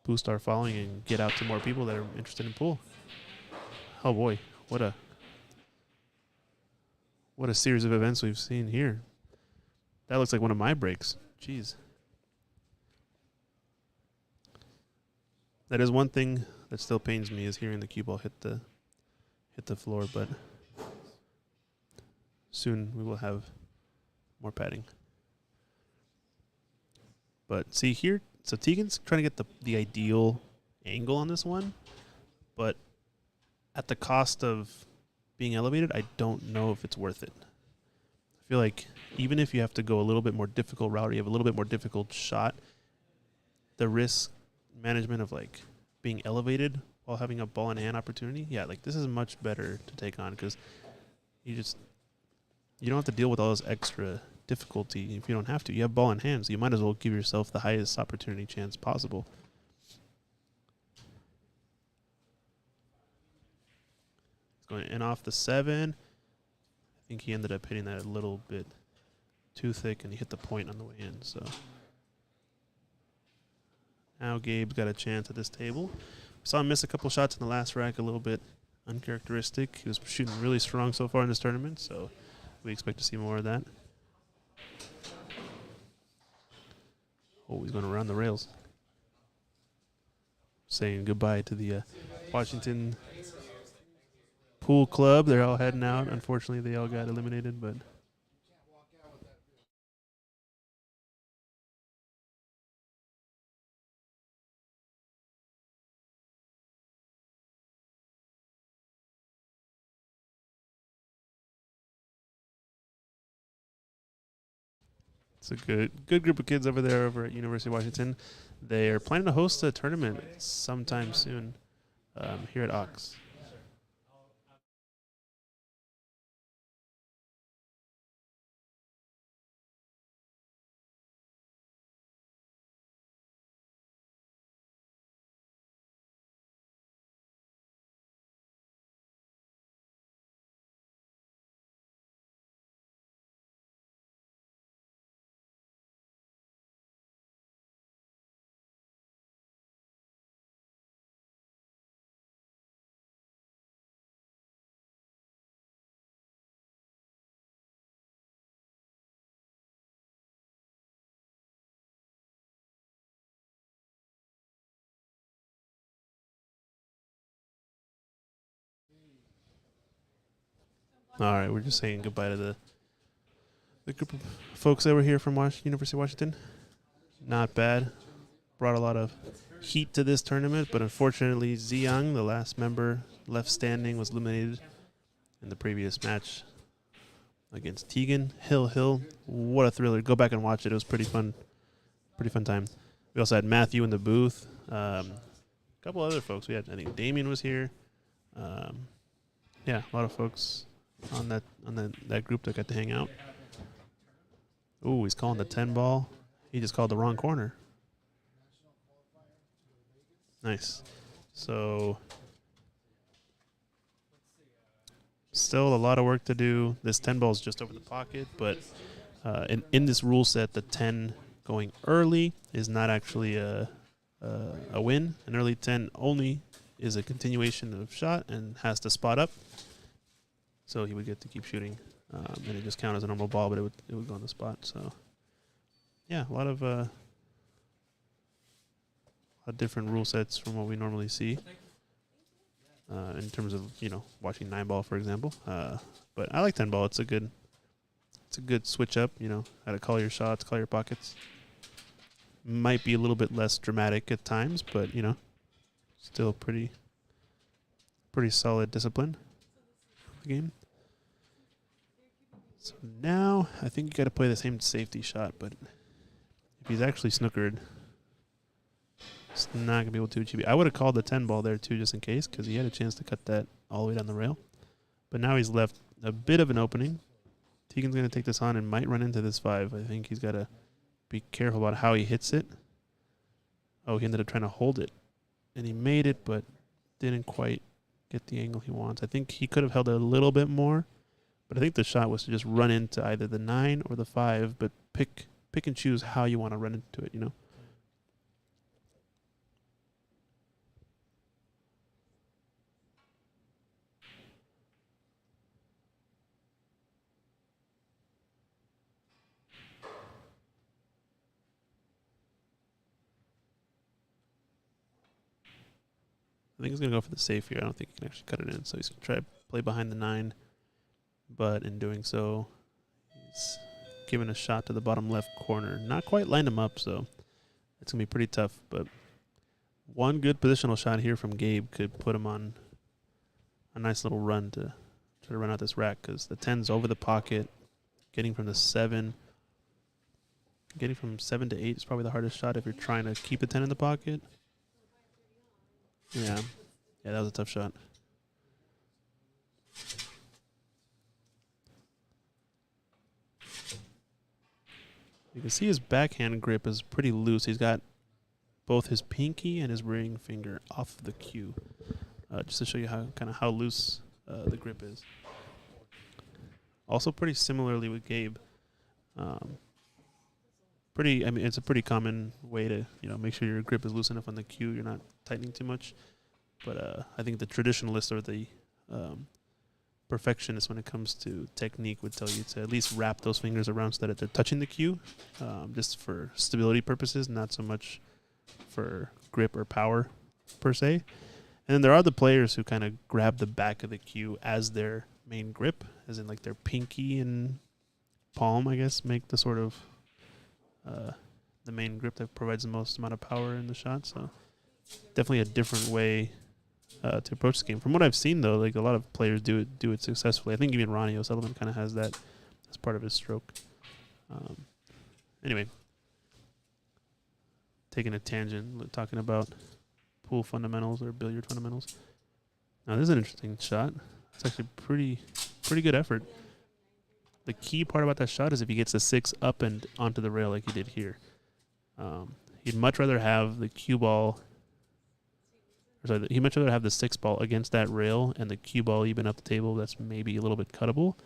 boost our following and get out to more people that are interested in pool. Oh boy, what a series of events we've seen here. That looks like one of my breaks. Jeez. That is one thing that still pains me, is hearing the cue ball hit the floor, but soon we will have more padding. But see here, so Tegan's trying to get the ideal angle on this one, but at the cost of being elevated, I don't know if it's worth it. I feel like even if you have to go a little bit more difficult route, or you have a little bit more difficult shot, the risk management of like being elevated while having a ball in hand opportunity, this is much better to take on, because you don't have to deal with all this extra difficulty if you don't have to. You have ball in hand, so you might as well give yourself the highest opportunity chance possible. He's going in off the 7. I think he ended up hitting that a little bit too thick, and he hit the point on the way in. So now Gabe's got a chance at this table. Saw him miss a couple shots in the last rack, a little bit uncharacteristic. He was shooting really strong so far in this tournament, so we expect to see more of that. Oh, he's going around the rails. Saying goodbye to the Washington Pool Club. They're all heading out. Unfortunately, they all got eliminated, but it's a good group of kids over there over at University of Washington. They are planning to host a tournament sometime soon here at Ox. All right, we're just saying goodbye to the group of folks that were here from University of Washington. Not bad. Brought a lot of heat to this tournament, but unfortunately Ziyang, the last member left standing, was eliminated in the previous match against Tegan. Hill, what a thriller. Go back and watch it. It was pretty fun time. We also had Matthew in the booth. A couple other folks. I think Damien was here. A lot of folks on that group that got to hang out. Ooh, he's calling the 10 ball. He just called the wrong corner. Nice. So still a lot of work to do. This 10 ball is just over the pocket, but in this rule set, the 10 going early is not actually a win. An early 10 only is a continuation of shot and has to spot up. So he would get to keep shooting, and it just count as a normal ball, but it would go on the spot. So yeah, a lot of different rule sets from what we normally see in terms of watching 9 ball, for example. But I like 10 ball. It's a good switch up. How to call your shots, call your pockets. Might be a little bit less dramatic at times, but still pretty solid discipline of the game. So now I think you got to play the same safety shot, but if he's actually snookered, it's not going to be able to achieve it. I would have called the 10 ball there too, just in case, because he had a chance to cut that all the way down the rail. But now he's left a bit of an opening. Tegan's going to take this on and might run into this 5. I think he's got to be careful about how he hits it. Oh, he ended up trying to hold it. And he made it, but didn't quite get the angle he wants. I think he could have held it a little bit more. But I think the shot was to just run into either the 9 or the 5, but pick and choose how you want to run into it, I think he's going to go for the safe here. I don't think he can actually cut it in. So he's going to try to play behind the 9. But in doing so, he's given a shot to the bottom left corner. Not quite lined him up, so it's going to be pretty tough. But one good positional shot here from Gabe could put him on a nice little run to try to run out this rack, because the 10's over the pocket. Getting from the 7. Getting from 7 to 8 is probably the hardest shot if you're trying to keep the 10 in the pocket. Yeah, that was a tough shot. You can see his backhand grip is pretty loose. He's got both his pinky and his ring finger off of the cue, just to show you how loose the grip is. Also, pretty similarly with Gabe. It's a pretty common way to make sure your grip is loose enough on the cue. You're not tightening too much. But I think the traditionalist or the perfectionist when it comes to technique would tell you to at least wrap those fingers around so that they're touching the cue, just for stability purposes, not so much for grip or power per se. And then there are the players who kind of grab the back of the cue as their main grip, as in like their pinky and palm, I guess, make the sort of the main grip that provides the most amount of power in the shot. So definitely a different way to approach the game. From what I've seen, though, like a lot of players do it successfully. I think even Ronnie O'Sullivan kind of has that as part of his stroke. Anyway, taking a tangent, talking about pool fundamentals or billiard fundamentals. Now, this is an interesting shot. It's actually pretty good effort. The key part about that shot is if he gets the 6 up and onto the rail like he did here. He'd much rather have the cue ball. He'd much rather have the 6 ball against that rail and the cue ball even up the table that's maybe a little bit cuttable,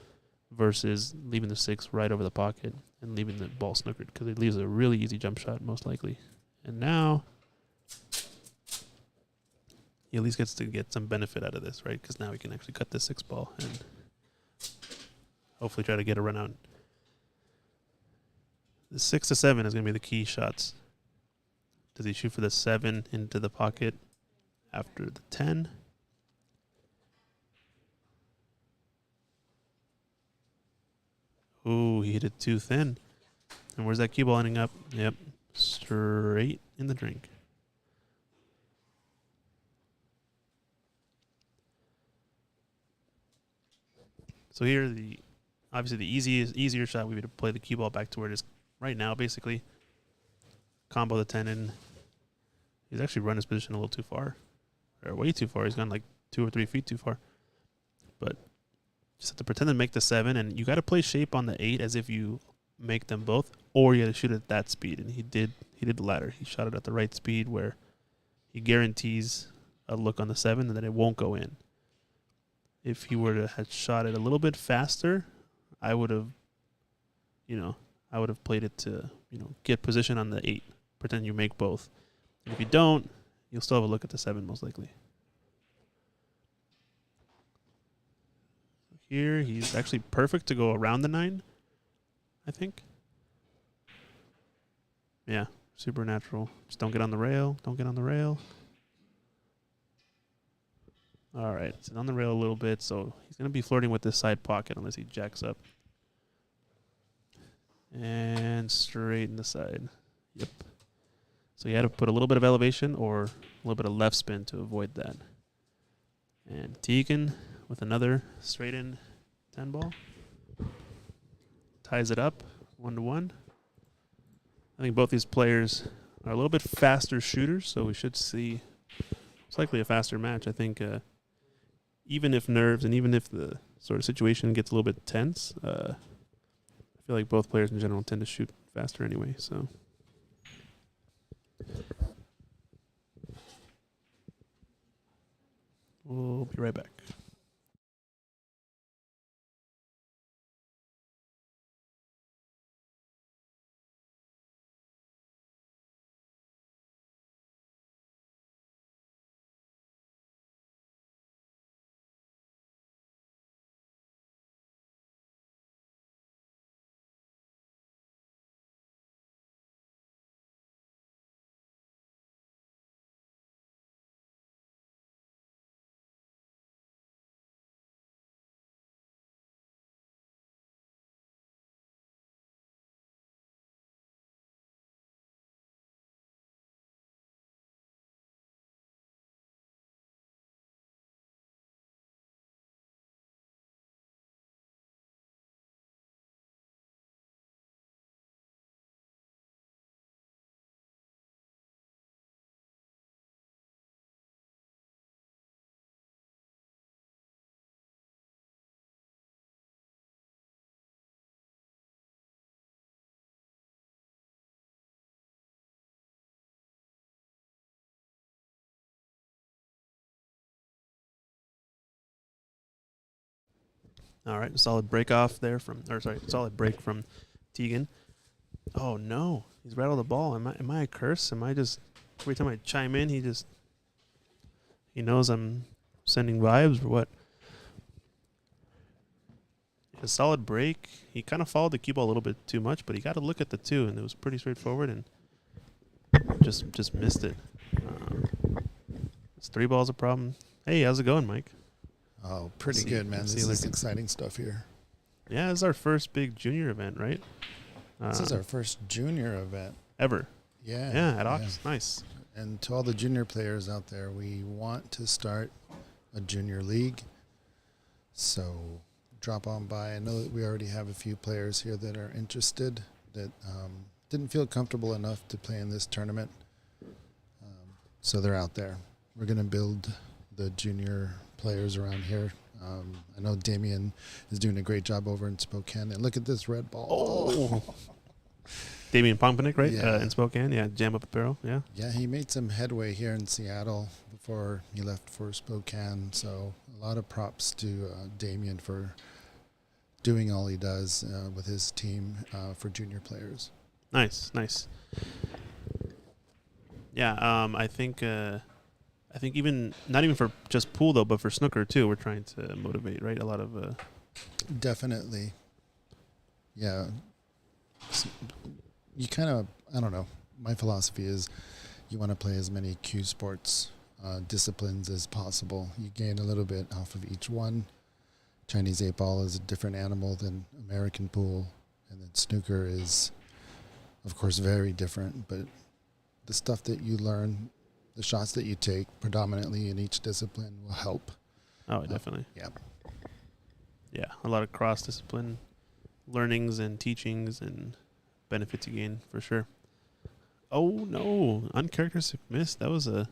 versus leaving the 6 right over the pocket and leaving the ball snookered, because it leaves a really easy jump shot most likely. And now he at least gets to get some benefit out of this, right? Because now he can actually cut the 6 ball and hopefully try to get a run out. The 6 to 7 is going to be the key shots. Does he shoot for the 7 into the pocket after the 10? Ooh, he hit it too thin. And where's that cue ball ending up? Yep, straight in the drink. So here, obviously the easier shot would be to play the cue ball back to where it is right now, basically. Combo the 10 in. He's actually run his position a little too far. Or way too far. He's gone like 2 or 3 feet too far. But just have to pretend to make the 7, and you got to play shape on the 8 as if you make them both, or you got to shoot at that speed. And he did the latter. He shot it at the right speed where he guarantees a look on the 7 and that it won't go in. If he were to have shot it a little bit faster, I would have played it to, get position on the 8. Pretend you make both. And if you don't, you'll still have a look at the 7 most likely. Here, he's actually perfect to go around the 9, I think. Yeah, supernatural. Just don't get on the rail. Don't get on the rail. All right, it's on the rail a little bit, so he's going to be flirting with this side pocket unless he jacks up. And straight in the side. Yep. So you had to put a little bit of elevation or a little bit of left spin to avoid that. And Tegan with another straight in 10 ball. Ties it up 1-1. I think both these players are a little bit faster shooters, so we should see it's likely a faster match. I think even if nerves and even if the sort of situation gets a little bit tense, I feel like both players in general tend to shoot faster anyway. So we'll be right back. All right, solid break from Tegan. Oh no, he's rattled the ball. Am I a curse? Am I just every time I chime in, he knows I'm sending vibes or what? A solid break. He kind of followed the cue ball a little bit too much, but he got to look at the 2, and it was pretty straightforward, and just missed it. It's 3 balls a problem. Hey, how's it going, Mike? Oh, pretty good, man. This is exciting stuff here. Yeah, this is our first big junior event, right? This is our first junior event. Ever. Yeah. Yeah, at Ox. Nice. And to all the junior players out there, we want to start a junior league. So drop on by. I know that we already have a few players here that are interested that didn't feel comfortable enough to play in this tournament. So they're out there. We're going to build the junior players around here. I know Damien is doing a great job over in Spokane. And look at this red ball. Oh. Damien Pompinik, right? Yeah. In Spokane. Yeah, Jam Up Apparel. Yeah. Yeah, he made some headway here in Seattle before he left for Spokane. So a lot of props to Damien for doing all he does with his team for junior players. Nice. Yeah, I think even not even for just pool though, but for snooker too, we're trying to motivate, right? A lot of Definitely. Yeah. You kind of, I don't know. My philosophy is you want to play as many cue sports disciplines as possible. You gain a little bit off of each one. Chinese 8-ball is a different animal than American pool, and then snooker is, of course, very different. But the stuff that you learn, the shots that you take predominantly in each discipline will help. Oh, definitely. Yeah. Yeah, a lot of cross-discipline learnings and teachings and benefits you gain for sure. Oh, no. Uncharacteristic miss. That was looked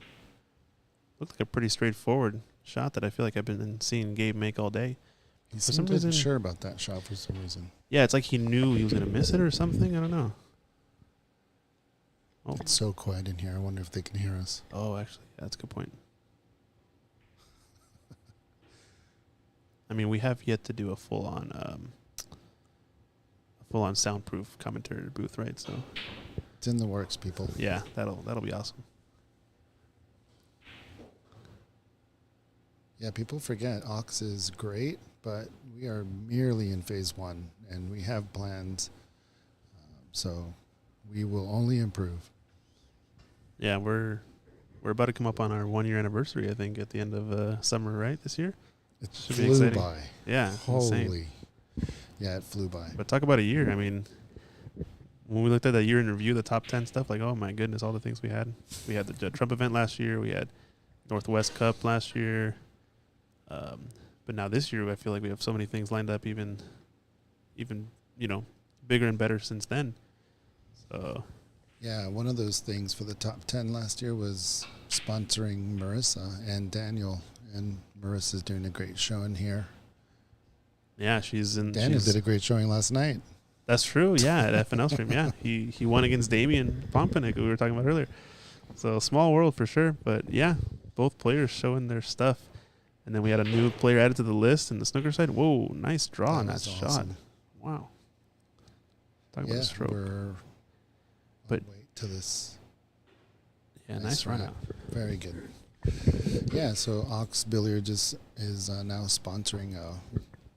like a pretty straightforward shot that I feel like I've been seeing Gabe make all day. He some seemed reason- sure about that shot for some reason. Yeah, it's like he knew he was going to miss it or something. I don't know. Oh, It's so quiet in here. I wonder if they can hear us. oh, actually, that's a good point. I mean, we have yet to do a full-on soundproof commentary booth, right? So It's in the works, people. yeah, that'll be awesome. Yeah, people forget Ox is great, but we are merely in phase 1, and we have plans. So we will only improve. Yeah, we're about to come up on our 1-year anniversary, I think, at the end of summer, right, this year? It Should be flew exciting. by. Yeah, insane. Holy. Yeah, it flew by. But talk about a year. I mean, when we looked at that year in review, the top 10 stuff, like, oh my goodness, all the things we had. We had the Trump event last year. We had Northwest Cup last year. But now this year, I feel like we have so many things lined up, even bigger and better since then. So Yeah, one of those things for the top 10 last year was sponsoring Marissa and Daniel. And Marissa's doing a great showing here. yeah, she's in. Daniel did a great showing last night. That's true. Yeah, at FNL stream. Yeah, he won against Damian Pompinik, who we were talking about earlier. So small world for sure. But yeah, both players showing their stuff. And then we had a new player added to the list in the snooker side. Whoa, nice draw on that was shot. awesome. Wow. Talk about Yeah, a stroke. we're But- wait to this. Yeah, nice run out. Very good. Yeah, so Ox Billiards is now sponsoring a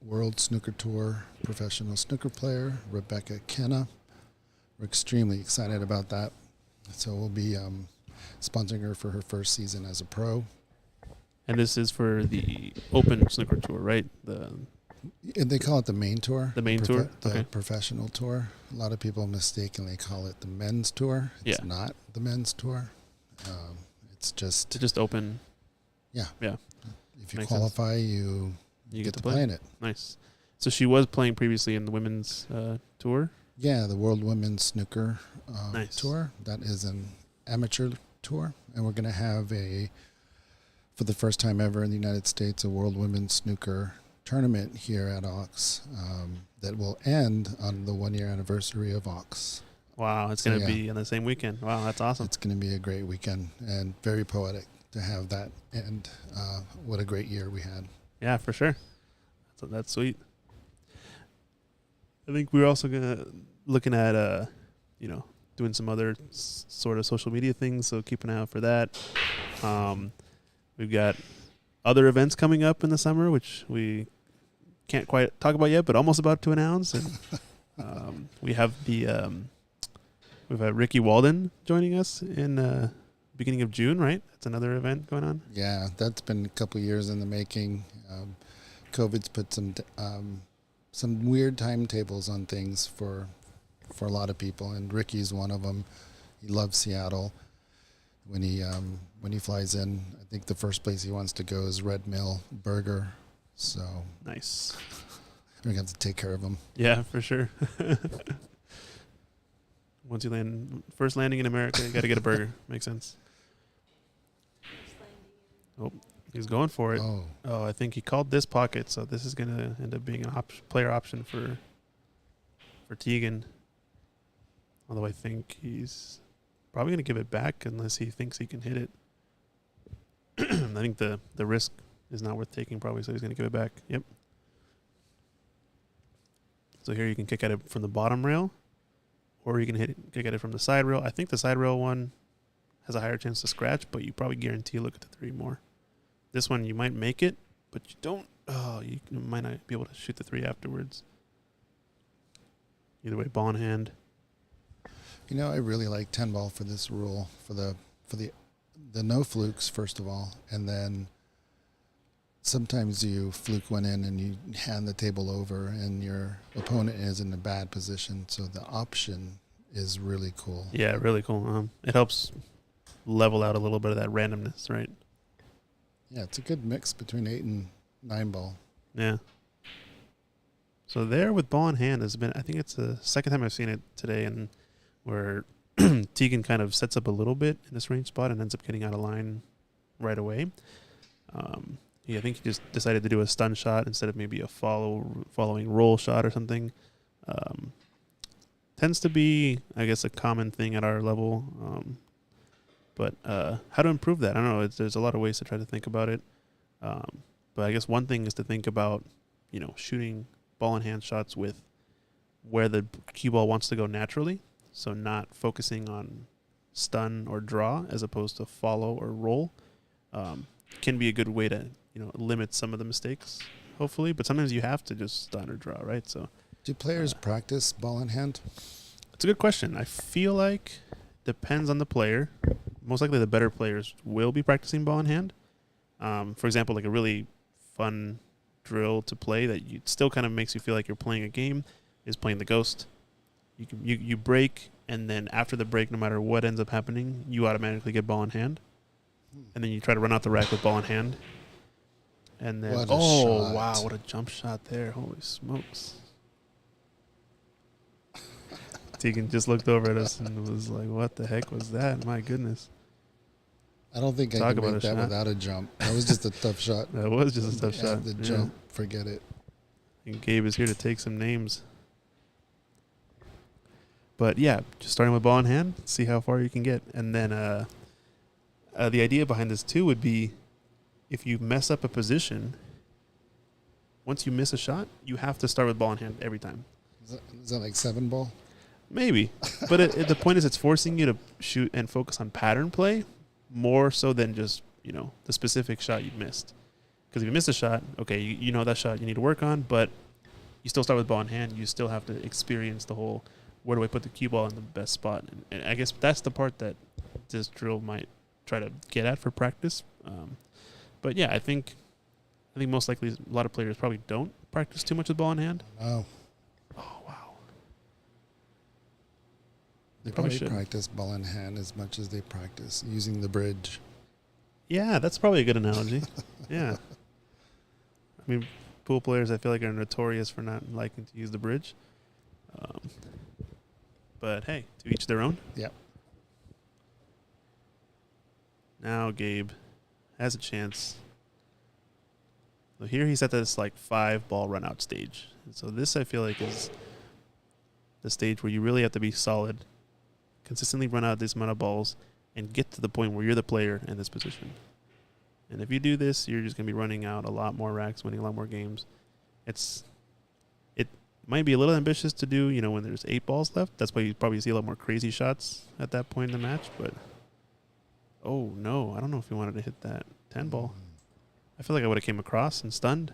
World Snooker Tour professional snooker player, Rebecca Kenna. We're extremely excited about that. So we'll be sponsoring her for her first season as a pro. And this is for the Open Snooker Tour, right? They call it the main tour. The main tour? The Okay. professional tour. A lot of people mistakenly call it the men's tour. It's Yeah. not the men's tour. It's just, To just open. yeah. Yeah. If you Makes qualify, you get to play in it. Nice. So she was playing previously in the women's tour. Yeah, the World Women's Snooker Nice. Tour. That is an amateur tour. And we're going to have for the first time ever in the United States, a World Women's Snooker tournament here at Ox that will end on the 1-year anniversary of Ox. Wow, it's So, going to yeah. be on the same weekend. Wow, that's awesome. It's going to be a great weekend and very poetic to have that end. What a great year we had. Yeah, for sure. So that's sweet. I think we're also looking at doing some other sort of social media things, so keep an eye out for that. We've got other events coming up in the summer, which we can't quite talk about yet, but almost about to announce. And we have we've had Ricky Walden joining us in beginning of June, right? That's another event going on. Yeah, that's been a couple years in the making. COVID's put some weird timetables on things for a lot of people, and Ricky's one of them. He loves Seattle. When he flies in, I think the first place he wants to go is Red Mill Burger. So Nice. we're going to have to take care of him. Yeah, for sure. Once you first landing in America, you got to get a burger. Makes sense. Oh, he's going for it. Oh, I think he called this pocket, so this is going to end up being a player option for Tegan. Although I think he's probably going to give it back unless he thinks he can hit it. I think the risk is not worth taking probably, so he's going to give it back. Yep. So here you can kick at it from the bottom rail, or you can kick at it from the side rail. I think the side rail one has a higher chance to scratch, but you probably guarantee look at the 3 more. This one you might make it, but you don't. Oh, you might not be able to shoot the 3 afterwards. Either way, ball in hand. you know, I really like 10 ball for this rule for the no flukes first of all, and then sometimes you fluke one in and you hand the table over and your opponent is in a bad position, so the option is really cool. Yeah, really cool. It helps level out a little bit of that randomness, right? Yeah, it's a good mix between 8 and 9 ball. Yeah. So there with ball in hand has been, I think it's the second time I've seen it today, and where Tegan kind of sets up a little bit in this range spot and ends up getting out of line right away. I think he just decided to do a stun shot instead of maybe a following roll shot or something. Tends to be, I guess, a common thing at our level. But how to improve that? I don't know. There's a lot of ways to try to think about it. But I guess one thing is to think about, shooting ball in hand shots with where the cue ball wants to go naturally. So not focusing on stun or draw as opposed to follow or roll. Can be a good way to, limit some of the mistakes, hopefully. But sometimes you have to just stun or draw, right? So Do players practice ball in hand? it's a good question. I feel like depends on the player. Most likely the better players will be practicing ball in hand. For example, like a really fun drill to play that still kind of makes you feel like you're playing a game is playing the ghost. You break, and then after the break, no matter what ends up happening, you automatically get ball in hand. And then you try to run out the rack with ball in hand. And then, What a shot. wow, what a jump shot there. Holy smokes. Tegan just looked over at us and was like, what the heck was that? My goodness. I don't think I Talk can about make a that shot. without a jump. That was just a tough shot. That was just a tough Yeah, shot. The Yeah. jump, forget it. And Gabe is here to take some names. But yeah, just starting with ball in hand, see how far you can get. And then the idea behind this too would be if you mess up a position, once you miss a shot, you have to start with ball in hand every time. Is that like 7 ball? Maybe. But the point is it's forcing you to shoot and focus on pattern play more so than just, the specific shot you missed. Because if you miss a shot, okay, you know that shot you need to work on, but you still start with ball in hand. You still have to experience the whole, where do I put the cue ball in the best spot? And I guess that's the part that this drill might try to get at for practice. But yeah, I think most likely a lot of players probably don't practice too much with ball in hand. Oh, Oh, wow. they Probably probably should. practice ball in hand as much as they practice using the bridge. Yeah, that's probably a good analogy. Yeah. I mean, pool players, I feel like, are notorious for not liking to use the bridge. But hey, to each their own. Yep. Now Gabe has a chance. So here he's at this 5-ball run out stage. And so this I feel like is the stage where you really have to be solid, consistently run out this amount of balls, and get to the point where you're the player in this position. And if you do this, you're just going to be running out a lot more racks, winning a lot more games. It might be a little ambitious to do, when there's 8 balls left. That's why you probably see a lot more crazy shots at that point in the match. But, oh, no, I don't know if he wanted to hit that 10 ball. I feel like I would have came across and stunned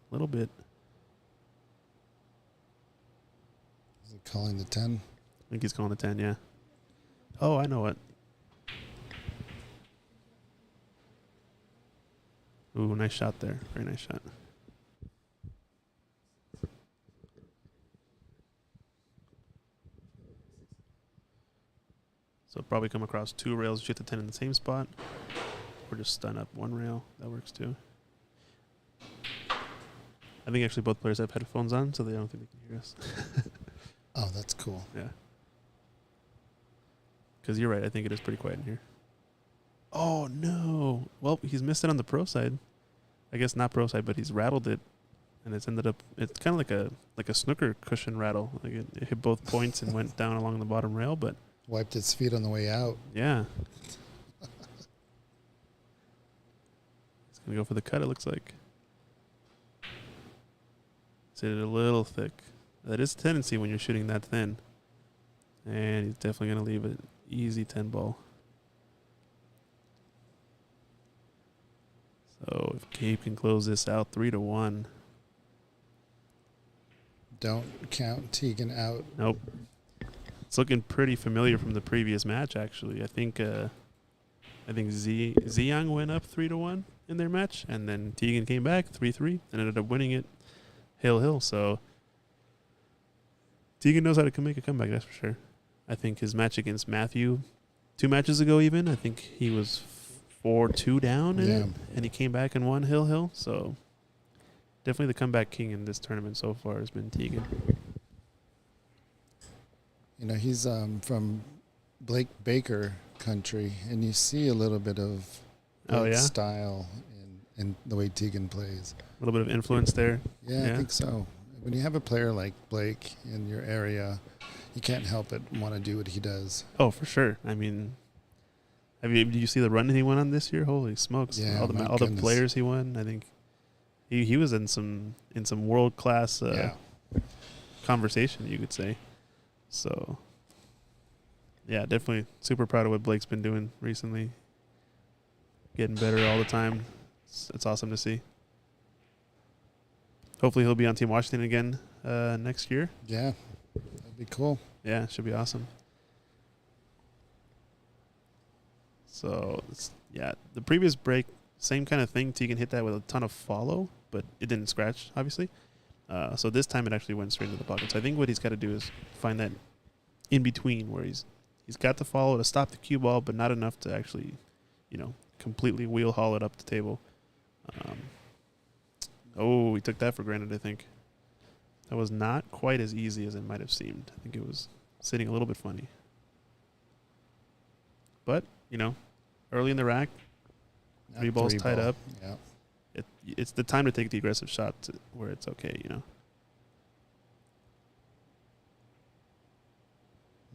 a little bit. Is it calling the 10? I think he's calling the 10, yeah. Oh, I know what. Ooh, nice shot there. Very nice shot. So probably come across 2 rails, shoot the 10 in the same spot, or just stun up 1 rail. That works too. I think actually both players have headphones on, so they don't think they can hear us. Oh, that's cool. Yeah. Because you're right. I think it is pretty quiet in here. Oh, no. Well, he's missed it on the pro side. I guess not pro side, but he's rattled it. And it's ended up, it's kind of like a snooker cushion rattle. Like it hit both points and went down along the bottom rail, but Wiped its feet on the way out. yeah. He's going to go for the cut, it looks like. It's hit it a little thick. That is a tendency when you're shooting that thin. And he's definitely going to leave an easy 10 ball. So if Gabe can close this out 3-1. Don't count Tegan out. Nope. It's looking pretty familiar from the previous match, actually. I think Ziyang went up 3-1 in their match, and then Tegan came back 3-3 and ended up winning it hill. So Tegan knows how to make a comeback, that's for sure. I think his match against Matthew 2 matches ago even, I think he was 4-2 down in it, and he came back and won hill. So definitely the comeback king in this tournament so far has been Tegan. He's from Blake Baker country, and you see a little bit of Oh, Blake's yeah? style in the way Tegan plays. A little bit of influence there. Yeah, I think so. When you have a player like Blake in your area, you can't help but want to do what he does. Oh, for sure. I mean, did you see the run he went on this year? Holy smokes! Yeah, all the players he won. I think he was in some world class conversation, you could say. So yeah, definitely super proud of what Blake's been doing recently. Getting better all the time. It's awesome to see. Hopefully he'll be on Team Washington again next year. Yeah, that'd be cool. Yeah, it should be awesome. So, the previous break, same kind of thing. Tegan hit that with a ton of follow, but it didn't scratch, obviously. So this time it actually went straight into the pocket. So I think what he's got to do is find that in between where he's got the follow to stop the cue ball, but not enough to actually, completely wheel haul it up the table. He took that for granted, I think. That was not quite as easy as it might have seemed. I think it was sitting a little bit funny. But, early in the rack, three balls tied up. Yeah. It's the time to take the aggressive shot where it's okay,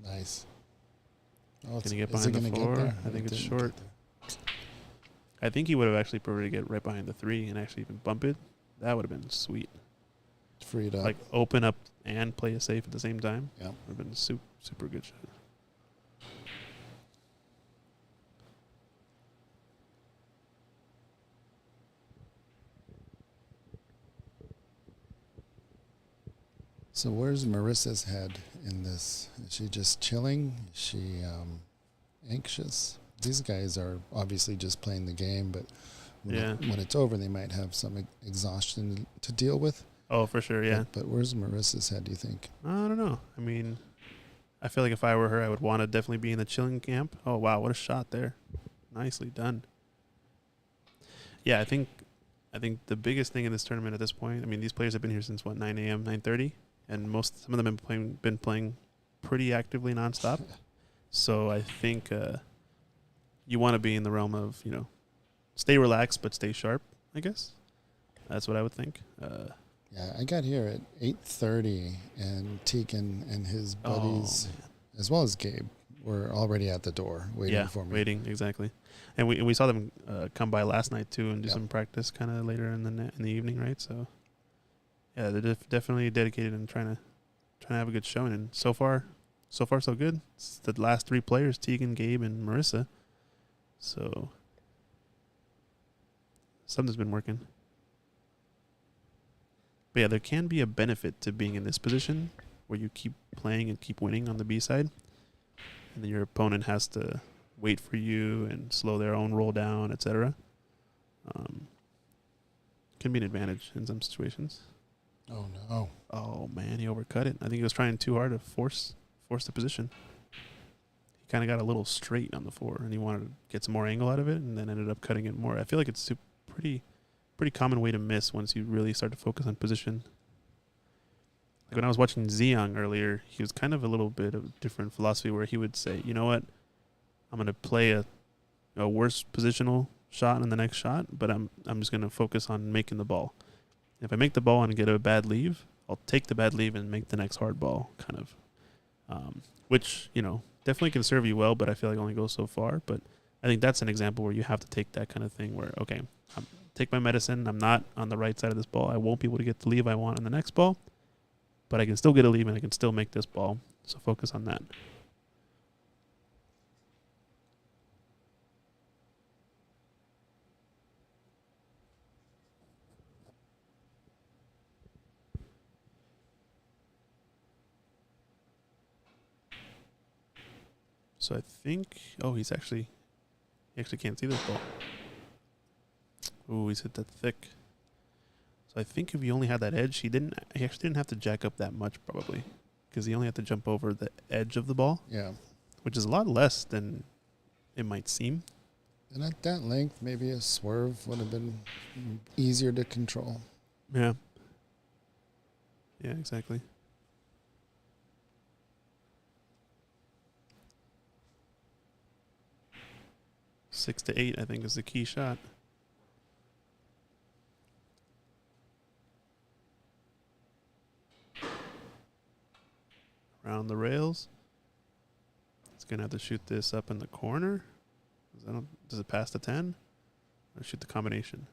Nice. Can he get behind the four? I think it's short. I think he would have actually preferred to get right behind the three and actually even bump it. That would have been sweet. Freed up. Like open up and play it safe at the same time. Yeah. Would have been super good shot. So where's Marissa's head in this? Is she just chilling? Is she anxious? These guys are obviously just playing the game, but when it's over, they might have some exhaustion to deal with. Oh, for sure, yeah. But where's Marissa's head, do you think? I don't know. I mean, I feel like if I were her, I would want to definitely be in the chilling camp. Oh, wow, what a shot there. Nicely done. Yeah, I think the biggest thing in this tournament at this point, I mean, these players have been here since, 9 a.m., 9:30? And some of them have been playing pretty actively nonstop. So I think you want to be in the realm of, stay relaxed but stay sharp, I guess. That's what I would think. Yeah, I got here at 8:30, and Tegan and his buddies, as well as Gabe, were already at the door waiting for me. Waiting, exactly. And we saw them come by last night, too, and do some practice kind of later in the evening, right? So, yeah, they're definitely dedicated and trying to have a good showing. And so far, so good. It's the last three players, Tegan, Gabe, and Marissa. So, something's been working. But yeah, there can be a benefit to being in this position where you keep playing and keep winning on the B side. And then your opponent has to wait for you and slow their own roll down, etc. Can be an advantage in some situations. Oh, no. Oh, man, he overcut it. I think he was trying too hard to force the position. He kind of got a little straight on the four, and he wanted to get some more angle out of it, and then ended up cutting it more. I feel like it's pretty common way to miss once you really start to focus on position. Like when I was watching Ziyang earlier, he was kind of a little bit of a different philosophy where he would say, you know what, I'm going to play a worse positional shot in the next shot, but I'm just going to focus on making the ball. If I make the ball and get a bad leave, I'll take the bad leave and make the next hard ball, kind of. Which, definitely can serve you well, but I feel like only goes so far. But I think that's an example where you have to take that kind of thing where, okay, take my medicine. I'm not on the right side of this ball. I won't be able to get the leave I want on the next ball, but I can still get a leave and I can still make this ball. So focus on that. So I think, he actually can't see this ball. Ooh, he's hit that thick. So I think if he only had that edge, he actually didn't have to jack up that much probably, because he only had to jump over the edge of the ball. Yeah. Which is a lot less than it might seem. And at that length, maybe a swerve would have been easier to control. Yeah. Yeah, exactly. Six to 8, I think, is the key shot. Around the rails. He's going to have to shoot this up in the corner. Does it pass the 10? Or shoot the combination?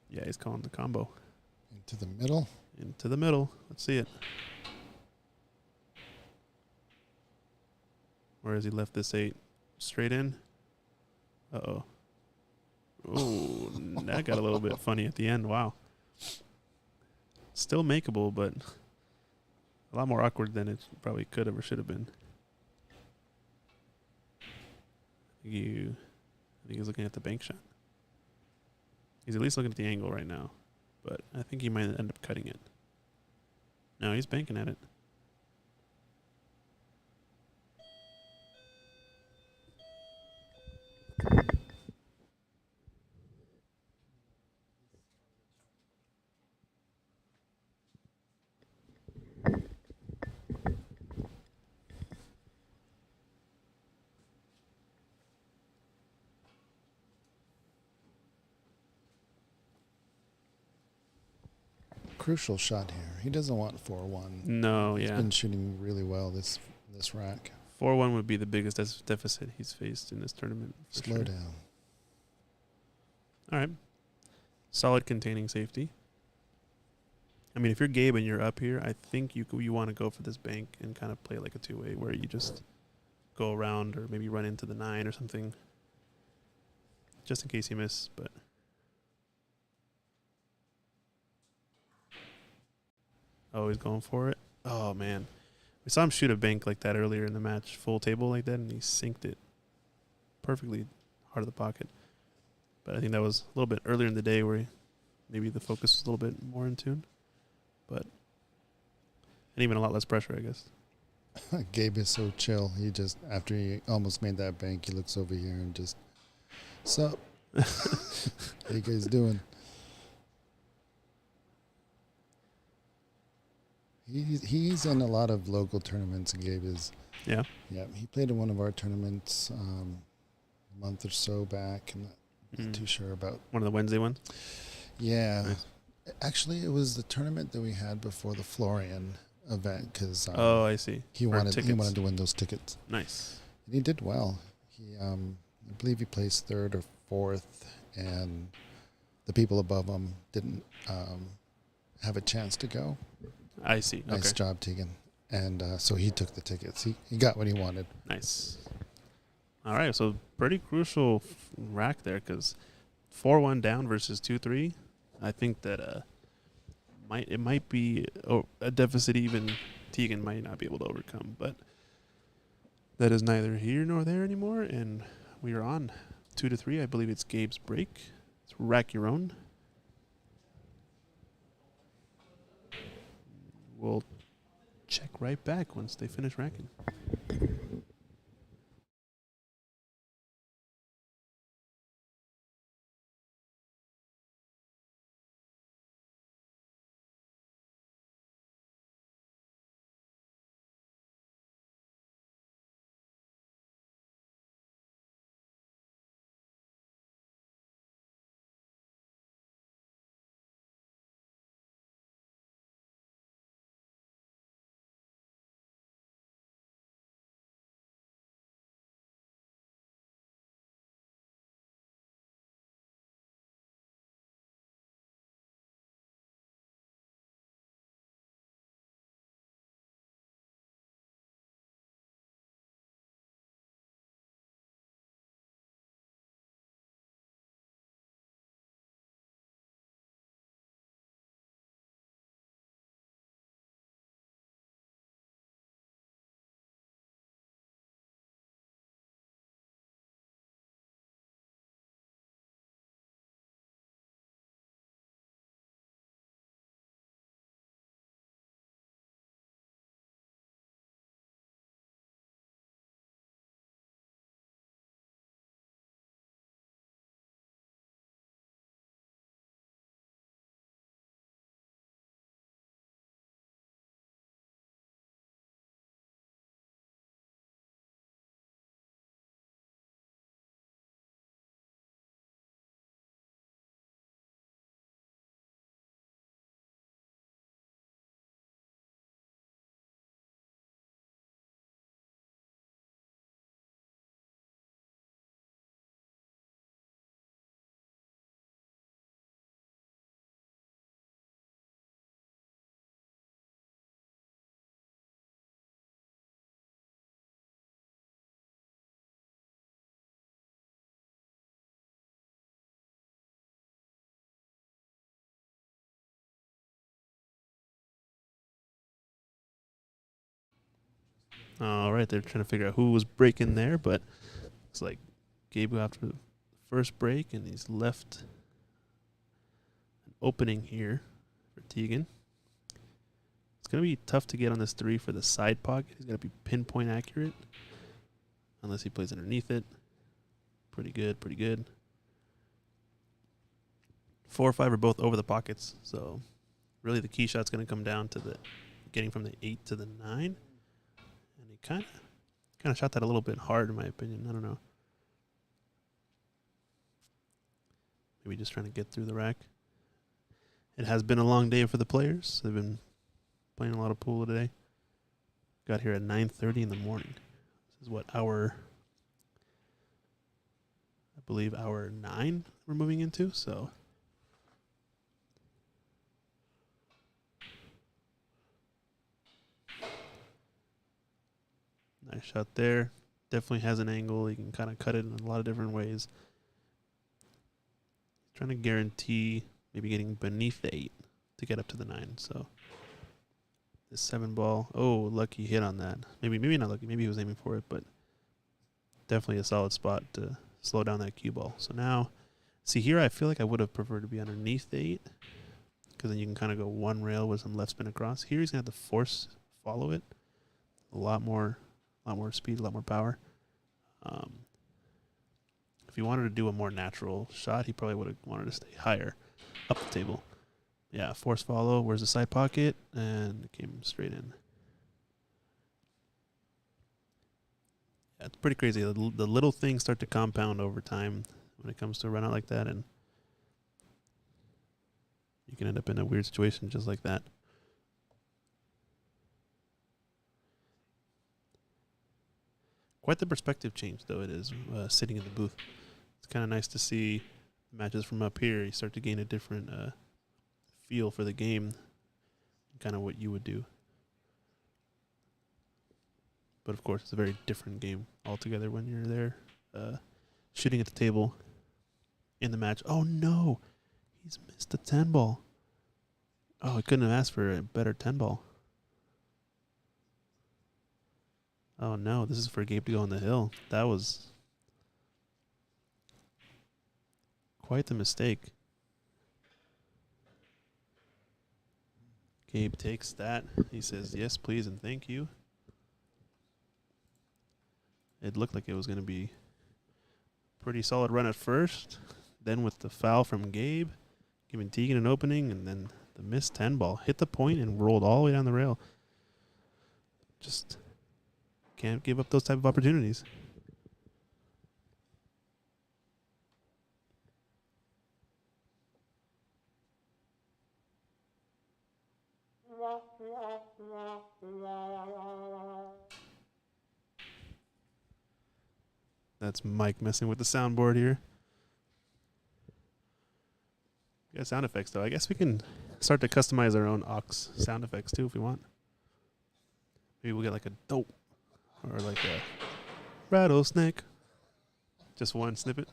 Yeah, he's calling the combo. Into the middle. Into the middle. Let's see it. Or has he left this 8 straight in? Uh-oh. Oh, that got a little bit funny at the end. Wow. Still makeable, but a lot more awkward than it probably could have or should have been. I think he's looking at the bank shot. He's at least looking at the angle right now, but I think he might end up cutting it. No, he's banking at it. Crucial shot here. He doesn't want 4-1. No, He's yeah. been shooting really well this rack. 4-1 would be the biggest deficit he's faced in this tournament. Slow Sure. down. All right. Solid containing safety. I mean, if you're Gabe and you're up here, I think you want to go for this bank and kind of play like a two-way where you just go around or maybe run into the 9 or something, just in case you miss. But oh, he's going for it. Oh man, we saw him shoot a bank like that earlier in the match, full table like that, and he synced it perfectly hard of the pocket. But I think that was a little bit earlier in the day where maybe the focus was a little bit more in tune. But and even a lot less pressure, I guess. Gabe is so chill. He just, after he almost made that bank, he looks over here and just, sup? How you guys doing? He's in a lot of local tournaments. Gabe is. Yeah. Yeah, he played in one of our tournaments a month or so back. I'm not too sure about. One of the Wednesday ones? Yeah. Nice. Actually, it was the tournament that we had before the Florian event because Oh, I see. he For wanted tickets. to win those tickets. Nice. And he did well. He I believe he placed 3rd or 4th, and the people above him didn't have a chance to go. I see. Nice Okay. job, Tegan. And so he took the tickets. He got what he wanted. Nice. All right, so pretty crucial rack there because 4-1 down versus 2-3. I think that it might be a deficit even Tegan might not be able to overcome, but that is neither here nor there anymore, and we are on 2-3. I believe it's Gabe's break. It's rack your own. We'll check right back once they finish racking. All right, they're trying to figure out who was breaking there, but it's like Gabe go after the first break, and he's left an opening here for Tegan. It's going to be tough to get on this 3 for the side pocket. He's got to be pinpoint accurate, unless he plays underneath it. Pretty good, pretty good. 4 or 5 are both over the pockets, so really the key shot's going to come down to the getting from the 8 to the 9. And he kind of shot that a little bit hard, in my opinion. I don't know. Maybe just trying to get through the rack. It has been a long day for the players. They've been playing a lot of pool today. Got here at 9:30 in the morning. This is what, hour 9 we're moving into, so... Nice shot there. Definitely has an angle. You can kind of cut it in a lot of different ways. Trying to guarantee maybe getting beneath the 8 to get up to the 9. So this 7 ball. Oh, lucky hit on that. Maybe not lucky. Maybe he was aiming for it, but definitely a solid spot to slow down that cue ball. So now, see here, I feel like I would have preferred to be underneath the 8 because then you can kind of go one rail with some left spin across. Here he's going to have to force follow it. A lot more speed, a lot more power. If he wanted to do a more natural shot, he probably would have wanted to stay higher up the table. Yeah, force follow. Where's the side pocket? And it came straight in. Yeah, it's pretty crazy. The little things start to compound over time when it comes to a run out like that, and you can end up in a weird situation just like that. Quite the perspective change, though, it is sitting in the booth. It's kind of nice to see matches from up here. You start to gain a different feel for the game, kind of what you would do. But, of course, it's a very different game altogether when you're there shooting at the table in the match. Oh, no. He's missed a 10 ball. Oh, I couldn't have asked for a better 10 ball. Oh, no, this is for Gabe to go on the hill. That was quite the mistake. Gabe takes that. He says, yes, please, and thank you. It looked like it was going to be a pretty solid run at first. Then with the foul from Gabe, giving Tegan an opening, and then the missed 10 ball. Hit the point and rolled all the way down the rail. Just... can't give up those type of opportunities. That's Mike messing with the soundboard here. We got sound effects, though. I guess we can start to customize our own aux sound effects, too, if we want. Maybe we'll get like a dope. Or like a rattlesnake. Just one snippet.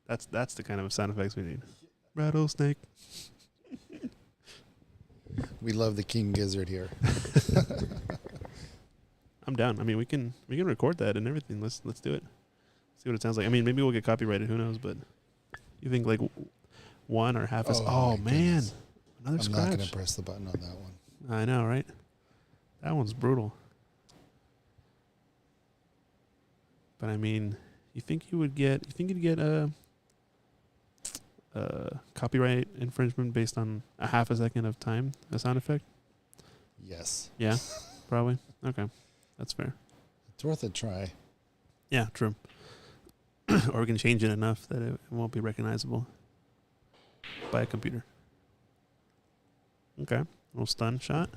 That's the kind of sound effects we need. Rattlesnake. We love the King Gizzard here. I'm down. I mean, we can record that and everything. Let's do it. See what it sounds like. I mean, maybe we'll get copyrighted. Who knows? But you think like one or half is? Oh man, goodness. Another I'm scratch. not gonna press the button on that one. I know, right? That one's brutal. But I mean, you think you'd get a copyright infringement based on a half a second of time, a sound effect? Yes. Yeah, probably. Okay, that's fair. It's worth a try. Yeah, true. Or we can change it enough that it won't be recognizable by a computer. Okay, little stun shot.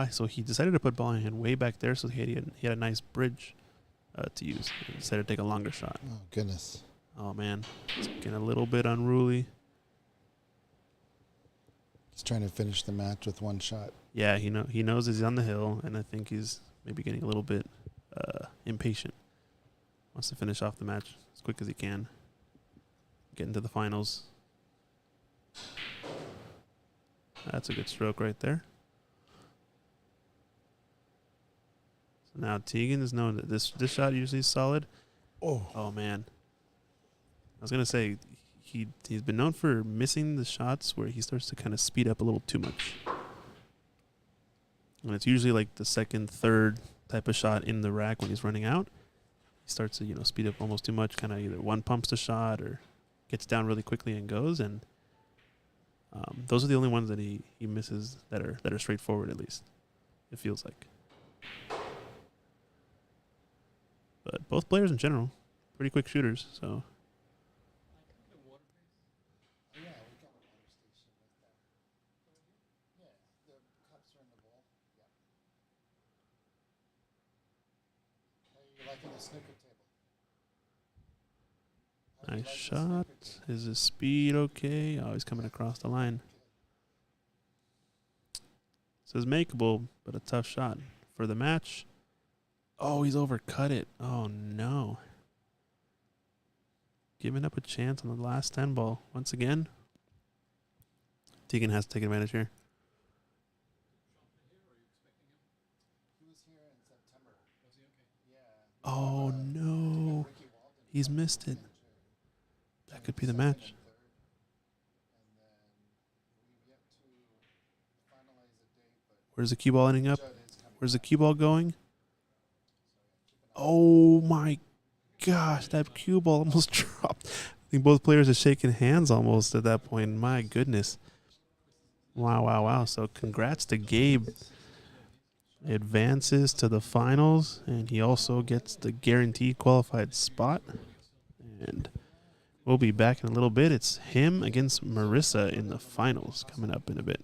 So he decided to put ball in hand way back there, so he had a nice bridge to use. He decided to take a longer shot. Oh goodness. Oh man, it's getting a little bit unruly. He's trying to finish the match with one shot. Yeah, he knows he's on the hill, and I think he's maybe getting a little bit impatient. Wants to finish off the match as quick as he can. Get into the finals. That's a good stroke right there. Now Tegan is known that this shot usually is solid. Oh. Oh man. I was gonna say he's been known for missing the shots where he starts to kind of speed up a little too much. And it's usually like the second, third type of shot in the rack when he's running out. He starts to, speed up almost too much, kind of either one pumps the shot or gets down really quickly and goes. And those are the only ones that he misses that are straightforward, at least, it feels like. But both players in general, pretty quick shooters, so. Nice shot. Is his speed okay? Oh, he's coming across the line. Says makeable, but a tough shot for the match. Oh, he's overcut it. Oh, no. Giving up a chance on the last 10 ball. Once again, Tegan has to take advantage here. Oh, no. He's missed it. That could be the match. Where's the cue ball ending up? Where's the cue ball going? Oh, my gosh. That cue ball almost dropped. I think both players are shaking hands almost at that point. My goodness. Wow. So congrats to Gabe. Advances to the finals, and he also gets the guaranteed qualified spot. And we'll be back in a little bit. It's him against Marissa in the finals coming up in a bit.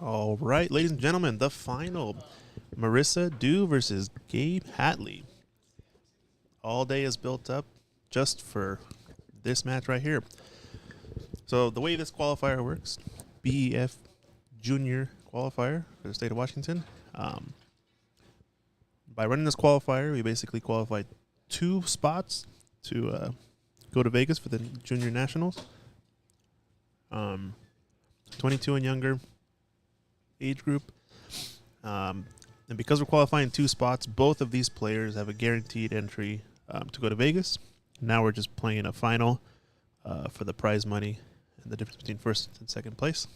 All right, ladies and gentlemen, the final. Marissa Dew versus Gabe Hatley. All day is built up just for this match right here. So the way this qualifier works, BEF Junior Qualifier for the state of Washington. By running this qualifier, we basically qualified 2 spots to go to Vegas for the Junior Nationals. 22 and younger age group. And because we're qualifying 2 spots, both of these players have a guaranteed entry to go to Vegas. Now we're just playing a final for the prize money and the difference between first and second place.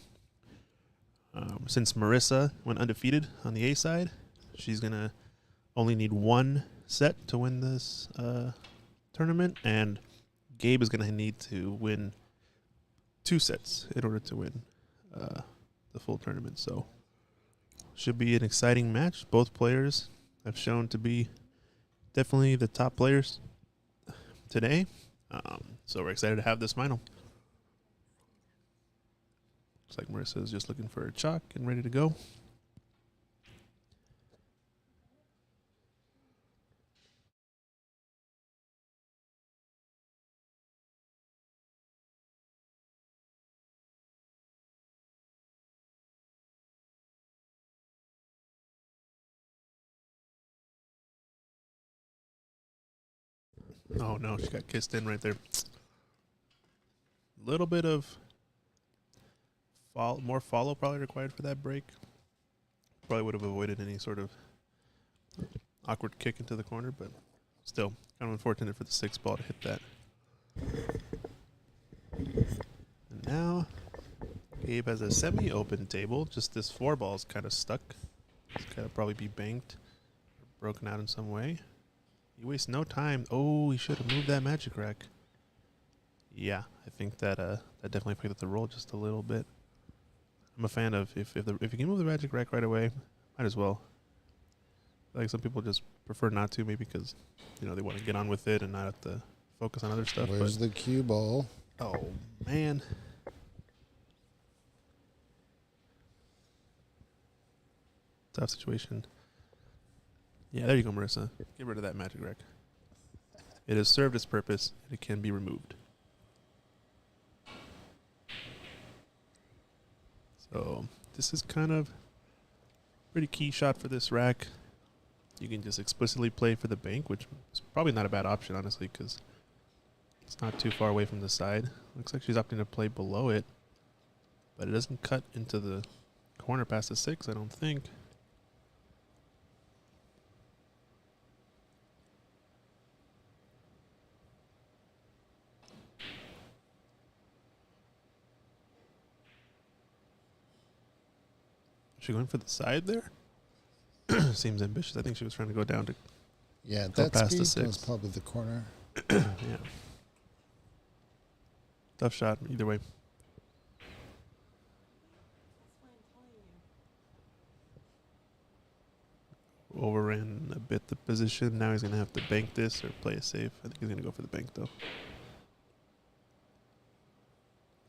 Since Marissa went undefeated on the A side, she's going to only need 1 set to win this tournament, and Gabe is going to need to win 2 sets in order to win the full tournament. So should be an exciting match. Both players have shown to be definitely the top players today. So we're excited to have this final. Looks like Marissa is just looking for a chalk and ready to go. Oh no, she got kissed in right there. A little bit of more follow probably required for that break. Probably would have avoided any sort of awkward kick into the corner, but still kind of unfortunate for the 6 ball to hit that. And now Gabe has a semi-open table. Just this 4 ball is kind of stuck. It's got to probably be banked or broken out in some way. He wastes no time. Oh, he should have moved that magic rack. Yeah, I think that that definitely picked up the roll just a little bit. I'm a fan of if you can move the magic rack right away, might as well. Like some people just prefer not to, maybe because they want to get on with it and not have to focus on other stuff. Where's the cue ball? Oh man. Tough situation. Yeah, there you go, Marissa. Get rid of that magic rack. It has served its purpose, and it can be removed. So this is kind of a pretty key shot for this rack. You can just explicitly play for the bank, which is probably not a bad option, honestly, because it's not too far away from the side. Looks like she's opting to play below it, but it doesn't cut into the corner past the 6, I don't think. She going for the side there? Seems ambitious. I think she was trying to go down to Yeah, go that past the speed 6. was probably the corner. Yeah. Tough shot either way. Overran a bit the position. Now he's going to have to bank this or play it safe. I think he's going to go for the bank, though.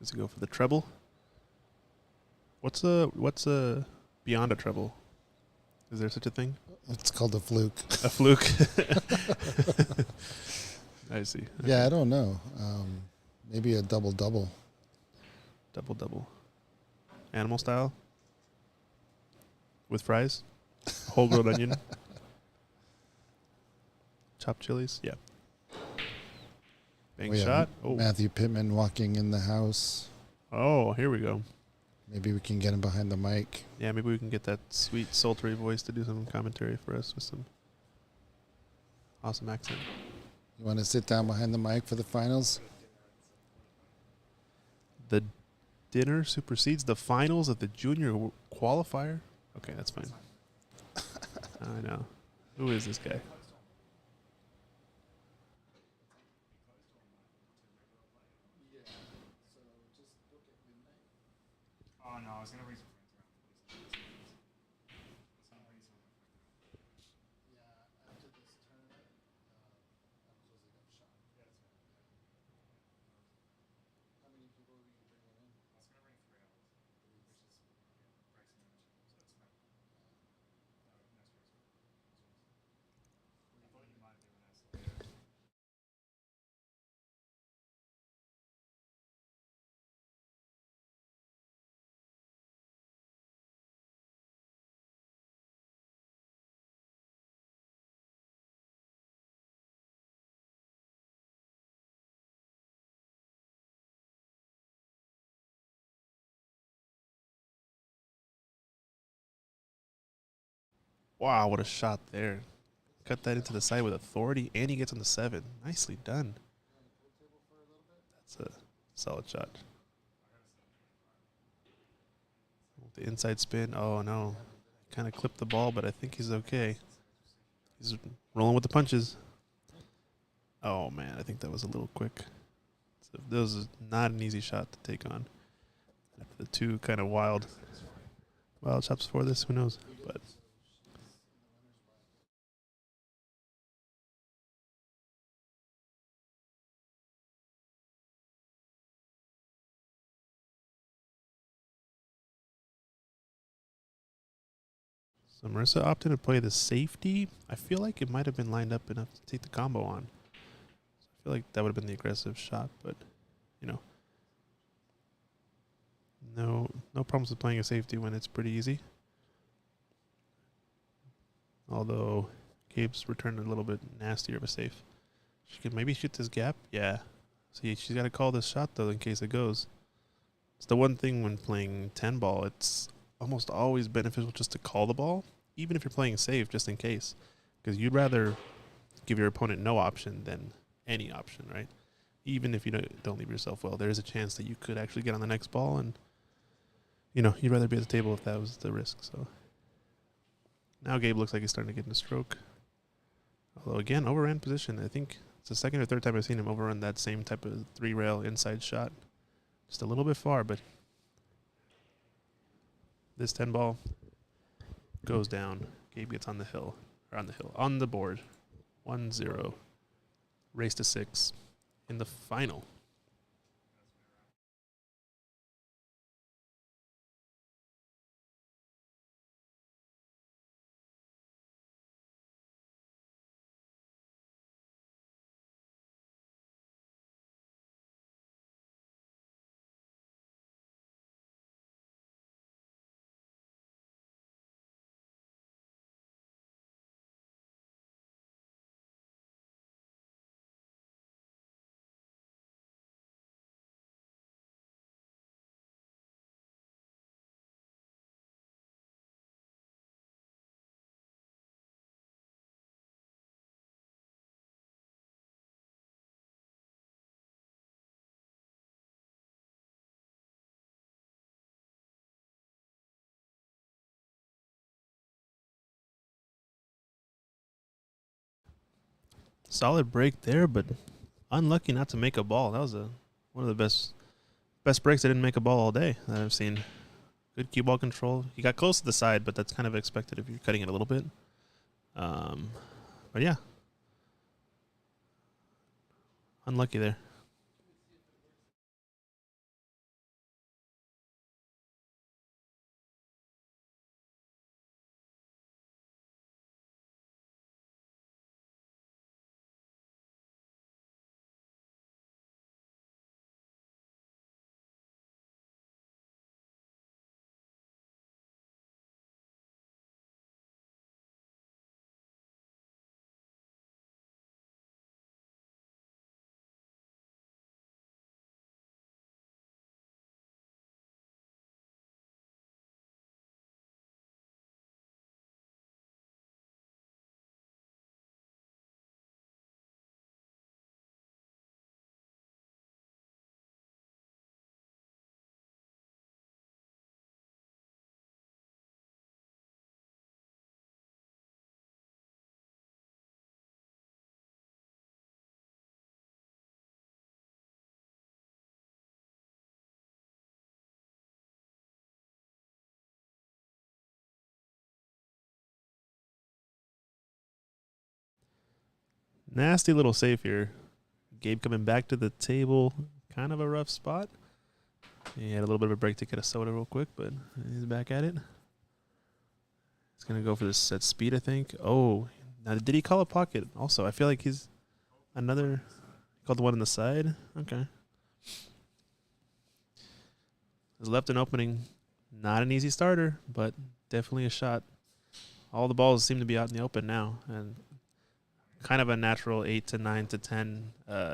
Does he go for the treble? What's a beyond a treble? Is there such a thing? It's called a fluke. A fluke. I see. Okay. Yeah, I don't know. Maybe a double-double. Double. Animal style? With fries? Whole grilled onion? Chopped chilies? Yeah. Bank shot? Oh. Matthew Pittman walking in the house. Oh, here we go. Maybe we can get him behind the mic. Yeah, maybe we can get that sweet, sultry voice to do some commentary for us with some awesome accent. You want to sit down behind the mic for the finals? The dinner supersedes the finals of the junior qualifier? Okay, that's fine. I know. Who is this guy? Oh no, I was gonna raise Wow, what a shot there. Cut that into the side with authority, and he gets on the 7. Nicely done. That's a solid shot. The inside spin. Oh, no. Kind of clipped the ball, but I think he's okay. He's rolling with the punches. Oh, man, I think that was a little quick. So that was not an easy shot to take on. The two kind of wild shots for this, who knows? But so Marissa opted to play the safety. I feel like it might have been lined up enough to take the combo on. I feel like that would have been the aggressive shot, but you know, no problems with playing a safety when it's pretty easy. Although Gabe's returned a little bit nastier of a safe. She could maybe shoot this gap. Yeah. See, she's got to call this shot though in case it goes. It's the one thing when playing 10 ball. It's almost always beneficial just to call the ball, even if you're playing safe, just in case, because you'd rather give your opponent no option than any option, right? Even if you don't leave yourself well, there is a chance that you could actually get on the next ball, and you'd rather be at the table if that was the risk. So now Gabe looks like he's starting to get in a stroke. Although again, overran position. I think it's the second or third time I've seen him overrun that same type of 3-rail inside shot. Just a little bit far, but this 10 ball goes down. Gabe gets on the board. 1-0. Race to 6 in the final. Solid break there, but unlucky not to make a ball. That was one of the best breaks. I didn't make a ball all day that I've seen. Good cue ball control. He got close to the side, but that's kind of expected if you're cutting it a little bit. But yeah, unlucky there. Nasty little save here. Gabe coming back to the table. Kind of a rough spot. He had a little bit of a break to get a soda real quick, but he's back at it. He's going to go for this set speed, I think. Oh, now did he call a pocket? Also, I feel like he's another. He called the one on the side. Okay. Has left an opening. Not an easy starter, but definitely a shot. All the balls seem to be out in the open now, and kind of a natural 8 to 9 to 10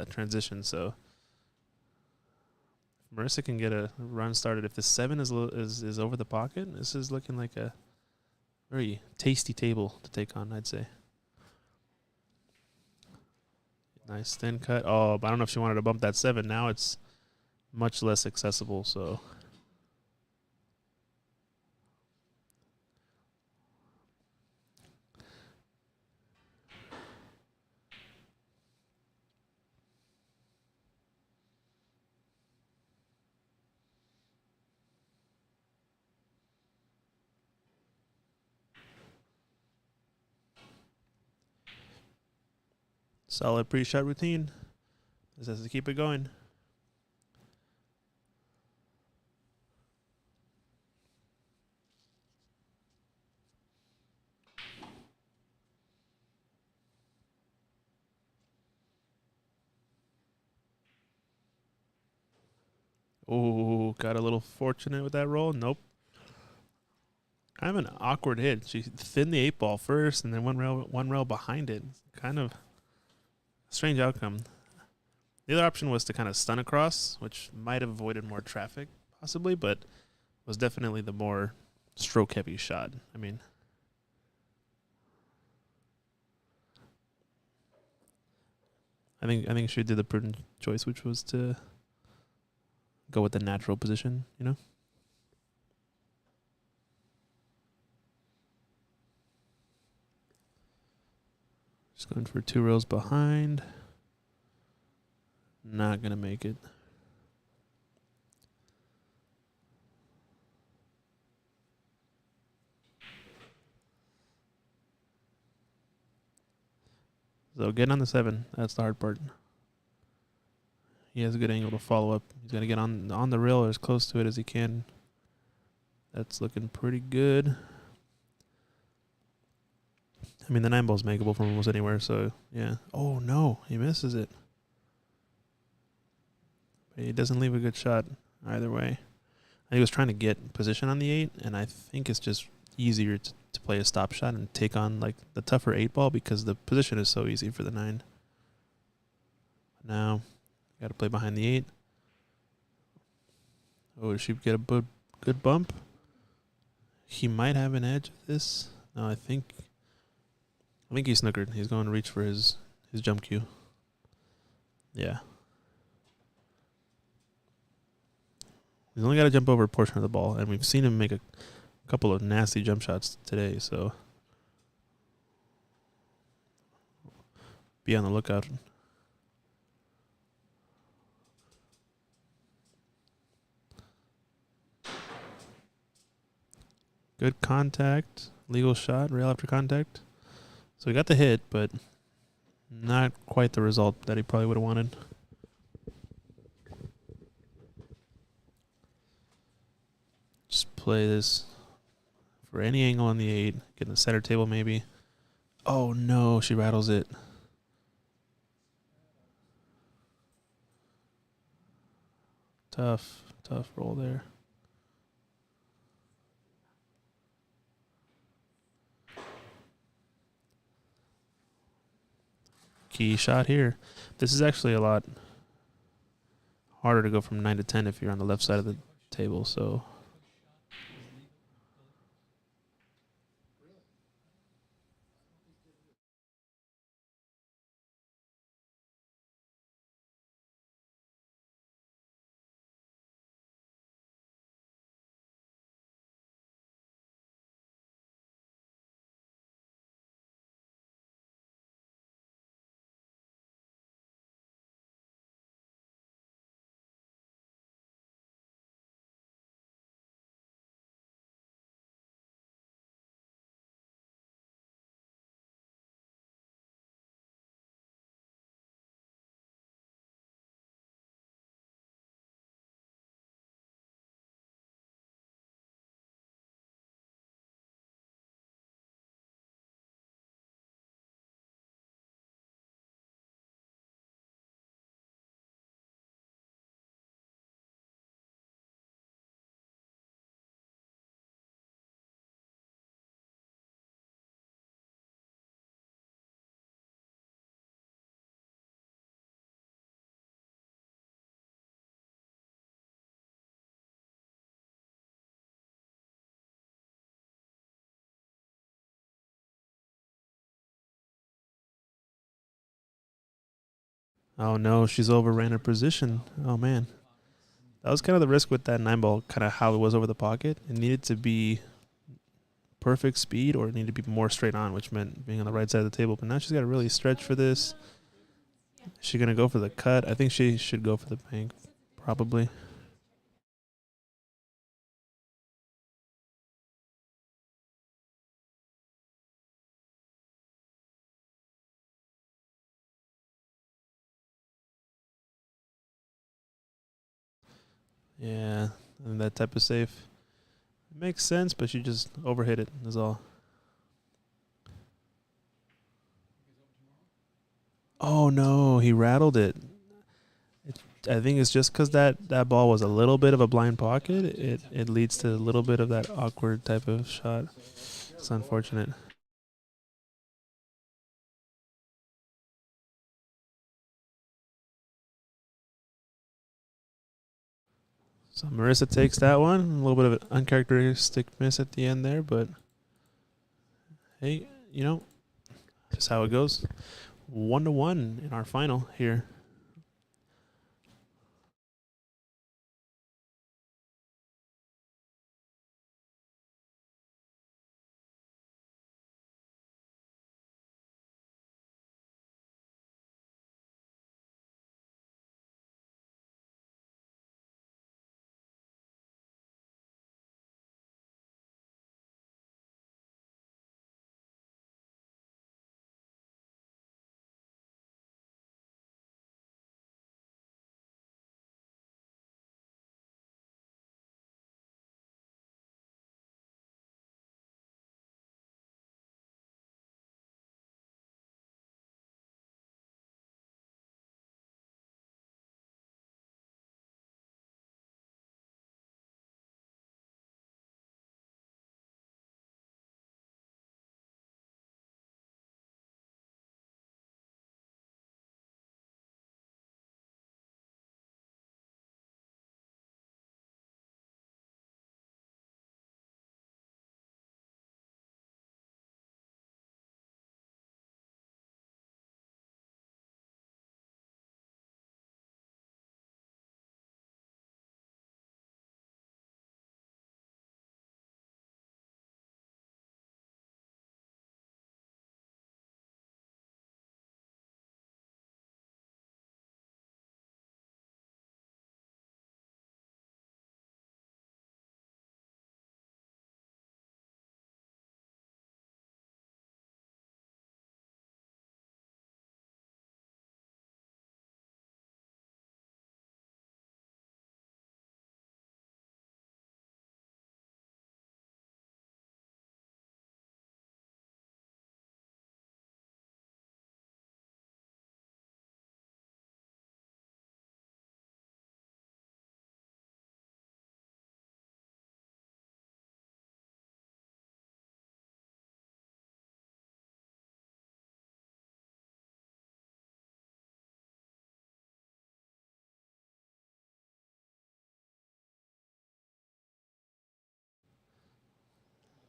transition. So Marissa can get a run started. If the 7 is over the pocket, this is looking like a Very tasty table to take on, I'd say. Nice thin cut. Oh, but I don't know if she wanted to bump that 7. Now it's much less accessible, so. Solid pre-shot routine. Just has to keep it going. Oh, got a little fortunate with that roll. Nope. Kind of an awkward hit. She thinned the 8 ball first, and then one rail behind it. Kind of strange outcome. The other option was to kind of stun across, which might have avoided more traffic, possibly, but was definitely the more stroke-heavy shot. I mean, I think she did the prudent choice, which was to go with the natural position, you know? Just going for 2 rails behind. Not going to make it. So getting on the 7, that's the hard part. He has a good angle to follow up. He's going to get on the rail or as close to it as he can. That's looking pretty good. I mean, the 9 ball's makeable from almost anywhere, so yeah. Oh, no, he misses it. But he doesn't leave a good shot either way. He was trying to get position on the 8, and I think it's just easier to play a stop shot and take on like the tougher 8 ball because the position is so easy for the 9. Now, got to play behind the 8. Oh, does she get a good bump? He might have an edge of this. No, I think he snookered. He's going to reach for his jump cue. Yeah. He's only got to jump over a portion of the ball, and we've seen him make a couple of nasty jump shots today, so be on the lookout. Good contact. Legal shot, rail after contact. So he got the hit, but not quite the result that he probably would have wanted. Just play this for any angle on the 8. Get in the center table maybe. Oh no, she rattles it. Tough roll there. Key shot here. This is actually a lot harder to go from 9 to 10 if you're on the left side of the table, so Oh no, she's overran her position. Oh man. That was kind of the risk with that 9 ball, kind of how it was over the pocket. It needed to be perfect speed or it needed to be more straight on, which meant being on the right side of the table. But now she's got to really stretch for this. Is she going to go for the cut? I think she should go for the bank, probably. Yeah, and that type of safe. It makes sense, but she just overhit it, is all. Oh no, he rattled it. I think it's just because that ball was a little bit of a blind pocket. It leads to a little bit of that awkward type of shot. It's unfortunate. So Marissa takes that one. A little bit of an uncharacteristic miss at the end there, but hey, just how it goes. 1-1 in our final here.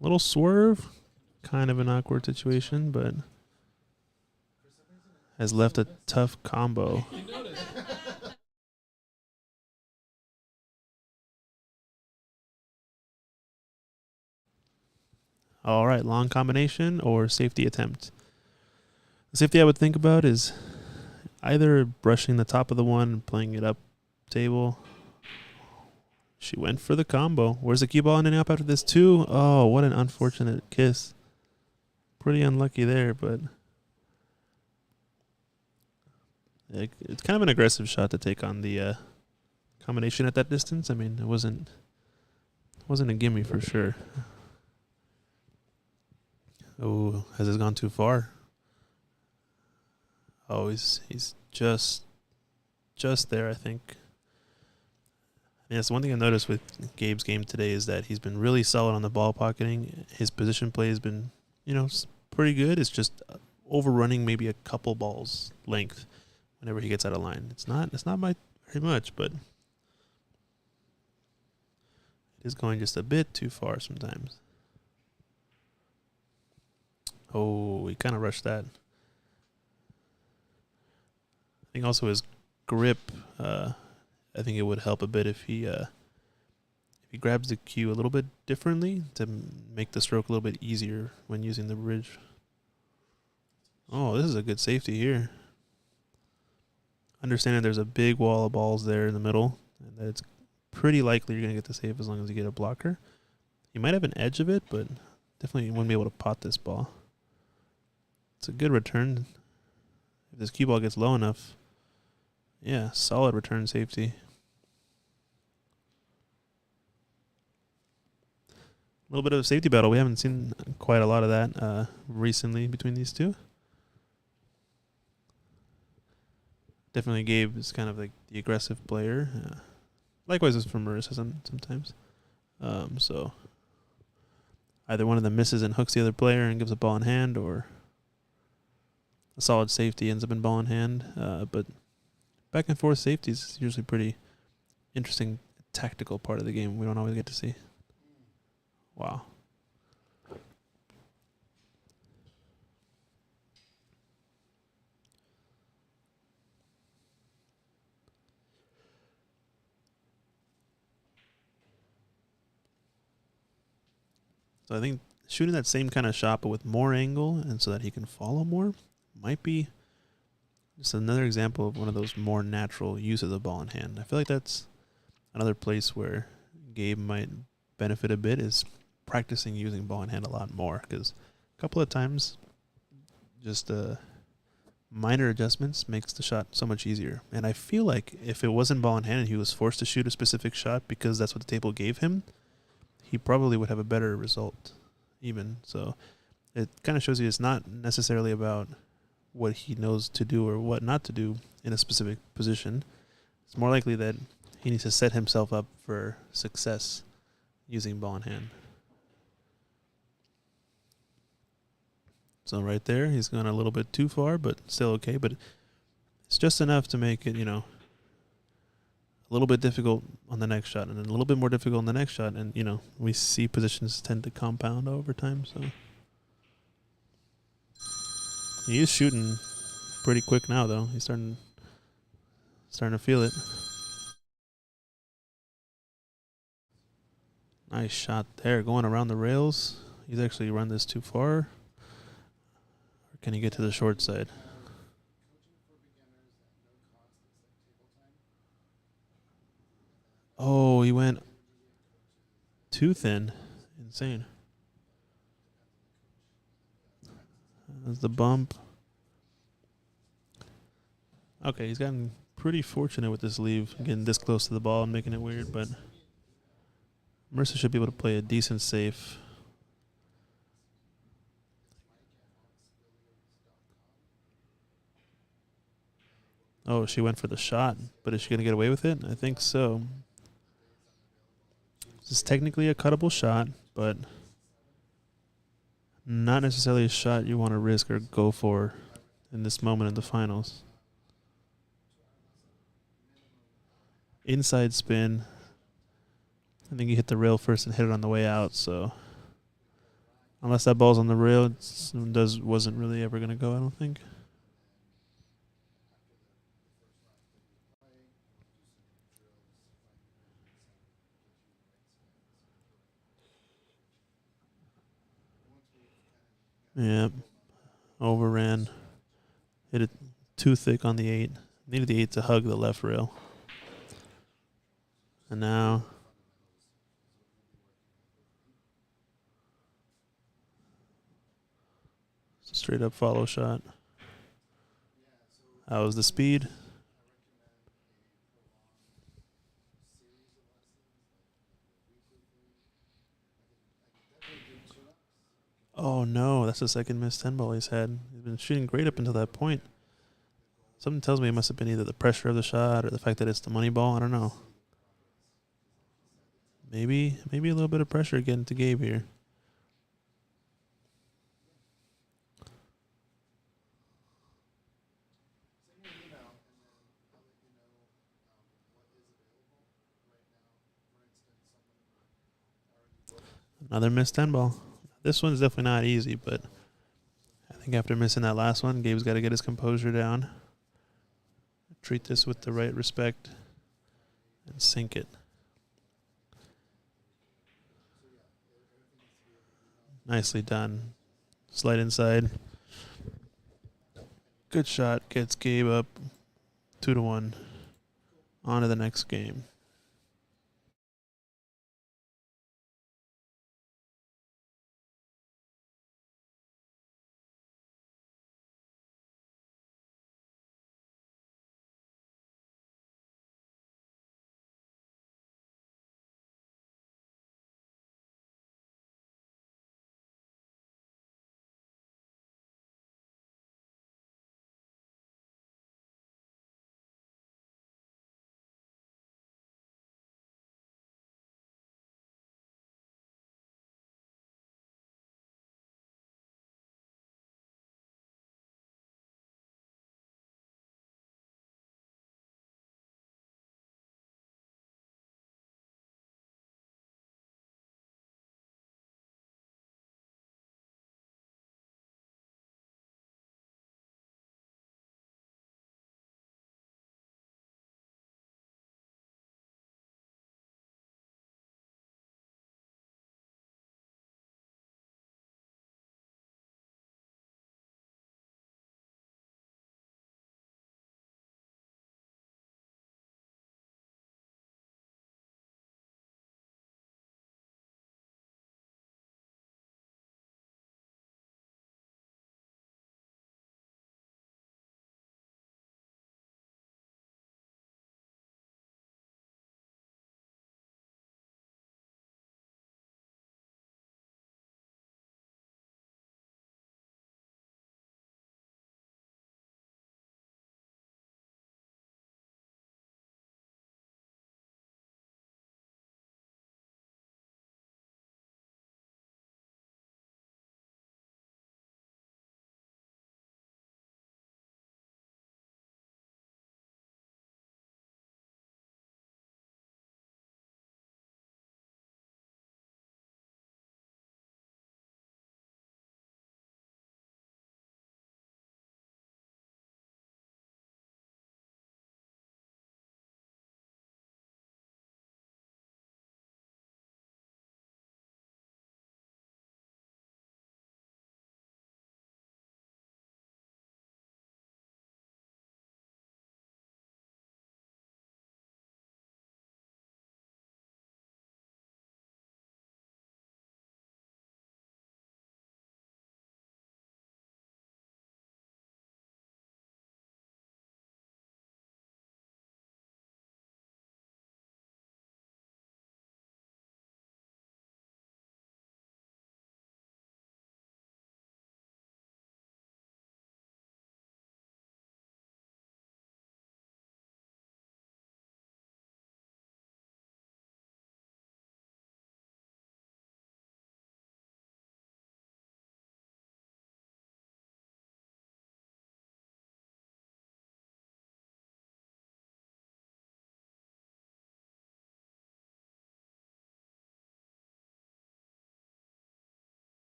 Little swerve, kind of an awkward situation, but has left a tough combo. All right, long combination or safety attempt. The safety I would think about is either brushing the top of the one and playing it up table. She went for the combo. Where's the cue ball ending up after this too? Oh, what an unfortunate kiss. Pretty unlucky there, but it's kind of an aggressive shot to take on the combination at that distance. I mean, it wasn't a gimme for sure. Oh, has it gone too far? Oh, he's just there, I think. Yeah, that's one thing I noticed with Gabe's game today is that he's been really solid on the ball pocketing. His position play has been, pretty good. It's just overrunning maybe a couple balls length whenever he gets out of line. It's not by very much, but it is going just a bit too far sometimes. Oh, he kind of rushed that. think also his grip. I think it would help a bit if he grabs the cue a little bit differently to make the stroke a little bit easier when using the bridge. Oh, this is a good safety here. Understanding there's a big wall of balls there in the middle, and that it's pretty likely you're going to get the save as long as you get a blocker. You might have an edge of it, but definitely you wouldn't be able to pot this ball. It's a good return. If this cue ball gets low enough, yeah, solid return safety. A little bit of a safety battle. We haven't seen quite a lot of that recently between these two. Definitely Gabe is kind of like the aggressive player. Likewise is for Marissa sometimes. So either one of them misses and hooks the other player and gives a ball in hand, or a solid safety ends up in ball in hand. But back and forth safety is usually pretty interesting tactical part of the game we don't always get to see. Wow. So I think shooting that same kind of shot but with more angle and so that he can follow more might be just another example of one of those more natural uses of the ball in hand. I feel like that's another place where Gabe might benefit a bit, is practicing using ball in hand a lot more, because a couple of times just minor adjustments makes the shot so much easier. And I feel like if it wasn't ball in hand and he was forced to shoot a specific shot because that's what the table gave him, he probably would have a better result even. So it kind of shows you it's not necessarily about what he knows to do or what not to do in a specific position. It's more likely that he needs to set himself up for success using ball in hand. So right there, he's gone a little bit too far, but still okay. But it's just enough to make it, a little bit difficult on the next shot, and then a little bit more difficult on the next shot. And, we see positions tend to compound over time. So he is shooting pretty quick now, though. He's starting to feel it. Nice shot there, going around the rails. He's actually run this too far. Or can he get to the short side? Oh, he went too thin. Insane. That's the bump. Okay, he's gotten pretty fortunate with this leave, getting this close to the ball and making it weird, but Mercer should be able to play a decent safe. Oh, she went for the shot, but is she going to get away with it? I think so. This is technically a cuttable shot, but not necessarily a shot you want to risk or go for in this moment in the finals. Inside spin. I think he hit the rail first and hit it on the way out, so unless that ball's on the rail, it wasn't really ever going to go, I don't think. Yeah, overran. Hit it too thick on the 8. Needed the 8 to hug the left rail. And now straight up follow shot. That was the speed. Oh no, that's the second missed 10 ball he's had. He's been shooting great up until that point. Something tells me it must have been either the pressure of the shot or the fact that it's the money ball. I don't know. Maybe a little bit of pressure getting to Gabe here. Another missed 10 ball. This one's definitely not easy, but I think after missing that last one, Gabe's got to get his composure down treat this with the right respect and sink it. Nicely done. Slide inside. Good shot. Gets Gabe up 2-1. On to the next game.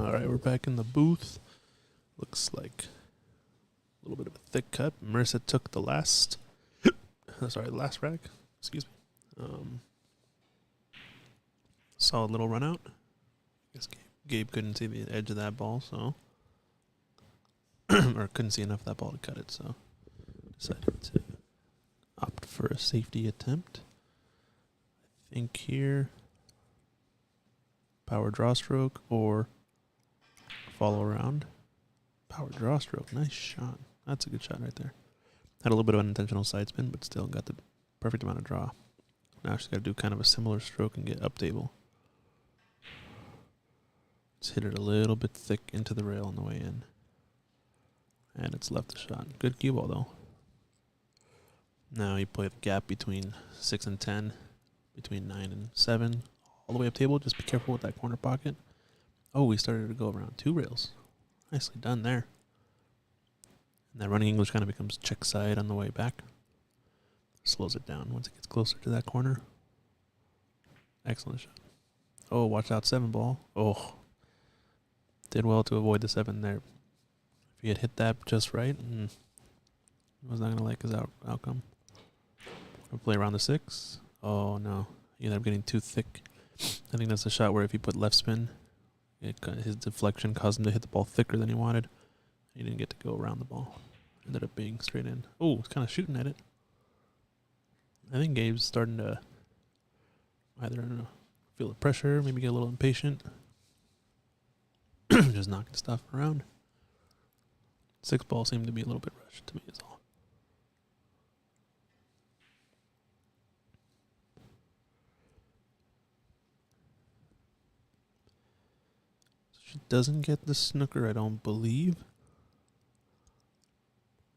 All right, we're back in the booth. Looks like a little bit of a thick cut. Marissa took the last, the last rack. Excuse me. Solid little run out. I guess Gabe couldn't see the edge of that ball, so or couldn't see enough of that ball to cut it, so decided to opt for a safety attempt. I think here, power draw stroke or follow around. Power draw stroke. Nice shot. That's a good shot right there. Had a little bit of unintentional side spin, but still got the perfect amount of draw. Now she's got to do kind of a similar stroke and get up table. Just hit it a little bit thick into the rail on the way in. And it's left the shot. Good cue ball, though. Now you play the gap between 6 and 10, between 9 and 7, all the way up table. Just be careful with that corner pocket. Oh, we started to go around 2 rails. Nicely done there. And that running English kind of becomes check side on the way back. Slows it down once it gets closer to that corner. Excellent shot. Oh, watch out, 7 ball. Oh. Did well to avoid the 7 there. If he had hit that just right, was not going to like his outcome. We'll play around the 6. Oh, no. He ended up getting too thick. I think that's a shot where if he put left spin, his deflection caused him to hit the ball thicker than he wanted. He didn't get to go around the ball. Ended up being straight in. Oh, it's kind of shooting at it. I think Gabe's starting to either feel the pressure, maybe get a little impatient. Just knocking stuff around. 6 ball seemed to be a little bit rushed to me is all. She doesn't get the snooker, I don't believe.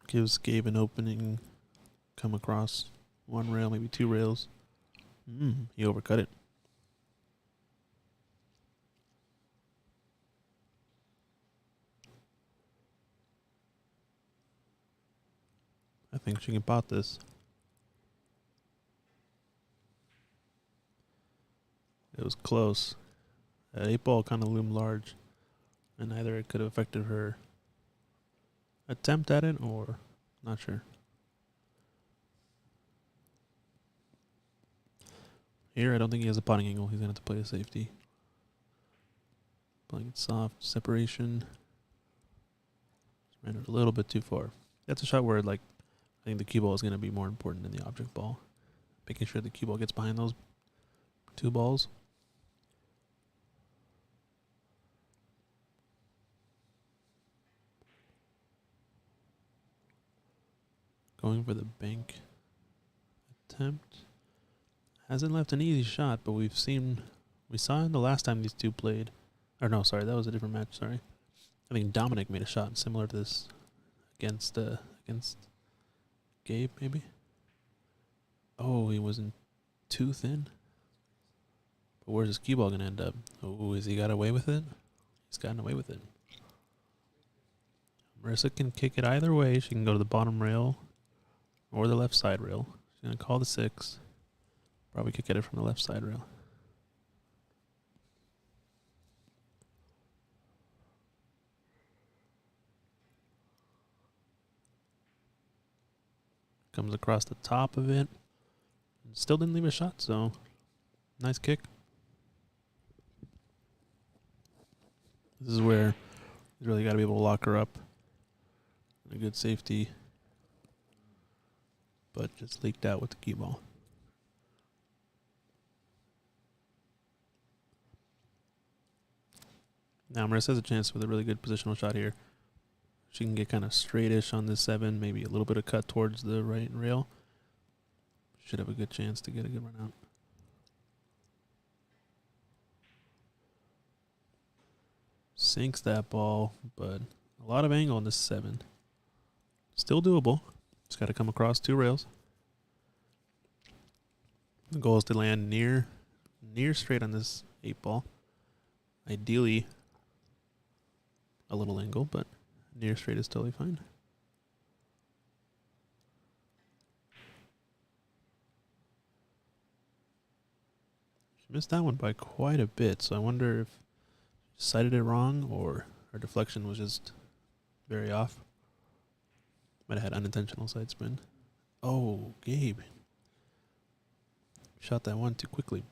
Gives Gabe an opening, come across 1 rail, maybe 2 rails. He overcut it. I think she can pot this. It was close. That 8 ball kind of loomed large, and either it could have affected her attempt at it or not sure. Here, I don't think he has a potting angle. He's going to have to play a safety. Playing it soft, separation. Ran it a little bit too far. That's a shot where, like, I think the cue ball is going to be more important than the object ball. Making sure the cue ball gets behind those 2 balls. Going for the bank attempt. Hasn't left an easy shot, but we saw in the last time these two played. Or no, sorry, that was a different match, sorry. I think Dominic made a shot similar to this against Gabe, maybe. Oh, he wasn't too thin. But where's his cue ball going to end up? Oh, has he got away with it? He's gotten away with it. Marissa can kick it either way. She can go to the bottom rail or the left side rail. She's going to call the 6. Probably kick at it from the left side rail. Comes across the top of it. Still didn't leave a shot, so nice kick. This is where you really got to be able to lock her up. A good safety. But just leaked out with the cue ball. Now Marissa has a chance with a really good positional shot here. She can get kind of straightish on this 7, maybe a little bit of cut towards the right rail. Should have a good chance to get a good run out. Sinks that ball, but a lot of angle on this 7. Still doable. Just got to come across 2 rails. The goal is to land near straight on this 8 ball. Ideally, a little angle, but near straight is totally fine. She missed that one by quite a bit, so I wonder if sighted it wrong, or her deflection was just very off. Might have had unintentional side spin. Oh, Gabe. Shot that one too quickly.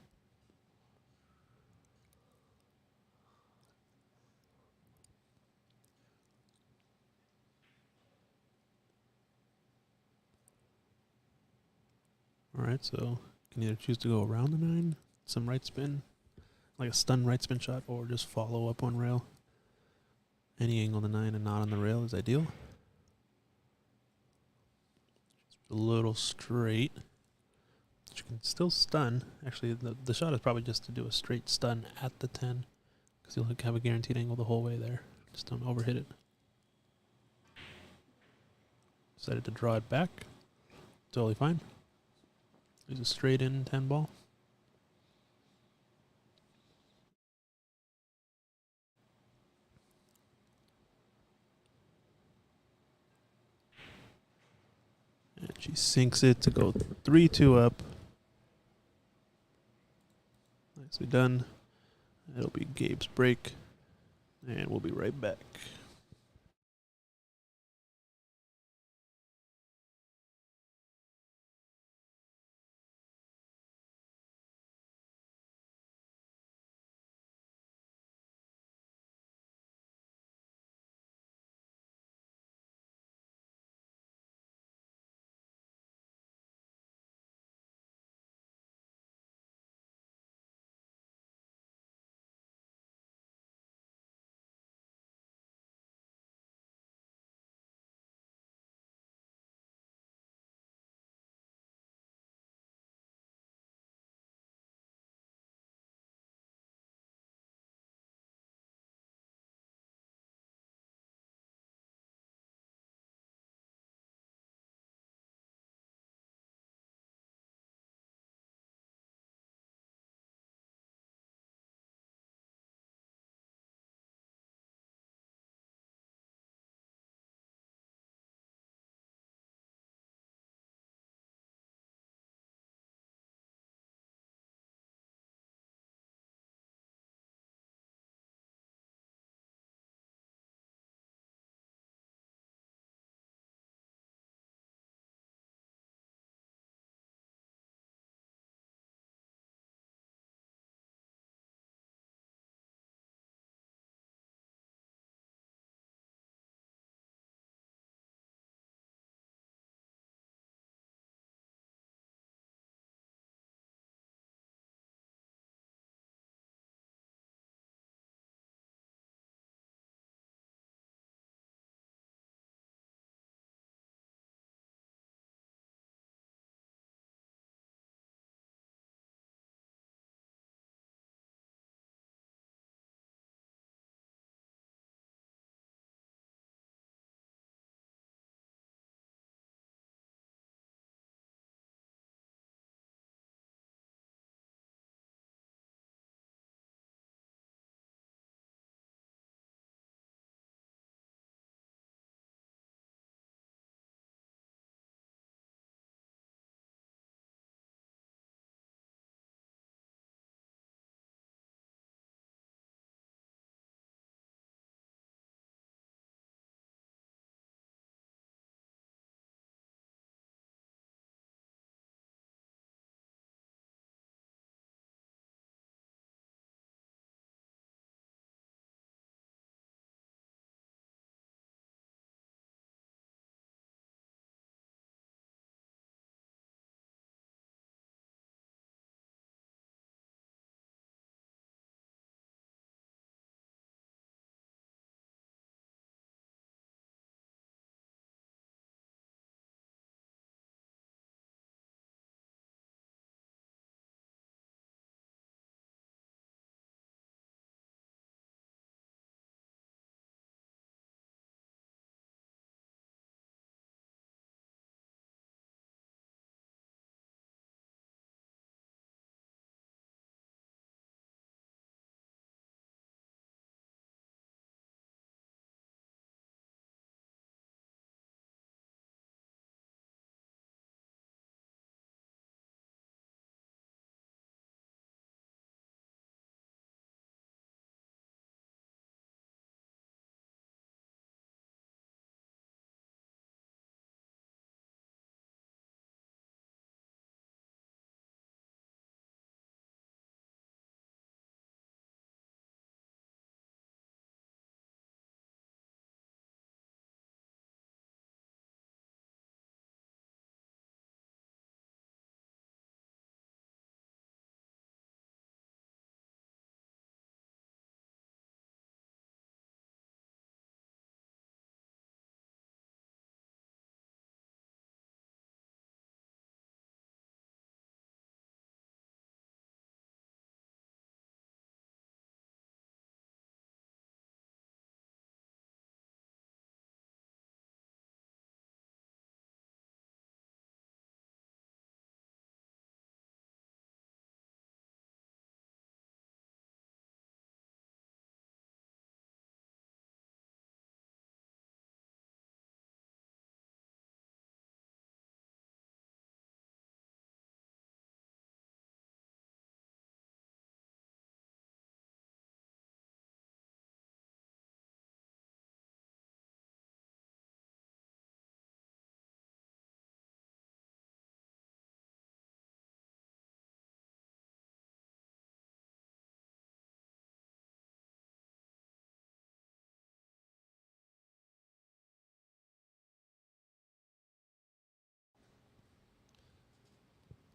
Alright, so you can either choose to go around the 9, some right spin, like a stun right spin shot, or just follow up on rail. Any angle on the 9 and not on the rail is ideal. Just a little straight. You can still stun. Actually, the shot is probably just to do a straight stun at the 10, because you'll have a guaranteed angle the whole way there. Just don't overhit it. Decided to draw it back. Totally fine. Use a straight in 10 ball. And she sinks it to go 3-2 up. Nicely done. It'll be Gabe's break. And we'll be right back.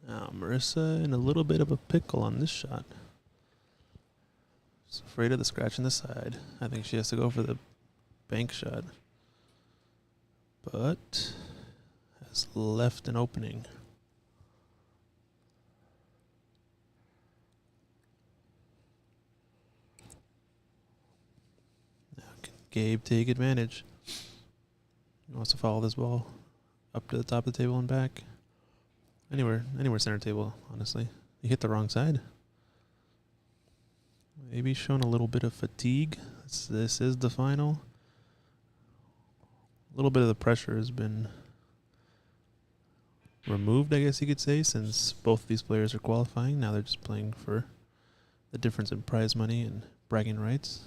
Now, Marissa in a little bit of a pickle on this shot. She's afraid of the scratch in the side. I think she has to go for the bank shot. But has left an opening. Now can Gabe take advantage? He wants to follow this ball up to the top of the table and back. Anywhere center table, honestly. He hit the wrong side. Maybe showing a little bit of fatigue. This is the final. A little bit of the pressure has been removed, I guess you could say, since both of these players are qualifying. Now they're just playing for the difference in prize money and bragging rights.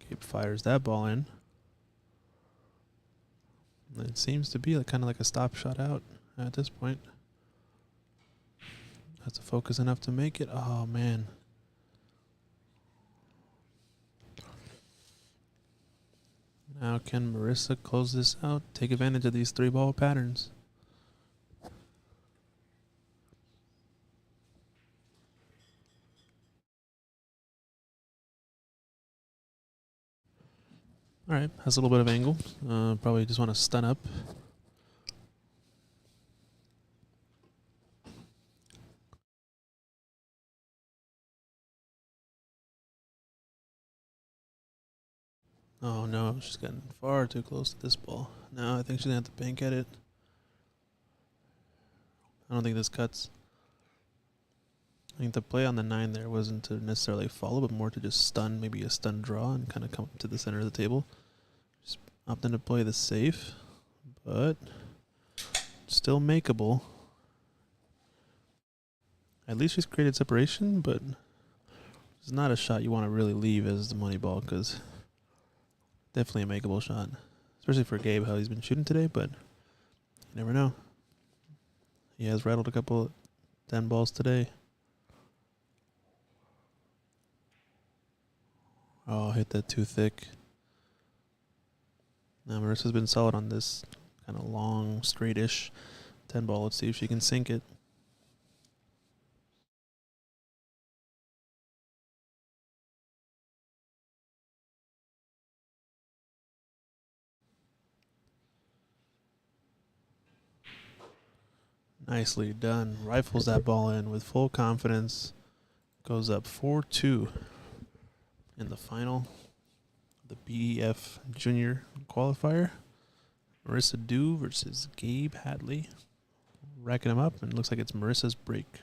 Gabe fires that ball in. It seems to be kind of like a stop shot out at this point. Has to focus enough to make it. Oh, man. Now can Marissa close this out? Take advantage of these 3-ball patterns. All right, has a little bit of angle. Probably just want to stun up. Oh no, she's gotten far too close to this ball. Now I think she's going to have to bank at it. I don't think this cuts. I think the play on the 9 there wasn't to necessarily follow, but more to just stun, maybe a stun draw and kind of come to the center of the table. Just opting to play the safe, but still makeable. At least she's created separation, but it's not a shot you want to really leave as the money ball, because definitely a makeable shot, especially for Gabe, how he's been shooting today, but you never know. He has rattled a couple 10 balls today. Oh, hit that too thick. Now Marissa's been solid on this kind of long, straight-ish 10 ball. Let's see if she can sink it. Nicely done. Rifles that ball in with full confidence. Goes up 4-2 in the final. The BEF Junior Qualifier. Marissa Dew versus Gabe Hadley. Racking them up, and it looks like it's Marissa's break.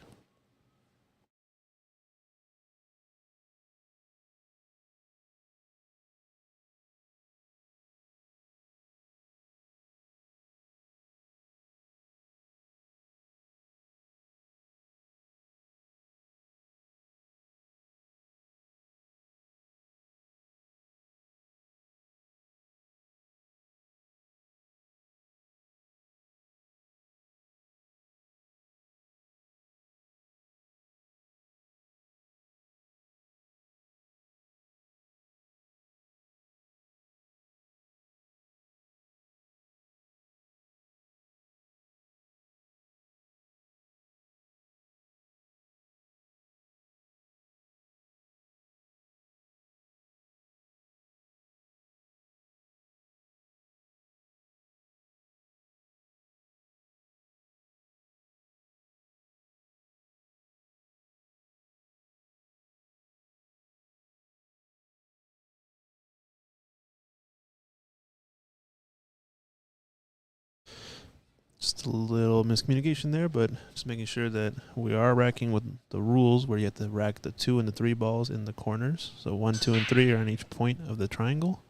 Just a little miscommunication there, but just making sure that we are racking with the rules where you have to rack the 2 and the 3 balls in the corners. So 1, 2, and 3 are on each point of the triangle.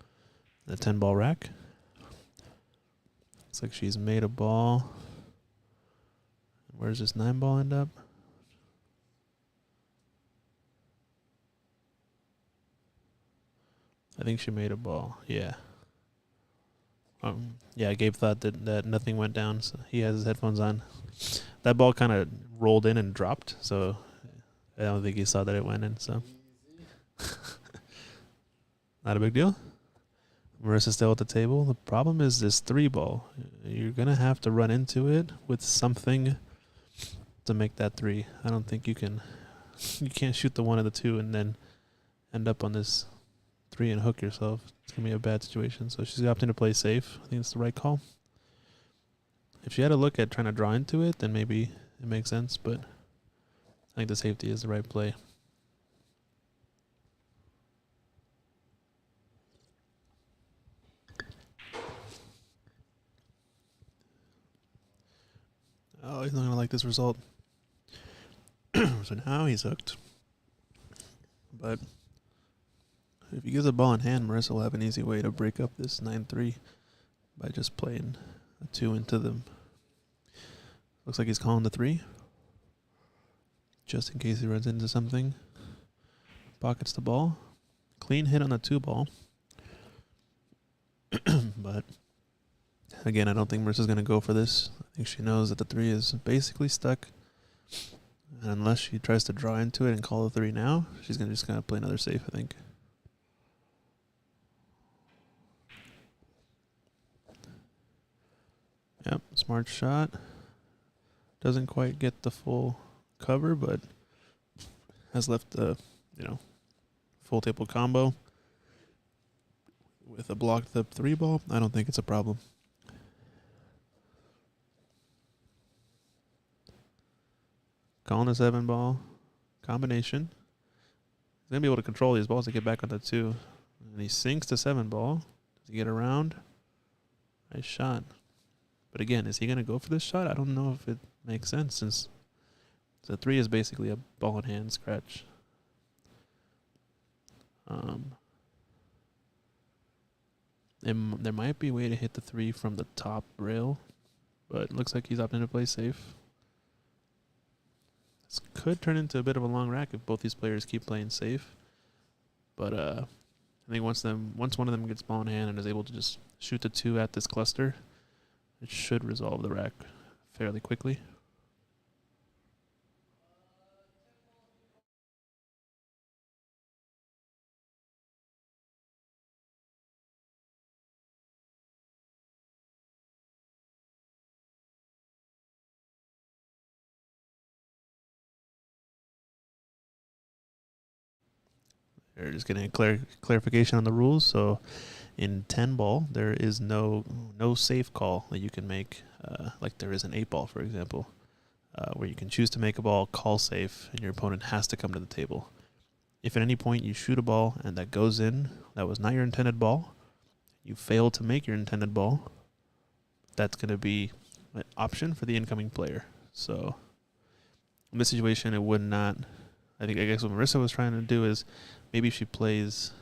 The 10-ball rack. Looks like she's made a ball. Where's this 9-ball end up? I think she made a ball. Yeah. Yeah, Gabe thought that nothing went down, so he has his headphones on. That ball kind of rolled in and dropped, so I don't think he saw that it went in, so. Not a big deal. Marissa's still at the table. The problem is this 3-ball. You're going to have to run into it with something to make that 3. I don't think you can. You can't shoot the 1 and the 2 and then end up on this 3 and hook yourself. It's going to be a bad situation. So she's opting to play safe. I think it's the right call. If she had a look at trying to draw into it, then maybe it makes sense. But I think the safety is the right play. Oh, he's not going to like this result. So now he's hooked. But if he gives a ball in hand, Marissa will have an easy way to break up this 9-3 by just playing a 2 into them. Looks like he's calling the 3. Just in case he runs into something. Pockets the ball. Clean hit on the 2-ball. But again, I don't think Marissa's going to go for this. I think she knows that the 3 is basically stuck. And unless she tries to draw into it and call the 3 now, she's just going to play another safe, I think. Yep, smart shot. Doesn't quite get the full cover, but has left the, full table combo. With a blocked up 3-ball, I don't think it's a problem. Calling a 7-ball combination. He's going to be able to control these balls to get back on the 2. And he sinks the 7-ball. Does he get around? Nice shot. But again, is he going to go for this shot? I don't know if it makes sense since the 3 is basically a ball in hand scratch. There might be a way to hit the 3 from the top rail, but it looks like he's opting to play safe. This could turn into a bit of a long rack if both these players keep playing safe. But I think once one of them gets ball in hand and is able to just shoot the 2 at this cluster, it should resolve the rack fairly quickly. They're just getting a clarification on the rules. So in 10-ball, there is no safe call that you can make, like there is an 8-ball, for example, where you can choose to make a ball, call safe, and your opponent has to come to the table. If at any point you shoot a ball and that goes in, that was not your intended ball, you fail to make your intended ball, that's going to be an option for the incoming player. So in this situation, it would not. I guess what Marissa was trying to do is maybe she plays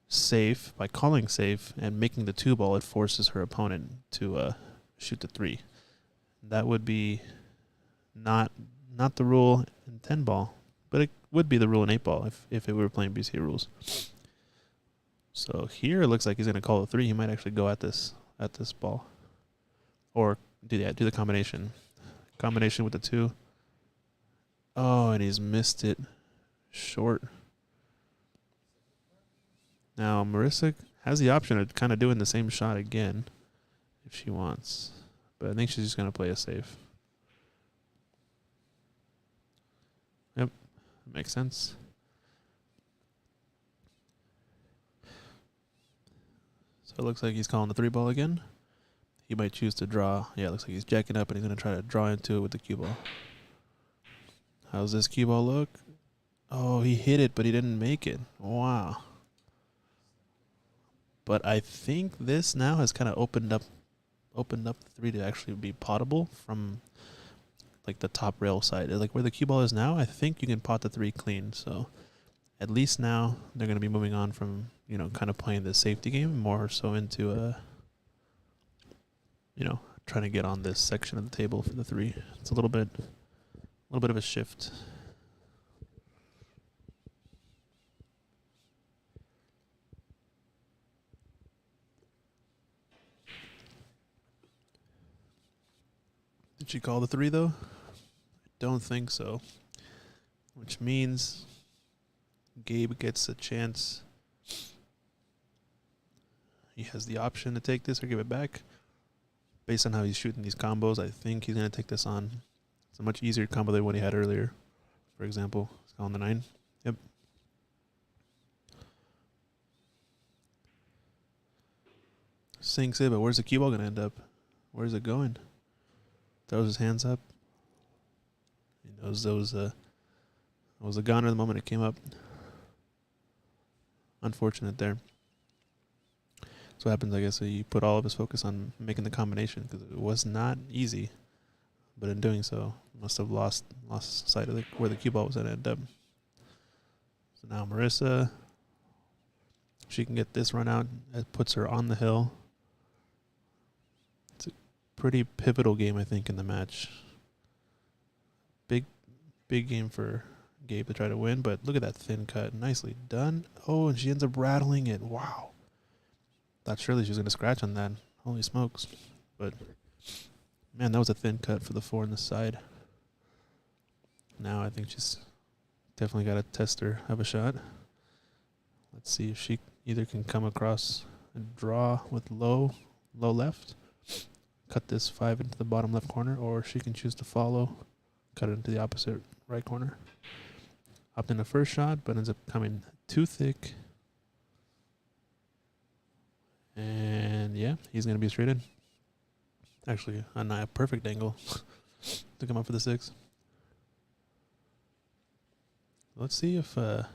safe by calling safe and making the 2-ball. It forces her opponent to shoot the 3. That would be not the rule in 10-ball, but it would be the rule in 8-ball if it were playing BCA rules. So here it looks like he's going to call the 3. He might actually go at this ball, or do the combination with the 2. Oh, and he's missed it short. Now, Marissa has the option of kind of doing the same shot again if she wants. But I think she's just going to play a safe. Yep, makes sense. So it looks like he's calling the 3-ball again. He might choose to draw. Yeah, it looks like he's jacking up and he's going to try to draw into it with the cue ball. How's this cue ball look? Oh, he hit it, but he didn't make it. Wow. But I think this now has kind of opened up the 3 to actually be potable from like the top rail side. Like where the cue ball is now, I think you can pot the 3 clean. So at least now they're going to be moving on from, kind of playing the safety game more so into trying to get on this section of the table for the 3. It's a little bit of a shift. Did she call the 3 though? I don't think so. Which means Gabe gets a chance. he has the option to take this or give it back. Based on how he's shooting these combos, I think he's going to take this on. It's a much easier combo than what he had earlier. For example, he's calling the 9. Yep. Sinks it, but where's the cue ball going to end up? Where's it going? Throws his hands up. He knows that was a goner the moment it came up. Unfortunate there. So what happens, I guess, he put all of his focus on making the combination because it was not easy. But in doing so, must have lost sight of where the cue ball was going to end up. So now Marissa, she can get this run out. It puts her on the hill. It's a pretty pivotal game, I think, in the match. Big game for Gabe to try to win, but look at that thin cut. Nicely done. Oh, and she ends up rattling it. Wow. Thought surely she was going to scratch on that. Holy smokes. But, man, that was a thin cut for the 4 on the side. Now I think she's definitely got to test her, have a shot. Let's see if she either can come across and draw with low left, cut this 5 into the bottom left corner, or she can choose to follow, cut it into the opposite right corner. Opted in the first shot, but ends up coming too thick. And, yeah, he's going to be straight in. Actually, a perfect angle to come up for the 6. Let's see if... yeah,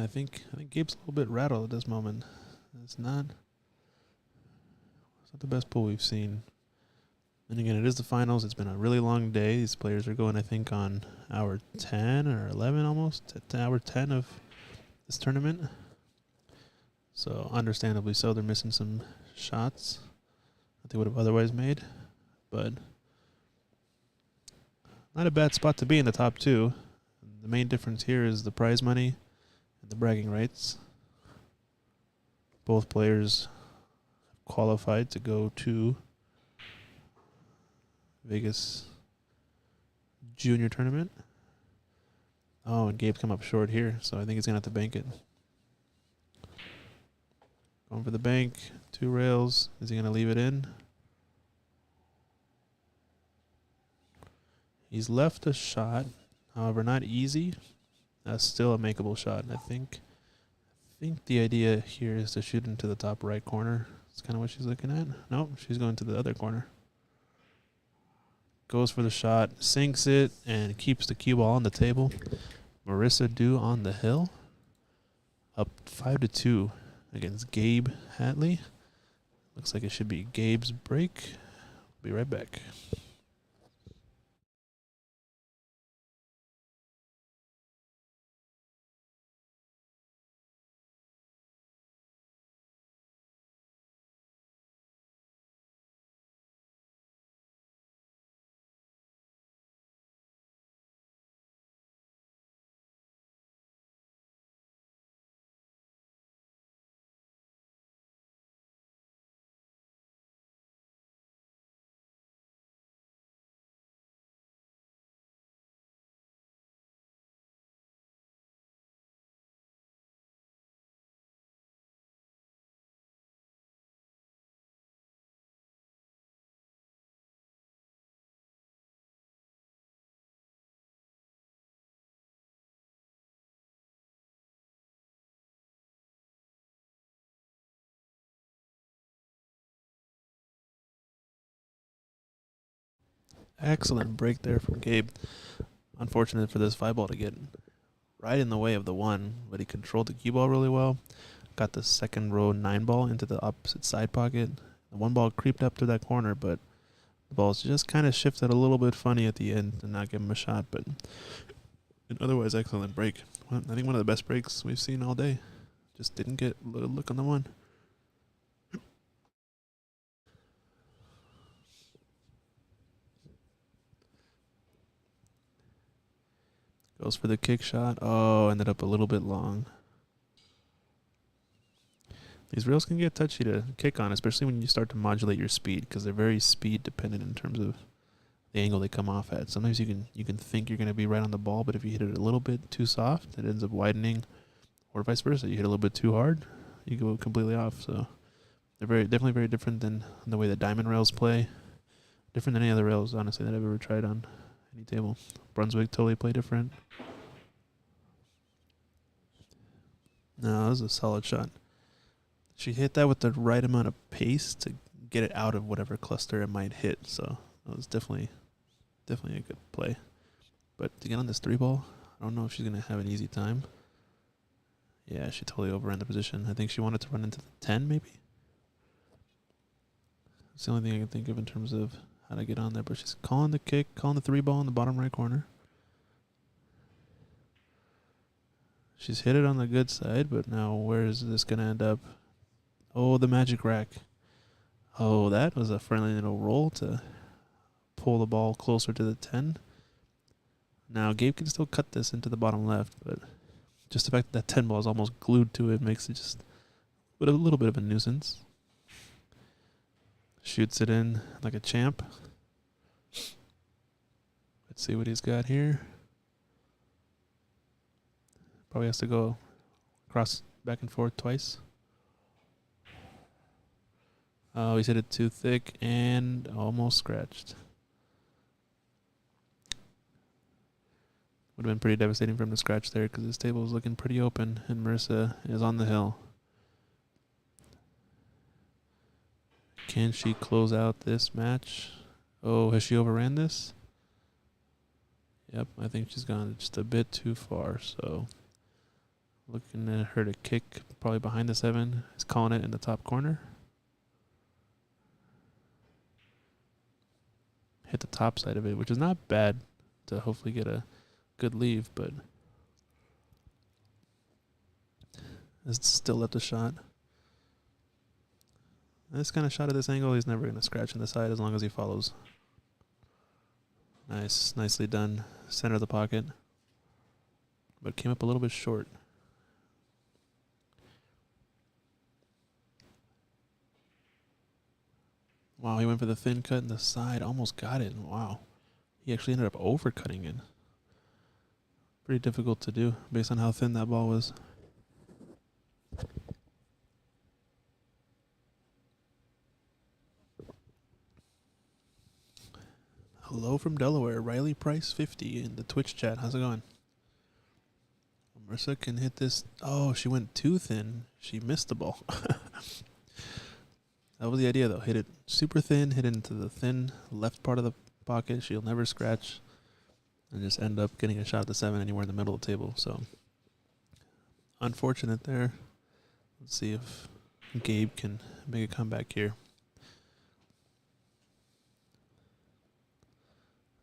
I think Gabe's a little bit rattled at this moment. It's not the best pool we've seen. And again, it is the finals. It's been a really long day. These players are going, I think, on hour 10 or 11 almost. To hour 10 of this tournament. So, understandably so, they're missing some shots that they would have otherwise made. But not a bad spot to be in the top 2. The main difference here is the prize money and the bragging rights. Both players qualified to go to Vegas Junior Tournament. Oh, and Gabe's come up short here, so I think he's going to have to bank it. Going for the bank. 2 rails. Is he going to leave it in? He's left a shot. However, not easy. That's still a makeable shot. I think the idea here is to shoot into the top right corner. That's kind of what she's looking at. Nope, she's going to the other corner. Goes for the shot, sinks it, and keeps the cue ball on the table. Marissa Dew on the hill. Up 5-2 against Gabe Hatley. Looks like it should be Gabe's break. Be right back. Excellent break there from Gabe. Unfortunate for this 5 ball to get right in the way of the 1, but he controlled the cue ball really well. Got the second row 9 ball into the opposite side pocket. The 1 ball creeped up to that corner, but the ball's just kind of shifted a little bit funny at the end to not give him a shot. But an otherwise excellent break. I think one of the best breaks we've seen all day. Just didn't get a look on the 1. Goes for the kick shot. Oh, ended up a little bit long. These rails can get touchy to kick on, especially when you start to modulate your speed, because they're very speed dependent in terms of the angle they come off at. Sometimes you can think you're going to be right on the ball, but if you hit it a little bit too soft, it ends up widening or vice versa. You hit a little bit too hard, you go completely off. So they're definitely very different than the way the diamond rails play. Different than any other rails, honestly, that I've ever tried on any table. Brunswick totally play different. No, that was a solid shot. She hit that with the right amount of pace to get it out of whatever cluster it might hit. So that was definitely a good play. But to get on this 3-ball, I don't know if she's going to have an easy time. Yeah, she totally overran the position. I think she wanted to run into the 10, maybe. It's the only thing I can think of in terms of how to get on there. But she's calling the kick, calling the 3-ball in the bottom right corner. She's hit it on the good side, but now where is this going to end up? Oh, the magic rack. Oh, that was a friendly little roll to pull the ball closer to the 10. Now, Gabe can still cut this into the bottom left, but just the fact that 10 ball is almost glued to it makes it just a little bit of a nuisance. Shoots it in like a champ. Let's see what he's got here. Probably has to go across back and forth twice. Oh, he's hit it too thick and almost scratched. Would have been pretty devastating for him to scratch there because this table is looking pretty open and Marissa is on the hill. Can she close out this match? Oh, has she overran this? Yep, I think she's gone just a bit too far, so looking at her to kick probably behind the 7. Is calling it in the top corner. Hit the top side of it, which is not bad to hopefully get a good leave, but it's still left a shot. This kind of shot at this angle, he's never going to scratch in the side as long as he follows. Nice, nicely done. Center of the pocket, but came up a little bit short. Wow, he went for the thin cut in the side. Almost got it. Wow. He actually ended up overcutting it. Pretty difficult to do based on how thin that ball was. Hello from Delaware. Riley Price 50 in the Twitch chat. How's it going? Marissa can hit this. Oh, she went too thin. She missed the ball. That was the idea, though. Hit it super thin, hit it into the thin left part of the pocket. She'll never scratch and just end up getting a shot at the 7 anywhere in the middle of the table. So, unfortunate there. Let's see if Gabe can make a comeback here.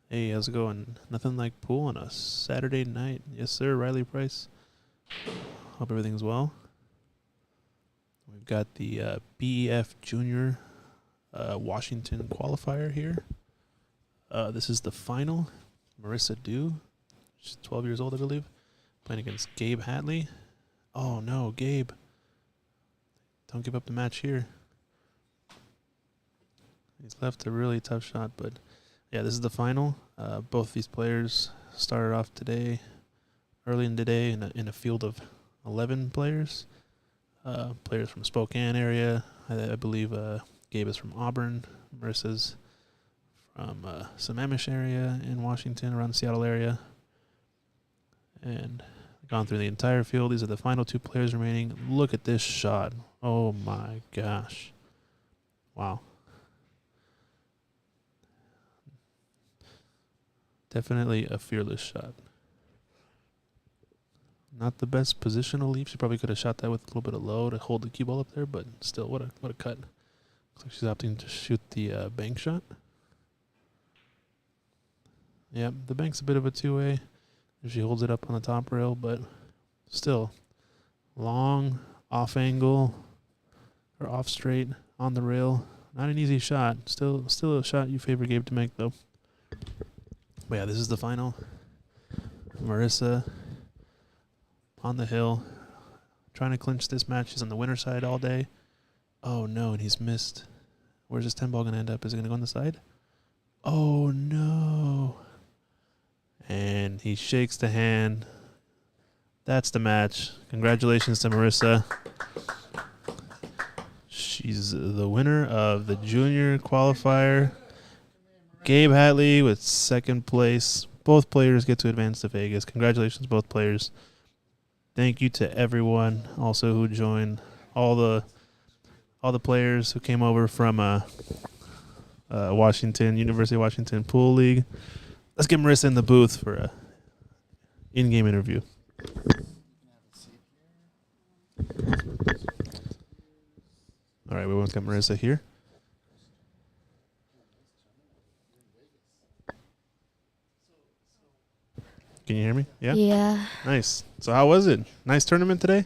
Hey, how's it going? Nothing like pool on a Saturday night. Yes, sir, Riley Price. Hope everything's well. We've got the BEF Junior Washington Qualifier here. This is the final. Marissa Dew, she's 12 years old, I believe, playing against Gabe Hatley. Oh, no, Gabe. Don't give up the match here. He's left a really tough shot, but yeah, this is the final. Both these players started off early in the day, in a field of 11 players. Players from Spokane area. I believe Gabe is from Auburn. Marissa's from Sammamish area in Washington, around the Seattle area. And gone through the entire field. These are the final 2 players remaining. Look at this shot. Oh my gosh. Wow. Definitely a fearless shot. Not the best positional leap. She probably could have shot that with a little bit of low to hold the cue ball up there, but still, what a cut. Looks like she's opting to shoot the bank shot. Yeah, the bank's a bit of a 2-way. She holds it up on the top rail, but still, long, off angle, or off straight, on the rail. Not an easy shot. Still a shot you favor Gabe to make, though. But yeah, this is the final. Marissa on the hill, trying to clinch this match. She's on the winner side all day. Oh, no, and he's missed. Where's this 10 ball going to end up? Is it going to go on the side? Oh, no. And he shakes the hand That's the match. Congratulations to Marissa. She's the winner of the junior qualifier. Gabe Hatley with second place. Both players get to advance to Vegas. Congratulations, both players. Thank you to everyone also who joined, all the players who came over from Washington, University of Washington Pool League. Let's get Marissa in the booth for a in-game interview. All right, we want to get Marissa here. Can you hear me? Yeah? Yeah. Nice. So how was it? Nice tournament today?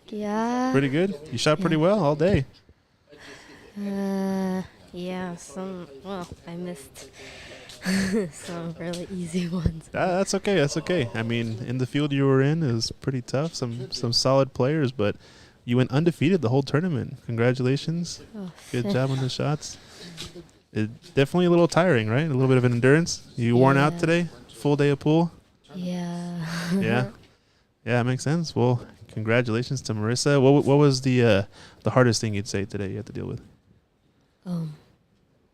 Yeah. Pretty good? You shot pretty well all day. Yeah, I missed some really easy ones. That's okay. That's okay. I mean, in the field you were in, it was pretty tough. Some solid players, but you went undefeated the whole tournament. Congratulations. Oh, Good job on the shots. It definitely a little tiring, right? A little bit of an endurance. You worn out Yeah. today? Full day of pool? Yeah. Yeah. Yeah, it makes sense. Well, congratulations to Marissa. What was the hardest thing you'd say today you had to deal with?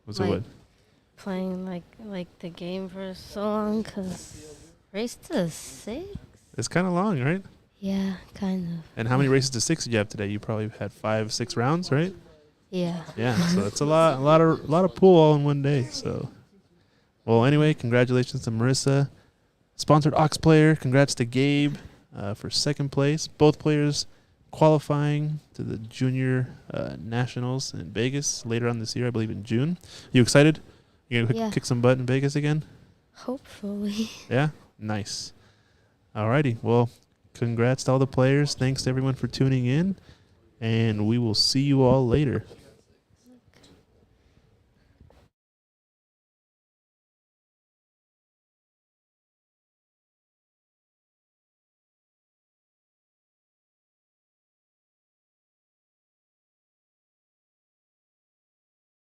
Was it like what? playing like the game for so long, because race to 6? It's kind of long, right? Yeah, kind of. And how many races to 6 did you have today? You probably had 5-6 rounds, right? Yeah. Yeah, so that's a lot of pool all in one day. So, well, anyway, congratulations to Marissa, sponsored Ox player. Congrats to Gabe for second place. Both players qualifying to the junior nationals in Vegas later on this year, I believe in June. You excited? You gonna Yeah. kick some butt in Vegas again? Hopefully. Yeah, nice. Alrighty, well, congrats to all the players. Thanks to everyone for tuning in, and we will see you all later.